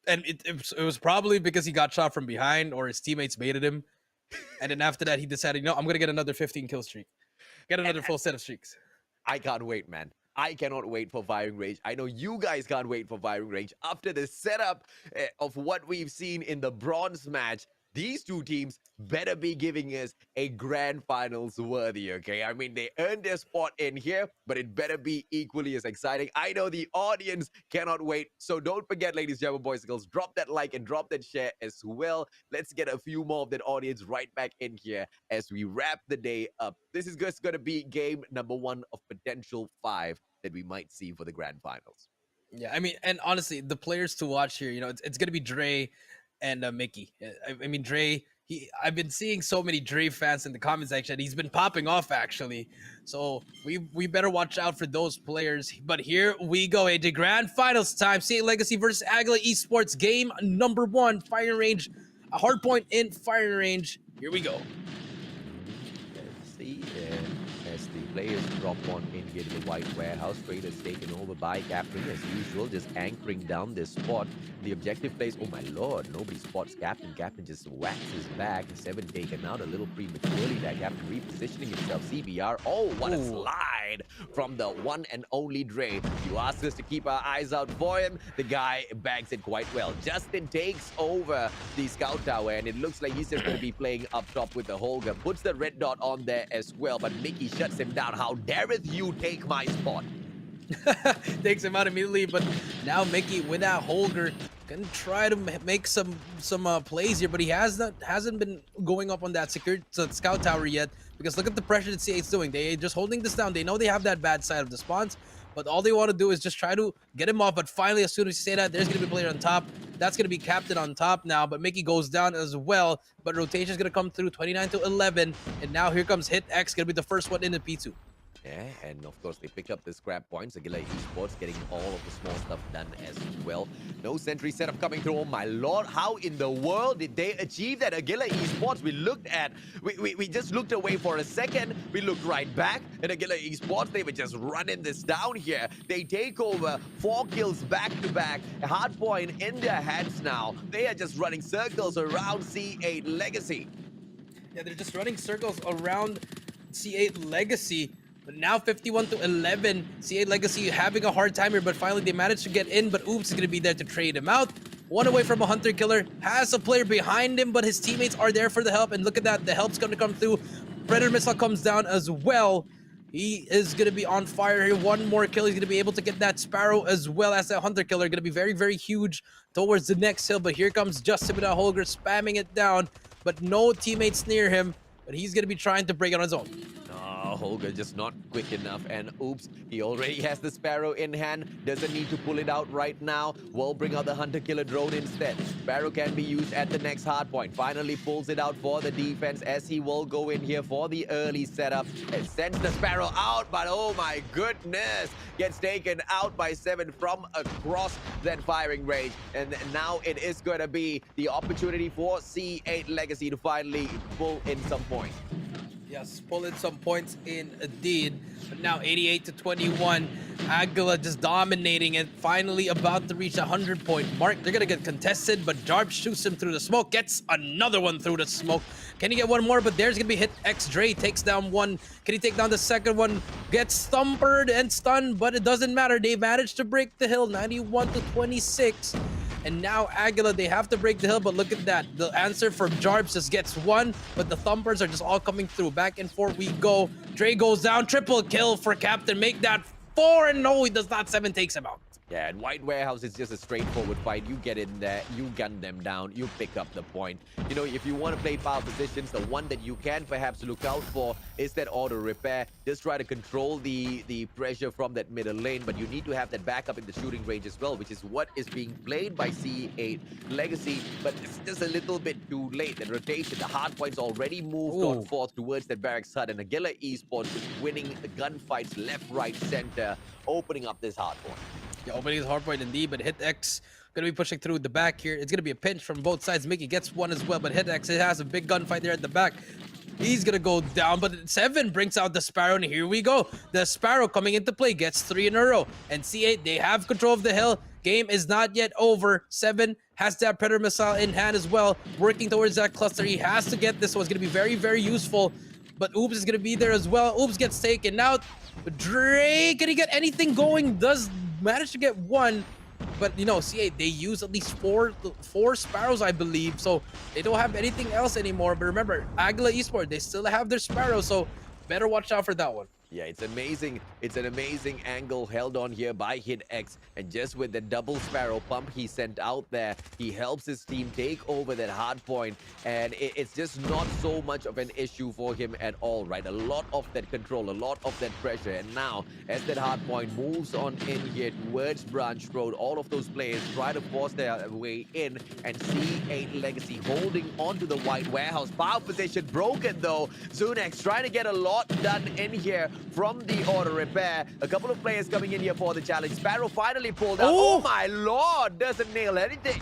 And it was probably because he got shot from behind or his teammates baited him. And then after that, he decided, I'm going to get another 15 kill streak. Get And another full set of streaks. I can't wait, man. I cannot wait for firing range. I know you guys can't wait for firing range. After the setup of what we've seen in the bronze match, these two teams better be giving us a grand finals worthy, okay? I mean, they earned their spot in here, but it better be equally as exciting. I know the audience cannot wait. So don't forget, ladies, gentlemen, boys and girls, drop that like and drop that share as well. Let's get a few more of that audience right back in here as we wrap the day up. This is just going to be game number 1 of potential 5 that we might see for the grand finals. Yeah, I mean, and honestly, the players to watch here, it's going to be Dre and Mickey. I mean, Dre, I've been seeing so many Dre fans in the comment section. He's been popping off, actually. So we better watch out for those players. But here we go, AJ. Grand finals time. C8 Legacy versus Agla Esports. Game number 1. Firing range. A hard point in firing range. Here we go. Let's see. As the players drop on in here to the white warehouse, trade is taken over by Captain as usual, just anchoring down this spot. The objective plays, oh my lord, nobody spots Captain. Captain just waxes back. 7 taken out a little prematurely. That Captain repositioning himself. CBR, oh, what a slide from the one and only Dre. You asked us to keep our eyes out for him. The guy bags it quite well. Justin takes over the scout tower, and it looks like he's just going to be playing up top with the Holger. Puts the red dot on there as well, but Mickey shuts him down. How dareth you take my spot? Takes him out immediately, but now Mickey with that Holger can try to make some plays here, but he hasn't been going up on that scout tower yet, because look at the pressure that C8's doing. They just holding this down. They know they have that bad side of the spawns, but all they want to do is just try to get him off. But finally, as soon as you say that, there's going to be a player on top. That's going to be Captain on top now, but Mickey goes down as well. But rotation is going to come through 29 to 11, and now here comes Hit X, going to be the first one in the P2. Yeah, and of course they pick up the scrap points. Agila Esports getting all of the small stuff done as well. No sentry setup coming through. Oh my lord, how in the world did they achieve that? Agila Esports, we just looked away for a second. We looked right back, and Agila Esports, they were just running this down here. They take over 4 kills back to back. Hardpoint in their hands now. They are just running circles around C8 Legacy. Yeah, they're just running circles around C8 Legacy. But now 51 to 11, C8 Legacy having a hard time here, but finally they managed to get in, but Oops is going to be there to trade him out. One away from a hunter killer, has a player behind him, but his teammates are there for the help, and look at that, the help's going to come through. Predator missile comes down as well. He is going to be on fire here. One more kill, he's going to be able to get that Sparrow as well as that hunter killer. Going to be very, very huge towards the next hill, but here comes Justin with that Holger spamming it down, but no teammates near him, but he's going to be trying to break it on his own. Holger just not quick enough, and oops, he already has the Sparrow in hand. Doesn't need to pull it out right now. We'll bring out the Hunter Killer drone instead. Sparrow can be used at the next hard point. Finally pulls it out for the defense as he will go in here for the early setup. And sends the Sparrow out, but oh my goodness, gets taken out by 7 from across that firing range. And now it is going to be the opportunity for C8 Legacy to finally pull in some points. Yes, pulling some points indeed. But now 88 to 21. Agila just dominating and finally about to reach a 100-point mark. They're going to get contested, but Jarb shoots him through the smoke. Gets another one through the smoke. Can he get one more? But there's going to be Hit X. Dre takes down one. Can he take down the second one? Gets thumpered and stunned, but it doesn't matter. They managed to break the hill, 91 to 26. And now Agila, they have to break the hill, but look at that. The answer from Jarbs just gets one, but the thumpers are just all coming through. Back and forth we go. Dre goes down, triple kill for Captain. Make that 4, and no, he does not. 7 takes him out. Yeah, and White Warehouse is just a straightforward fight. You get in there, you gun them down, you pick up the point. You know, if you want to play power positions, the one that you can perhaps look out for is that auto repair. Just try to control the pressure from that middle lane, but you need to have that backup in the shooting range as well, which is what is being played by C8 Legacy, but it's just a little bit too late. The rotation, the hard points already moved on forth towards that barracks hut, and Aguila Esports is winning the gunfights left, right, center, opening up this hard point. Yeah, opening his hard point indeed, but Hit X gonna be pushing through the back here. It's gonna be a pinch from both sides. Mickey gets one as well, but Hit X has a big gunfight there at the back. He's gonna go down, but 7 brings out the Sparrow, and here we go. The Sparrow coming into play, gets 3 in a row. And C8, they have control of the hill. Game is not yet over. 7 has that Predator missile in hand as well, working towards that cluster. He has to get this one. It's gonna be very, very useful. But Oops is gonna be there as well. Oops gets taken out. Dre, can he get anything going? Does manage to get one, but you know, C8, they use at least four Sparrows, I believe, so they don't have anything else anymore. But remember, Aguila Esports, they still have their Sparrow, so better watch out for that one. Yeah, it's amazing. It's an amazing angle held on here by Hit X. And just with the double Sparrow pump he sent out there, he helps his team take over that hard point. And it's just not so much of an issue for him at all, right? A lot of that control, a lot of that pressure. And now, as that hard point moves on in here towards Branch Road, all of those players try to force their way in. And C8 Legacy holding onto the White Warehouse. Power position broken, though. Zunex trying to get a lot done in here from the auto repair. A couple of players coming in here for the challenge. Sparrow finally pulled out. Oh my lord, doesn't nail anything.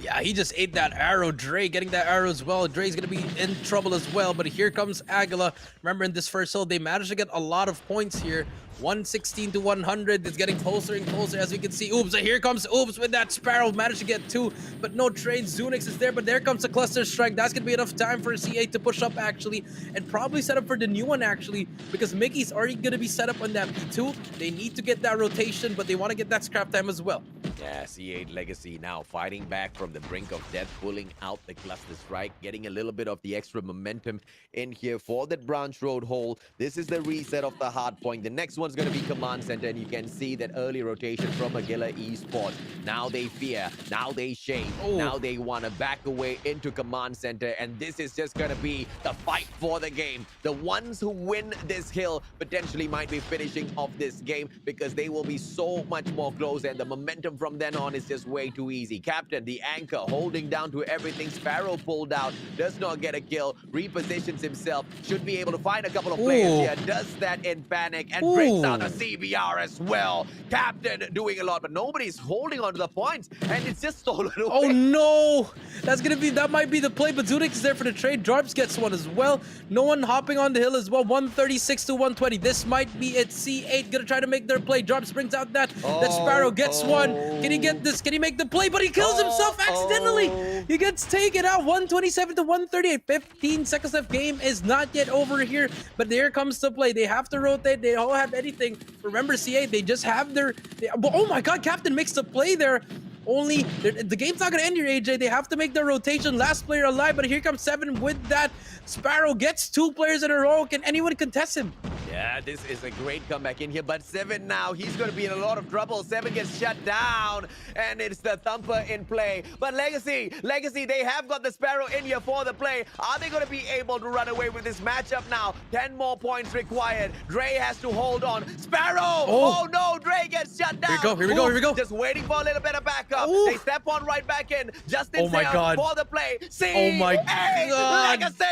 Yeah, he just ate that arrow. Dre getting that arrow as well. Dre's gonna be in trouble as well, but here comes Aguila. Remember, in this first hill, they managed to get a lot of points here. 116 to 100. It's getting closer and closer, as we can see. Oops, here comes Oops with that Sparrow. Managed to get 2, but no trade. Zunix is there, but there comes the cluster strike. That's gonna be enough time for C8 to push up, actually, and probably set up for the new one, actually, because Mickey's already gonna be set up on that P2. They need to get that rotation, but they want to get that scrap time as well. Yeah, C8 Legacy now fighting back from the brink of death, pulling out the cluster strike, getting a little bit of the extra momentum in here for that Branch Road hole. This is the reset of the hard point. The next one's going to be Command Center, and you can see that early rotation from Aguila Esports. Now they fear, now they shame, now they want to back away into Command Center, and this is just going to be the fight for the game. The ones who win this hill potentially might be finishing off this game because they will be so much more close, and the momentum from then on is just way too easy. Captain, the anchor, holding down to everything. Sparrow pulled out, does not get a kill, repositions himself, should be able to find a couple of players here, does that in panic, and brings out a CBR as well. Captain doing a lot, but nobody's holding on to the points, and it's just stolen away. Oh no! That might be the play, but Zunix is there for the trade. Drops gets one as well. No one hopping on the hill as well. 136 to 120. This might be it. C8 gonna try to make their play. Drops brings out that Sparrow gets one. Can he get this? Can he make the play? But he kills himself accidentally. He gets taken out. 127 to 138. 15 seconds left. Game is not yet over here, but there comes the play. They have to rotate. They don't have anything. Remember, C8, they just have their... oh my god, Captain makes the play there. Only the game's not gonna end here, AJ. They have to make their rotation. Last player alive, but here comes 7 with that. Sparrow gets 2 players in a row. Can anyone contest him? Yeah, this is a great comeback in here, but 7 now, he's going to be in a lot of trouble. 7 gets shut down, and it's the Thumper in play. But Legacy, they have got the Sparrow in here for the play. Are they going to be able to run away with this matchup now? 10 more points required. Dre has to hold on. Sparrow! Oh no, Dre gets shut down. Here we go. Just waiting for a little bit of backup. They step on right back in. Justin my god. for the play. Oh my god. Legacy!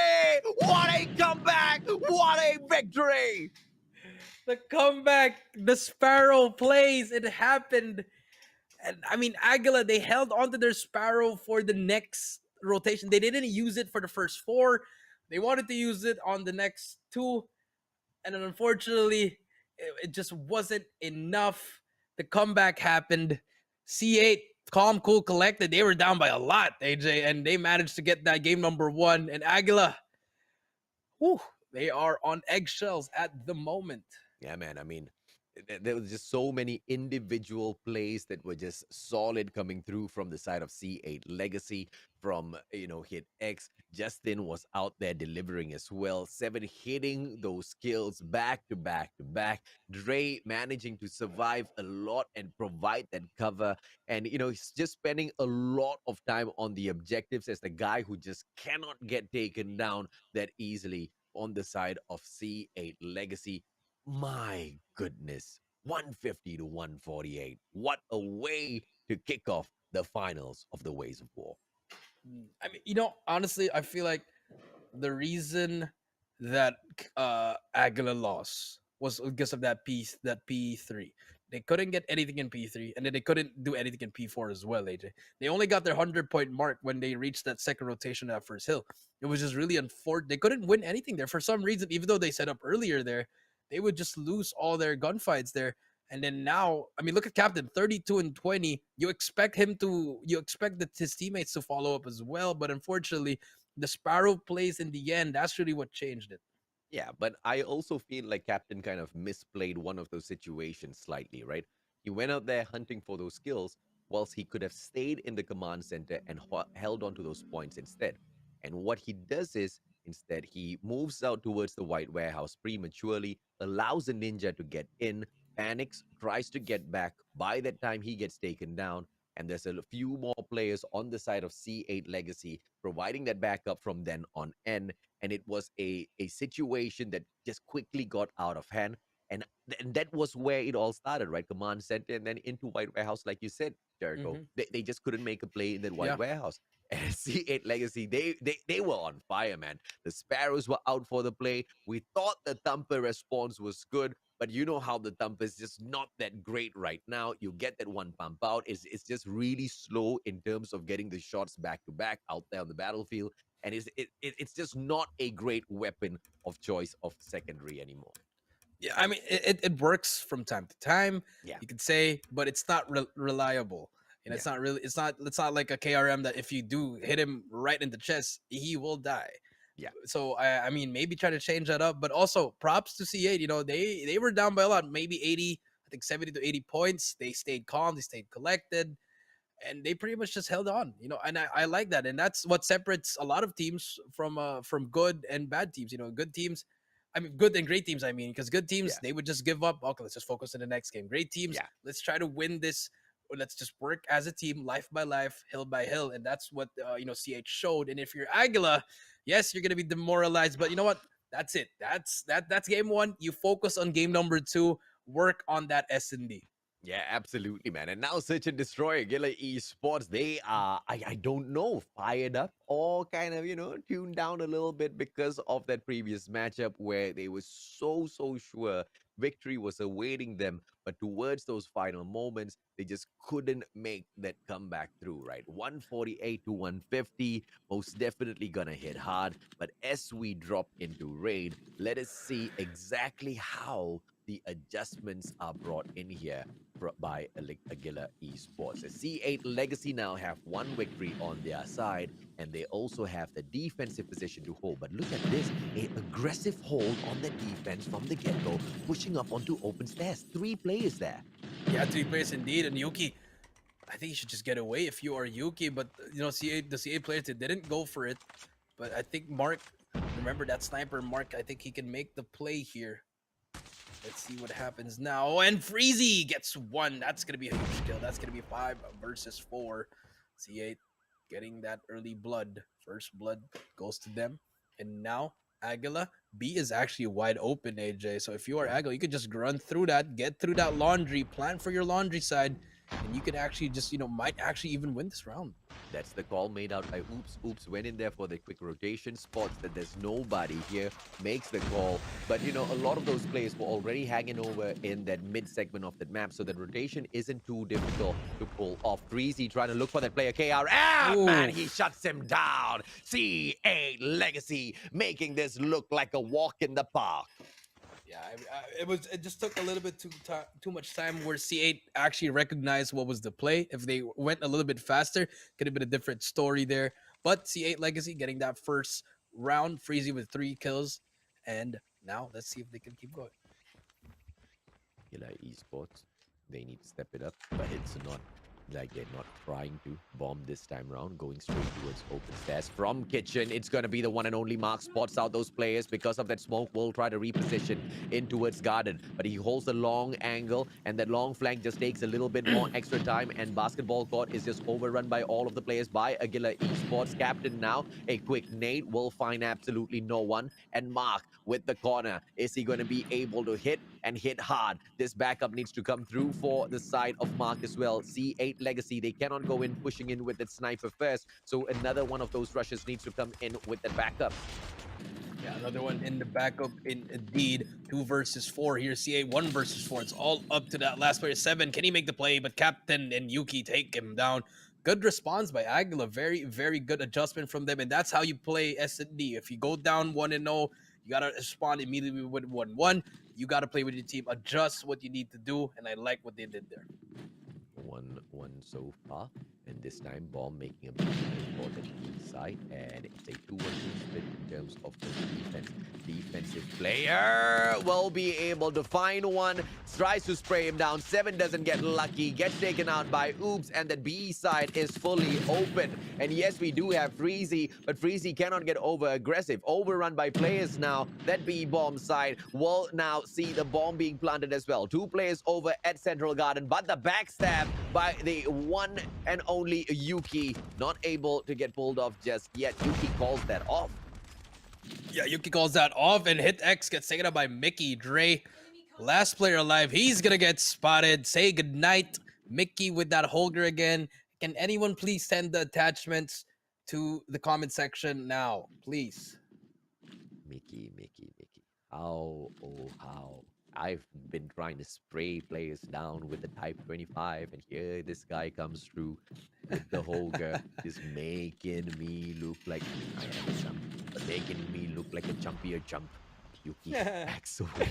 What a comeback! What a victory! The comeback, the Sparrow plays, it happened. And I mean, Aguila, they held onto their Sparrow for the next rotation. They didn't use it for the first 4. They wanted to use it on the next 2. And then unfortunately, it just wasn't enough. The comeback happened. C8, calm, cool, collected. They were down by a lot, AJ, and they managed to get that game number 1. And Aguila, they are on eggshells at the moment. Yeah, man. I mean, there was just so many individual plays that were just solid coming through from the side of C8 Legacy. From Hit X, Justin was out there delivering as well. Seven hitting those kills back to back to back. Dre managing to survive a lot and provide that cover. And he's just spending a lot of time on the objectives as the guy who just cannot get taken down that easily on the side of C8 Legacy. My goodness, 150 to 148. What a way to kick off the finals of the Ways of War. I mean, honestly, I feel like the reason that Aguila lost was because of that P3. They couldn't get anything in P3, and then they couldn't do anything in P4 as well, AJ. They only got their 100-point mark when they reached that second rotation at first hill. It was just really unfortunate. They couldn't win anything there for some reason, even though they set up earlier there. They would just lose all their gunfights there. And then now, I mean, look at Captain, 32 and 20. You expect his teammates to follow up as well, but unfortunately, the Sparrow plays in the end. That's really what changed it. Yeah, but I also feel like Captain kind of misplayed one of those situations slightly, right? He went out there hunting for those kills, whilst he could have stayed in the command center and held on to those points instead. And what he does is, instead, he moves out towards the White Warehouse prematurely, allows the ninja to get in, panics, tries to get back. By that time, he gets taken down. And there's a few more players on the side of C8 Legacy providing that backup from then on end. And it was a situation that just quickly got out of hand. And that was where it all started, right? Command center and then into White Warehouse, like you said, Jericho. Mm-hmm. They just couldn't make a play in that White Yeah. Warehouse. And C8 Legacy, they were on fire, man. The Sparrows were out for the play. We thought the Thumper response was good, but you know how the Thumper is just not that great right now. You get that one pump out. It's just really slow in terms of getting the shots back to back out there on the battlefield. And it's just not a great weapon of choice of secondary anymore. Yeah, I mean, it works from time to time. Yeah. You could say, but it's not reliable. Yeah. It's not really. It's not like a KRM that if you do hit him right in the chest, he will die. Yeah. So I mean, maybe try to change that up. But also, props to C8. They were down by a lot, maybe 80, I think 70 to 80 points. They stayed calm, they stayed collected, and they pretty much just held on. And I like that, and that's what separates a lot of teams from good and bad teams. Good teams. I mean, good and great teams. I mean, because good teams, Yeah. they would just give up. Okay, let's just focus on the next game. Great teams, Yeah. let's try to win this. Or let's just work as a team, life by life, hill by hill, and that's what CH showed. And if you're Aguila, yes, you're gonna be demoralized, but you know what? That's it. That's game one. You focus on game number two. Work on that S&D. Yeah, absolutely, man. And now Search and Destroy, Gila Esports, they are, I don't know, fired up or kind of, tuned down a little bit because of that previous matchup where they were so sure victory was awaiting them. But towards those final moments, they just couldn't make that comeback through, right? 148 to 150, most definitely gonna hit hard. But as we drop into Raid, let us see exactly how the adjustments are brought in here by Aguila Esports. The C8 Legacy now have one victory on their side, and they also have the defensive position to hold. But look at this, an aggressive hold on the defense from the get-go, pushing up onto open stairs. 3 players there. Yeah, 3 players indeed. And Yuki, I think you should just get away if you are Yuki. But the C8 players, they didn't go for it. But I think Mark, remember that sniper, Mark, I think he can make the play here. Let's see what happens now. And Freezy gets 1. That's going to be a huge kill. That's going to be 5 versus 4. C8 getting that early blood. First blood goes to them. And now Aguila, B is actually wide open, AJ. So if you are Aguila, you could just run through that, get through that laundry, plan for your laundry side, and you could actually just, might actually even win this round. That's the call made out by Oops. Oops went in there for the quick rotation, spots that there's nobody here, makes the call. But, a lot of those players were already hanging over in that mid-segment of that map, so that rotation isn't too difficult to pull off. Freezy trying to look for that player, KR. Man, he shuts him down. C8 Legacy making this look like a walk in the park. Yeah, it just took a little bit too much time where C8 actually recognized what was the play. If they went a little bit faster, could have been a different story there. But C8 Legacy getting that first round, Freezy with 3 kills. And now let's see if they can keep going. Gila Esports, they need to step it up, but it's not like they're not trying to bomb this time around, going straight towards open stairs from kitchen. It's going to be the one and only Mark spots out those players because of that smoke. Will try to reposition in towards garden, but he holds the long angle, and that long flank just takes a little bit more extra time, and basketball court is just overrun by all of the players by Aguila Esports. Captain now, a quick nade will find absolutely no one, and Mark with the corner. Is he going to be able to hit and hit hard? This backup needs to come through for the side of Mark as well. C8 Legacy, they cannot go in pushing in with the sniper first, so another one of those rushes needs to come in with the backup. Yeah, another one in the backup indeed. 2 versus 4 here. CA 1 versus 4. It's all up to that last player. 7. Can he make the play? But Captain and Yuki take him down. Good response by Aguila. Very, very good adjustment from them. And that's how you play S&D. If you go down 1-0, you got to respond immediately with 1-1. You got to play with your team. Adjust what you need to do. And I like what they did there. 1-1 so far, and this time Bomb making a big play for the B side, and it's a 2-1-2 split in terms of the defense. Defensive player will be able to find one, tries to spray him down. 7 doesn't get lucky, gets taken out by Oops, and the B side is fully open. And yes, we do have Freezy, but Freezy cannot get over aggressive. Overrun by players now. That B bomb side will now see the bomb being planted as well. 2 players over at Central Garden, but the backstab by the one and only Yuki, not able to get pulled off just yet. Yuki calls that off. Yeah, Yuki calls that off, and Hit X gets taken up by Mickey. Dre, last player alive, he's gonna get spotted. Say goodnight, Mickey, with that holder again. Can anyone please send the attachments to the comment section now, please? Mickey. How, oh, how. I've been trying to spray players down with the Type 25, and here this guy comes through with the Holger, just making me look like I am a chump, but making me look like a chumpier chump. Yuki backs away.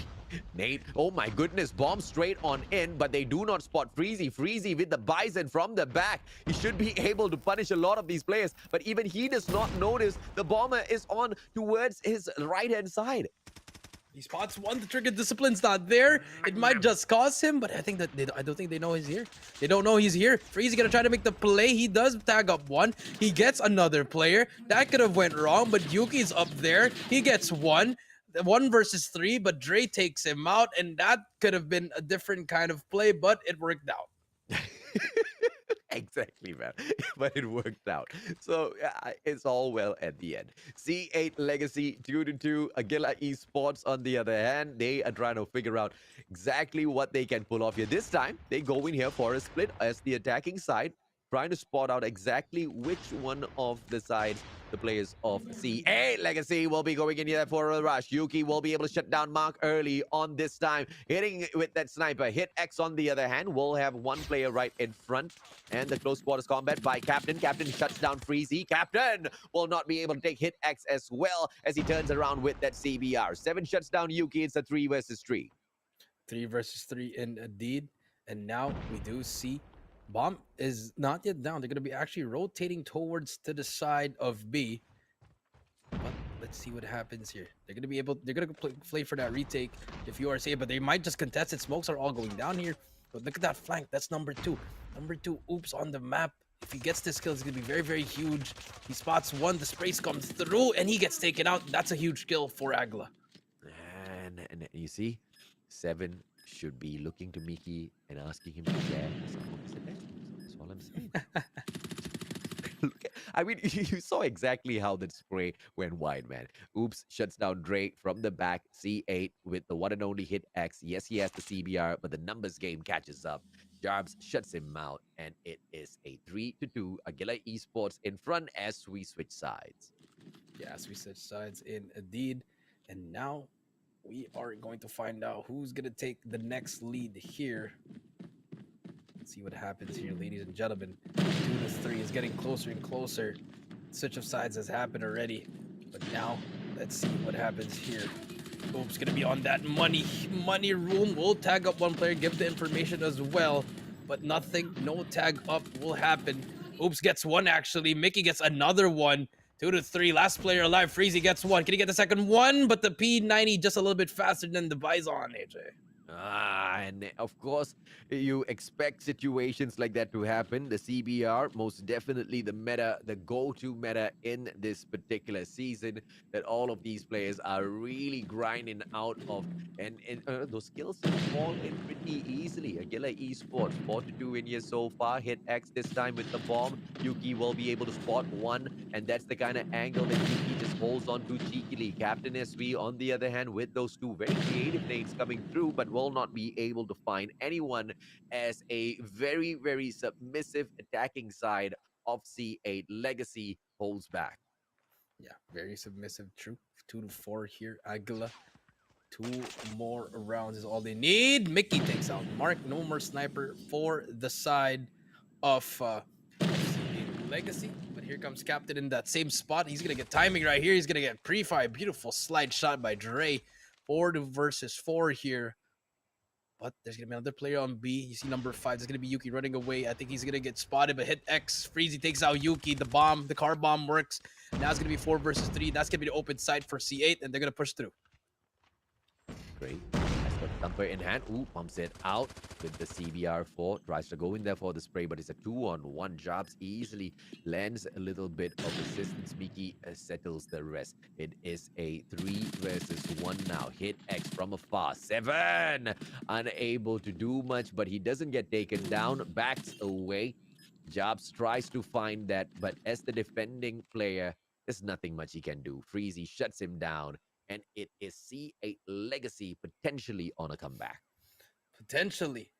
Nate, oh my goodness, bomb straight on in, but they do not spot Freezy. Freezy with the bison from the back. He should be able to punish a lot of these players, but even he does not notice the bomber is on towards his right-hand side. He spots one. The trigger discipline's not there. It might just cost him, but I think that I don't think they know he's here. They don't know he's here. Freezy gonna try to make the play. He does tag up one. He gets another player. That could have went wrong, but Yuki's up there. He gets one. 1 versus 3, but Dre takes him out, and that could have been a different kind of play, but it worked out. Exactly, man. But it worked out. So it's all well at the end. C8 Legacy 2-2. Aguila Esports, on the other hand, they are trying to figure out exactly what they can pull off here. This time, they go in here for a split as the attacking side, trying to spot out exactly which one of the sides the players of C8 Legacy will be going in here for a rush. Yuki will be able to shut down Mark early on this time, hitting with that sniper. Hit X, on the other hand, will have one player right in front, and the close quarters combat by Captain. Captain shuts down Freezy. Captain will not be able to take Hit X as well as he turns around with that CBR. 7 shuts down Yuki. It's a 3 versus 3. 3 versus 3 indeed. And now we do see Bomb is not yet down. They're going to be actually rotating towards to the side of B. But let's see what happens here. They're going to be able, they're going to play for that retake if you are safe, but they might just contest it. Smokes are all going down here. But look at that flank. That's number 2. Number 2, Oops on the map. If he gets this kill, it's going to be very, very huge. He spots one. The sprays comes through, and he gets taken out. That's a huge kill for Aguila. And you see, 7 should be looking to Mickey and asking him to share some of his events. That's all I'm saying. I mean, you saw exactly how that spray went wide, man. Oops shuts down Drake from the back. C8 with the one and only Hit X. Yes, he has the CBR, but the numbers game catches up. Jarbs shuts him out, and it is a 3-2. Aguila Esports in front as we switch sides. Yes, we switch sides indeed. And now we are going to find out who's going to take the next lead here. Let's see what happens here, ladies and gentlemen. 2-3 is getting closer and closer. Switch of sides has happened already. But now, let's see what happens here. Oops, going to be on that money room. We'll tag up one player, give the information as well. But nothing, no tag up will happen. Oops gets one, actually. Mickey gets another one. 2-3, last player alive. Freezy gets one. Can he get the second one? But the P90 just a little bit faster than the Bison, AJ. And of course, you expect situations like that to happen. The CBR, most definitely the meta, the go to meta in this particular season, that all of these players are really grinding out of. And those kills fall in pretty easily. Agila Esports, 4-2 in here so far. Hit X this time with the bomb. Yuki will be able to spot one, and that's the kind of angle that Yuki just holds on to cheekily. Captain SV, on the other hand, with those two very creative nades coming through, but will not be able to find anyone, as a very, very submissive attacking side of C8 Legacy holds back. Yeah, very submissive. True. 2 to 4 here. Aguila. 2 more rounds is all they need. Mickey takes out Mark. No more sniper for the side of C8 Legacy. But here comes Captain in that same spot. He's gonna get timing right here. He's gonna get pre-fire. Beautiful slide shot by Dre. 4 versus 4 here. But there's gonna be another player on B. You see number 5. There's gonna be Yuki running away. I think he's gonna get spotted, but hit X. Freezy takes out Yuki. The bomb, the car bomb works. Now it's gonna be 4 versus 3. That's gonna be the open side for C8, and they're gonna push through. Great. Has got Thumper in hand. Ooh, pumps it out with the CBR4. Tries to go in there for the spray, but it's a 2-on-1. Jobs easily lands a little bit of assistance. Mickey settles the rest. It is a 3 versus 1 now. Hit X from afar. 7! Unable to do much, but he doesn't get taken down. Backs away. Jobs tries to find that, but as the defending player, there's nothing much he can do. Freezy shuts him down, and it is C8 Legacy potentially on a comeback. Potentially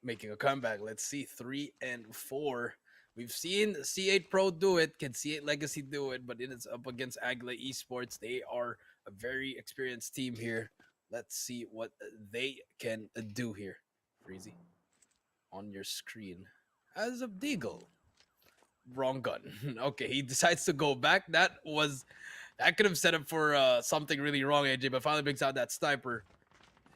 making a comeback. Let's see. 3 and 4. We've seen C8 Pro do it. Can C8 Legacy do it? But it is up against Agla Esports. They are a very experienced team here. Let's see what they can do here. Freezy on your screen. As of Deagle. Wrong gun. Okay, he decides to go back. That could have set up for something really wrong, AJ, but finally brings out that sniper.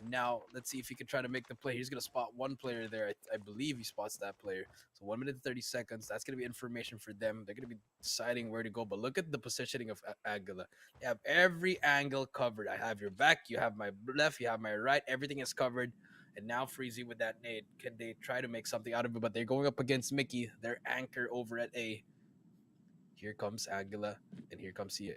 Now, let's see if he can try to make the play. He's going to spot one player there. I believe he spots that player. So 1 minute and 30 seconds. That's going to be information for them. They're going to be deciding where to go. But look at the positioning of Aguila. You have every angle covered. I have your back. You have my left. You have my right. Everything is covered. And now Freezy with that nade. Can they try to make something out of it? But they're going up against Mickey, their anchor over at A. Here comes Aguila. And here comes C8.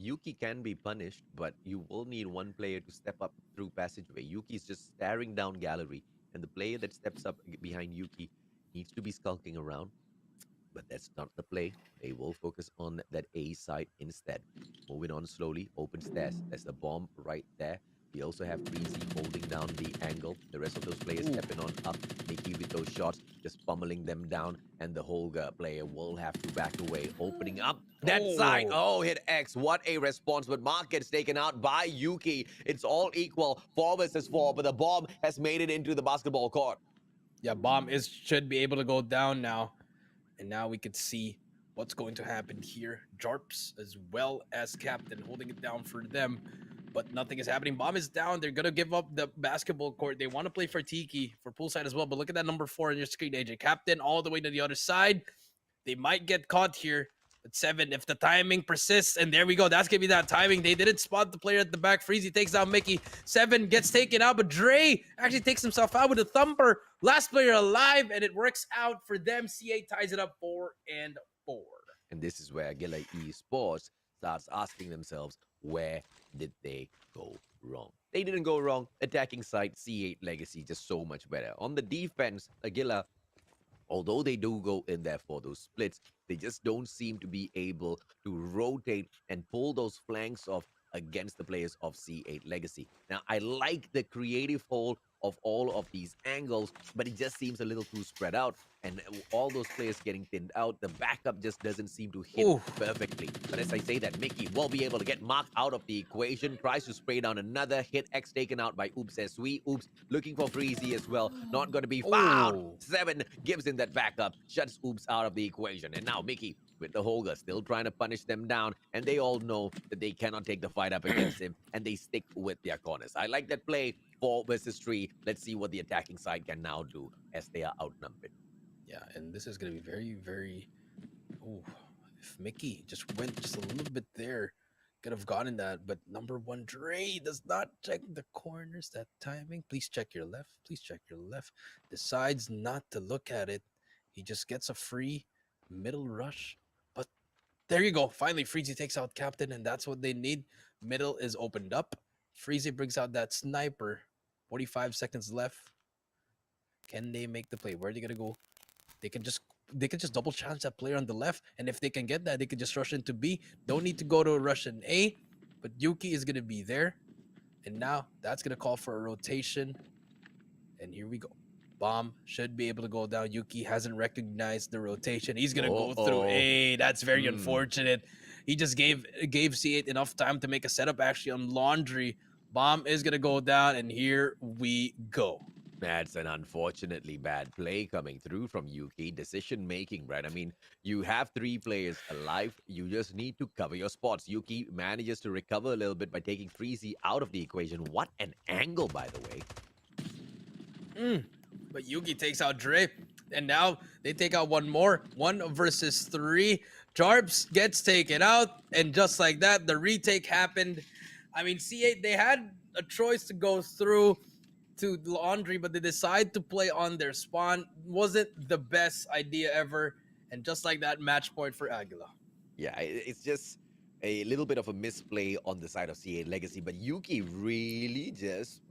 Yuki can be punished, but you will need one player to step up through passageway. Yuki is just staring down gallery, and the player that steps up behind Yuki needs to be skulking around. But that's not the play. They will focus on that A side instead. Moving on slowly, open stairs. There's the bomb right there. We also have Freezy holding down the angle. The rest of those players stepping on up. Mickey with those shots, just pummeling them down. And the Holga player will have to back away, opening up that side. Oh, hit X. What a response. But Mark gets taken out by Yuki. It's all equal. 4 versus 4, but the bomb has made it into the basketball court. Yeah, bomb should be able to go down now. And now we could see what's going to happen here. Jarps as well as Captain holding it down for them. But nothing is happening. Bomb is down. They're going to give up the basketball court. They want to play for Tiki, for poolside as well. But look at that number 4 on your screen, AJ. Captain all the way to the other side. They might get caught here. But 7, if the timing persists, and there we go. That's going to be that timing. They didn't spot the player at the back. Freezy takes down Mickey. 7 gets taken out, but Dre actually takes himself out with a thumper. Last player alive, and it works out for them. C8 ties it up 4-4. And this is where Agila Esports starts asking themselves, where did they go wrong? They didn't go wrong. Attacking side, C8 Legacy, just so much better. On the defense, Agila, although they do go in there for those splits, they just don't seem to be able to rotate and pull those flanks off against the players of C8 Legacy. Now, I like the creative hold of all of these angles, but it just seems a little too spread out. And all those players getting thinned out, the backup just doesn't seem to hit perfectly. But as I say that, Mickey will be able to get marked out of the equation, tries to spray down another hit. X taken out by Oops as we. Oops looking for Freezy as well. Not going to be found. 7 gives in that backup, shuts Oops out of the equation. And now Mickey with the Holga still trying to punish them down. And they all know that they cannot take the fight up against him. And they stick with their corners. I like that play. 4 versus 3. Let's see what the attacking side can now do as they are outnumbered. Yeah, and this is going to be very, very... Ooh, if Mickey just went just a little bit there, Could have gotten that, but number one, Dre does not check the corners. That timing. Please check your left. Please check your left. Decides not to look at it. He just gets a free middle rush. But there you go. Finally, Freezy takes out Captain, and that's what they need. Middle is opened up. Freezy brings out that sniper. 45 seconds left. Can they make the play? Where are they gonna go? They can just double challenge that player on the left, and if they can get that, they can just rush into B. Don't need to go to a Russian A, but Yuki is gonna be there, and now that's gonna call for a rotation. And here we go. Bomb should be able to go down. Yuki hasn't recognized the rotation. He's gonna go through A. That's very unfortunate. He just gave C8 enough time to make a setup actually on Laundry. Bomb is gonna go down, and here we go. That's an unfortunately bad play coming through from Yuki. Decision making, right? I mean, you have 3 players alive. You just need to cover your spots. Yuki manages to recover a little bit by taking Freezy out of the equation. What an angle, by the way. But Yuki takes out Dre, and now they take out one more. 1 versus 3. Jarps gets taken out, and just like that, the retake happened. I mean, C8, they had a choice to go through to Laundry, but they decide to play on their spawn. Wasn't the best idea ever, and just like that, match point for Aguila. Yeah, it's just a little bit of a misplay on the side of C8 Legacy, but Yuki really just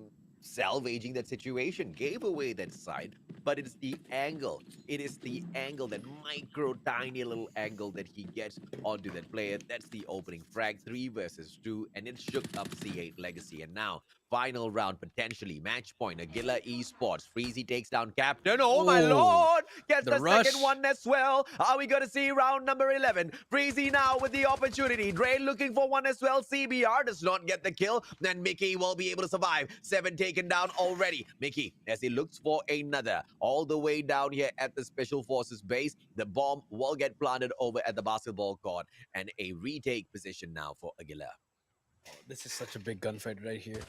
salvaging that situation, gave away that side, but it's the angle. It is the angle, that micro tiny little angle that he gets onto that player. That's the opening frag, 3 versus 2, and it shook up C8 Legacy. And now, final round, potentially, match point, Aguila Esports. Freezy takes down Captain. Oh my lord! Gets the second one as well. Are we going to see round number 11? Freezy now with the opportunity. Dre looking for one as well. CBR does not get the kill. Then Mickey will be able to survive. 7 taken down already. Mickey, as he looks for another, all the way down here at the Special Forces base, the bomb will get planted over at the basketball court, and a retake position now for Aguila. Oh, this is such a big gunfight right here.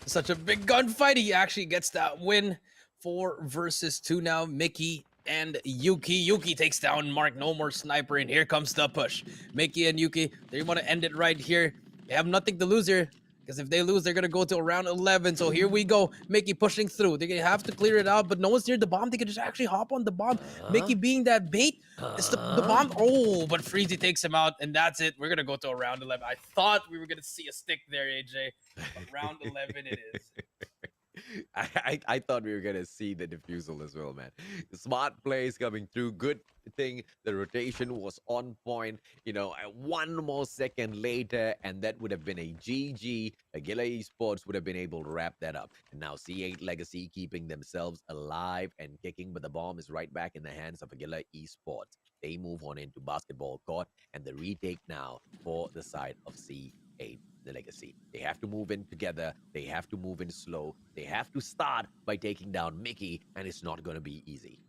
Such a big gunfight. He actually gets that win. 4 versus 2 now. Mickey and Yuki. Yuki takes down Mark. No more sniper, and here comes the push. Mickey and Yuki, they want to end it right here. They have nothing to lose here, because if they lose, they're going to go to around 11. So here we go. Mickey pushing through. They're going to have to clear it out, but no one's near the bomb. They can just actually hop on the bomb. Mickey being that bait. It's the bomb. Oh, but Freezy takes him out, and that's it. We're going to go to around 11. I thought we were going to see a stick there, AJ. But round 11 it is. I thought we were going to see the defusal as well, man. Smart plays coming through. Good thing the rotation was on point. You know, 1 more second later, and that would have been a GG. Aguila Esports would have been able to wrap that up. And now C8 Legacy keeping themselves alive and kicking, but the bomb is right back in the hands of Aguila Esports. They move on into basketball court, and the retake now for the side of C8 the Legacy. They have to move in together. They have to move in slow. They have to start by taking down Mickey, and it's not going to be easy.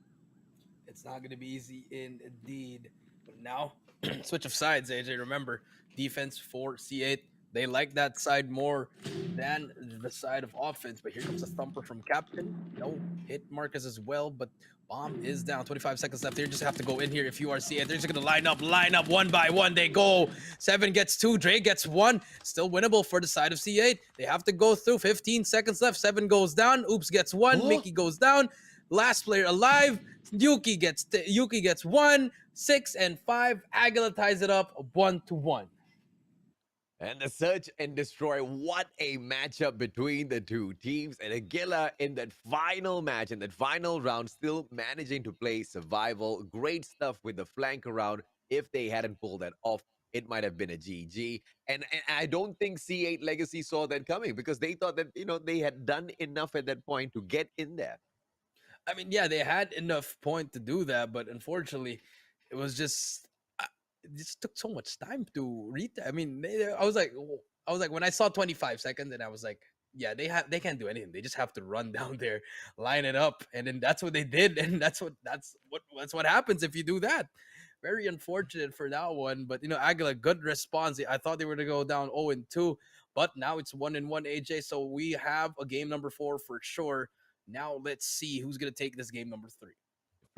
It's not going to be easy indeed. But now, switch of sides, AJ. Remember, defense for C8. They like that side more than the side of offense. But here comes a thumper from Captain. No hit Marcus as well, but bomb is down. 25 seconds left. They just have to go in here if you are C8. They're just going to line up one by one. They go. 7 gets 2. Dre gets 1. Still winnable for the side of C8. They have to go through. 15 seconds left. 7 goes down. Oops gets 1. Mickey goes down. Last player alive. Yuki gets 1. 6 and 5. Aguila ties it up 1-1. And the search and destroy, what a matchup between the two teams. And Aguila in that final match, in that final round, still managing to play survival. Great stuff with the flank around. If they hadn't pulled that off, it might have been a GG. And I don't think C8 Legacy saw that coming, because they thought that, you know, they had done enough at that point to get in there. I mean, yeah, they had enough point to do that, but unfortunately, it was just it just took so much time to read that. I mean, I was like, when I saw 25 seconds, and I was like, yeah, they can't do anything. They just have to run down there, line it up, and then that's what they did, and that's what happens if you do that. Very unfortunate for that one, but you know, Aguila, good response. I thought they were gonna go down 0-2, but now it's 1-1, AJ. So we have a game number 4 for sure. Now let's see who's gonna take this game number 3.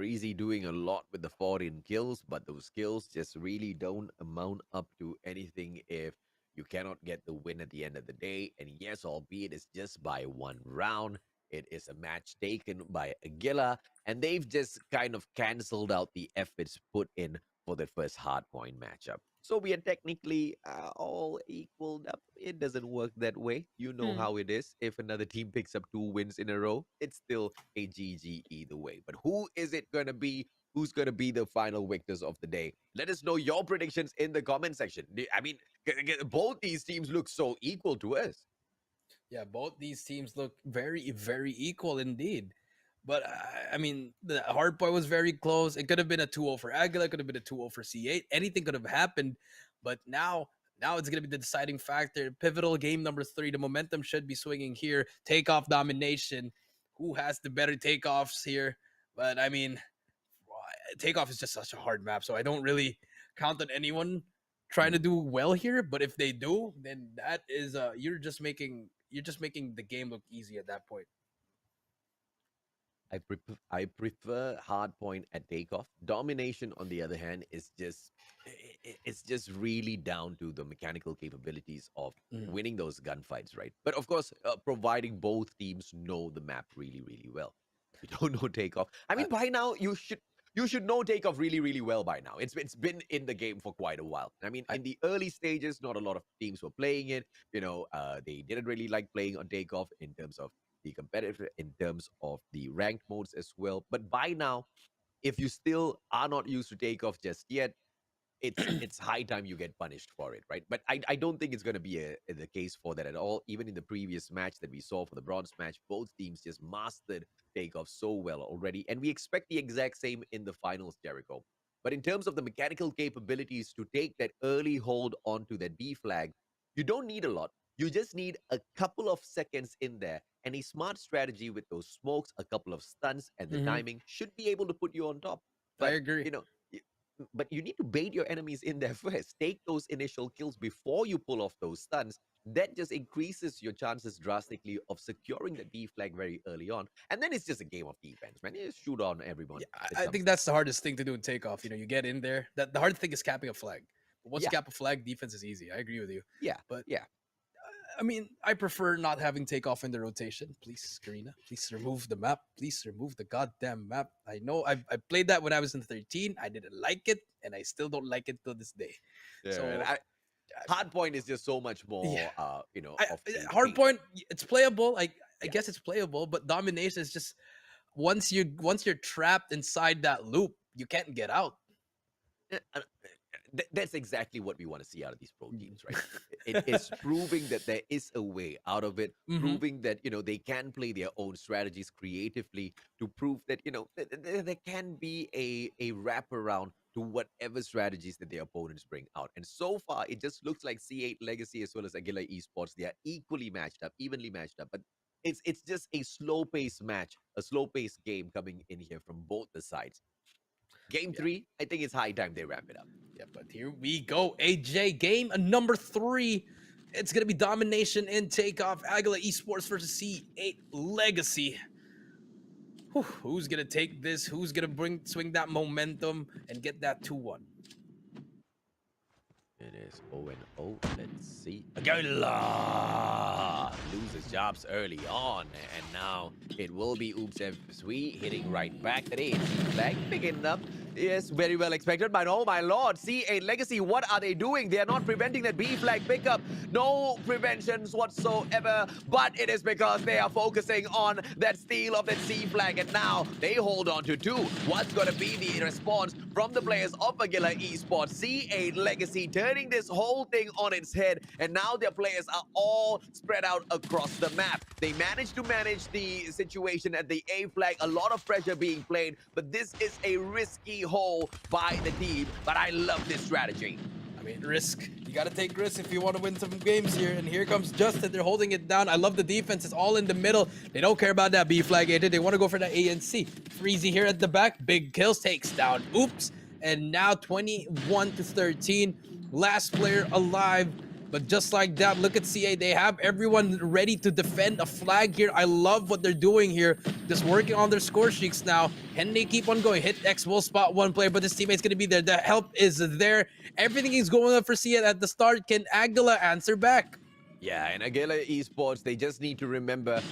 Freezy doing a lot with the 14 kills, but those kills just really don't amount up to anything if you cannot get the win at the end of the day. And yes, albeit it's just by one round, it is a match taken by Aguila, and they've just kind of canceled out the efforts put in for the first hardpoint matchup. So we are technically all equaled up. It doesn't work that way. You know Hmm. how it is. If another team picks up 2 wins in a row, it's still a GG either way. But who is it going to be? Who's going to be the final victors of the day? Let us know your predictions in the comment section. I mean, both these teams look so equal to us. Yeah, both these teams look very, very equal indeed. But I mean, the hard point was very close. It could have been a 2-0 for Aguila, could have been a 2-0 for C8. Anything could have happened. But now it's going to be the deciding factor. Pivotal game number 3. The momentum should be swinging here. Takeoff domination. Who has the better takeoffs here? But I mean, Takeoff is just such a hard map. So I don't really count on anyone trying to do well here. But if they do, then that is you're just making the game look easy at that point. I prefer hard point at takeoff. Domination, on the other hand, is just it's just really down to the mechanical capabilities of Mhm. winning those gunfights, right? But of course, providing both teams know the map really, really well. If you don't know takeoff, I I, mean, by now you should know takeoff really, really well by now. It's been in the game for quite a while. I mean, I in the early stages, not a lot of teams were playing it. They didn't really like playing on takeoff in terms of the competitive, in terms of the ranked modes as well. But by now, if you still are not used to takeoff just yet, it's high time you get punished for it, right? But I don't think it's going to be the case for that at all. Even in the previous match that we saw for the bronze match, both teams just mastered takeoff so well already, and we expect the exact same in the finals, Jericho. But in terms of the mechanical capabilities to take that early hold onto that B flag, you don't need a lot. You just need a couple of seconds in there, and a smart strategy with those smokes, a couple of stunts, and the mhm, timing should be able to put you on top. I But agree. you know, but you need to bait your enemies in there first. Take those initial kills before you pull off those stunts. That just increases your chances drastically of securing the B flag very early on. And then it's just a game of defense, man. You just shoot on everyone Yeah, that I comes think in. that's the hardest thing to do in takeoff. You get in there. That the hard thing is capping a flag. But once you Yeah, cap a flag, defense is easy. I agree with you. yeah, But yeah. I mean, I prefer not having takeoff in the rotation. Please, Garena, please remove the map. Please remove the goddamn map. I know I played that when I was in 13. I didn't like it, and I still don't like it till this day. Yeah, man. So Hard point is just so much yeah, more, I, of a hard pain. point. It's playable. I Yeah. guess it's playable, but domination is just once you're trapped inside that loop, you can't get out. That's exactly what we want to see out of these pro Mm. teams, right? It is proving that there is a way out of it, Hmm. proving that they can play their own strategies creatively to prove that there can be a wraparound to whatever strategies that their opponents bring out. And so far, it just looks like C8 Legacy as well as Aguila Esports, they are equally matched up, evenly matched up, but it's just a slow pace match, a slow pace game coming in here from both the sides. Game Yeah, three, I think it's high time they wrap it up. yeah. But here we go. AJ game number 3. It's gonna be domination and takeoff. Aguila Esports versus C8 Legacy. Who's gonna take this? Who's gonna swing that momentum and get that 2-1? It is 0-0. Let's see. Aguila loses jobs early on, and now it will be Oops F3 hitting right back at it. Flag picking it up. Yes, very well expected. But oh my lord, C8 Legacy, what are they doing? They are not preventing that B flag pickup. No preventions whatsoever. But it is because they are focusing on that steal of that C flag. And now they hold on to 2. What's going to be the response from the players of Aguila Esports? C8 Legacy turning this whole thing on its head. And now their players are all spread out across the map. They managed to manage the situation at the A flag. A lot of pressure being played. But this is a risky hole by the team, but I love this strategy. I mean, risk. You got to take risks if you want to win some games here. And here comes Justin. They're holding it down. I love the defense. It's all in the middle. They don't care about that B flag agent. They want to go for that A and C. Freezy here at the back. Big kills. Takes down Oops. And now 21-13. Last player alive. But just like that, look at CA. They have everyone ready to defend a flag here. I love what they're doing here. Just working on their score streaks now. Can they keep on going? Hit X will spot one player, but his teammate's going to be there. The help is there. Everything is going up for CA at the start. Can Aguila answer back? Yeah, and Agila Esports, they just need to remember.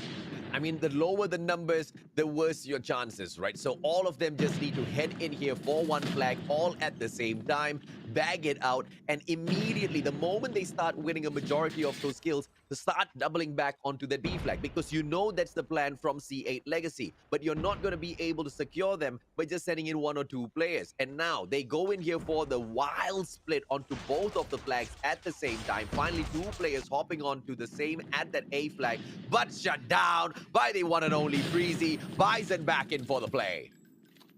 I mean, the lower the numbers, the worse your chances, right? So all of them just need to head in here for one flag all at the same time, bag it out, and immediately, the moment they start winning a majority of those kills, to start doubling back onto the B flag, because you know that's the plan from C8 Legacy, but you're not going to be able to secure them by just sending in one or two players. And now they go in here for the wild split onto both of the flags at the same time. Finally, two players hopping onto the same at that A flag, but shut down by the one and only Freezy. Bison back in for the play.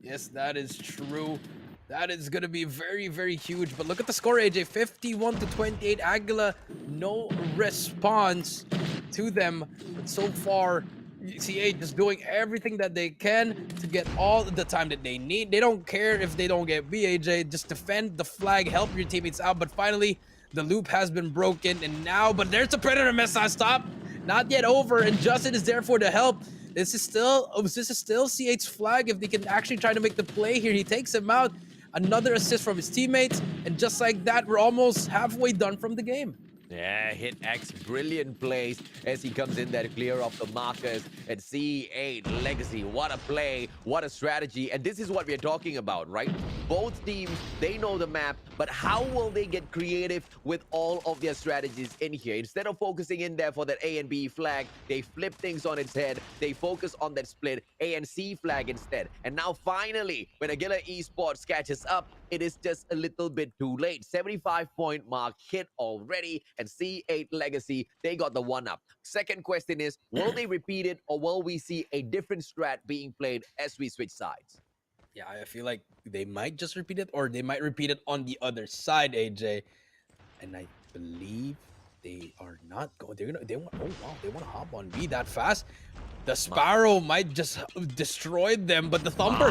Yes, that is true. That is going to be very, very huge. But look at the score, AJ. 51 to 28. Aguila, no response to them. But so far, CA just doing everything that they can to get all the time that they need. They don't care if they don't get BAJ. Just defend the flag, help your teammates out. But finally, the loop has been broken. And now, but there's a Predator missile. Stop. Not yet over. And Justin is there for the help. This is still CH's flag. If they can actually try to make the play here, he takes him out. Another assist from his teammates, and just like that, we're almost halfway done from the game. Yeah, Hit X, brilliant plays as he comes in there to clear off the markers. And C8 Legacy, what a play, what a strategy. And this is what we're talking about, right? Both teams, they know the map, but how will they get creative with all of their strategies in here? Instead of focusing in there for that A and B flag, they flip things on its head. They focus on that split A and C flag instead. And now finally, when Agila Esports catches up, it is just a little bit too late. 75-point mark hit already, and C8 Legacy, they got the one up. Second question is, will they repeat it, or will we see a different strat being played as we switch sides? Yeah, I feel like they might just repeat it, or they might repeat it on the other side, AJ. And I believe they are not going. They want. Oh wow, they want to hop on B that fast. The Sparrow might just destroy them, but the Thumper,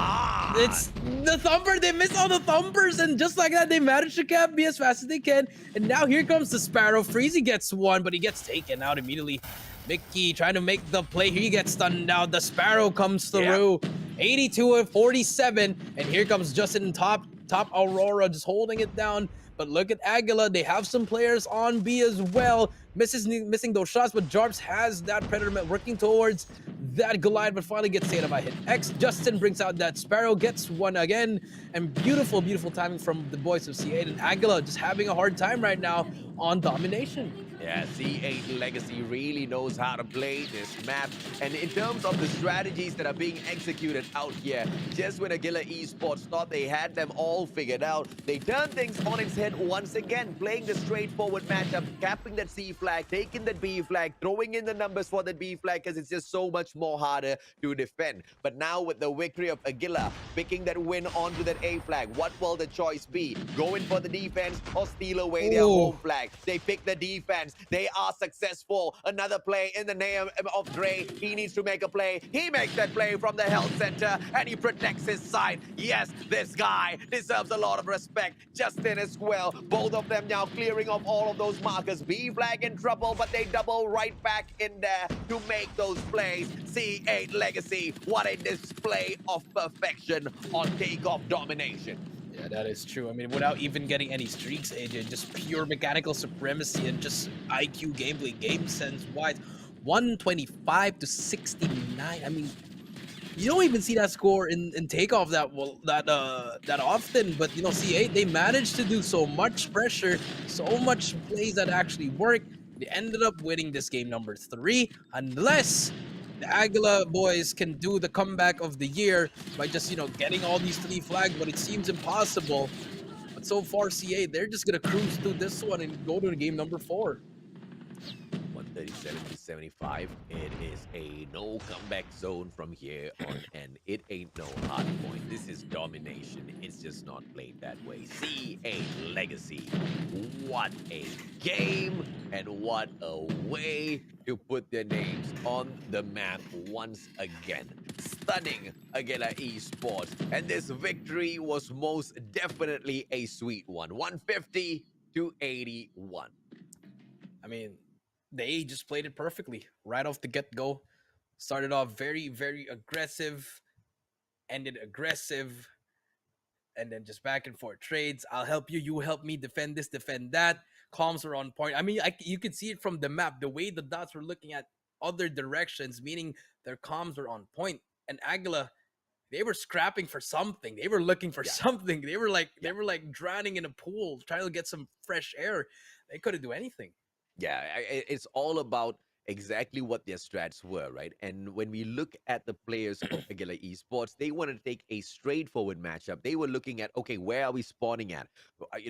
it's the Thumper. They missed all the Thumpers, and just like that, they managed to cap B as fast as they can. And now here comes the Sparrow. Freezy gets one, but he gets taken out immediately. Mickey trying to make the play. He gets stunned out. The Sparrow comes through. 82 of 47, and here comes Justin top Aurora just holding it down. But look at Aguila. They have some players on B as well. Missing those shots, but Jarps has that Predator working towards that Goliath, but finally gets saved by Hit X. Justin brings out that Sparrow, gets one again, and beautiful, beautiful timing from the boys of C8. And Aguila just having a hard time right now on domination. Yeah, C8 Legacy really knows how to play this map. And in terms of the strategies that are being executed out here, just when Agila Esports thought they had them all figured out, they turned things on its head once again, playing the straightforward matchup, capping that C flag, taking that B flag, throwing in the numbers for that B flag, because it's just so much more harder to defend. But now with the victory of Agila, picking that win onto that A flag, what will the choice be? Go in for the defense or steal away their home flag? They pick the defense. They are successful. Another play in the name of Dre. He needs to make a play. He makes that play from the health center, and he protects his side. Yes, this guy deserves a lot of respect. Justin as well. Both of them now clearing off all of those markers. B flag in trouble, but they double right back in there to make those plays. C8 Legacy, what a display of perfection on Takeoff domination. Yeah, that is true. I mean, without even getting any streaks, AJ, just pure mechanical supremacy and just IQ gameplay, game sense wise. 125 to 69. I mean, you don't even see that score in Takeoff that often. But you know, C8, they managed to do so much pressure, so much plays that actually work. They ended up winning this game number 3, unless the Aguila boys can do the comeback of the year by just, you know, getting all these 3 flags, but it seems impossible. But so far, CA, they're just gonna cruise through this one and go to game number 4. 137 to 75. It is a no comeback zone from here on, and it ain't no hard point. This is domination. It's just not played that way. C8 Legacy. What a game, and what a way to put their names on the map once again. Stunning Agila Esports, and this victory was most definitely a sweet one. 150 to 81. I mean, they just played it perfectly right off the get go. Started off very, very aggressive, ended aggressive, and then just back and forth trades. I'll help you, you help me, defend this, defend that. Comms were on point. I mean, you could see it from the map, the way the dots were looking at other directions, meaning their comms were on point. And Aguila, they were scrapping for something. They were looking for something. They were like drowning in a pool, trying to get some fresh air. They couldn't do anything. Yeah, it's all about exactly what their strats were, right? And when we look at the players of Aguila Esports, they wanted to take a straightforward matchup. They were looking at, okay, where are we spawning at?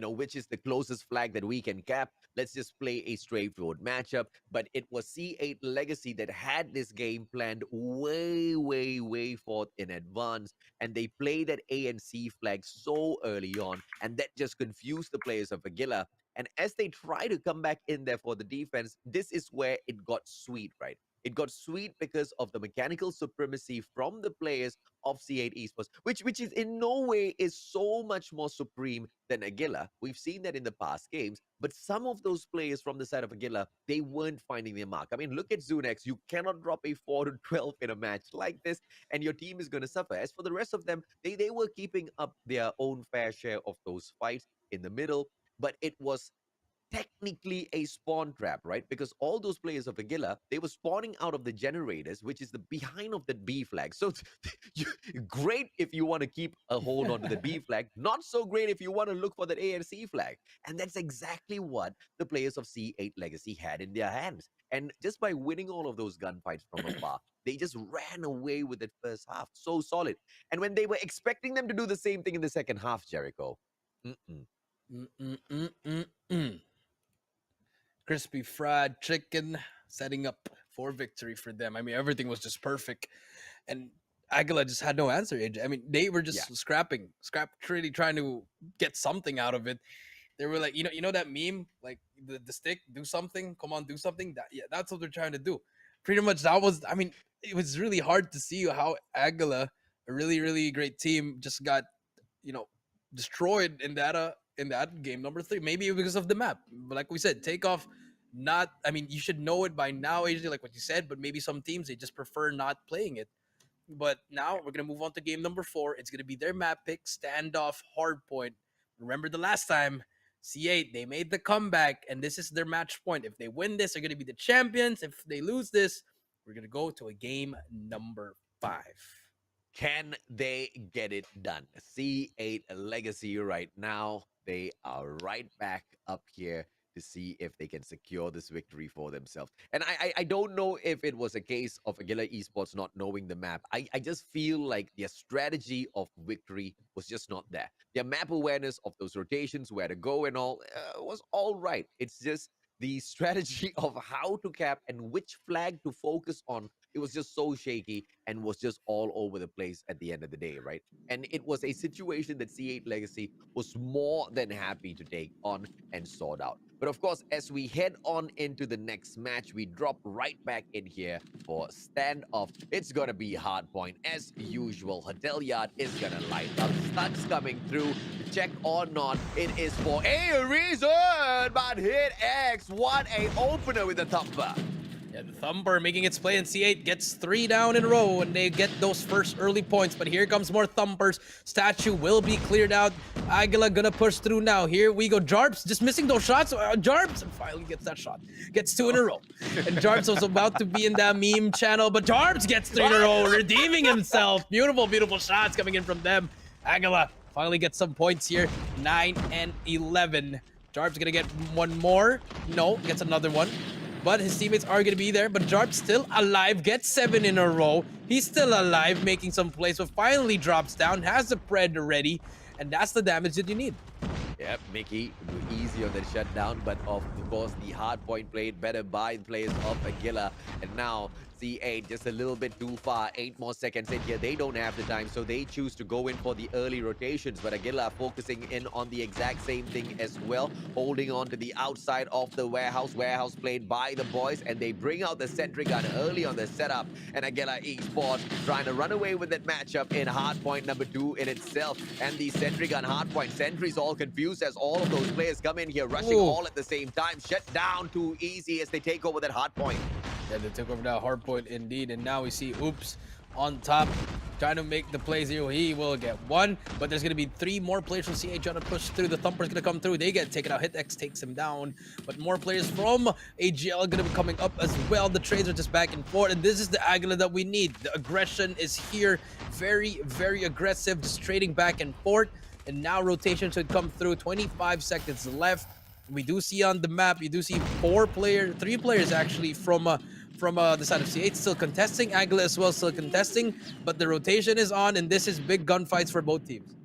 Which is the closest flag that we can cap? Let's just play a straightforward matchup. But it was C8 Legacy that had this game planned way, way, way forth in advance. And they played that A and C flag so early on. And that just confused the players of Aguila. And as they try to come back in there for the defense, this is where it got sweet, right? It got sweet because of the mechanical supremacy from the players of C8 Esports, which is in no way is so much more supreme than Aguila. We've seen that in the past games, but some of those players from the side of Aguila, they weren't finding their mark. I mean, look at Zunex. You cannot drop a 4-12 in a match like this, and your team is going to suffer. As for the rest of them, they were keeping up their own fair share of those fights in the middle. But it was technically a spawn trap, right? Because all those players of Aguila, they were spawning out of the generators, which is the behind of the B flag. So great if you want to keep a hold onto the B flag, not so great if you want to look for that A and C flag. And that's exactly what the players of C8 Legacy had in their hands. And just by winning all of those gunfights from afar, they just ran away with it first half. So solid. And when they were expecting them to do the same thing in the second half, Jericho, Crispy fried chicken setting up for victory for them. I mean, everything was just perfect. And Aguila just had no answer. I mean, they were just scrapping, really trying to get something out of it. They were like, you know that meme, like the stick, do something, come on, do something. That's what they're trying to do. Pretty much that was. I mean, it was really hard to see how Aguila, a really, really great team, just got destroyed in that game number 3. Maybe because of the map, but like we said, Takeoff. I mean, you should know it by now, AJ, like what you said. But maybe some teams, they just prefer not playing it. But now we're gonna move on to game number 4. It's gonna be their map pick, Standoff Hardpoint. Remember the last time C8, they made the comeback, and this is their match point. If they win this, they're gonna be the champions. If they lose this, we're gonna go to a game number 5. Can they get it done? C8 Legacy right now, they are right back up here to see if they can secure this victory for themselves. And I don't know if it was a case of Aguila Esports not knowing the map. I just feel like their strategy of victory was just not there. Their map awareness of those rotations, where to go and all, was all right. It's just the strategy of how to cap and which flag to focus on, it was just so shaky and was just all over the place at the end of the day, right? And it was a situation that C8 Legacy was more than happy to take on and sort out. But of course, as we head on into the next match, we drop right back in here for Standoff. It's going to be Hardpoint as usual. Hotelyard is going to light up. Studs coming through. Check or not, it is for a reason, but Hit X, what a opener with the Thumper. Yeah, the Thumper making its play, and C8 gets 3 down in a row, and they get those first early points. But here comes more Thumpers. Statue will be cleared out. Aguila gonna push through now. Here we go. Jarps just missing those shots. Jarps finally gets that shot. Gets 2 in a row. And Jarps was about to be in that meme channel, but Jarps gets 3 in a row, redeeming himself. Beautiful, beautiful shots coming in from them. Aguila finally gets some points here. 9 and 11. Jarps gonna get 1 more. No, gets another one. But his teammates are going to be there. But Jarp still alive, gets 7 in a row. He's still alive, making some plays, but finally drops down, has the Pred ready, and that's the damage that you need. Yep, Mickey, easy on the shutdown, but of course the hard point played better by the players of Aguila. And now C8 just a little bit too far. 8 more seconds in here. They don't have the time, so they choose to go in for the early rotations. But Aguila focusing in on the exact same thing as well, holding on to the outside of the warehouse. Warehouse played by the boys, and they bring out the sentry gun early on the setup. And Aguila Esports trying to run away with that matchup in hardpoint number 2 in itself. And the sentry gun hardpoint. Sentry's all confused as all of those players come in here, rushing all at the same time. Shut down too easy as they take over that hardpoint. Yeah, they took over that hard point indeed, and now we see Oops on top, trying to make the plays here. He will get one, but there's going to be 3 more players from CA trying to push through. The Thumper's going to come through. They get taken out. HitX takes him down, but more players from AGL going to be coming up as well. The trades are just back and forth, and this is the Aguila that we need. The aggression is here. Very, very aggressive, just trading back and forth, and now rotation should come through. 25 seconds left. We do see on the map, you do see 3 players actually from the side of C8 still contesting. Aguila as well still contesting, but the rotation is on, and this is big gunfights for both teams.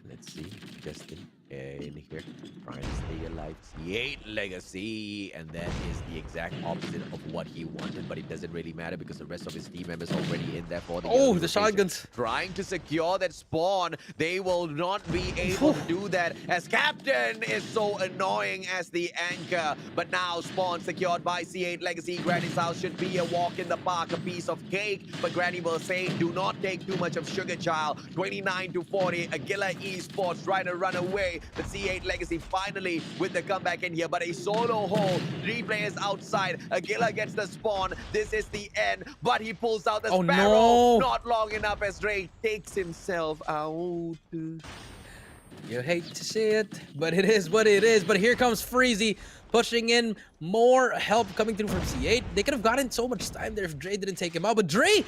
Let's see, Justin in here trying to stay alive. C8 Legacy, and that is the exact opposite of what he wanted, but it doesn't really matter because the rest of his team members already in there for the the shotguns trying to secure that spawn. They will not be able to do that as Captain is so annoying as the anchor. But now spawn secured by C8 Legacy. Granny's house should be a walk in the park, a piece of cake, but Granny will say do not take too much of sugar, child. 29 to 40. Aguila Esports trying to run away. The C8 Legacy finally with the comeback in here, but a solo hole. 3 players outside. Aguila gets the spawn. This is the end, but he pulls out the Sparrow. No. Not long enough as Ray takes himself out. You hate to see it, but it is what it is. But here comes Freezy pushing in. More help coming through from C8. They could have gotten so much time there if Dre didn't take him out, but Dre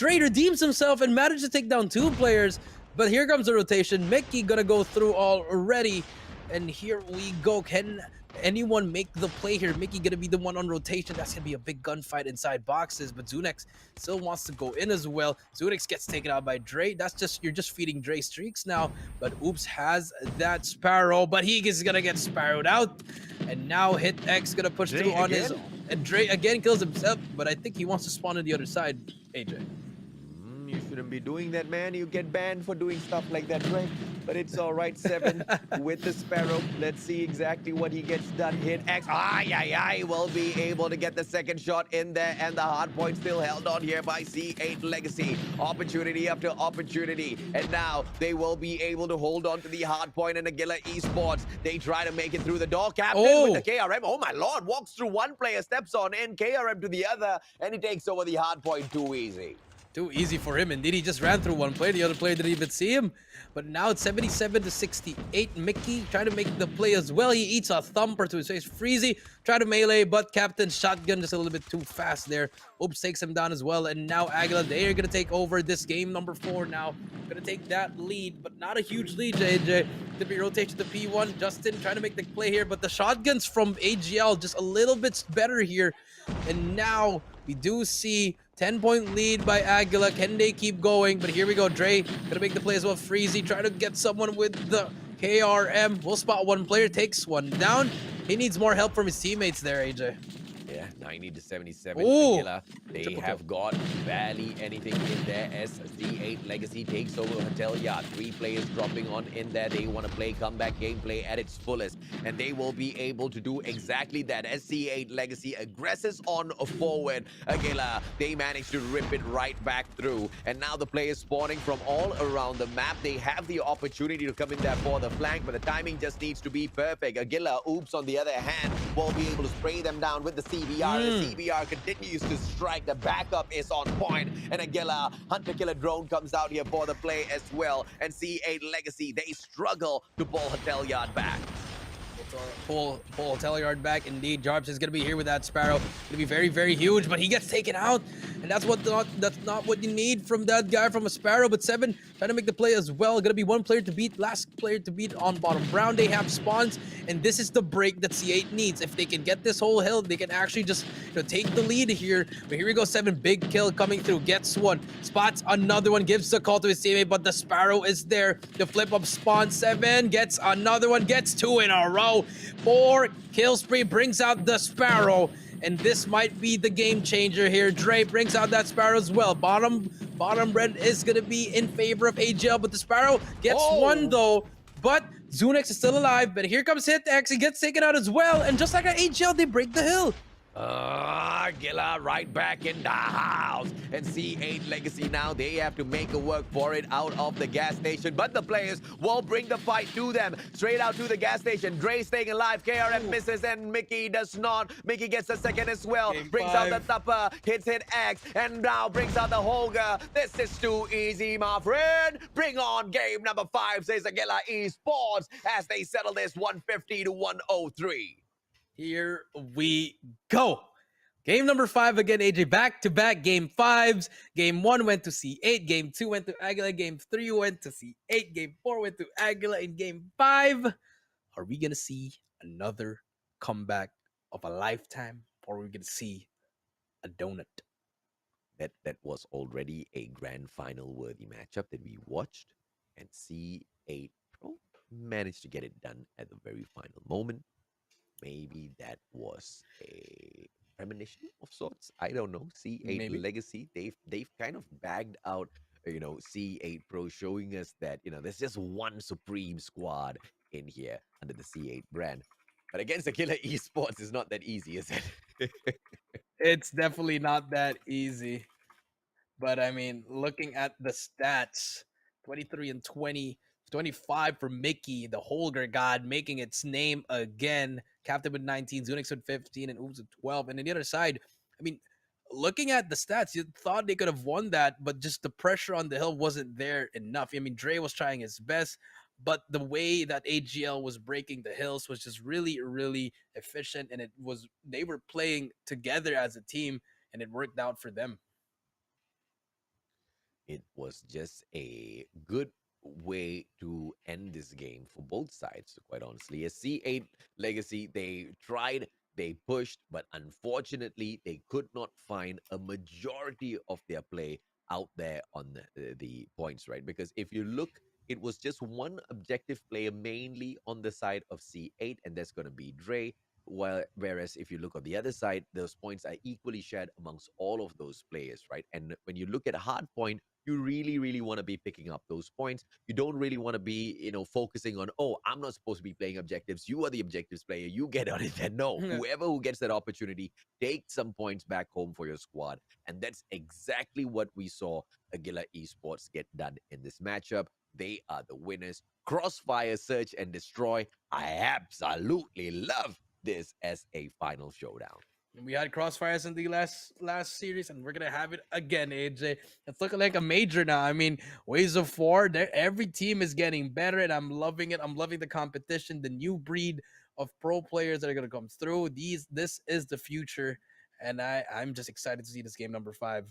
redeems himself and managed to take down 2 players. But here comes the rotation. Mickey gonna go through already. And here we go. Can anyone make the play here? Mickey gonna be the one on rotation. That's gonna be a big gunfight inside boxes. But Zunex still wants to go in as well. Zunex gets taken out by Dre. You're just feeding Dre streaks now. But Oops has that Sparrow, but he is gonna get sparrowed out. And now HitX gonna push through on his. And Dre again kills himself, but I think he wants to spawn on the other side, AJ. You shouldn't be doing that, man. You get banned for doing stuff like that, right? But it's all right. 7 with the Sparrow. Let's see exactly what he gets done. HitX. Will be able to get the second shot in there, and the hard point still held on here by C8 Legacy. Opportunity after opportunity, and now they will be able to hold on to the hard point. And Aguila Esports, they try to make it through the door. Captain with the KRM. Oh my lord! Walks through one player, steps on in, KRM to the other, and he takes over the hard point too easy. Too easy for him. Indeed, he just ran through one player. The other player didn't even see him. But now it's 77 to 68. Mickey trying to make the play as well. He eats a thumper to his face. Freezy try to melee, but Captain shotgun just a little bit too fast there. Oops takes him down as well. And now Aguila, they are going to take over this game number 4 now. Going to take that lead, but not a huge lead, JJ. To be rotation to P1. Justin trying to make the play here, but the shotguns from AGL just a little bit better here. And now we do see 10-point lead by Aguila. Can they keep going? But here we go. Dre gonna make the play as well. Freezy trying to get someone with the KRM. We'll spot one player, takes one down. He needs more help from his teammates there, AJ. Yeah, 90 to 77. Aguila, they have got barely anything in there as C8 Legacy takes over Hotel Yard. 3 players dropping on in there. They want to play comeback gameplay at its fullest, and they will be able to do exactly that as C8 Legacy aggresses on forward. Aguila, they manage to rip it right back through, and now the players spawning from all around the map. They have the opportunity to come in there for the flank, but the timing just needs to be perfect. Aguila, Oops, on the other hand, will be able to spray them down with the CBR. The CBR continues to strike. The backup is on point, and Aguila, Hunter-Killer Drone comes out here for the play as well. And C8 Legacy, they struggle to pull Hotel Yard back. Pull Hotel Yard back. Indeed, Jarps is going to be here with that Sparrow. Going to be very, very huge, but he gets taken out. And that's not what you need from that guy from a Sparrow. But 7 trying to make the play as well. Going to be one player to beat, last player to beat on bottom. Brown, they have spawns, and this is the break that C8 needs. If they can get this whole hill, they can actually just take the lead here. But here we go, 7, big kill coming through. Gets one, spots another one, gives the call to his teammate, but the Sparrow is there. The flip up spawn. 7 gets another one, gets 2 in a row. 4 kill spree brings out the Sparrow, and this might be the game changer here. Dre brings out that Sparrow as well. Bottom red is gonna be in favor of AGL, but the Sparrow gets one though. But Zunix is still alive, but here comes Hitex. He gets taken out as well, and just like at AGL, they break the hill. Gilla right back in the house. And C8 Legacy now, they have to make a work for it out of the gas station. But the players will bring the fight to them. Straight out to the gas station. Dre staying alive. KRM misses and Mickey does not. Mickey gets a second as well. Brings out the Tupper. Hits X. And now brings out the Holger. This is too easy, my friend. Bring on game number 5, says Agila Esports, as they settle this 150 to 103. Here we go. Game number 5 again, AJ. Back-to-back game 5s. Game 1 went to C8. Game 2 went to Aguila. Game 3 went to C8. Game 4 went to Aguila. In game 5, are we going to see another comeback of a lifetime? Or are we going to see a donut? That was already a grand final worthy matchup that we watched. And C8 Pro managed to get it done at the very final moment. Maybe that was a premonition of sorts. I don't know. C8 Maybe. Legacy, they've kind of bagged out, C8 Pro, showing us that, there's just one supreme squad in here under the C8 brand. But against Aquila Esports, it's not that easy, is it? It's definitely not that easy. But I mean, looking at the stats, 23 and 20, 25 for Mickey, the Holger God, making its name again. Captain with 19, Zunix with 15, and Oops with 12. And on the other side, I mean, looking at the stats, you thought they could have won that, but just the pressure on the hill wasn't there enough. I mean, Dre was trying his best, but the way that AGL was breaking the hills was just really, really efficient. And they were playing together as a team, and it worked out for them. It was just a good way to end this game for both sides, quite honestly. As C8 Legacy, they tried, they pushed, but unfortunately, they could not find a majority of their play out there on the points, right? Because if you look, it was just one objective player mainly on the side of C8, and that's going to be Dre. Whereas if you look on the other side, those points are equally shared amongst all of those players, right? And when you look at a hard point, you really, really want to be picking up those points. You don't really want to be, focusing on, oh, I'm not supposed to be playing objectives. You are the objectives player. You get on it. And no, whoever who gets that opportunity, take some points back home for your squad. And that's exactly what we saw Agila Esports get done in this matchup. They are the winners. Crossfire, Search, and Destroy. I absolutely love this as a final showdown. We had Crossfires in the last series, and we're gonna have it again, AJ. It's looking like a major now. I mean, Ways of War, every team is getting better, and I'm loving it. I'm loving the competition, the new breed of pro players that are gonna come through. This is the future, and I'm just excited to see this game number 5.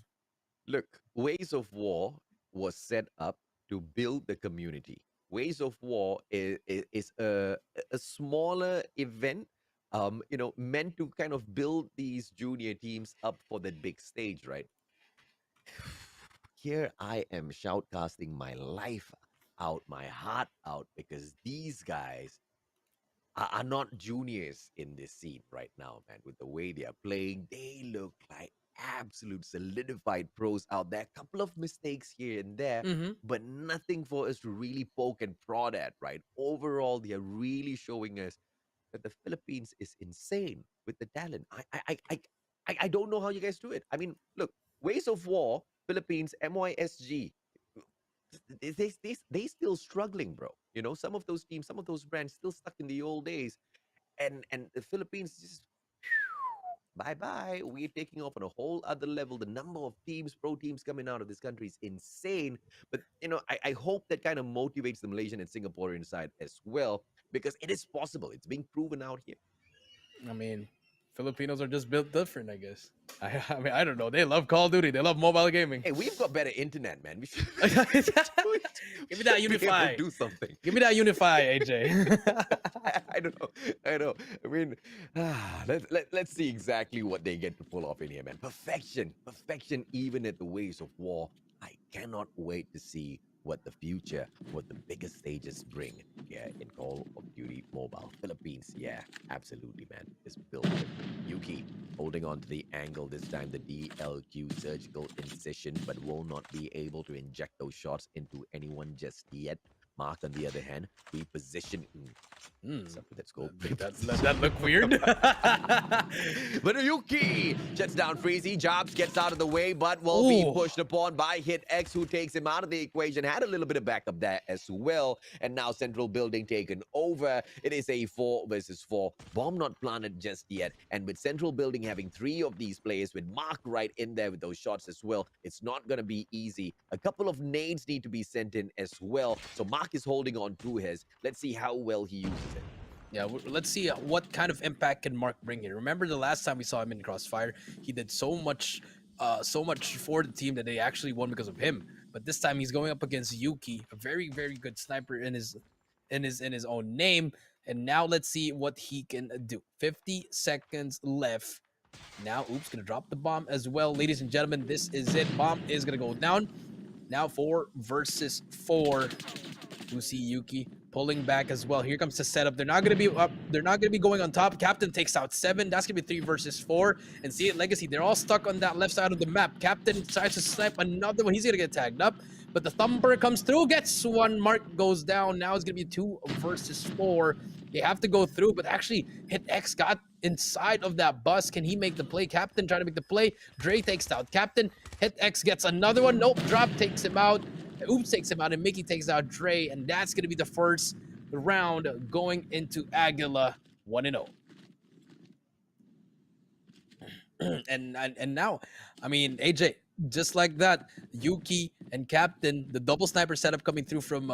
Look, Ways of War was set up to build the community. Ways of War is a smaller event, meant to kind of build these junior teams up for that big stage, right? Here I am shoutcasting my life out, my heart out, because these guys are not juniors in this scene right now, man. With the way they are playing, they look like absolute solidified pros out there. A couple of mistakes here and there, but nothing for us to really poke and prod at, right? Overall, they are really showing us that the Philippines is insane with the talent. I don't know how you guys do it. I mean, look, Ways of War, Philippines, MYSG, they still struggling, bro. Some of those teams, some of those brands still stuck in the old days, and the Philippines just bye bye. We're taking off on a whole other level. The number of teams, pro teams coming out of this country is insane. But I hope that kind of motivates the Malaysian and Singaporean side as well, because it is possible. It's being proven out here. I mean, Filipinos are just built different, I guess. I mean, I don't know. They love Call of Duty. They love mobile gaming. Hey, we've got better internet, man. We should Give me that Unify. Do something. Give me that Unify, AJ. I don't know. I know. I mean, let's see exactly what they get to pull off in here, man. Perfection, even at the Ways of War. I cannot wait to see what the future, what the biggest stages bring here in Call of Duty Mobile. Philippines, yeah, absolutely, man. It's built with Yuki holding on to the angle this time, the DLQ surgical incision, but will not be able to inject those shots into anyone just yet. Mark, on the other hand, reposition. Something that's go. That look weird. But Yuki shuts down Freezy. Jobs gets out of the way, but will be pushed upon by Hit X, who takes him out of the equation. Had a little bit of backup there as well. And now Central Building taken over. It is a 4 versus 4. Bomb not planted just yet. And with Central Building having 3 of these players, with Mark right in there with those shots as well, it's not going to be easy. A couple of nades need to be sent in as well. So Mark is holding on to his. Let's see how well he uses it. Yeah, let's see what kind of impact can Mark bring here. Remember the last time we saw him in Crossfire, he did so much for the team that they actually won because of him. But this time he's going up against Yuki, a very good sniper in his own name. And now let's see what he can do. 50 seconds left. Now, oops, gonna drop the bomb as well, ladies and gentlemen. This is it. Bomb is gonna go down. Now 4 versus 4. You see Yuki pulling back as well. Here comes the setup. They're not gonna be up. They're not gonna be going on top. Captain takes out 7. That's gonna be 3 versus 4. And see it, Legacy. They're all stuck on that left side of the map. Captain tries to snipe another one. He's gonna get tagged up. But the thumper comes through, gets 1. Mark goes down. Now it's gonna be 2 versus 4. They have to go through, but actually Hit X got inside of that bus. Can he make the play? Captain trying to make the play. Dre takes out Captain. Hit X gets another one. Nope. Drop takes him out. Oops takes him out, and Mickey takes out Dre, and that's going to be the first round going into Aguila 1-0. And now, I mean, AJ, just like that, Yuki and Captain, the double sniper setup coming through from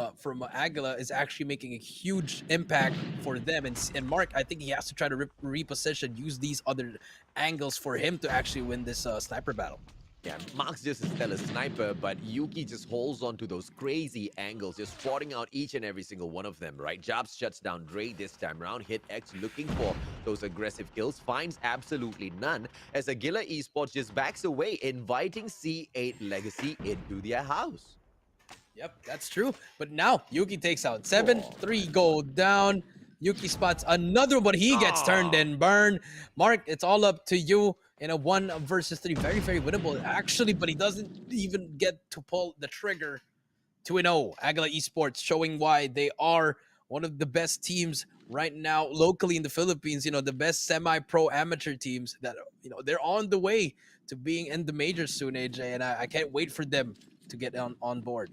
Aguila is actually making a huge impact for them. And Mark, I think he has to try to reposition, use these other angles for him to actually win this sniper battle. Yeah, Mark's just a stellar sniper, but Yuki just holds on to those crazy angles, just spotting out each and every single one of them, right? Jobs shuts down Dre this time around. Hit X looking for those aggressive kills, finds absolutely none, as Aguila Esports just backs away, inviting C8 Legacy into their house. Yep, that's true. But now, Yuki takes out 7, 3 go down. Yuki spots another, but he gets turned and burned. Mark, it's all up to you in a 1 versus 3. Very winnable, actually, but he doesn't even get to pull the trigger. 2-0. Aguila Esports showing why they are one of the best teams right now locally in the Philippines. You know, the best semi-pro amateur teams that, you know, they're on the way to being in the majors soon, AJ, and I can't wait for them to get on board.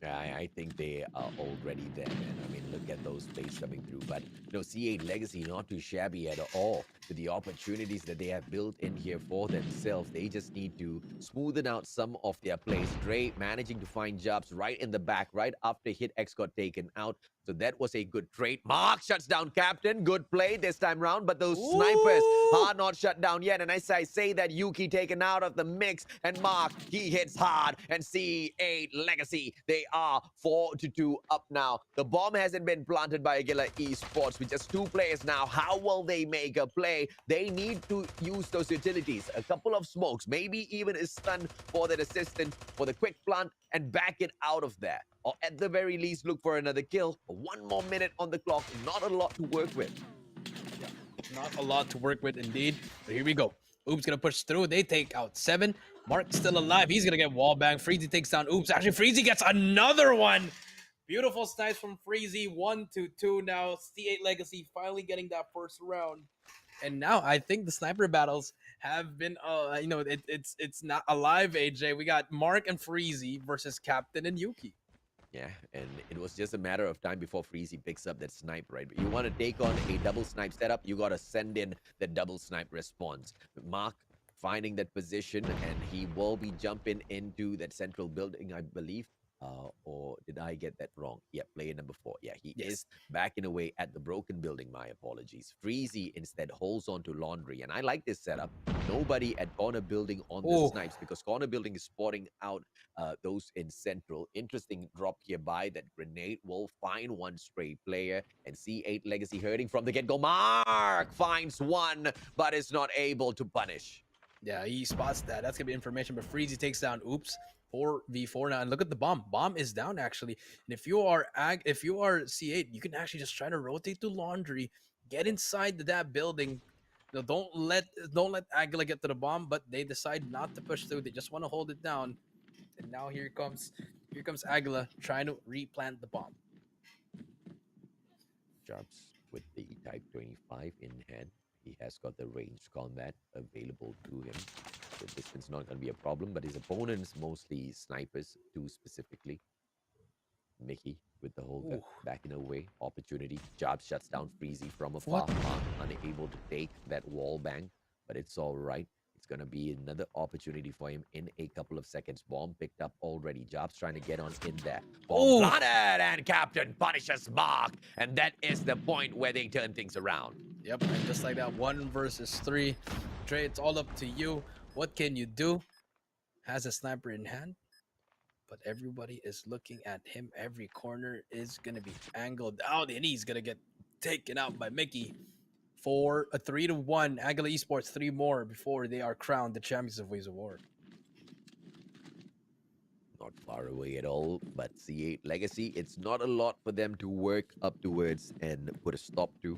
Yeah, I think they are already there, man. I mean, look at those plays coming through. But, you know, C8 Legacy not too shabby at all to the opportunities that they have built in here for themselves. They just need to smoothen out some of their plays. Dre managing to find Jobs right in the back, right after Hit X got taken out. So that was a good trade. Mark shuts down Captain. Good play this time round, but those snipers are not shut down yet. And as I say that, Yuki taken out of the mix, and Mark, he hits hard. And C8 Legacy, they are 4-2 up now. The bomb hasn't been planted by Aguila Esports with just 2 players now. How will they make a play? They need to use those utilities. A couple of smokes, maybe even a stun for that assistant for the quick plant and back it out of there. Or at the very least, look for another kill. 1 more minute on the clock. Not a lot to work with. Yeah, not a lot to work with indeed. But here we go. Oops gonna push through. They take out 7. Mark's still alive. He's gonna get wall bang. Freezy takes down Oops. Actually, Freezy gets another one. Beautiful snipes from Freezy. 1-2 now. C8 Legacy finally getting that first round. And now I think the sniper battles have been, you know, it's not alive, AJ. We got Mark and Freezy versus Captain and Yuki. Yeah, and it was just a matter of time before Freezy picks up that snipe, right? You want to take on a double snipe setup, you got to send in the double snipe response. Mark finding that position, and he will be jumping into that central building, I believe. Or did I get that wrong? Yeah, player number 4. Yeah, he is backing away at the broken building. My apologies. Freezy instead holds on to Laundry. And I like this setup. Nobody at corner building on the snipes, because corner building is spotting out those in central. Interesting drop here by that grenade. Will find 1 stray player. And C8 Legacy hurting from the get-go. Mark finds 1, but is not able to punish. Yeah, he spots that. That's going to be information. But Freezy takes down Oops. 4v4 now, and look at the bomb. Bomb is down actually, and if you are C8, you can actually just try to rotate to laundry, get inside that building. No, don't let Aguila get to the bomb, but they decide not to push through. They just want to hold it down. And now here comes Aguila trying to replant the bomb. Sharps with the Type 25 in hand. He has got the ranged combat available to him. The distance not going to be a problem, but his opponents mostly snipers, two specifically. Mickey with the whole Ooh. backing away opportunity. Jobs shuts down Freezy from afar. What? Mark unable to take that wall bang, but it's all right. It's going to be another opportunity for him in a couple of seconds. Bomb picked up already. Jobs trying to get on in there. Bomb Ooh. planted, and Captain punishes Mark. And that is the point where they turn things around. Yep, and just like that, 1 versus 3. Dre, it's all up to you. What can you do? Has a sniper in hand, but everybody is looking at him. Every corner is going to be angled out, and he's going to get taken out by Mickey for a 3-1. Aguila Esports 3 more before they are crowned the champions of Ways of War. Not far away at all, but C8 Legacy, it's not a lot for them to work up towards and put a stop to.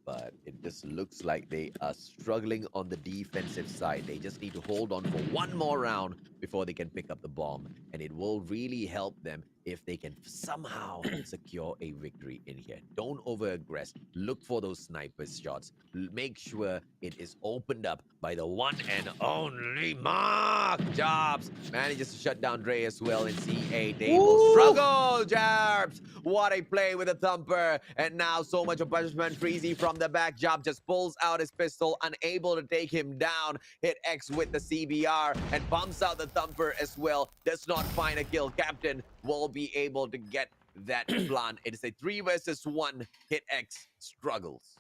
But it just looks like they are struggling on the defensive side. They just need to hold on for one more round before they can pick up the bomb. And it will really help them if they can somehow secure a victory in here. Don't over-aggress. Look for those sniper shots. Make sure it is opened up by the one and only Mark. Jobs manages to shut down Dre as well in C8. They will struggle. Jarbs, what a play with a thumper. And now so much of punishment. Freezy from the back. Job just pulls out his pistol, unable to take him down. Hit X with the CBR and bumps out the thumper as well. Does not find a kill. Captain will be able to get that plant. It is a 3 versus 1. Hit X struggles.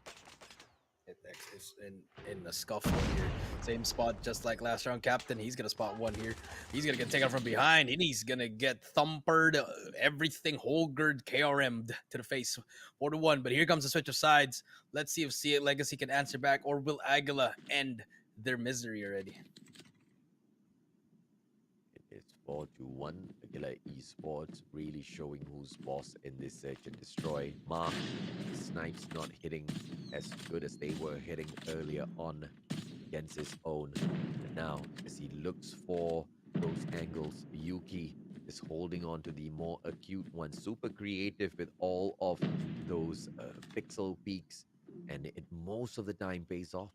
Hit X is in the scuffle here. Same spot just like last round. Captain, he's going to spot one here. He's going to get taken out from behind, and he's going to get thumpered. Everything Holgerd KRM'd to the face. 4-1, but here comes the switch of sides. Let's see if C8 Legacy can answer back, or will Aguila end their misery already? It's 4-1. Aguila Esports really showing who's boss in this search and destroy. Mark, snipes not hitting as good as they were hitting earlier on against his own. And now, as he looks for those angles, Yuki is holding on to the more acute one. Super creative with all of those pixel peaks, and it most of the time pays off.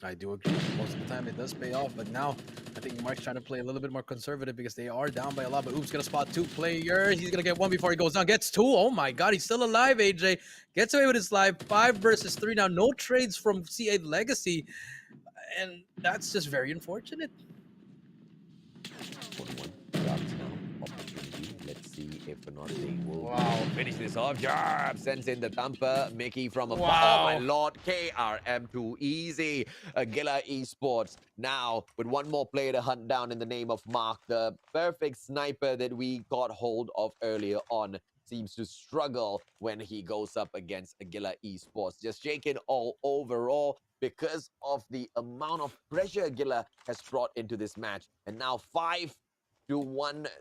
I do agree. Most of the time it does pay off, but now I think Mark's trying to play a little bit more conservative because they are down by a lot. But Oops gonna spot 2 players. He's gonna get 1 before he goes down. Gets 2. Oh my god, he's still alive, AJ. Gets away with his life. 5 versus 3 now. No trades from C8 Legacy. And that's just very unfortunate. 41 drops now. Opportunity. Let's see if or not they will finish this off. Jarb sends in the thumper. Mickey from afar. Oh my lord. KRM too easy. Aguila Esports now with one more player to hunt down in the name of Mark. The perfect sniper that we got hold of earlier on seems to struggle when he goes up against Aguila Esports. Just shaken all overall because of the amount of pressure Aguila has brought into this match. And now 5-1,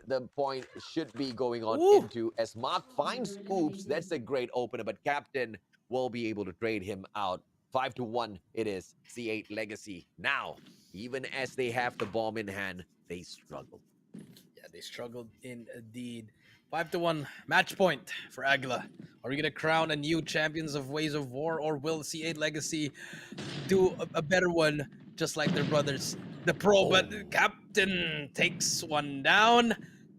the point should be going on into as Mark finds Oops. That's a great opener, but Captain will be able to trade him out. 5-1 it is. C8 Legacy. Now, even as they have the bomb in hand, they struggle. Yeah, they struggled indeed. 5-1 match point for Aguila. Are we gonna crown a new champions of Ways of War, or will C8 Legacy do a better one just like their brothers, the Pro? But Captain takes one down.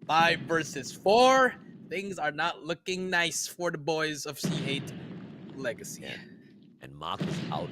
5 versus 4. Things are not looking nice for the boys of C8 Legacy. Yeah. And Mark is out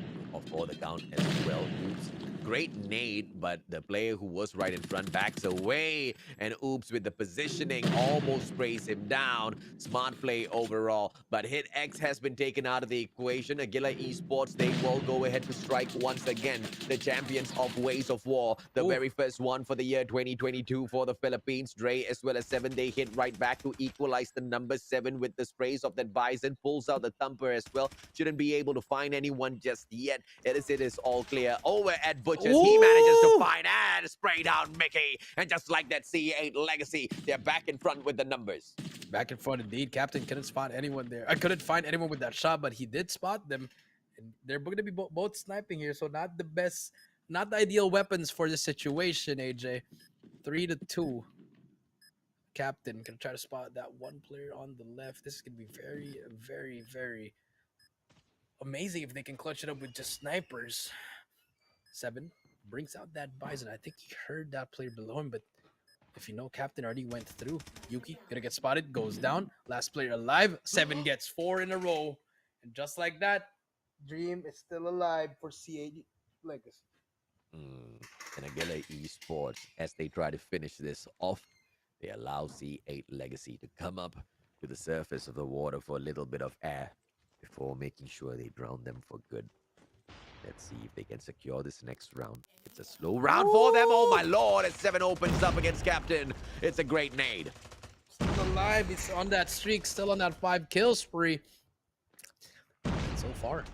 for the count as well. Oops. Great nade, but the player who was right in front backs away, and Oops with the positioning almost sprays him down. Smart play overall, but Hit X has been taken out of the equation. Aguila Esports, they will go ahead to strike once again. The champions of Ways of War, the very first one for the year 2022 for the Philippines. Dre as well as 7, they hit right back to equalize the number 7 with the sprays of that Bison. Pulls out the thumper as well. Shouldn't be able to find anyone just yet. it. It is all clear. Over at Butchers, he manages to Ooh! find and spray down Mickey. And just like that C8 Legacy, they're back in front with the numbers. Back in front indeed. Captain couldn't spot anyone there. I couldn't find anyone with that shot, but he did spot them. And they're going to be both sniping here, so not the best, not the ideal weapons for this situation, AJ. 3-2. Captain gonna try to spot that one player on the left. This is gonna be very, very, very amazing if they can clutch it up with just snipers. 7 brings out that Bison. I think he heard that player below him, but if you know, Captain already went through. Yuki gonna get spotted, goes down. Last player alive. 7 gets 4 in a row, and just like that, Dream is still alive for C8 Legacy. And Agila Esports, as they try to finish this off, they allow C8 Legacy to come up to the surface of the water for a little bit of air before making sure they drown them for good. Let's see if they can secure this next round. It's a slow round for them. Oh my lord, as 7 opens up against Captain. It's a great nade. Still alive. He's on that streak, still on that 5 kill spree. And so far,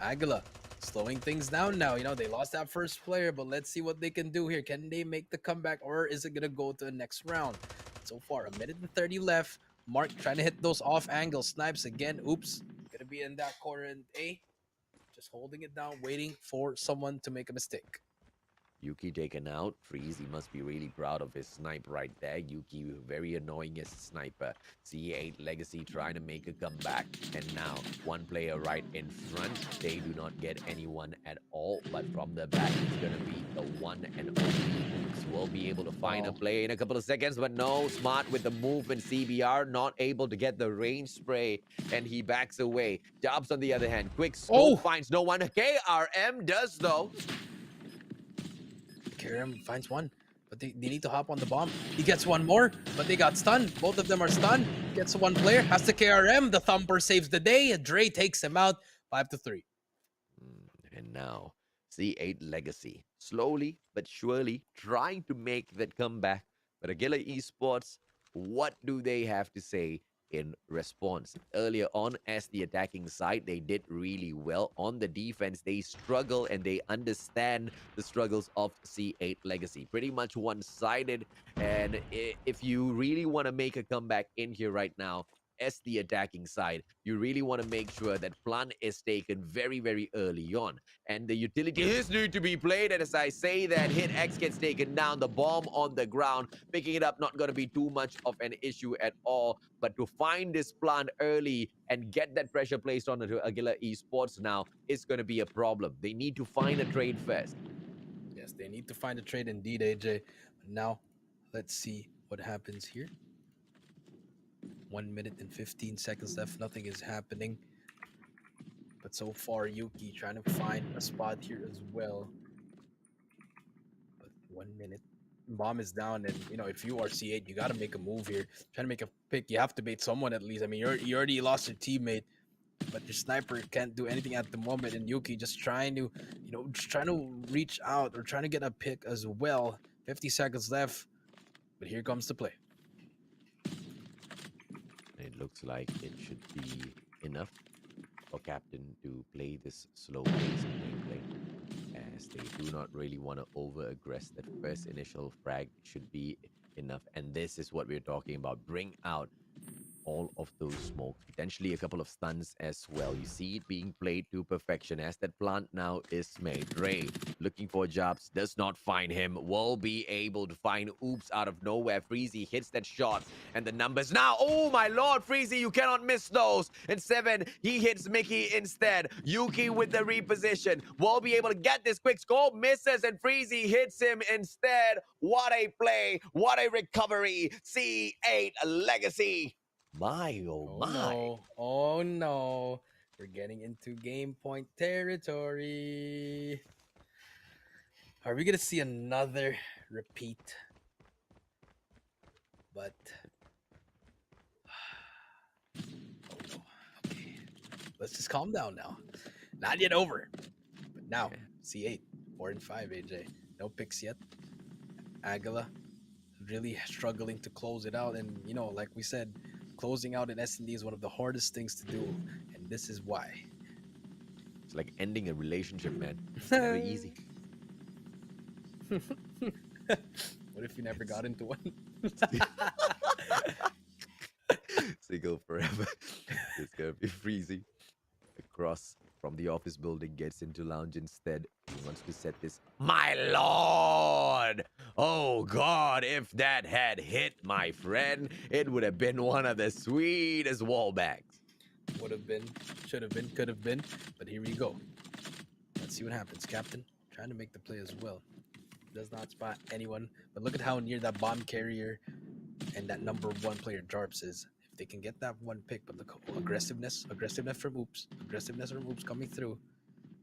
Aguila slowing things down now. You know, they lost that first player, but let's see what they can do here. Can they make the comeback, or is it going to go to the next round? So far, 1:30 left. Mark trying to hit those off angle snipes again. Oops. Going to be in that corner in A. Just holding it down, waiting for someone to make a mistake. Yuki taken out. Freezy must be really proud of his snipe right there. Yuki, very annoying as a sniper. C8 Legacy trying to make a comeback. And now, one player right in front. They do not get anyone at all. But from the back, it's going to be the one and only Oops. Will be able to find a play in a couple of seconds. But no, smart with the movement. CBR not able to get the range spray. And he backs away. Jobs on the other hand. Quick scope finds no one. KRM does though. KRM finds one, but they need to hop on the bomb. He gets one more, but they got stunned. Both of them are stunned. Gets one player, has the KRM. The thumper saves the day. Dre takes him out, 5-3. And now, C8 Legacy, slowly but surely trying to make that comeback. But Agila Esports, what do they have to say in response? Earlier on, as the attacking side, they did really well. On the defense, they struggle and they understand the struggles of C8 Legacy. Pretty much one-sided. And if you really want to make a comeback in here right now, as the attacking side, you really want to make sure that plan is taken very, very early on. And the utilities need to be played. And as I say that, Hit X gets taken down, the bomb on the ground. Picking it up, not going to be too much of an issue at all. But to find this plant early and get that pressure placed on Agila Esports now is going to be a problem. They need to find a trade first. Yes, they need to find a trade indeed, AJ. Now, let's see what happens here. 1 minute and 15 seconds left. Nothing is happening. But so far, Yuki trying to find a spot here as well. But 1 minute. Bomb is down, and you know, if you are C8, you got to make a move here. Trying to make a pick. You have to bait someone at least. I mean, you already lost your teammate, but your sniper can't do anything at the moment. And Yuki just trying to, you know, just trying to reach out or trying to get a pick as well. 50 seconds left. But here comes the play. It looks like it should be enough for Captain to play this slow-paced gameplay, as they do not really want to over-aggress. That first initial frag should be enough, and this is what we're talking about. Bring out all of those smokes, potentially a couple of stuns as well. You see it being played to perfection as that plant now is made. Ray looking for jobs, does not find him. Will be able to find Oops out of nowhere. Freezy hits that shot, and the numbers now. Oh my lord, Freezy, you cannot miss those. And 7, he hits Mickey instead. Yuki with the reposition. Will be able to get this quick scope, misses, and Freezy hits him instead. What a play, what a recovery. C8 Legacy. My, oh my. No. Oh no. We're getting into game point territory. Are we going to see another repeat? But oh no. Okay. Let's just calm down now. Not yet over. But now, C8, 4 and 5, AJ. No picks yet. Aguila really struggling to close it out. And, you know, like we said, closing out in S&D is one of the hardest things to do, and this is why. It's like ending a relationship, man. It's never easy. What if you never got into one? Single forever. It's gonna be freezing. Across from the office building gets into lounge instead. He wants to set this. My lord! Oh god, if that had hit, my friend, it would have been one of the sweetest wallbacks. Would have been, should have been, could have been, but here we go. Let's see what happens, Captain. Trying to make the play as well. Does not spot anyone, but look at how near that bomb carrier and that number one player Jarps is. If they can get that one pick, but look, aggressiveness from Oops coming through.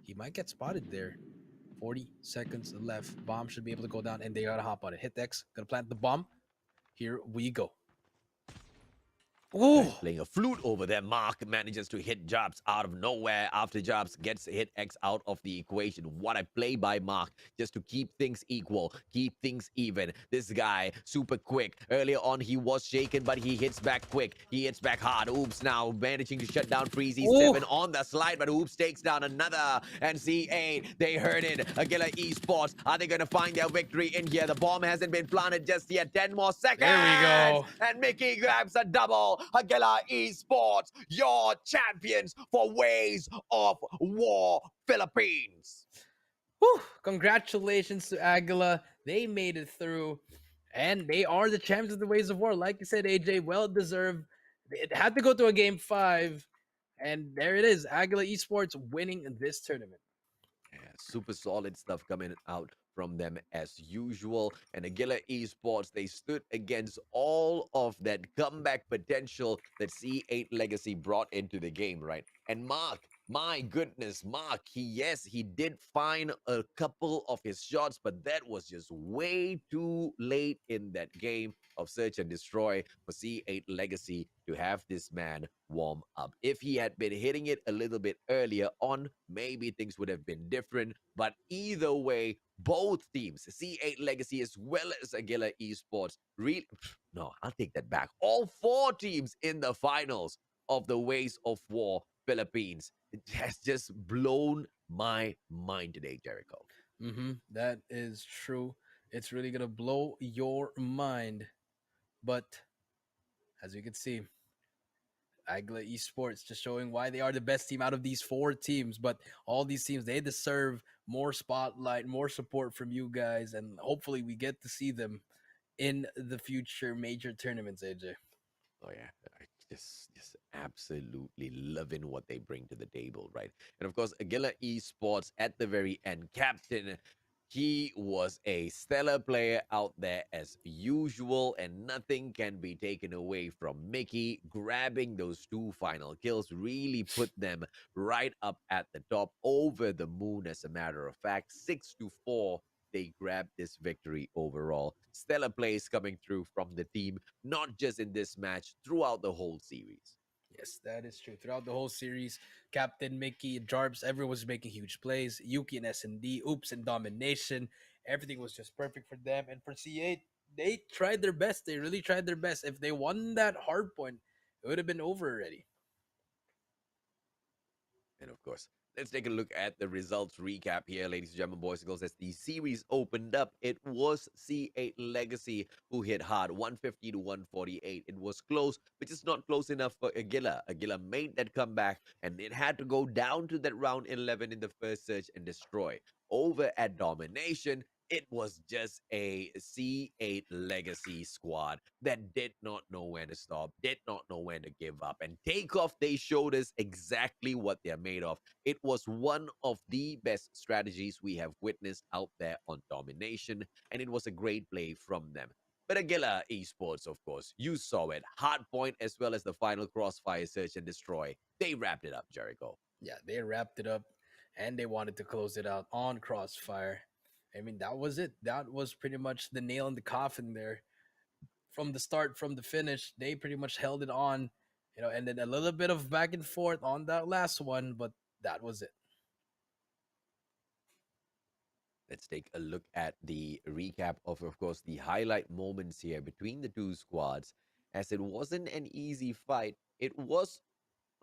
He might get spotted there. 40 seconds left. Bomb should be able to go down, and they gotta hop on it. Hit X, gonna plant the bomb. Here we go. Guys Oh, playing a flute over there. Mark manages to hit Jobs out of nowhere after Jobs gets hit X out of the equation. What a play by Mark just to keep things equal, keep things even. This guy, super quick. Earlier on, he was shaken, but he hits back quick. He hits back hard. Oops now managing to shut down Freezy7 on the slide, but Oops takes down another. And C8, they heard it. Agila Esports, are they going to find their victory in here? The bomb hasn't been planted just yet. 10 more seconds. There we go. And Mickey grabs a double. Agila Esports, your champions for Ways of War Philippines. Whew. Congratulations to Aguila. They made it through, and they are the champions of the Ways of War. Like you said, AJ, well deserved. It had to go to a game 5, and there it is. Aguila Esports winning this tournament. Yeah, super solid stuff coming out from them as usual. And Agila Esports, they stood against all of that comeback potential that C8 Legacy brought into the game, right? And Mark, my goodness, Mark, he did find a couple of his shots, but that was just way too late in that game of Search and Destroy for C8 Legacy to have this man warm up. If he had been hitting it a little bit earlier on, maybe things would have been different. But either way, both teams, C8 Legacy as well as Agila Esports, really, no, I'll take that back. All 4 teams in the finals of the Ways of War Philippines. It has just blown my mind today, Jericho. That is true. It's really gonna blow your mind. But as you can see, Agla Esports just showing why they are the best team out of these 4 teams. But all these teams, they deserve more spotlight, more support from you guys, and hopefully we get to see them in the future major tournaments, AJ. Oh yeah, I just absolutely loving what they bring to the table, right? And of course, Agila Esports at the very end, captain. He was a stellar player out there as usual, and nothing can be taken away from Mickey. Grabbing those 2 final kills really put them right up at the top, over the moon, as a matter of fact. 6-4, they grabbed this victory overall. Stellar plays coming through from the team, not just in this match, throughout the whole series. Yes, that is true. Throughout the whole series, Captain Mickey, Jarbs, everyone was making huge plays. Yuki and S&D, Oops and Domination. Everything was just perfect for them. And for C8, they tried their best. They really tried their best. If they won that hard point, it would have been over already. And of course, let's take a look at the results recap here, ladies and gentlemen, boys and girls. As the series opened up, it was C8 Legacy who hit hard, 150 to 148. It was close, but just not close enough for Agila. Agila made that comeback, and it had to go down to that round 11 in the first Search and Destroy. Over at Domination, it was just a C8 Legacy squad that did not know when to stop, did not know when to give up. And Takeoff, they showed us exactly what they're made of. It was one of the best strategies we have witnessed out there on Domination, and it was a great play from them. But Agila Esports, of course, you saw it. Hardpoint as well as the final Crossfire Search and Destroy. They wrapped it up, Jericho. Yeah, they wrapped it up and they wanted to close it out on Crossfire. I mean, that was it. That was pretty much the nail in the coffin there. From the start, from the finish, they pretty much held it on, and then a little bit of back and forth on that last one, but that was it. Let's take a look at the recap of course, the highlight moments here between the 2 squads, as it wasn't an easy fight. It was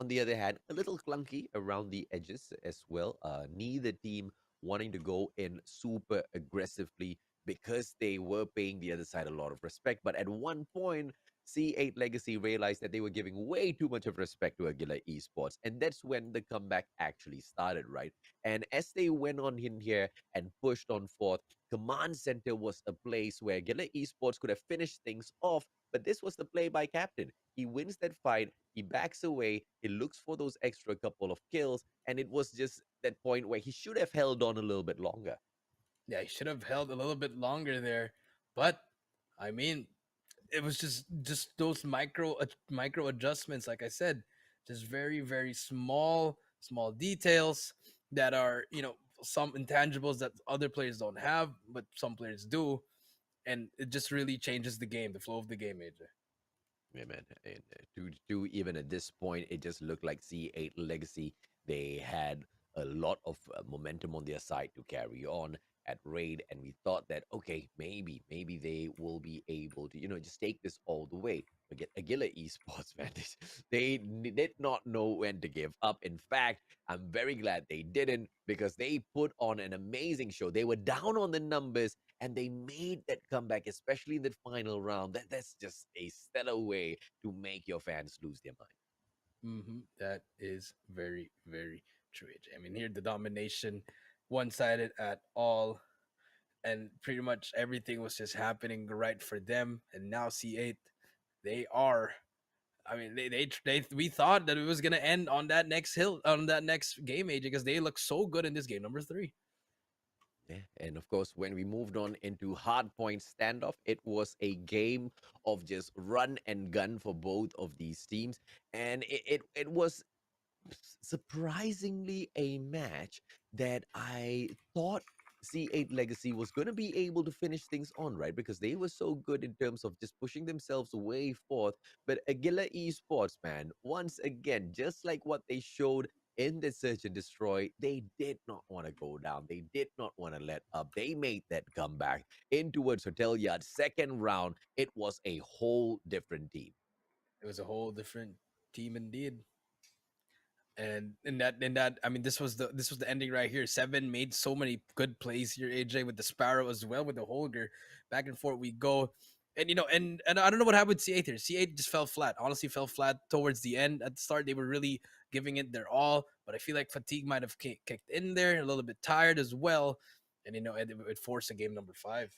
On the other hand, a little clunky around the edges as well. Neither team wanting to go in super aggressively because they were paying the other side a lot of respect. But at one point, C8 Legacy realized that they were giving way too much of respect to Aguila Esports. And that's when the comeback actually started, right? And as they went on in here and pushed on forth, Command Center was a place where Aguila Esports could have finished things off. But this was the play by Captain. He wins that fight, he backs away, he looks for those extra couple of kills, and it was just that point where he should have held on a little bit longer. Yeah, he should have held a little bit longer there, but I mean, it was just those micro adjustments, like I said, just very small details that are some intangibles that other players don't have, but some players do, and it just really changes the game, the flow of the game, AJ. Yeah, man. And to even at this point, it just looked like C8 Legacy. They had a lot of momentum on their side to carry on at raid, and we thought that okay, maybe they will be able to just take this all the way. But get Aguila Esports, man, they did not know when to give up. In fact, I'm very glad they didn't because they put on an amazing show. They were down on the numbers and they made that comeback, especially in the final round. That's just a stellar way to make your fans lose their mind. That is very true, AJ. I mean, here the domination, one-sided at all, and pretty much everything was just happening right for them. And now C8, they are. I mean, we thought that it was gonna end on that next hill, on that next game, AJ, because they look so good in this game number 3. Yeah, and of course, when we moved on into hardpoint standoff, it was a game of just run and gun for both of these teams, and it was surprisingly a match that I thought C8 Legacy was going to be able to finish things on, right? Because they were so good in terms of just pushing themselves way forth. But Aguila Esports, man, once again, just like what they showed in the Search and Destroy, they did not want to go down. They did not want to let up. They made that comeback in towards Hotel Yard. Second round, it was a whole different team. It was a whole different team indeed. And in that, I mean, this was the ending right here. Seven made so many good plays here, AJ, with the Sparrow as well, with the Holger. Back and forth we go. And and I don't know what happened with C8 here. C8 just fell flat. Honestly, fell flat towards the end. At the start, they were really giving it their all, but I feel like fatigue might have kicked in there, a little bit tired as well. And it forced a game number 5.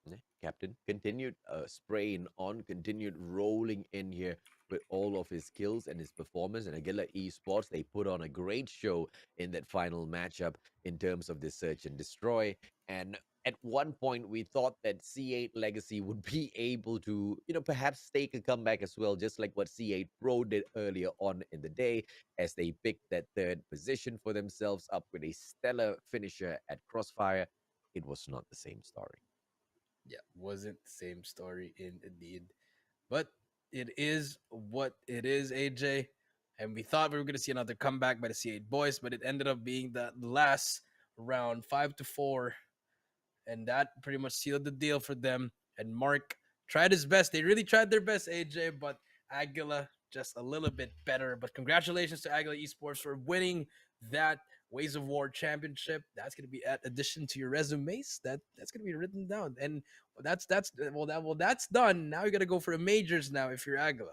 Yeah, Captain continued spraying on, continued rolling in here with all of his skills and his performance. And Aguila Esports, they put on a great show in that final matchup in terms of the search and destroy. And at one point, we thought that C8 Legacy would be able to, perhaps stake a comeback as well, just like what C8 Pro did earlier on in the day, as they picked that third position for themselves up with a stellar finisher at Crossfire. It was not the same story. Yeah, wasn't the same story indeed. But it is what it is, AJ. And we thought we were going to see another comeback by the C8 boys, but it ended up being that last round, 5-4, and that pretty much sealed the deal for them. And Mark tried his best. They really tried their best, AJ, but Aguila just a little bit better. But congratulations to Aguila Esports for winning that Ways of War championship. That's going to be at addition to your resumes. That's going to be written down. And that's done. Now you got to go for the majors now if you're Aguila.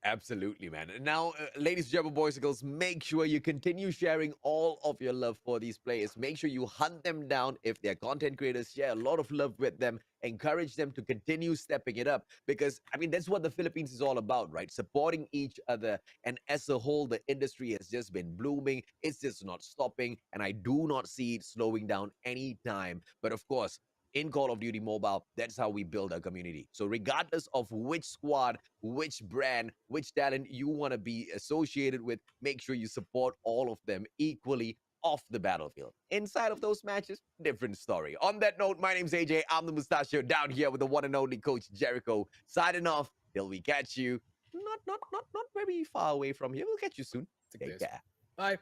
Absolutely, man. And now, ladies and gentlemen, boys and girls, make sure you continue sharing all of your love for these players. Make sure you hunt them down if they're content creators. Share a lot of love with them. Encourage them to continue stepping it up because, I mean, that's what the Philippines is all about, right? Supporting each other. And as a whole, the industry has just been blooming. It's just not stopping. And I do not see it slowing down anytime. But of course, in Call of Duty Mobile, that's how we build our community. So regardless of which squad, which brand, which talent you want to be associated with, make sure you support all of them equally off the battlefield. Inside of those matches, different story. On that note, my name's AJ. I'm the Mustachio down here with the one and only Coach Jericho. Signing off till we catch you. Not very far away from here. We'll catch you soon. Take care. Bye.